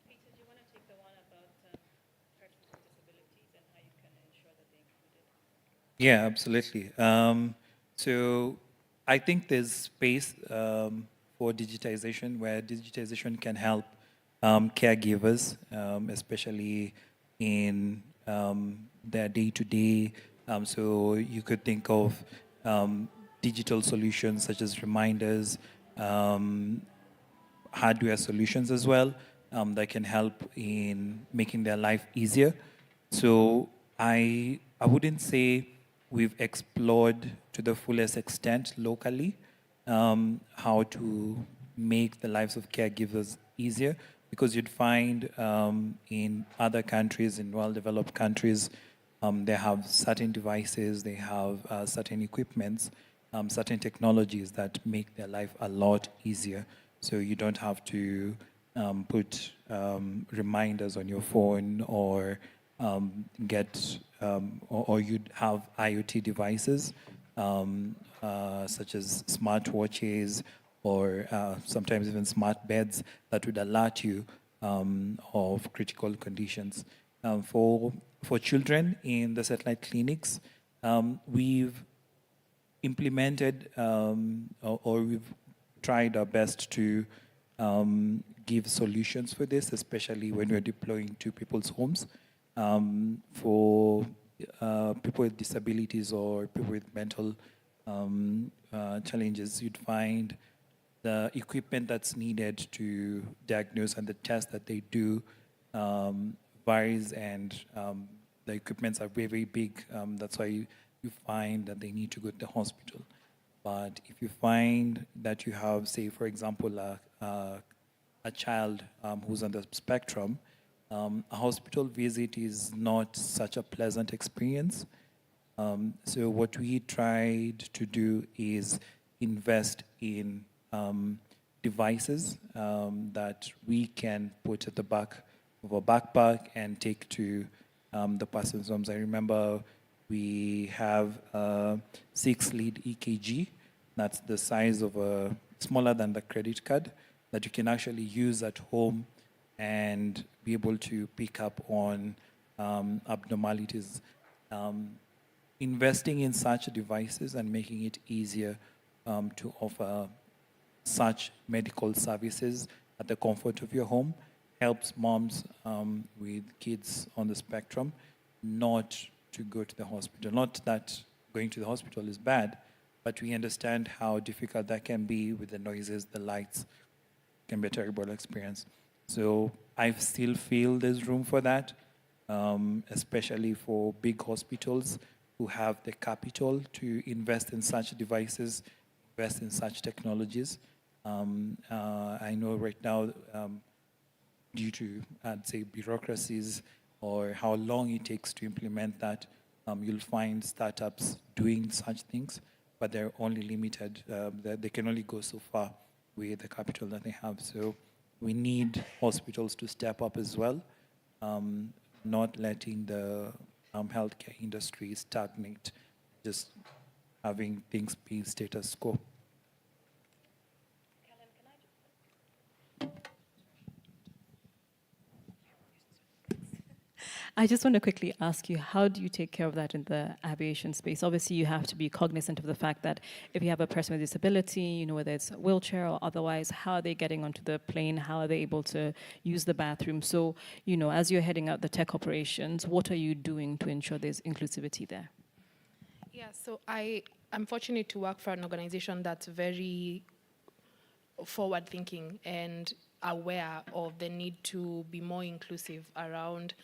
Peter, do you want to take the one about persons with disabilities and how you can ensure that they're included? Yeah, absolutely. So I think there's space for digitization, where digitization can help caregivers, especially in their day-to-day. So you could think of digital solutions such as reminders, hardware solutions as well, that can help in making their life easier. So I wouldn't say we've explored to the fullest extent locally how to make the lives of caregivers easier, because you'd find in other countries, in well-developed countries, they have certain devices, they have certain equipments, certain technologies that make their life a lot easier. So you don't have to put reminders on your phone or or you'd have IoT devices such as smartwatches or sometimes even smart beds that would alert you of critical conditions. For children in the satellite clinics, we've implemented or we've tried our best to give solutions for this, especially when we're deploying to people's homes. For people with disabilities or people with mental challenges, you'd find the equipment that's needed to diagnose and the tests that they do varies, and the equipments are very, very big. That's why you find that they need to go to the hospital. But if you find that you have, say, for example, a child who's on the spectrum, a hospital visit is not such a pleasant experience. So what we tried to do is invest in devices that we can put at the back of a backpack and take to the person's homes. I remember we have a 6-lead EKG. That's the size of smaller than the credit card, that you can actually use at home and be able to pick up on abnormalities. Investing in such devices and making it easier to offer such medical services at the comfort of your home helps moms with kids on the spectrum not to go to the hospital. Not that going to the hospital is bad, but we understand how difficult that can be with the noises, the lights. It can be a terrible experience. So I still feel there's room for that, especially for big hospitals who have the capital to invest in such devices, invest in such technologies. I know right now, due to, I'd say, bureaucracies or how long it takes to implement that, you'll find startups doing such things, but they're only limited. They can only go so far with the capital that they have. So we need hospitals to step up as well, not letting the healthcare industry stagnate, just having things be status quo. I just want to quickly ask you, how do you take care of that in the aviation space? Obviously, you have to be cognizant of the fact that if you have a person with disability, you know, whether it's a wheelchair or otherwise, how are they getting onto the plane? How are they able to use the bathroom? So, you know, as you're heading out the tech operations, what are you doing to ensure there's inclusivity there? Yeah, so I'm fortunate to work for an organization that's very forward-thinking and aware of the need to be more inclusive around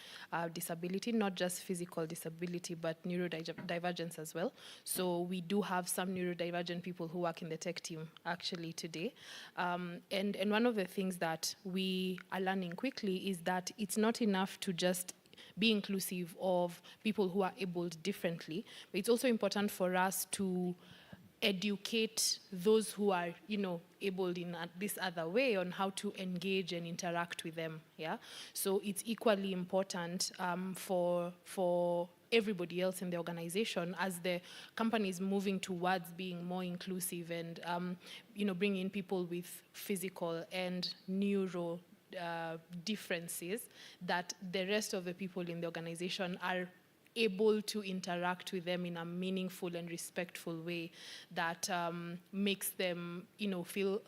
disability, not just physical disability, but neurodivergence as well. So we do have some neurodivergent people who work in the tech team actually today. And one of the things that we are learning quickly is that it's not enough to just be inclusive of people who are abled differently, but it's also important for us to educate those who are, you know, abled in this other way on how to engage and interact with them. Yeah, so it's equally important for everybody else in the organization as the company is moving towards being more inclusive and you know, bringing in people with physical and neuro differences, that the rest of the people in the organization are able to interact with them in a meaningful and respectful way that makes them, you know, feel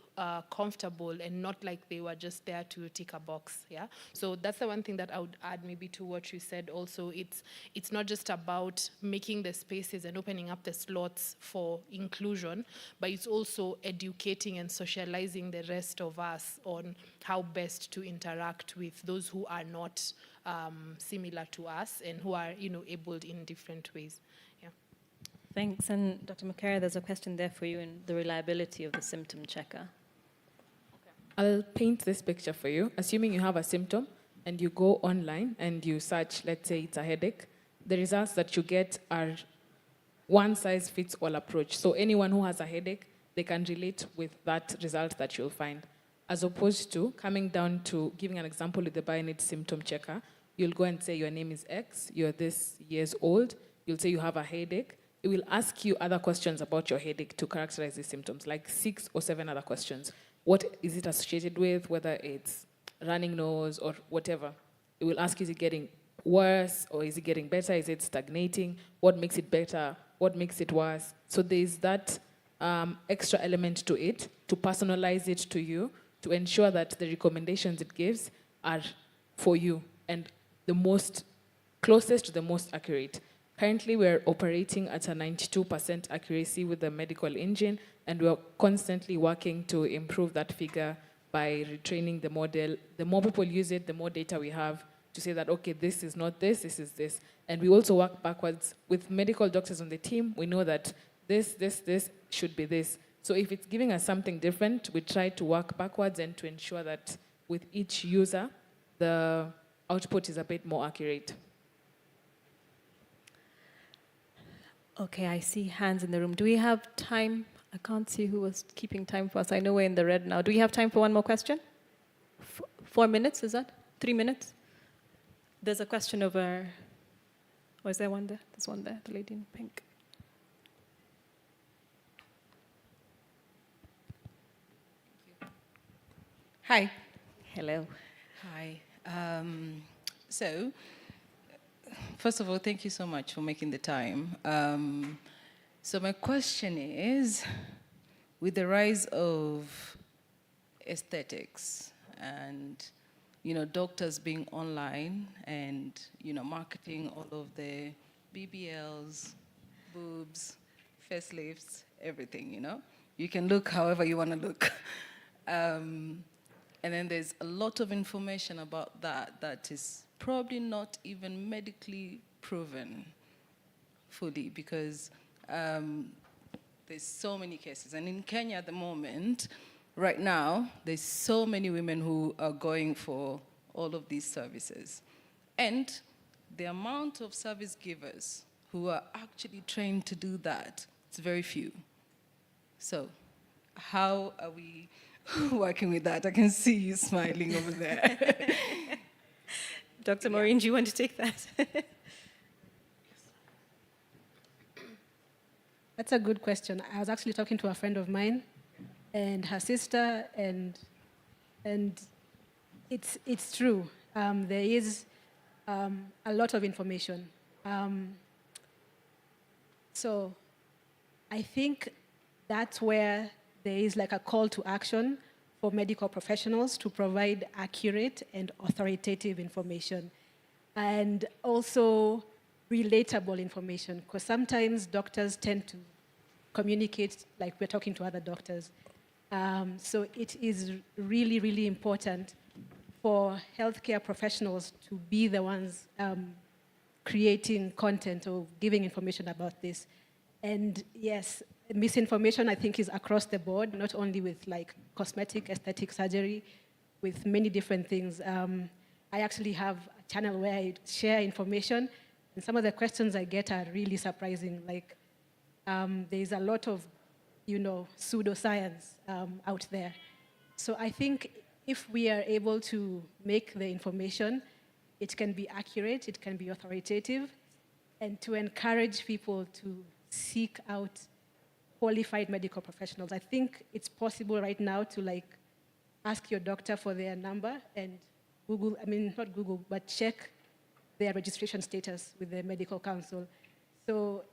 comfortable and not like they were just there to tick a box. Yeah. So that's the one thing that I would add maybe to what you said. Also, it's not just about making the spaces and opening up the slots for inclusion, but it's also educating and socializing the rest of us on how best to interact with those who are not similar to us and who are, you know, abled in different ways. Yeah. Thanks. And Dr. Makara, there's a question there for you in the reliability of the symptom checker. I'll paint this picture for you. Assuming you have a symptom and you go online and you search, let's say it's a headache, the results that you get are one-size-fits-all approach. So anyone who has a headache, they can relate with that result that you'll find. As opposed to coming down to giving an example with the BioNet symptom checker, you'll go and say your name is X, you're this years old, you'll say you have a headache. It will ask you other questions about your headache to characterize these symptoms, like 6 or 7 other questions. What is it associated with, whether it's running nose or whatever. It will ask, is it getting worse or is it getting better? Is it stagnating? What makes it better? What makes it worse? So there's that extra element to it, to personalize it to you, to ensure that the recommendations it gives are for you and the most closest to the most accurate. Currently, we're operating at a 92% accuracy with the medical engine, and we're constantly working to improve that figure by retraining the model. The more people use it, the more data we have to say that, okay, this is not this, this is this. And we also work backwards. With medical doctors on the team, we know that this should be this. So if it's giving us something different, we try to work backwards and to ensure that with each user, the output is a bit more accurate. Okay, I see hands in the room. Do we have time? I can't see who was keeping time for us. I know we're in the red now. Do we have time for one more question? 4 minutes, is that? 3 minutes? There's a question over... Oh, is there one there? There's one there, the lady in pink. Hi. Hello. Hi. So, first of all, thank you so much for making the time. So my question is, with the rise of aesthetics and, doctors being online and, marketing all of the BBLs, boobs, facelifts, everything, You can look however you want to look. And then there's a lot of information about that is probably not even medically proven fully because there's so many cases. And in Kenya at the moment, right now, there's so many women who are going for all of these services. And the amount of service givers who are actually trained to do that, it's very few. So how are we working with that? I can see you smiling over there. Dr. Maureen, do you want to take that? That's a good question. I was actually talking to a friend of mine and her sister, and it's true. There is a lot of information. So I think that's where there is like a call to action for medical professionals to provide accurate and authoritative information, and also relatable information, because sometimes doctors tend to communicate like we're talking to other doctors. So it is really, really important for healthcare professionals to be the ones creating content or giving information about this. And yes, misinformation, I think, is across the board, not only with like cosmetic, aesthetic surgery, with many different things. I actually have a channel where I share information, and some of the questions I get are really surprising. Like, there's a lot of, pseudoscience out there. So I think if we are able to make the information, it can be accurate, it can be authoritative, and to encourage people to seek out qualified medical professionals. I think it's possible right now to ask your doctor for their number and Google, not Google, but check their registration status with the medical council. So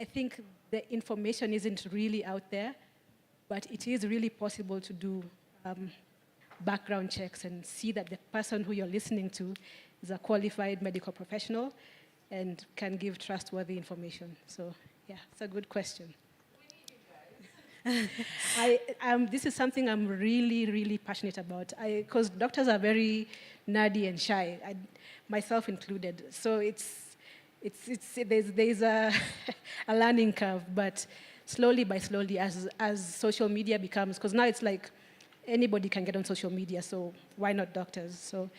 I think the information isn't really out there, but it is really possible to do background checks and see that the person who you're listening to is a qualified medical professional and can give trustworthy information. So yeah, it's a good question. This is something I'm really, really passionate about, because doctors are very nerdy and shy, myself included. So there's a learning curve, but slowly by slowly, as social media becomes, because now it's like anybody can get on social media, so why not doctors? So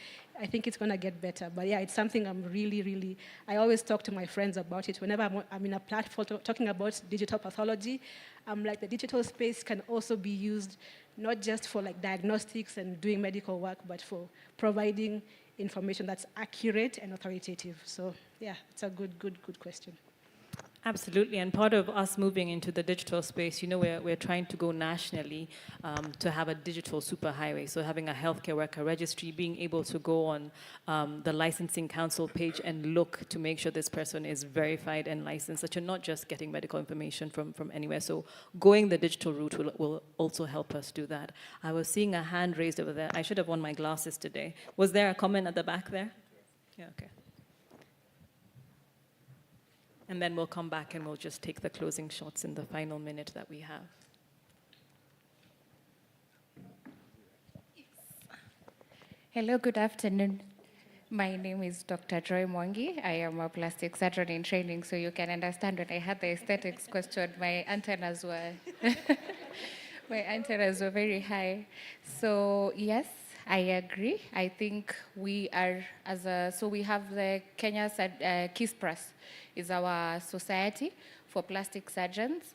I think it's going to get better. But yeah, it's something I'm really, really, I always talk to my friends about it. Whenever I'm in a platform talking about digital pathology, I'm like, the digital space can also be used not just for diagnostics and doing medical work, but for providing information that's accurate and authoritative. So yeah, it's a good question. Absolutely, and part of us moving into the digital space, we're trying to go nationally to have a digital superhighway. So having a healthcare worker registry, being able to go on the licensing council page and look to make sure this person is verified and licensed, that you're not just getting medical information from anywhere. So going the digital route will also help us do that. I was seeing a hand raised over there. I should have worn my glasses today. Was there a comment at the back there? Yeah, okay. And then we'll come back and we'll just take the closing shots in the final minute that we have. Hello, good afternoon. My name is Dr. Joy Mwangi. I am a plastic surgeon in training, so you can understand when I had the aesthetics question, my antennas were very high. So yes, I agree. I think we are we have the Kenya KISPRAS is our society for plastic surgeons.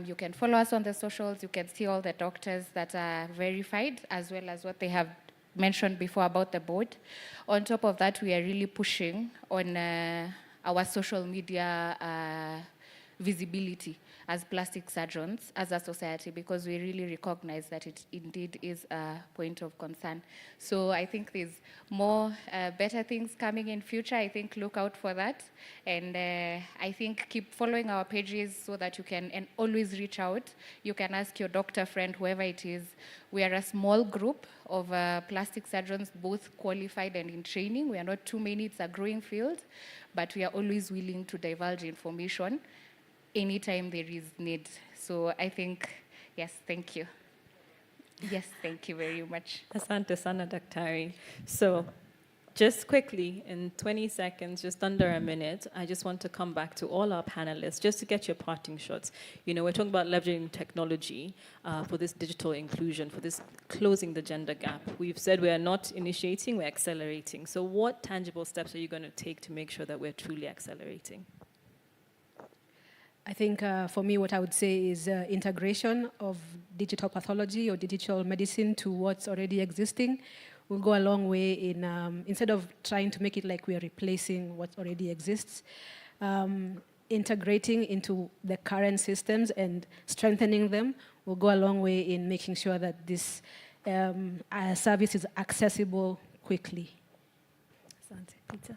You can follow us on the socials. You can see all the doctors that are verified, as well as what they have mentioned before about the board. On top of that, we are really pushing on our social media visibility as plastic surgeons, as a society, because we really recognize that it indeed is a point of concern. So I think there's more better things coming in future. I think look out for that. And I think keep following our pages so that you can and always reach out. You can ask your doctor friend, whoever it is. We are a small group of plastic surgeons, both qualified and in training. We are not too many, it's a growing field, but we are always willing to divulge information anytime there is need. So I think, yes, thank you. Yes, thank you very much. Asante sana, Daktari. So just quickly, in 20 seconds, just under a minute, I just want to come back to all our panelists just to get your parting shots. We're talking about leveraging technology for this digital inclusion, for this closing the gender gap. We've said we are not initiating, we're accelerating. So what tangible steps are you going to take to make sure that we're truly accelerating? I think for me, what I would say is integration of digital pathology or digital medicine to what's already existing will go a long way in, instead of trying to make it like we are replacing what already exists, integrating into the current systems and strengthening them will go a long way in making sure that this service is accessible quickly. Asante. Peter?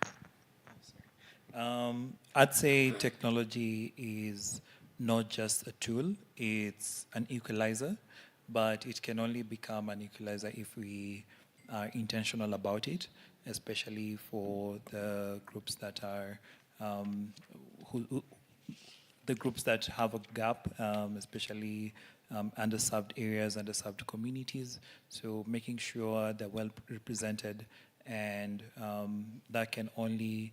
I'd say technology is not just a tool, it's an equalizer, but it can only become an equalizer if we are intentional about it, especially for the groups that are, the groups that have a gap, especially underserved areas, underserved communities. So making sure they're well represented, and that can only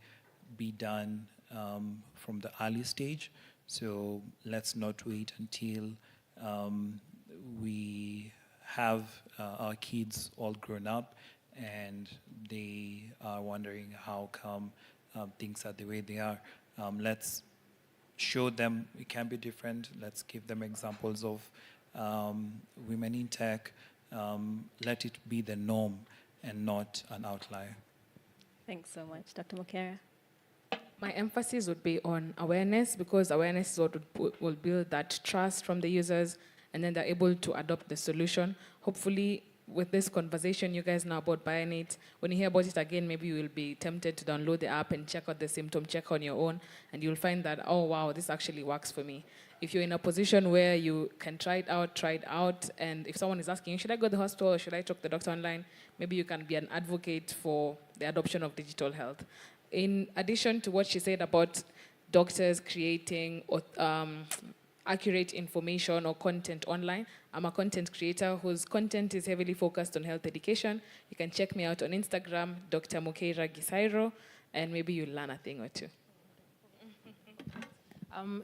be done from the early stage. So let's not wait until we have our kids all grown up and they are wondering how come things are the way they are. Let's show them it can be different. Let's give them examples of women in tech. Let it be the norm and not an outlier. Thanks so much. Dr. Mokera? My emphasis would be on awareness, because awareness is what will build that trust from the users, and then they're able to adopt the solution. Hopefully, with this conversation you guys know about BioNate, when you hear about it again, maybe you will be tempted to download the app and check out the symptom check on your own, and you'll find that, oh wow, this actually works for me. If you're in a position where you can try it out, and if someone is asking you, should I go to the hospital or should I talk to the doctor online, maybe you can be an advocate for the adoption of digital health. In addition to what she said about doctors creating accurate information or content online, I'm a content creator whose content is heavily focused on health education. You can check me out on Instagram, Dr. Mokeira Gisairo, and maybe you'll learn a thing or two.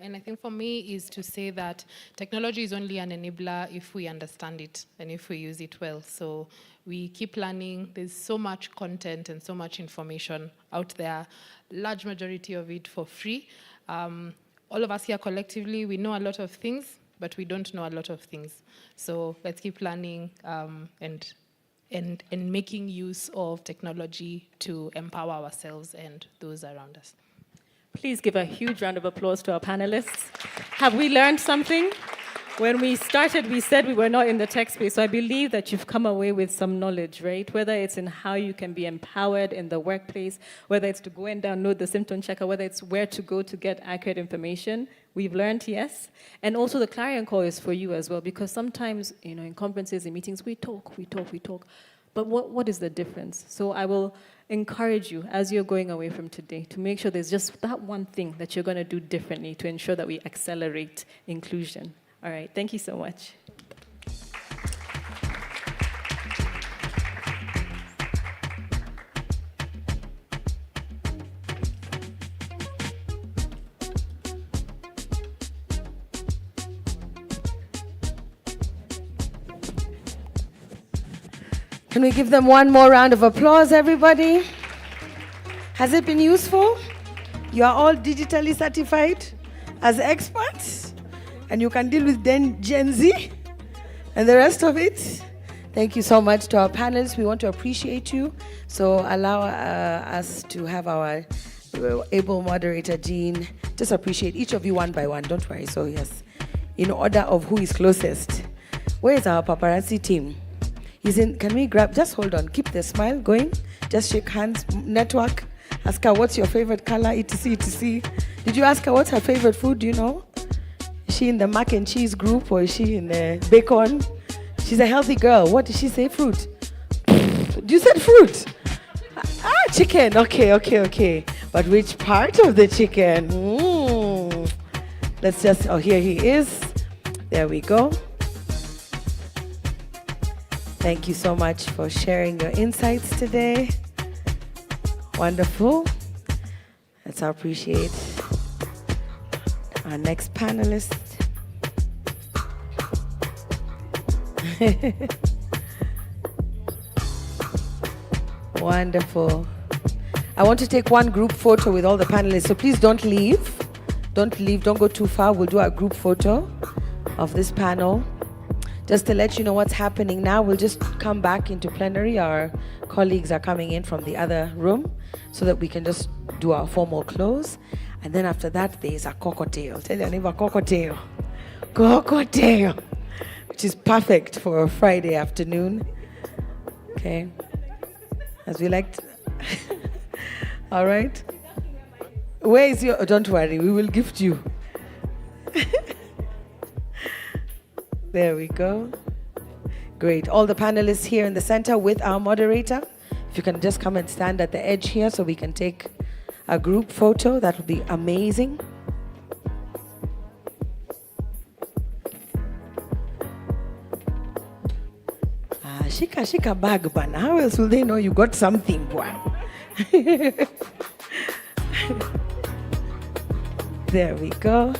And I think for me is to say that technology is only an enabler if we understand it and if we use it well. So we keep learning. There's so much content and so much information out there, large majority of it for free. All of us here collectively, we know a lot of things, but we don't know a lot of things. So let's keep learning and making use of technology to empower ourselves and those around us. Please give a huge round of applause to our panelists. Have we learned something? When we started, we said we were not in the tech space, so I believe that you've come away with some knowledge, right? Whether it's in how you can be empowered in the workplace, whether it's to go and download the symptom checker, whether it's where to go to get accurate information. We've learned, yes. And also the clarion call is for you as well, because sometimes, in conferences and meetings, we talk. But what is the difference? So I will encourage you, as you're going away from today, to make sure there's just that one thing that you're going to do differently to ensure that we accelerate inclusion. All right, thank you so much. Can we give them one more round of applause, everybody? Has it been useful? You are all digitally certified as experts, and you can deal with Gen Z and the rest of it. Thank you so much to our panelists. We want to appreciate you. So allow us to have our able moderator, Jean, just appreciate each of you one by one. Don't worry. So yes, in order of who is closest. Where is our paparazzi team? He's in. Can we grab? Just hold on. Keep the smile going. Just shake hands. Network. Ask her what's your favorite color. Etc. etc. Did you ask her what's her favorite food? Do you know? Is she in the mac and cheese group or is she in the bacon? She's a healthy girl. What did she say? Fruit. You said fruit. Chicken. Okay. But which part of the chicken? Let's just. Oh, here he is. There we go. Thank you so much for sharing your insights today. Wonderful. Let's appreciate our next panelist. Wonderful. I want to take one group photo with all the panelists, so please don't leave. Don't leave, don't go too far. We'll do our group photo of this panel. Just to let you know what's happening now, we'll just come back into plenary. Our colleagues are coming in from the other room so that we can just do our formal close. And then after that, there's a cocktail. Tell your neighbor cocktail. Cocktail. Which is perfect for a Friday afternoon. Okay. As we like to. All right. Where is your, don't worry, we will gift you. There we go. Great. All the panelists here in the center with our moderator. If you can just come and stand at the edge here so we can take a group photo, that would be amazing. Shika bag, bana. How else will they know you got something, boy? There we go.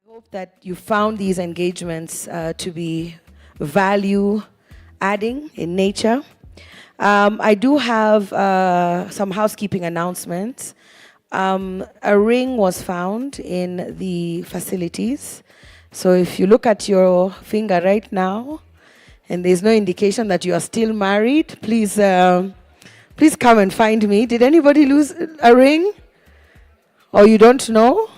Hope that you found these engagements to be value adding in nature. I do have some housekeeping announcements. A ring was found in the facilities. So if you look at your finger right now and there's no indication that you are still married, please come and find me. Did anybody lose a ring? Or you don't know?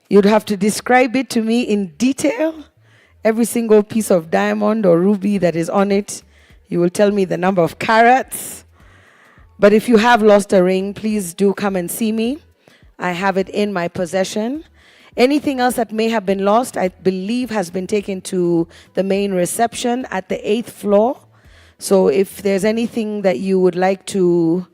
You'd have to describe it to me in detail. Every single piece of diamond or ruby that is on it. You will tell me the number of carats. But if you have lost a ring, please do come and see me. I have it in my possession. Anything else that may have been lost, I believe, has been taken to the main reception at the 8th floor. So if there's anything that you would like to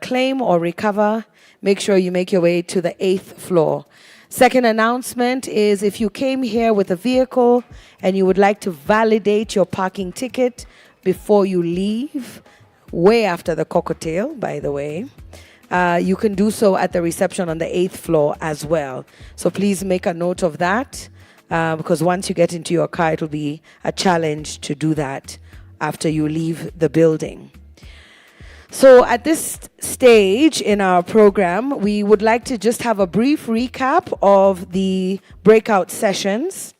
claim or recover, make sure you make your way to the 8th floor. Second announcement is if you came here with a vehicle and you would like to validate your parking ticket before you leave, way after the cocktail, by the way, you can do so at the reception on the 8th floor as well. So please make a note of that because once you get into your car, it will be a challenge to do that after you leave the building. So at this stage in our program, we would like to just have a brief recap of the breakout sessions.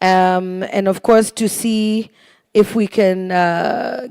And of course, to see if we can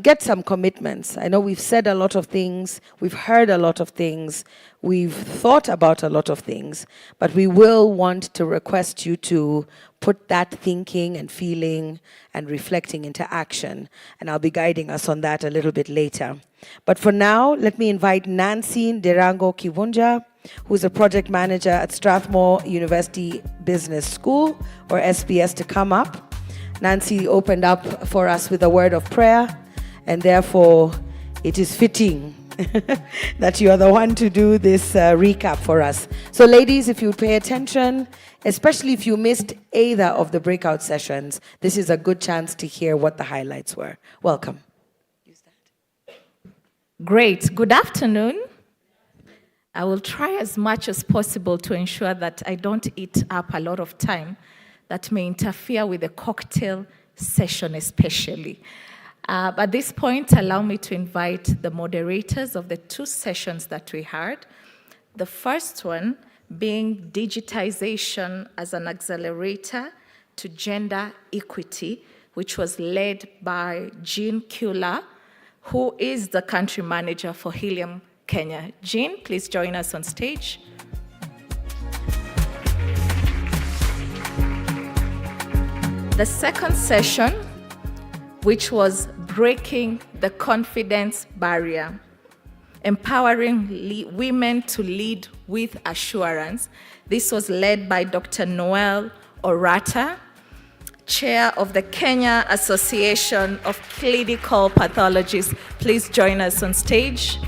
get some commitments. I know we've said a lot of things, we've heard a lot of things, we've thought about a lot of things, but we will want to request you to put that thinking and feeling and reflecting into action. And I'll be guiding us on that a little bit later. But for now, let me invite Nancy Derango Kivunja, who's a project manager at Strathmore University Business School, or SBS, to come up. Nancy opened up for us with a word of prayer, and therefore it is fitting that you are the one to do this recap for us. So ladies, if you pay attention, especially if you missed either of the breakout sessions, this is a good chance to hear what the highlights were. Welcome. Great. Good afternoon. I will try as much as possible to ensure that I don't eat up a lot of time that may interfere with the cocktail session especially. At this point, allow me to invite the moderators of the two sessions that we had. The first one being digitization as an accelerator to gender equity, which was led by Jean Kula, who is the country manager for Helium Kenya. Jean, please join us on stage. The second session, which was breaking the confidence barrier, empowering women to lead with assurance. This was led by Dr. Noel Orata, chair of the Kenya Association of Clinical Pathologists. Please join us on stage.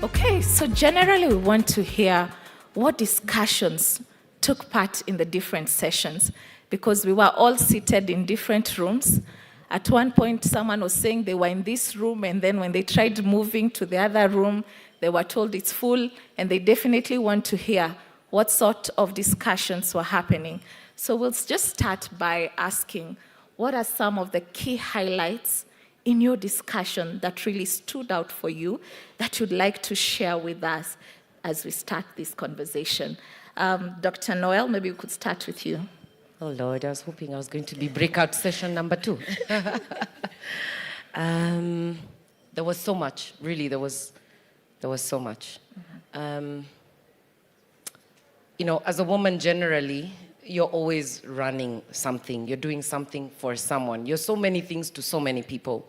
Okay, so generally we want to hear what discussions took part in the different sessions because we were all seated in different rooms. At one point, someone was saying they were in this room, and then when they tried moving to the other room, they were told it's full, and they definitely want to hear what sort of discussions were happening. So we'll just start by asking, what are some of the key highlights in your discussion that really stood out for you that you'd like to share with us as we start this conversation? Dr. Noel, maybe we could start with you. Oh Lord, I was hoping I was going to be breakout session number 2. There was so much, really, there was so much. You know, as a woman generally, you're always running something. You're doing something for someone. You're so many things to so many people.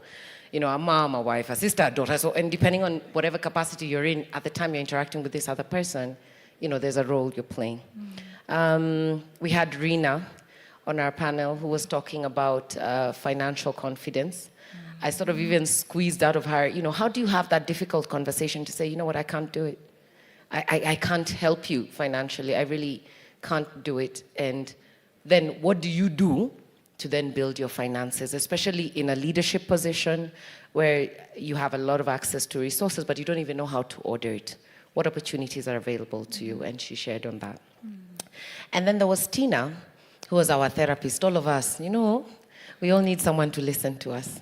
You know, a mom, a wife, a sister, a daughter. So, and depending on whatever capacity you're in, at the time you're interacting with this other person, you know, there's a role you're playing. We had Rina on our panel who was talking about financial confidence. I sort of even squeezed out of her, you know, how do you have that difficult conversation to say, you know what, I can't do it. I can't help you financially. I really can't do it. And then what do you do to then build your finances, especially in a leadership position where you have a lot of access to resources, but you don't even know how to order it? What opportunities are available to you? And she shared on that. And then there was Tina, who was our therapist. All of us, you know, we all need someone to listen to us.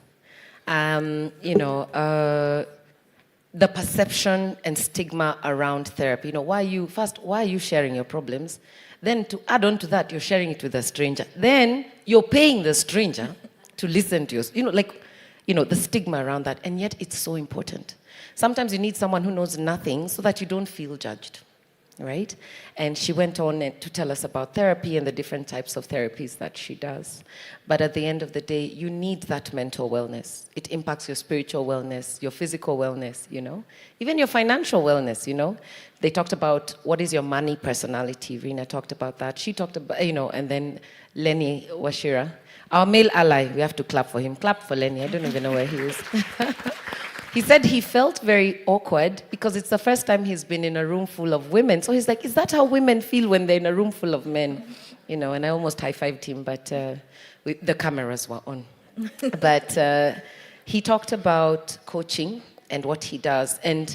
The perception and stigma around therapy. You know, why are you sharing your problems? Then to add on to that, you're sharing it with a stranger. Then you're paying the stranger to listen to you. The stigma around that. And yet it's so important. Sometimes you need someone who knows nothing so that you don't feel judged, right? And she went on to tell us about therapy and the different types of therapies that she does. But at the end of the day, you need that mental wellness. It impacts your spiritual wellness, your physical wellness, you know, even your financial wellness, you know. They talked about what is your money personality. Rina talked about that. She talked about, you know, and then Lenny Washira, our male ally, we have to clap for him. Clap for Lenny, I don't even know where he is. He said he felt very awkward because it's the first time he's been in a room full of women. So he's like, is that how women feel when they're in a room full of men? You know, and I almost high-fived him, but the cameras were on. But he talked about coaching and what he does and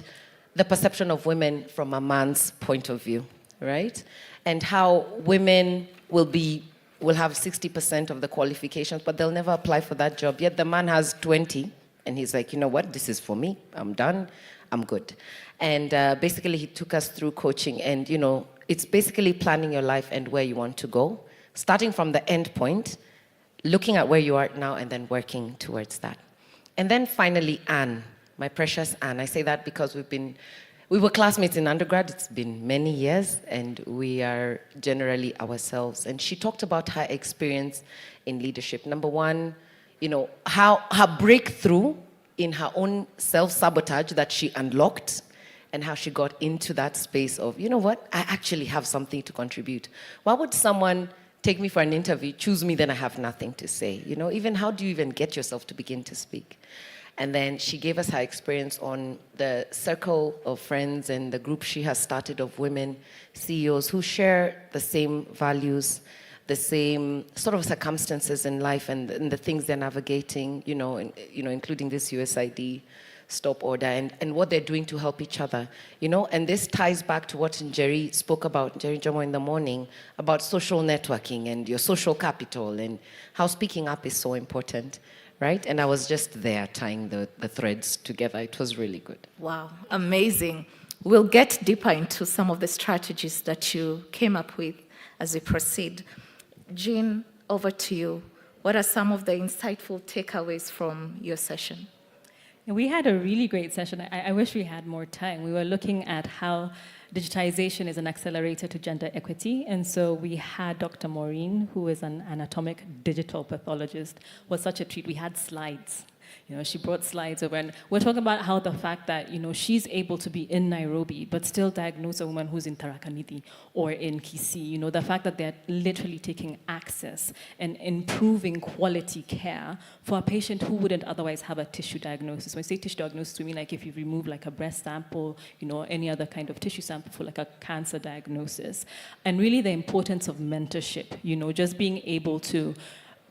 the perception of women from a man's point of view, right? And how women will have 60% of the qualifications, but they'll never apply for that job. Yet the man has 20. And he's like, you know what, this is for me. I'm done. I'm good. And basically, he took us through coaching. And, you know, it's basically planning your life and where you want to go, starting from the end point, looking at where you are now, and then working towards that. And then finally, Anne, my precious Anne. I say that because we were classmates in undergrad. It's been many years, and we are generally ourselves. And she talked about her experience in leadership. Number one, you know, how her breakthrough in her own self-sabotage that she unlocked and how she got into that space of, you know what, I actually have something to contribute. Why would someone take me for an interview, choose me, then I have nothing to say? You know, even how do you even get yourself to begin to speak? And then she gave us her experience on the circle of friends and the group she has started of women CEOs who share the same values, the same sort of circumstances in life and the things they're navigating, including this USAID stop order and what they're doing to help each other, And this ties back to what Njeri spoke about, Njeri Jomo in the morning, about social networking and your social capital and how speaking up is so important, right? And I was just there tying the threads together. It was really good. Wow, amazing. We'll get deeper into some of the strategies that you came up with as we proceed. Jean, over to you. What are some of the insightful takeaways from your session? We had a really great session. I wish we had more time. We were looking at how digitization is an accelerator to gender equity. And so we had Dr. Maureen, who is an anatomic digital pathologist. It was such a treat. We had slides. She brought slides over, and we're talking about how the fact that, she's able to be in Nairobi, but still diagnose a woman who's in Tharaka Nithi or in Kisii, the fact that they're literally taking access and improving quality care for a patient who wouldn't otherwise have a tissue diagnosis. When I say tissue diagnosis, we mean like if you remove like a breast sample, any other kind of tissue sample for like a cancer diagnosis. And really the importance of mentorship, just being able to.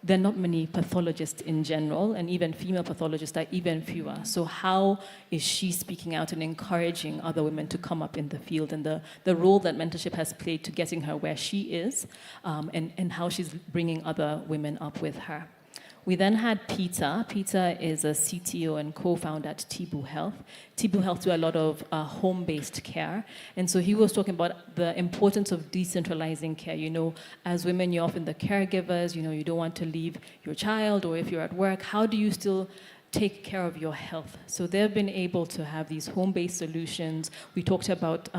There are not many pathologists in general, and even female pathologists are even fewer. So how is she speaking out and encouraging other women to come up in the field, and the role that mentorship has played to getting her where she is, and how she's bringing other women up with her. We then had Peter. Peter is a CTO and co-founder at Tibu Health. Tibu Health do a lot of home-based care. And so he was talking about the importance of decentralizing care. As women, you're often the caregivers, you don't want to leave your child, or if you're at work, how do you still take care of your health? So they've been able to have these home-based solutions. We talked about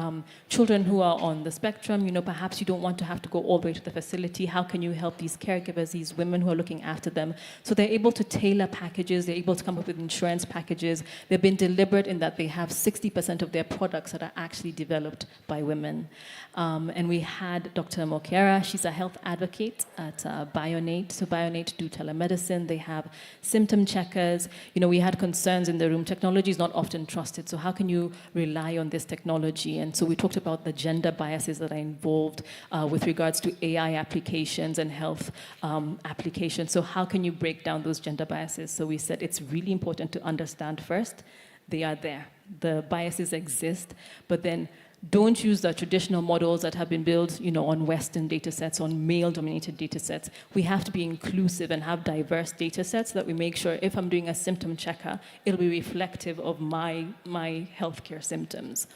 children who are on the spectrum. Perhaps you don't want to have to go all the way to the facility. How can you help these caregivers, these women who are looking after them? So they're able to tailor packages. They're able to come up with insurance packages. They've been deliberate in that they have 60% of their products that are actually developed by women. And we had Dr. Mokiara. She's a health advocate at Bionate. So Bionate do telemedicine. They have symptom checkers. we had concerns in the room. Technology is not often trusted, so how can you rely on this technology? And so we talked about the gender biases that are involved with regards to AI applications and health applications. So how can you break down those gender biases? So we said it's really important to understand first, they are there. The biases exist, but then don't use the traditional models that have been built, on Western data sets, on male-dominated data sets. We have to be inclusive and have diverse data sets so that we make sure if I'm doing a symptom checker, it'll be reflective of my healthcare symptoms.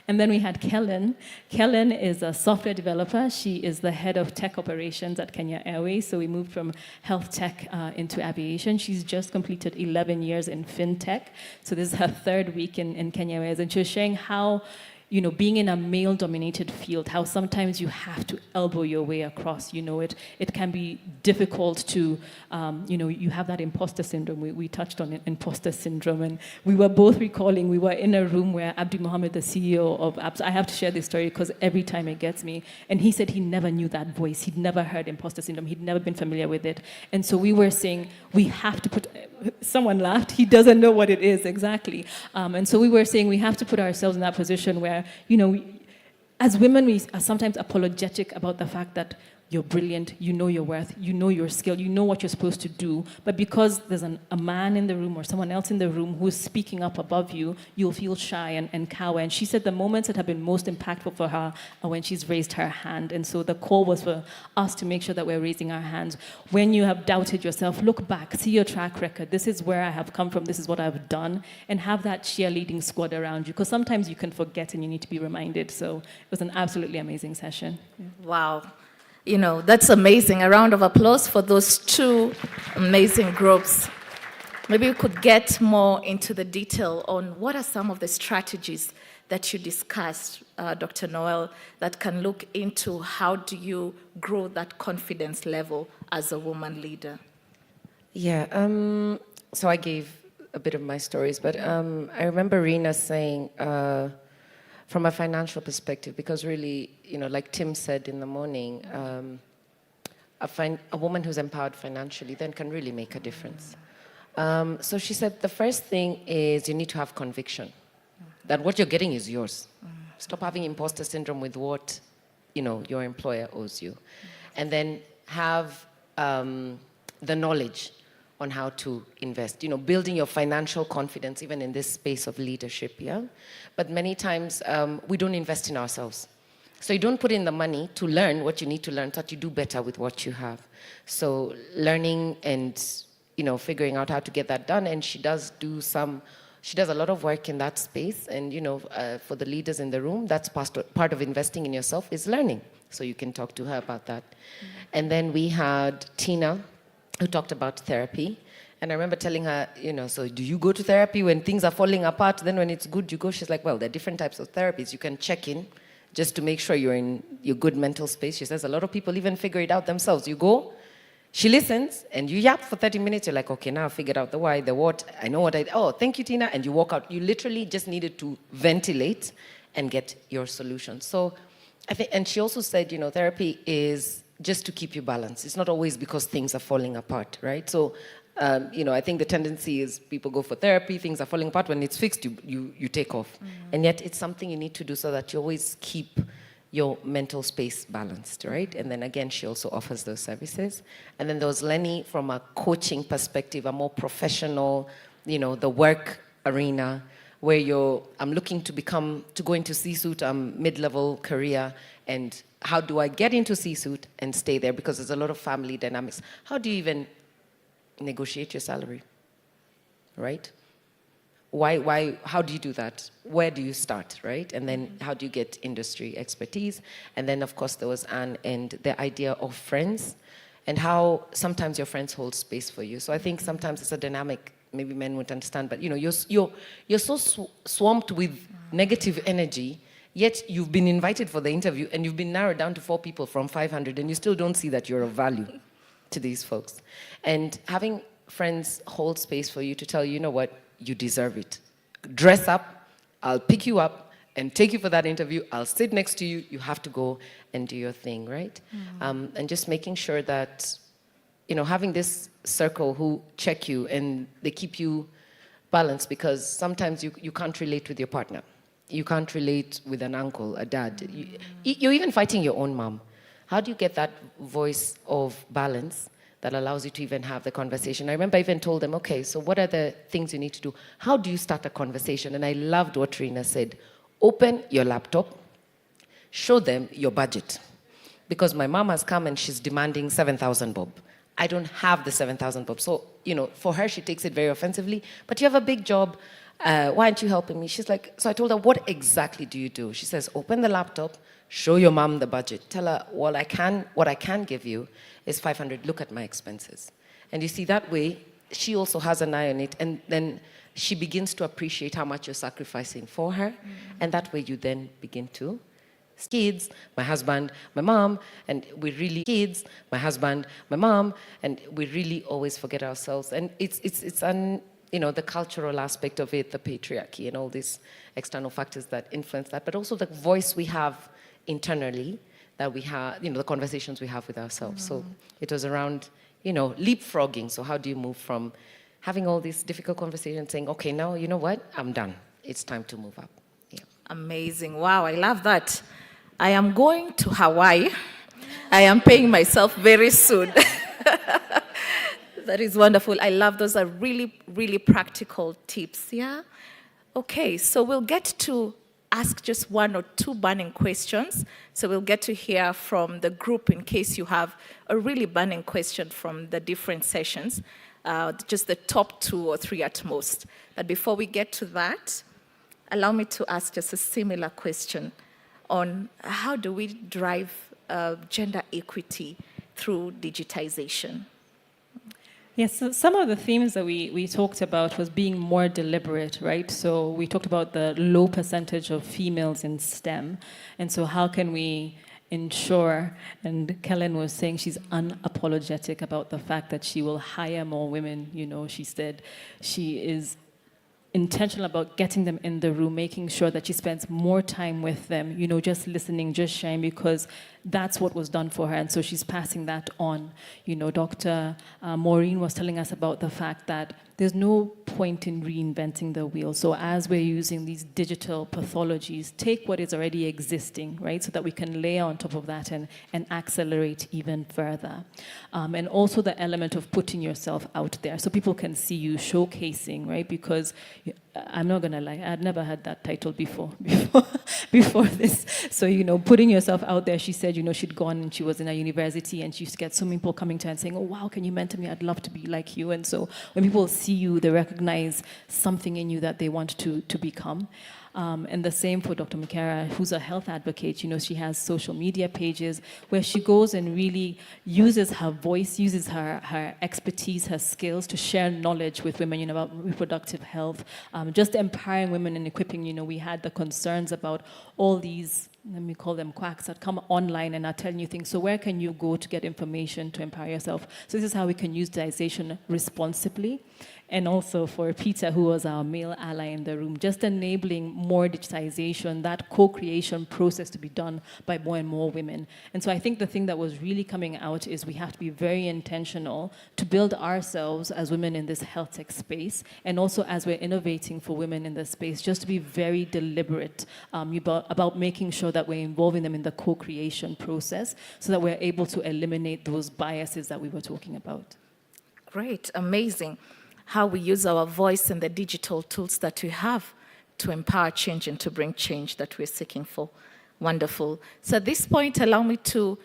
And then we had Kellen. Kellen is a software developer. She is the head of tech operations at Kenya Airways. So we moved from health tech into aviation. She's just completed 11 years in fintech. So this is her third week in Kenya Airways. And she was sharing how being in a male-dominated field, how sometimes you have to elbow your way across. It can be difficult to, you have that imposter syndrome. We touched on imposter syndrome, and we were both recalling, we were in a room where Abdi Mohammed, the CEO of Apps, I have to share this story because every time it gets me, and he said he never knew that voice. He'd never heard imposter syndrome. He'd never been familiar with it. And so we were saying, we have to put, someone laughed, he doesn't know what it is exactly. And so we were saying we have to put ourselves in that position where, as women, we are sometimes apologetic about the fact that you're brilliant, you know your worth, you know your skill, you know what you're supposed to do. But because there's a man in the room or someone else in the room who's speaking up above you, you'll feel shy and cower. And she said the moments that have been most impactful for her are when she's raised her hand. And so the call was for us to make sure that we're raising our hands. When you have doubted yourself, look back, see your track record. This is where I have come from, this is what I've done. And have that cheerleading squad around you. Because sometimes you can forget and you need to be reminded. So it was an absolutely amazing session. Yeah. Wow. That's amazing. A round of applause for those two amazing groups. Maybe we could get more into the detail on what are some of the strategies that you discussed, Dr. Noel, that can look into how do you grow that confidence level as a woman leader? Yeah, so I gave a bit of my stories, but I remember Rena saying, from a financial perspective, because really, like Tim said in the morning, a woman who's empowered financially then can really make a difference. So she said the first thing is you need to have conviction that what you're getting is yours. Stop having imposter syndrome with what your employer owes you. And then have the knowledge on how to invest, building your financial confidence, even in this space of leadership, yeah? But many times, we don't invest in ourselves. So you don't put in the money to learn what you need to learn so that you do better with what you have. So learning and, figuring out how to get that done, and she does a lot of work in that space, and, for the leaders in the room, that's part of investing in yourself is learning. So you can talk to her about that. And then we had Tina, who talked about therapy. And I remember telling her, so do you go to therapy when things are falling apart? Then when it's good, you go? She's like, well, there are different types of therapies. You can check in just to make sure you're in your good mental space. She says a lot of people even figure it out themselves. You go, she listens, and you yap for 30 minutes. You're like, okay, now I figured out the why, the what. I know what oh, thank you, Tina. And you walk out. You literally just needed to ventilate and get your solution. So I think, and she also said, therapy is just to keep you balanced. It's not always because things are falling apart, right? So, I think the tendency is people go for therapy, things are falling apart. When it's fixed, you take off. And yet it's something you need to do so that you always keep your mental space balanced, right? And then again, she also offers those services. And then there was Lenny from a coaching perspective, a more professional, the work arena, where I'm looking to go into C-suite, mid-level career, and how do I get into C-suite and stay there? Because there's a lot of family dynamics. How do you even negotiate your salary, right? How do you do that? Where do you start, right? And then how do you get industry expertise? And then, of course, there was Anne and the idea of friends and how sometimes your friends hold space for you. So I think sometimes it's a dynamic, maybe men wouldn't understand, but you're so swamped with negative energy, yet you've been invited for the interview and you've been narrowed down to 4 people from 500 and you still don't see that you're of value to these folks. And having friends hold space for you to tell you, what, you deserve it. Dress up, I'll pick you up and take you for that interview. I'll sit next to you. You have to go and do your thing, right? And just making sure that, having this circle who check you and they keep you balance, because sometimes you can't relate with your partner. You can't relate with an uncle, a dad. You're even fighting your own mom. How do you get that voice of balance that allows you to even have the conversation? I remember I even told them, okay, so what are the things you need to do? How do you start a conversation? And I loved what Rina said. Open your laptop, show them your budget. Because my mom has come and she's demanding 7,000 bob. I don't have the 7,000 bob. So, for her, she takes it very offensively. But you have a big job. Why aren't you helping me? She's like, so I told her, what exactly do you do? She says, open the laptop, show your mom the budget. Tell her, what I can give you is 500. Look at my expenses. And you see, that way, she also has an eye on it. And then she begins to appreciate how much you're sacrificing for her. And that way, you then begin to kids, my husband, my mom, and we really kids, my husband, my mom, and we really always forget ourselves. And it's the cultural aspect of it, the patriarchy and all these external factors that influence that, but also the voice we have internally that we have, the conversations we have with ourselves. So it was around, leapfrogging. So how do you move from having all these difficult conversations, saying, okay, now, you know what, I'm done. It's time to move up. Yeah. Amazing. Wow, I love that. I am going to Hawaii. I am paying myself very soon. That is wonderful. I love those are really, really practical tips. Yeah? Okay, so we'll get to ask just one or two burning questions. So we'll get to hear from the group in case you have a really burning question from the different sessions, just the top 2 or 3 at most. But before we get to that, allow me to ask just a similar question on how do we drive gender equity through digitization? Yes, so some of the themes that we talked about was being more deliberate, right? So we talked about the low percentage of females in STEM. And so how can we ensure, and Kellen was saying she's unapologetic about the fact that she will hire more women. She said she is intentional about getting them in the room, making sure that she spends more time with them, just listening, just sharing, because that's what was done for her. And so she's passing that on. Dr. Maureen was telling us about the fact that there's no point in reinventing the wheel. So as we're using these digital pathologies, take what is already existing, right? So that we can layer on top of that and accelerate even further. And also the element of putting yourself out there so people can see you, showcasing, right? Because I'm not gonna lie, I had never had that title before this. So, putting yourself out there, she said, she'd gone and she was in a university and she used to get so many people coming to her and saying, oh, wow, can you mentor me? I'd love to be like you. And so when people see you, they recognize something in you that they want to become. And the same for Dr. Mikera, who's a health advocate. She has social media pages where she goes and really uses her voice, uses her expertise, her skills to share knowledge with women, about reproductive health, just empowering women and equipping. We had the concerns about all these, let me call them quacks, that come online and are telling you things. So where can you go to get information to empower yourself? So this is how we can use digitization responsibly. And also for Peter, who was our male ally in the room, just enabling more digitization, that co-creation process to be done by more and more women. And so I think the thing that was really coming out is we have to be very intentional to build ourselves as women in this health tech space, and also as we're innovating for women in this space, just to be very deliberate about making sure that we're involving them in the co-creation process so that we're able to eliminate those biases that we were talking about. Great, amazing. How we use our voice and the digital tools that we have to empower change and to bring change that we're seeking for. Wonderful. So at this point, allow me to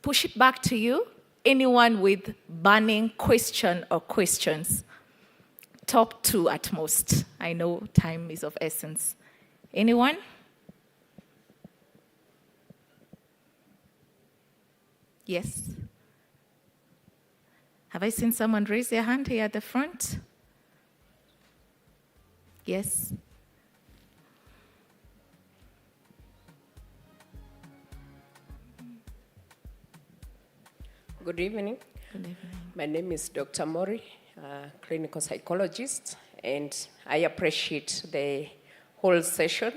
push it back to you. Anyone with burning question or questions? Top 2 at most. I know time is of essence. Anyone? Yes. Have I seen someone raise their hand here at the front? Yes. Good evening. Good evening. My name is Dr. Mori, clinical psychologist, and I appreciate the whole session.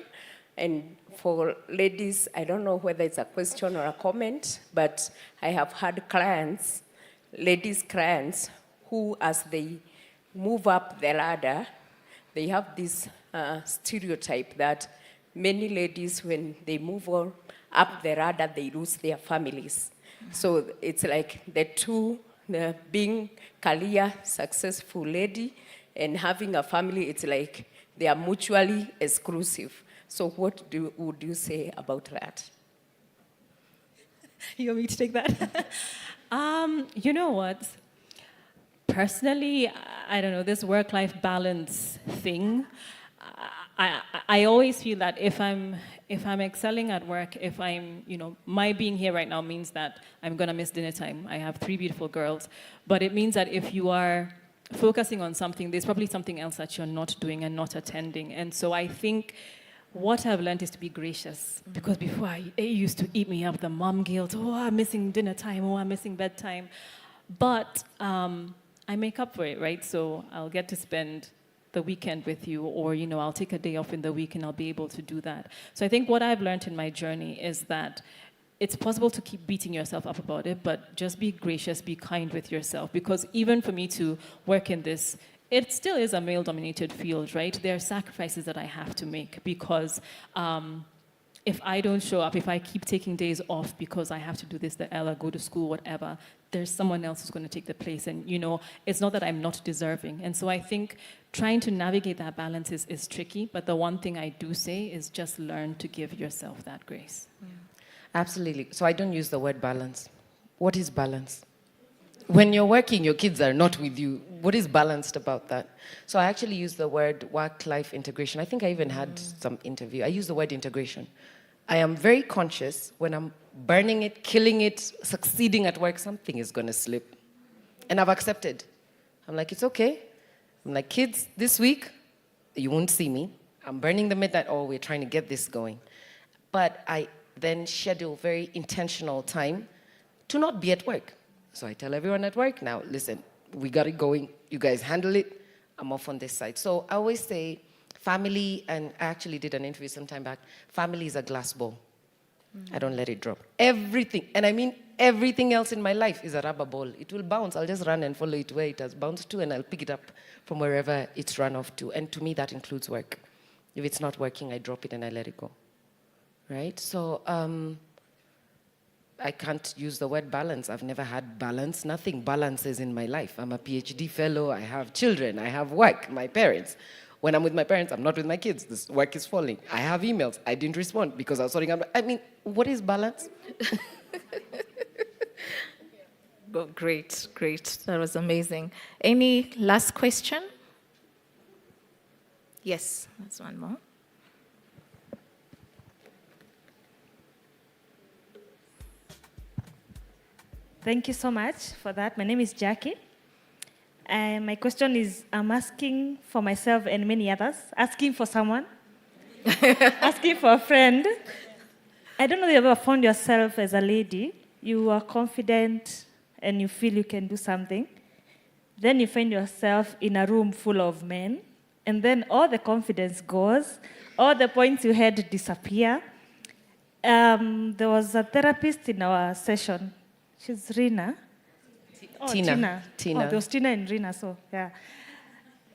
And for ladies, I don't know whether it's a question or a comment, but I have had clients, ladies clients, who as they move up the ladder, they have this stereotype that many ladies, when they move on up the ladder, they lose their families. So it's like the being career successful lady and having a family, it's like they are mutually exclusive. So what would you say about that? You want me to take that? You know what? Personally, I don't know, this work-life balance thing, I always feel that if I'm excelling at work, if I'm, my being here right now means that I'm gonna miss dinner time. I have 3 beautiful girls, but it means that if you are focusing on something, there's probably something else that you're not doing and not attending. And so I think what I've learned is to be gracious, because before it used to eat me up, the mom guilt, oh, I'm missing dinner time, oh, I'm missing bedtime. But I make up for it, right? So I'll get to spend the weekend with you, or I'll take a day off in the week and I'll be able to do that. So I think what I've learned in my journey is that it's possible to keep beating yourself up about it, but just be gracious, be kind with yourself. Because even for me to work in this, it still is a male-dominated field, right? There are sacrifices that I have to make because if I don't show up, if I keep taking days off because I have to do this, the Ella, go to school, whatever, there's someone else who's going to take the place. And, it's not that I'm not deserving. And so I think trying to navigate that balance is tricky. But the one thing I do say is just learn to give yourself that grace. Yeah. Absolutely. So I don't use the word balance. What is balance? When you're working, your kids are not with you. What is balanced about that? So I actually use the word work-life integration. I think I even had some interview. I use the word integration. I am very conscious when I'm burning it, killing it, succeeding at work, something is going to slip. And I've accepted. I'm like, it's okay. I'm like, kids, this week, you won't see me. I'm burning the midnight oil. We're trying to get this going. But I then schedule very intentional time to not be at work. So I tell everyone at work, now, listen, we got it going. You guys handle it. I'm off on this side. So I always say family, and I actually did an interview some time back, family is a glass ball. I don't let it drop. Everything, and I mean everything else in my life is a rubber ball. It will bounce. I'll just run and follow it where it has bounced to, and I'll pick it up from wherever it's run off to. And to me, that includes work. If it's not working, I drop it and I let it go. Right? So I can't use the word balance. I've never had balance. Nothing balances in my life. I'm a PhD fellow. I have children. I have work, my parents. When I'm with my parents, I'm not with my kids. This work is falling. I have emails. I didn't respond because I was sorting out. I mean, what is balance? Oh, great, great. That was amazing. Any last question? Yes, that's one more. Thank you so much for that. My name is Jackie. My question is, I'm asking for myself and many others, asking for someone, asking for a friend. I don't know if you've ever found yourself as a lady, you are confident and you feel you can do something. Then you find yourself in a room full of men, and then all the confidence goes, all the points you had disappear. There was a therapist in our session. She's Rina. Tina. Oh, there was Tina and Rina, so yeah.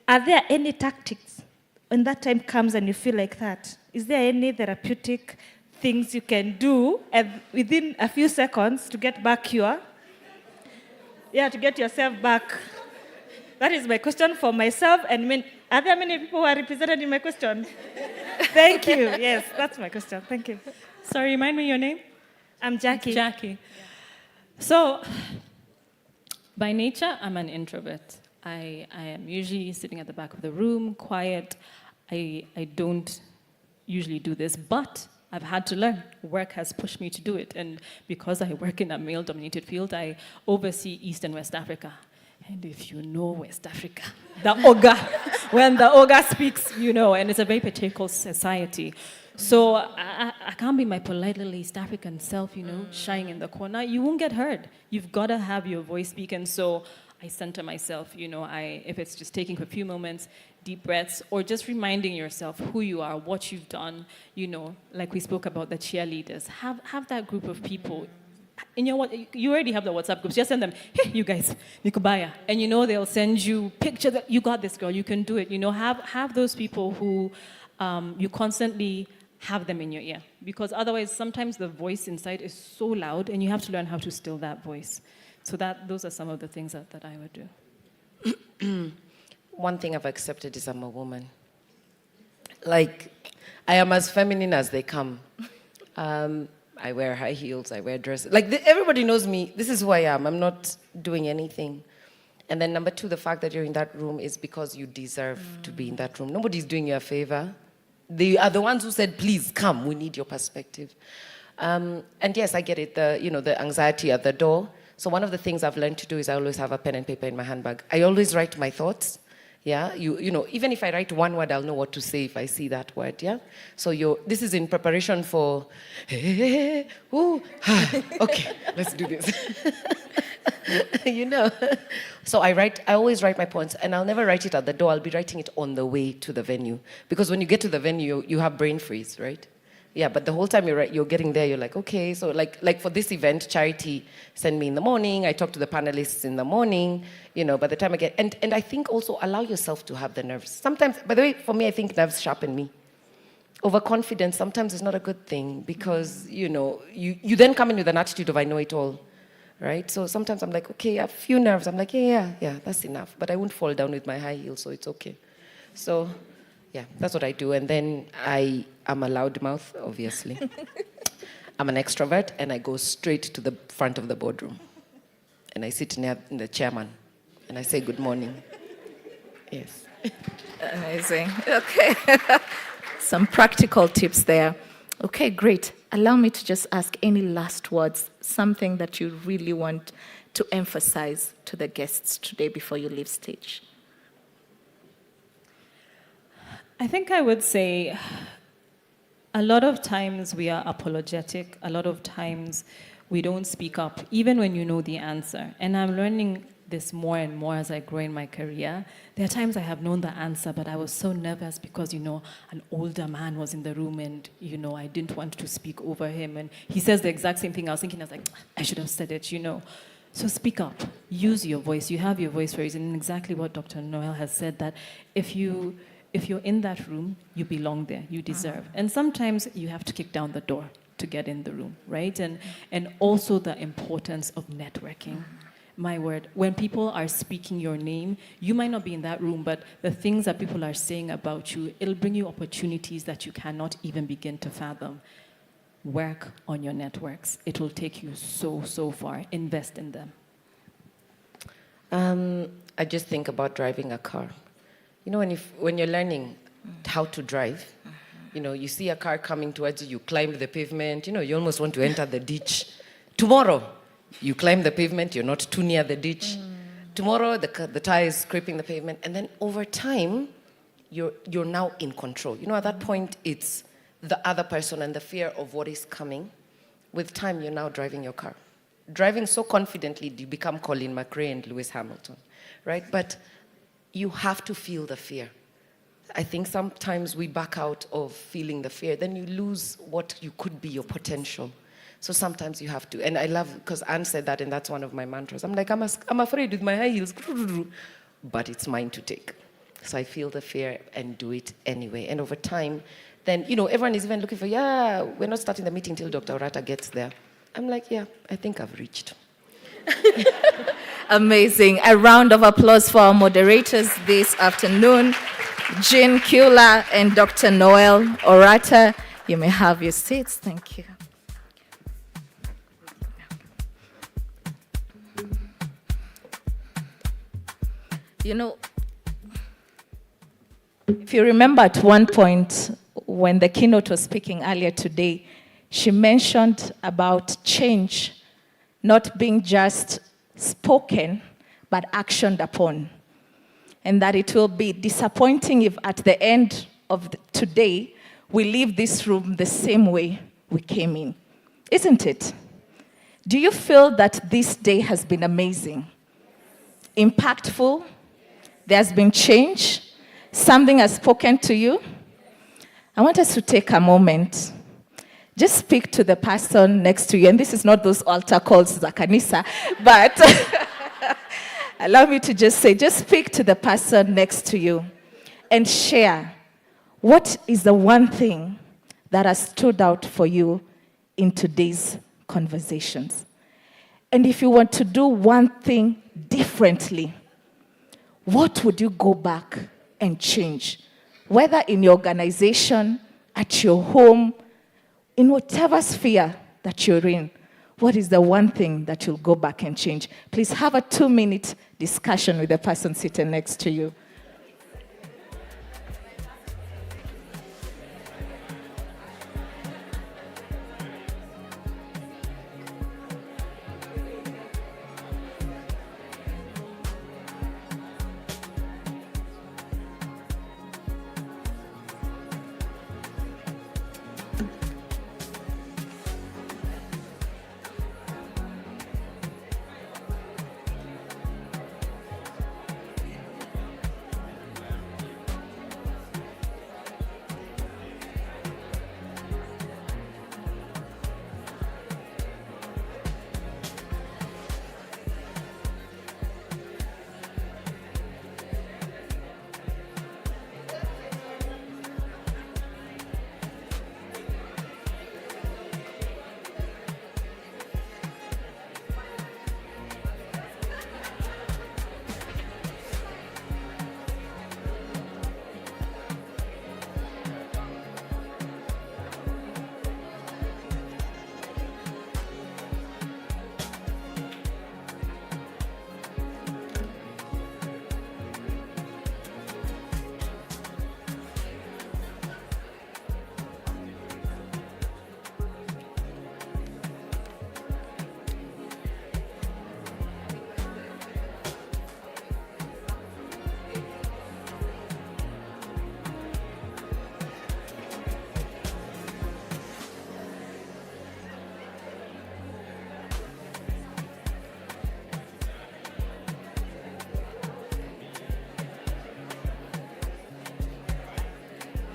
Are there any tactics when that time comes and you feel like that? Is there any therapeutic things you can do within a few seconds to get back to get yourself back? That is my question for myself. And are there many people who are represented in my question? Thank you. Yes, that's my question. Thank you. Sorry, remind me your name? I'm Jackie. Jackie. Yeah. So, by nature, I'm an introvert. I am usually sitting at the back of the room, quiet. I don't usually do this, but I've had to learn. Work has pushed me to do it. And because I work in a male-dominated field, I oversee East and West Africa. And if you know West Africa, the Oga, when the Oga speaks, and it's a very patriarchal society. So I can't be my polite little East African self, shying in the corner. You won't get heard. You've got to have your voice speak. And so I center myself, if it's just taking a few moments, deep breaths, or just reminding yourself who you are, what you've done, like we spoke about the cheerleaders. Have that group of people. in your, you already have the WhatsApp groups. Just send them, hey, you guys, Nikubaya. And they'll send you pictures that you got this, girl, you can do it. Have those people who you constantly have them in your ear. Because otherwise, sometimes the voice inside is so loud and you have to learn how to still that voice. So those are some of the things that I would do. One thing I've accepted is I'm a woman. Like, I am as feminine as they come. I wear high heels, I wear dresses. Like, everybody knows me. This is who I am. I'm not doing anything. And then number two, the fact that you're in that room is because you deserve to be in that room. Nobody's doing you a favor. They are the ones who said, please come, we need your perspective. And yes, I get it, the anxiety at the door. So one of the things I've learned to do is I always have a pen and paper in my handbag. I always write my thoughts. Yeah, even if I write one word, I'll know what to say if I see that word, yeah? So this is in preparation for, okay, let's do this. So I always write my points, and I'll never write it at the door, I'll be writing it on the way to the venue. Because when you get to the venue, you have brain freeze, right? Yeah, but the whole time you're getting there, you're like, okay, so like for this event, Charity sent me in the morning, I talk to the panelists in the morning, by the time I get, and I think also allow yourself to have the nerves. Sometimes, by the way, for me, I think nerves sharpen me. Overconfidence sometimes is not a good thing because, you then come in with an attitude of I know it all, right? So sometimes I'm like, okay, I have a few nerves. I'm like, yeah, that's enough. But I won't fall down with my high heels, so it's okay. So, yeah, that's what I do. And then I am a loudmouth, obviously. I'm an extrovert, and I go straight to the front of the boardroom. And I sit near the chairman, and I say good morning. Yes. Amazing. Okay. Some practical tips there. Okay, great. Allow me to just ask any last words, something that you really want to emphasize to the guests today before you leave stage. I think I would say a lot of times we are apologetic. A lot of times we don't speak up, even when you know the answer. And I'm learning this more and more as I grow in my career. There are times I have known the answer, but I was so nervous because, an older man was in the room and, I didn't want to speak over him. And he says the exact same thing. I was like, I should have said it, So speak up. Use your voice. You have your voice for a reason. And exactly what Dr. Noel has said, that if you're in that room, you belong there, you deserve. And sometimes you have to kick down the door to get in the room, right? And also the importance of networking. My word, when people are speaking your name, you might not be in that room, but the things that people are saying about you, it'll bring you opportunities that you cannot even begin to fathom. Work on your networks. It will take you so, so far. Invest in them. I just think about driving a car. When you're learning how to drive, you see a car coming towards you, you climb the pavement, you almost want to enter the ditch. Tomorrow, you climb the pavement, you're not too near the ditch. Tomorrow, the tire is scraping the pavement. And then over time, you're now in control. At that point, it's the other person and the fear of what is coming. With time, you're now driving your car. Driving so confidently, you become Colin McRae and Lewis Hamilton, right? But you have to feel the fear. I think sometimes we back out of feeling the fear. Then you lose what you could be, your potential. So sometimes you have to. And I love, because Anne said that, and that's one of my mantras. I'm like, I'm afraid with my high heels, but it's mine to take. So I feel the fear and do it anyway. And over time, then, everyone is even looking for, we're not starting the meeting till Dr. Orata gets there. I'm like, I think I've reached. Amazing. A round of applause for our moderators this afternoon, Jean Kula and Dr. Noel Orata. You may have your seats. Thank you. If you remember at one point when the keynote was speaking earlier today, she mentioned about change not being just spoken, but actioned upon. And that it will be disappointing if at the end of today, we leave this room the same way we came in. Isn't it? Do you feel that this day has been amazing? Impactful? There has been change? Something has spoken to you? I want us to take a moment just speak to the person next to you. And this is not those altar calls, Zakanisa, but allow me to just say, just speak to the person next to you and share what is the one thing that has stood out for you in today's conversations. And if you want to do one thing differently, what would you go back and change? Whether in your organization, at your home, in whatever sphere that you're in, what is the one thing that you'll go back and change? Please have a 2-minute discussion with the person sitting next to you.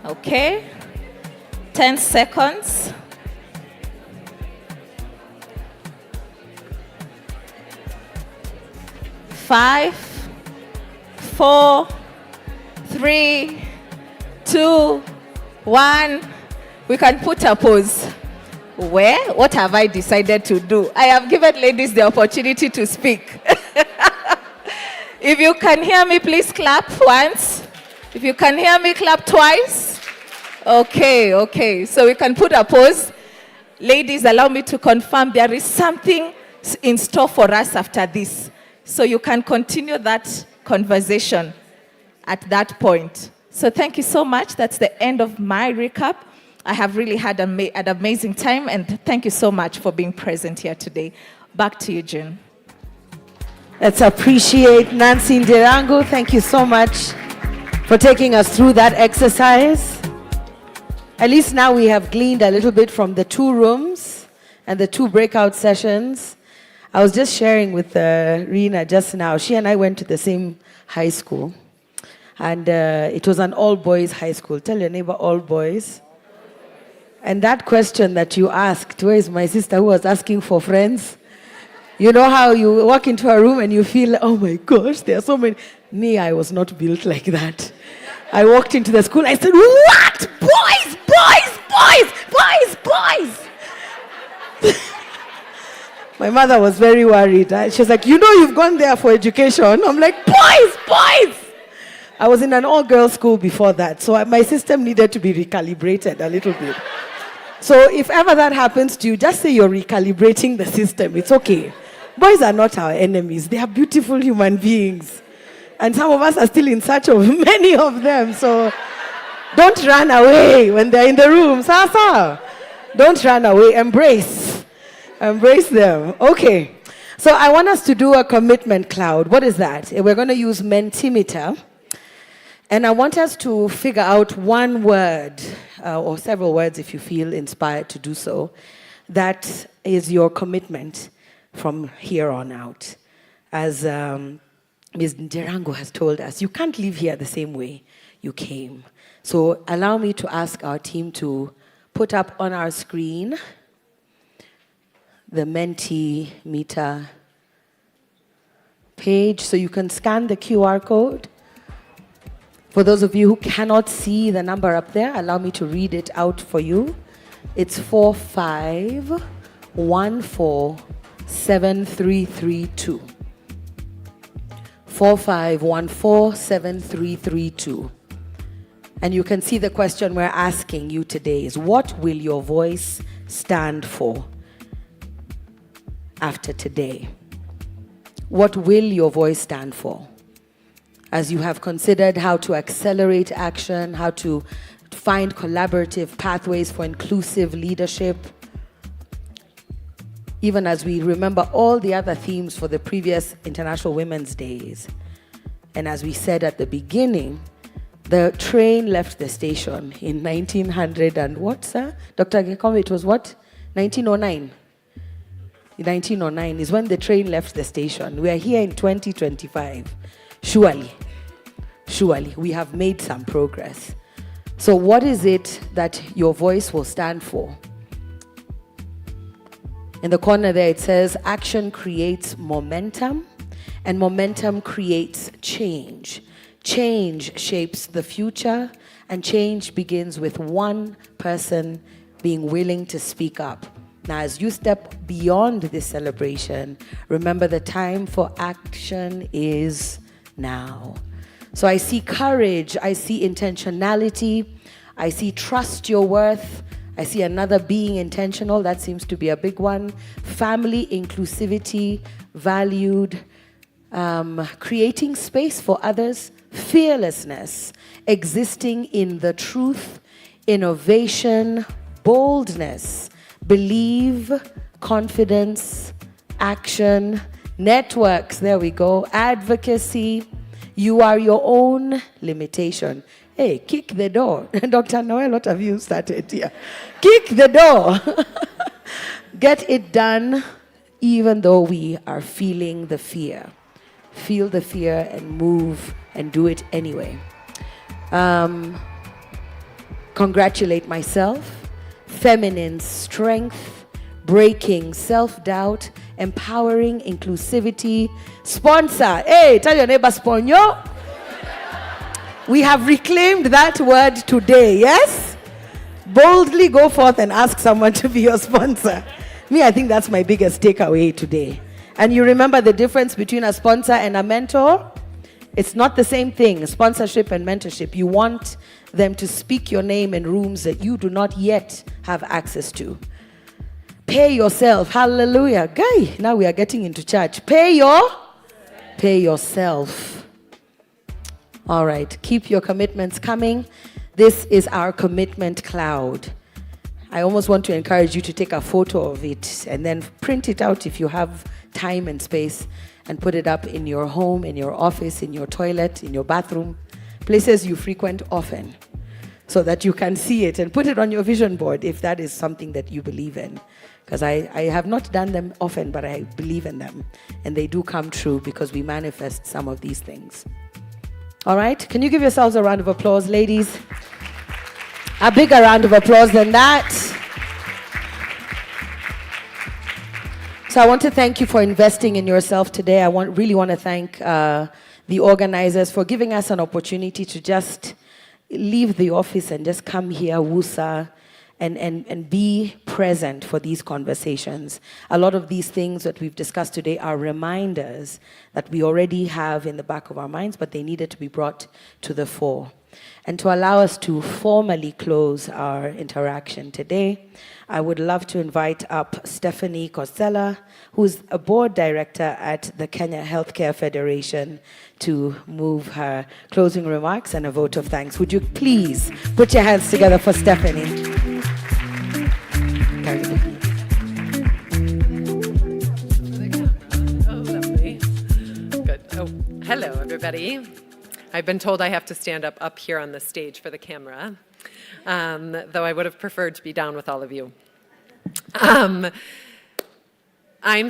Okay, 10 seconds. Five, 4, 3, 2, 1. We can put a pause. Where? What have I decided to do? I have given ladies the opportunity to speak. If you can hear me, please clap once. If you can hear me, clap twice. Okay. So we can put a pause. Ladies, allow me to confirm there is something in store for us after this. So you can continue that conversation at that point. So thank you so much. That's the end of my recap. I have really had an amazing time, and thank you so much for being present here today. Back to you, June. Let's appreciate Nancy Ndirangu. Thank you so much for taking us through that exercise. At least now we have gleaned a little bit from the 2 rooms and the 2 breakout sessions. I was just sharing with Rena just now. She and I went to the same high school. And it was an all-boys high school. Tell your neighbor, all boys. And that question that you asked, where is my sister who was asking for friends? You know how you walk into a room and you feel, oh my gosh, there are so many. Me, I was not built like that. I walked into the school, I said, what? Boys, boys, boys, boys, boys. My mother was very worried. She was like, you know you've gone there for education. I'm like, boys, boys. I was in an all-girls school before that, so my system needed to be recalibrated a little bit. So if ever that happens to you, just say you're recalibrating the system. It's okay. Boys are not our enemies. They are beautiful human beings. And some of us are still in search of many of them. So don't run away when they're in the room. Sasa. Don't run away. Embrace. Embrace them. Okay. So I want us to do a commitment cloud. What is that? We're going to use Mentimeter. And I want us to figure out one word, or several words if you feel inspired to do so, that is your commitment from here on out. As Ms. Ndirangu has told us, you can't live here the same way you came. So allow me to ask our team to put up on our screen the Mentimeter page, so you can scan the QR code. For those of you who cannot see the number up there, allow me to read it out for you. It's 45147332. 45147332. And you can see the question we're asking you today is, what will your voice stand for after today? What will your voice stand for? As you have considered how to accelerate action, how to find collaborative pathways for inclusive leadership, even as we remember all the other themes for the previous International Women's Days. And as we said at the beginning, the train left the station in 1900 and what, sir? Dr. Gekome, it was what? 1909. 1909 is when the train left the station. We are here in 2025. Surely, we have made some progress. So what is it that your voice will stand for? In the corner there, it says, action creates momentum, and momentum creates change. Change shapes the future, and change begins with one person being willing to speak up. Now, as you step beyond this celebration, remember the time for action is now. So I see courage, I see intentionality, I see trust your worth, I see another being intentional, that seems to be a big one. Family, inclusivity, valued, creating space for others, fearlessness, existing in the truth, innovation, boldness, believe, confidence, action, networks, there we go, advocacy. You are your own limitation. Hey, kick the door. Dr. Noel, what have you started here? Kick the door. Get it done, even though we are feeling the fear. Feel the fear and move and do it anyway. Congratulate myself. Feminine strength, breaking self-doubt, empowering inclusivity. Sponsor. Hey, tell your neighbor, sponyo. We have reclaimed that word today, yes? Boldly go forth and ask someone to be your sponsor. Me, I think that's my biggest takeaway today. And you remember the difference between a sponsor and a mentor? It's not the same thing, sponsorship and mentorship. You want them to speak your name in rooms that you do not yet have access to. Pay yourself. Hallelujah. Guy, now we are getting into church. Pay yourself. All right, keep your commitments coming. This is our commitment cloud. I almost want to encourage you to take a photo of it and then print it out if you have time and space, and put it up in your home, in your office, in your toilet, in your bathroom, places you frequent often, so that you can see it, and put it on your vision board if that is something that you believe in. Because I have not done them often, but I believe in them, and they do come true because we manifest some of these things. All right, can you give yourselves a round of applause, ladies? A bigger round of applause than that. So I want to thank you for investing in yourself today. I really want to thank the organizers for giving us an opportunity to just leave the office and just come here, WUSA, and be present for these conversations. A lot of these things that we've discussed today are reminders that we already have in the back of our minds, but they needed to be brought to the fore. And to allow us to formally close our interaction today, I would love to invite up Stephanie Kosela, who's a board director at the Kenya Healthcare Federation, to move her closing remarks and a vote of thanks. Would you please put your hands together for Stephanie? Good. Oh, hello, everybody. I've been told I have to stand up here on the stage for the camera, though I would have preferred to be down with all of you. I'm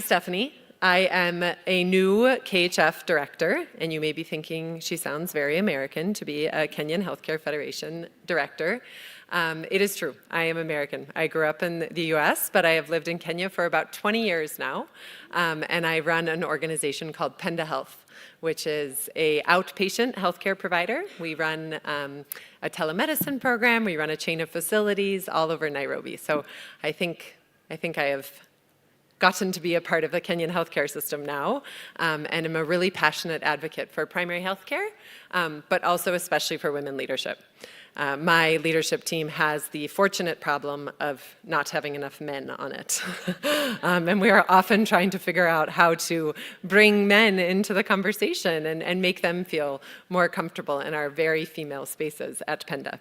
Stephanie. I am a new KHF director, and you may be thinking she sounds very American to be a Kenyan Healthcare Federation director. It is true. I am American. I grew up in the US, but I have lived in Kenya for about 20 years now. And I run an organization called Penda Health, which is a outpatient healthcare provider. We run a telemedicine program. We run a chain of facilities all over Nairobi. So I think I have gotten to be a part of the Kenyan healthcare system now, and I'm a really passionate advocate for primary healthcare, but also especially for women leadership. My leadership team has the fortunate problem of not having enough men on it. And we are often trying to figure out how to bring men into the conversation and make them feel more comfortable in our very female spaces at Penda.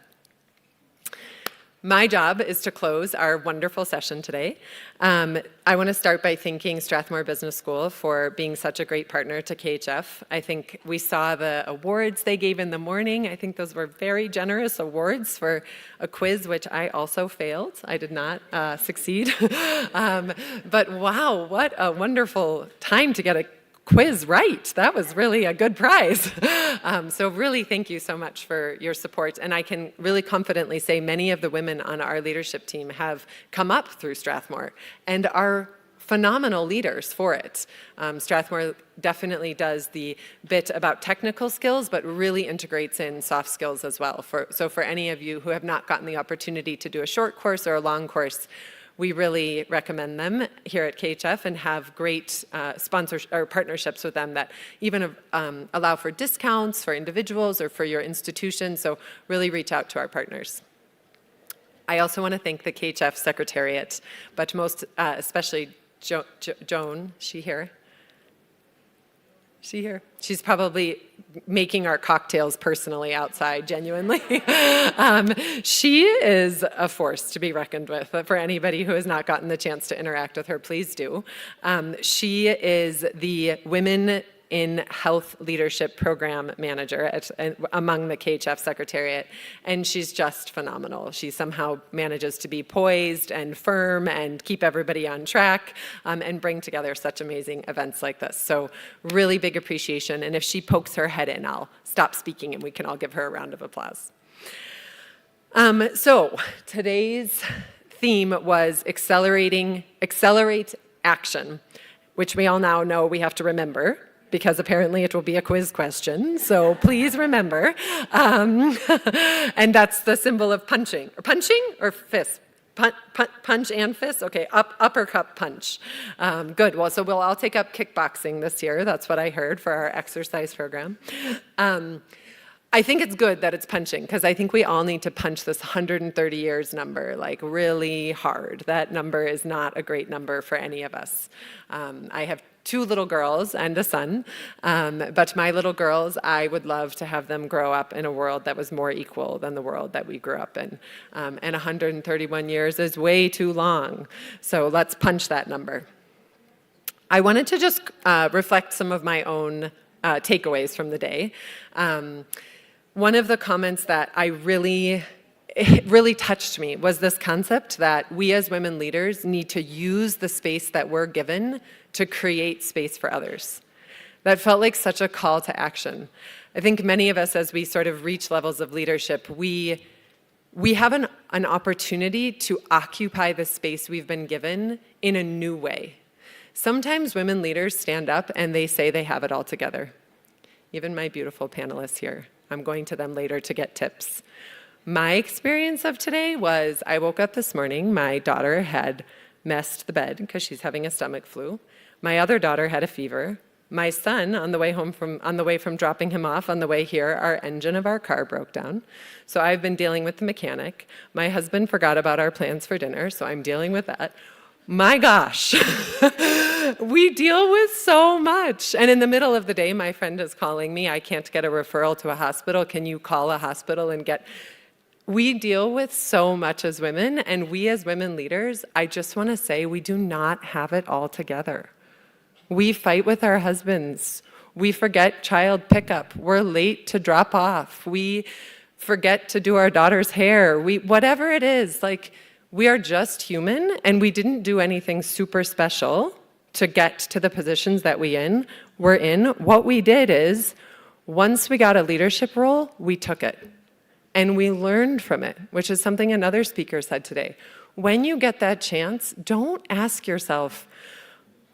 My job is to close our wonderful session today. I want to start by thanking Strathmore Business School for being such a great partner to KHF. I think we saw the awards they gave in the morning. I think those were very generous awards for a quiz, which I also failed. I did not succeed. But wow, what a wonderful time to get a quiz right. That was really a good prize. So really thank you so much for your support. And I can really confidently say many of the women on our leadership team have come up through Strathmore and are phenomenal leaders for it. Strathmore definitely does the bit about technical skills, but really integrates in soft skills as well. So for any of you who have not gotten the opportunity to do a short course or a long course, we really recommend them here at KHF and have great sponsors or partnerships with them that even allow for discounts for individuals or for your institution. So really reach out to our partners. I also want to thank the KHF Secretariat, but most especially Joan. She here? She here? She's probably making our cocktails personally outside, genuinely. She is a force to be reckoned with. For anybody who has not gotten the chance to interact with her, please do. She is the Women in Health Leadership Program Manager among the KHF Secretariat, and she's just phenomenal. She somehow manages to be poised and firm and keep everybody on track and bring together such amazing events like this. So really big appreciation, and if she pokes her head in, I'll stop speaking and we can all give her a round of applause. So today's theme was accelerate action, which we all now know we have to remember, because apparently it will be a quiz question, so please remember. And that's the symbol of punching. Or punching or fist? Punch and fist? Okay, uppercut punch. Good, well, so we'll all take up kickboxing this year. That's what I heard for our exercise program. I think it's good that it's punching, because I think we all need to punch this 130 years number, like really hard. That number is not a great number for any of us. I have 2 little girls and a son, but my little girls, I would love to have them grow up in a world that was more equal than the world that we grew up in. And 131 years is way too long, so let's punch that number. I wanted to just reflect some of my own takeaways from the day. One of the comments that it really touched me was this concept that we as women leaders need to use the space that we're given to create space for others. That felt like such a call to action. I think many of us, as we sort of reach levels of leadership, we have an opportunity to occupy the space we've been given in a new way. Sometimes women leaders stand up and they say they have it all together. Even my beautiful panelists here. I'm going to them later to get tips. My experience of today was I woke up this morning, my daughter had messed the bed because she's having a stomach flu. My other daughter had a fever. My son, on the way from dropping him off, on the way here, our engine of our car broke down. So I've been dealing with the mechanic. My husband forgot about our plans for dinner, so I'm dealing with that. My gosh, we deal with so much. And in the middle of the day, my friend is calling me. I can't get a referral to a hospital. Can you call a hospital and get... We deal with so much as women, and we as women leaders, I just want to say we do not have it all together. We fight with our husbands. We forget child pickup. We're late to drop off. We forget to do our daughter's hair. Whatever it is, like, we are just human, and we didn't do anything super special to get to the positions that we're in. What we did is, once we got a leadership role, we took it. and we learned from it, which is something another speaker said today. When you get that chance, don't ask yourself,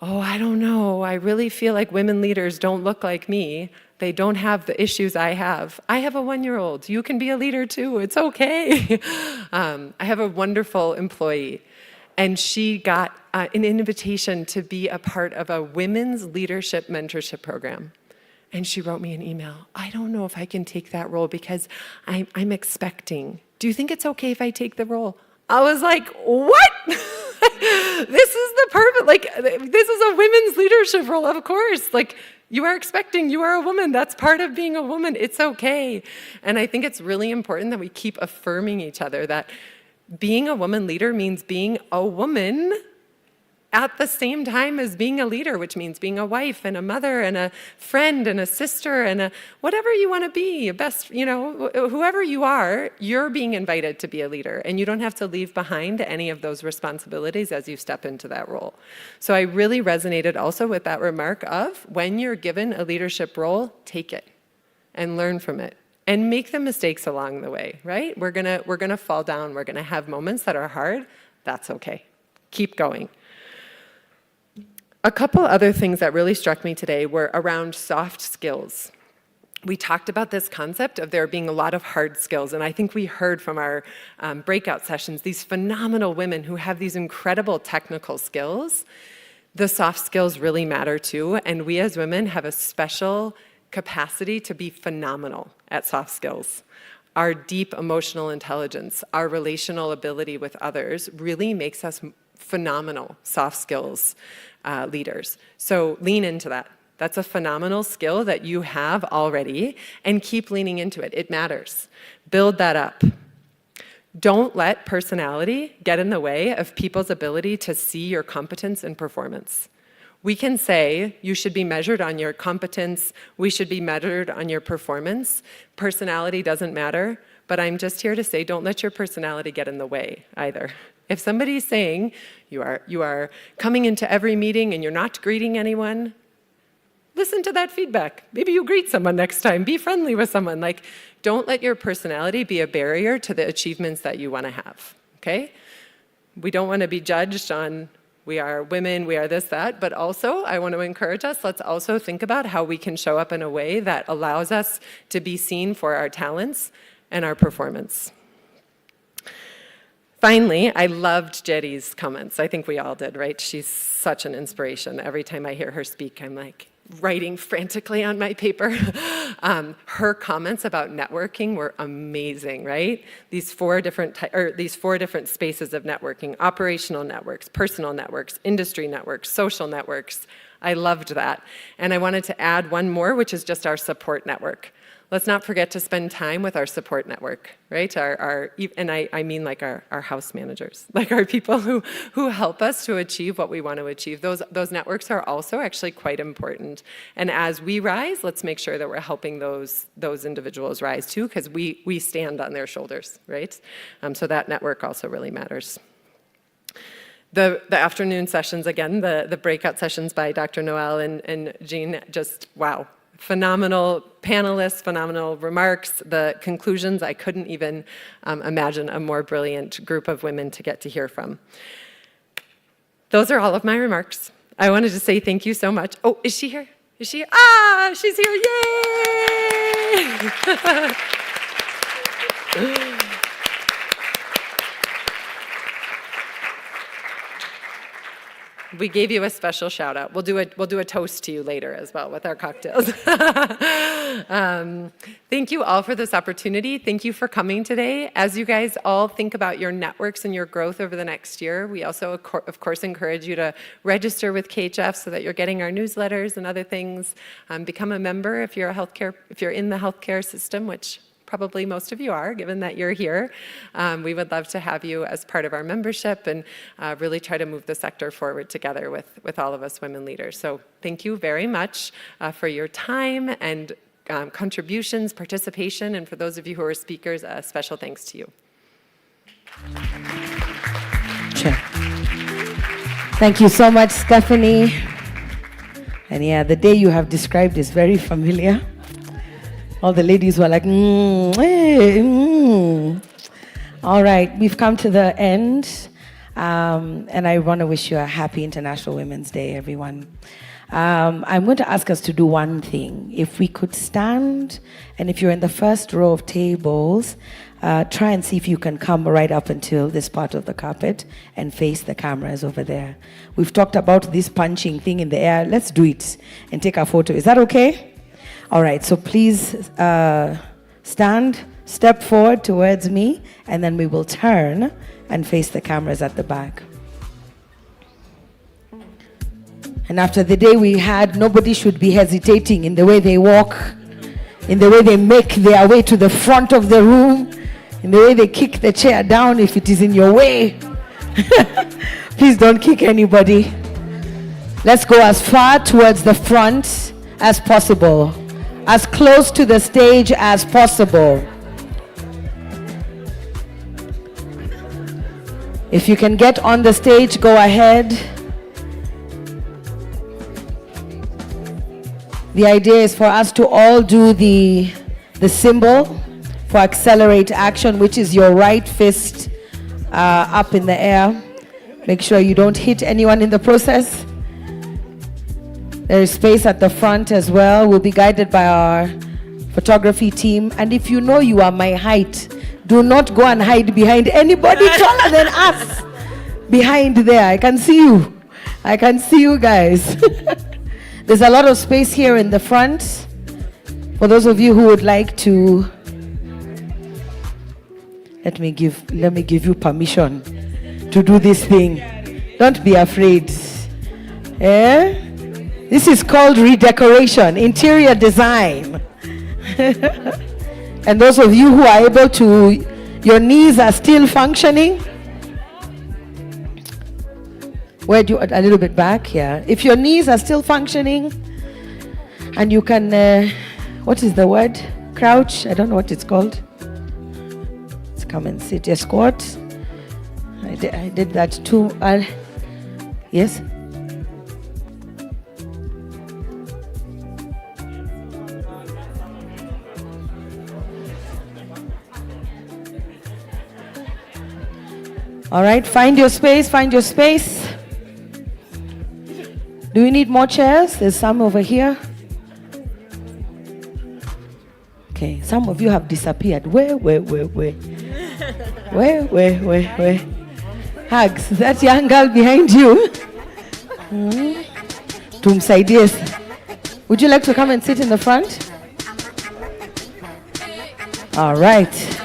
oh, I don't know, I really feel like women leaders don't look like me. They don't have the issues I have. I have a 1-year-old. You can be a leader too. It's okay. I have a wonderful employee, and she got an invitation to be a part of a women's leadership mentorship program. And she wrote me an email. I don't know if I can take that role because I'm expecting. Do you think it's okay if I take the role? I was like, what? This is the perfect, like, this is a women's leadership role, of course. Like, you are expecting, you are a woman. That's part of being a woman. It's okay. And I think it's really important that we keep affirming each other that being a woman leader means being a woman at the same time as being a leader, which means being a wife and a mother and a friend and a sister and a whatever you want to be, a best, you know, whoever you are, you're being invited to be a leader, and you don't have to leave behind any of those responsibilities as you step into that role. So I really resonated also with that remark of when you're given a leadership role, take it and learn from it. And make the mistakes along the way, right? We're gonna fall down. We're gonna have moments that are hard. That's okay. Keep going. A couple other things that really struck me today were around soft skills. We talked about this concept of there being a lot of hard skills, and I think we heard from our breakout sessions, these phenomenal women who have these incredible technical skills. The soft skills really matter too, and we as women have a special capacity to be phenomenal at soft skills. Our deep emotional intelligence, our relational ability with others really makes us phenomenal soft skills leaders. So lean into that. That's a phenomenal skill that you have already, and keep leaning into it. It matters. Build that up. Don't let personality get in the way of people's ability to see your competence and performance. We can say you should be measured on your competence, we should be measured on your performance. Personality doesn't matter, but I'm just here to say don't let your personality get in the way either. If somebody's saying you are coming into every meeting and you're not greeting anyone, listen to that feedback. Maybe you greet someone next time. Be friendly with someone. Like, don't let your personality be a barrier to the achievements that you want to have, okay? We don't want to be judged on we are women, we are this, that, but also I want to encourage us, let's also think about how we can show up in a way that allows us to be seen for our talents and our performance. Finally, I loved Jetty's comments. I think we all did, right? She's such an inspiration. Every time I hear her speak, I'm like writing frantically on my paper. Her comments about networking were amazing, right? These four different spaces of networking: operational networks, personal networks, industry networks, social networks. I loved that. And I wanted to add one more, which is just our support network. Let's not forget to spend time with our support network, right? And I mean like our house managers, like our people who help us to achieve what we want to achieve. Those networks are also actually quite important. And as we rise, let's make sure that we're helping those individuals rise too, because we stand on their shoulders, right? So that network also really matters. The afternoon sessions, again, the breakout sessions by Dr. Noel and Jean, just wow. Phenomenal panelists, phenomenal remarks. The conclusions, I couldn't even imagine a more brilliant group of women to get to hear from. Those are all of my remarks. I wanted to say thank you so much. Oh, is she here? Is she here? Ah, she's here, yay! We gave you a special shout out. We'll do a toast to you later as well with our cocktails. Thank you all for this opportunity. Thank you for coming today. As you guys all think about your networks and your growth over the next year, we also, of course, encourage you to register with KHF so that you're getting our newsletters and other things. Become a member if you're in the healthcare system, which probably most of you are, given that you're here. We would love to have you as part of our membership and really try to move the sector forward together with all of us women leaders. So thank you very much for your time and contributions, participation, and for those of you who are speakers, a special thanks to you. Sure. Thank you so much, Stephanie. And yeah, the day you have described is very familiar. All the ladies were like, All right, we've come to the end. And I want to wish you a happy International Women's Day, everyone. I'm going to ask us to do one thing. If we could stand, and if you're in the first row of tables, try and see if you can come right up until this part of the carpet and face the cameras over there. We've talked about this punching thing in the air. Let's do it and take a photo. Is that okay? All right, so please stand, step forward towards me, and then we will turn and face the cameras at the back. And after the day we had, nobody should be hesitating in the way they walk, in the way they make their way to the front of the room, in the way they kick the chair down if it is in your way. Please don't kick anybody. Let's go as far towards the front as possible, as close to the stage as possible. If you can get on the stage, go ahead. The idea is for us to all do the symbol for accelerate action, which is your right fist up in the air. Make sure you don't hit anyone in the process. There is space at the front as well. We'll be guided by our photography team. And if you know you are my height, do not go and hide behind anybody taller than us. Behind there, I can see you. I can see you guys. There's a lot of space here in the front. For those of you who would like to, let me give you permission to do this thing. Don't be afraid. This is called redecoration, interior design. And those of you who are able to, your knees are still functioning. Where do you, a little bit back here. If your knees are still functioning and you can, what is the word? Crouch? I don't know what it's called. Let's come and sit. A squat. I did that too. Yes? All right, find your space, find your space. Do we need more chairs? There's some over here. Okay, some of you have disappeared. Where? Hugs, that young girl behind you. Tumsaidies. Would you like to come and sit in the front? All right.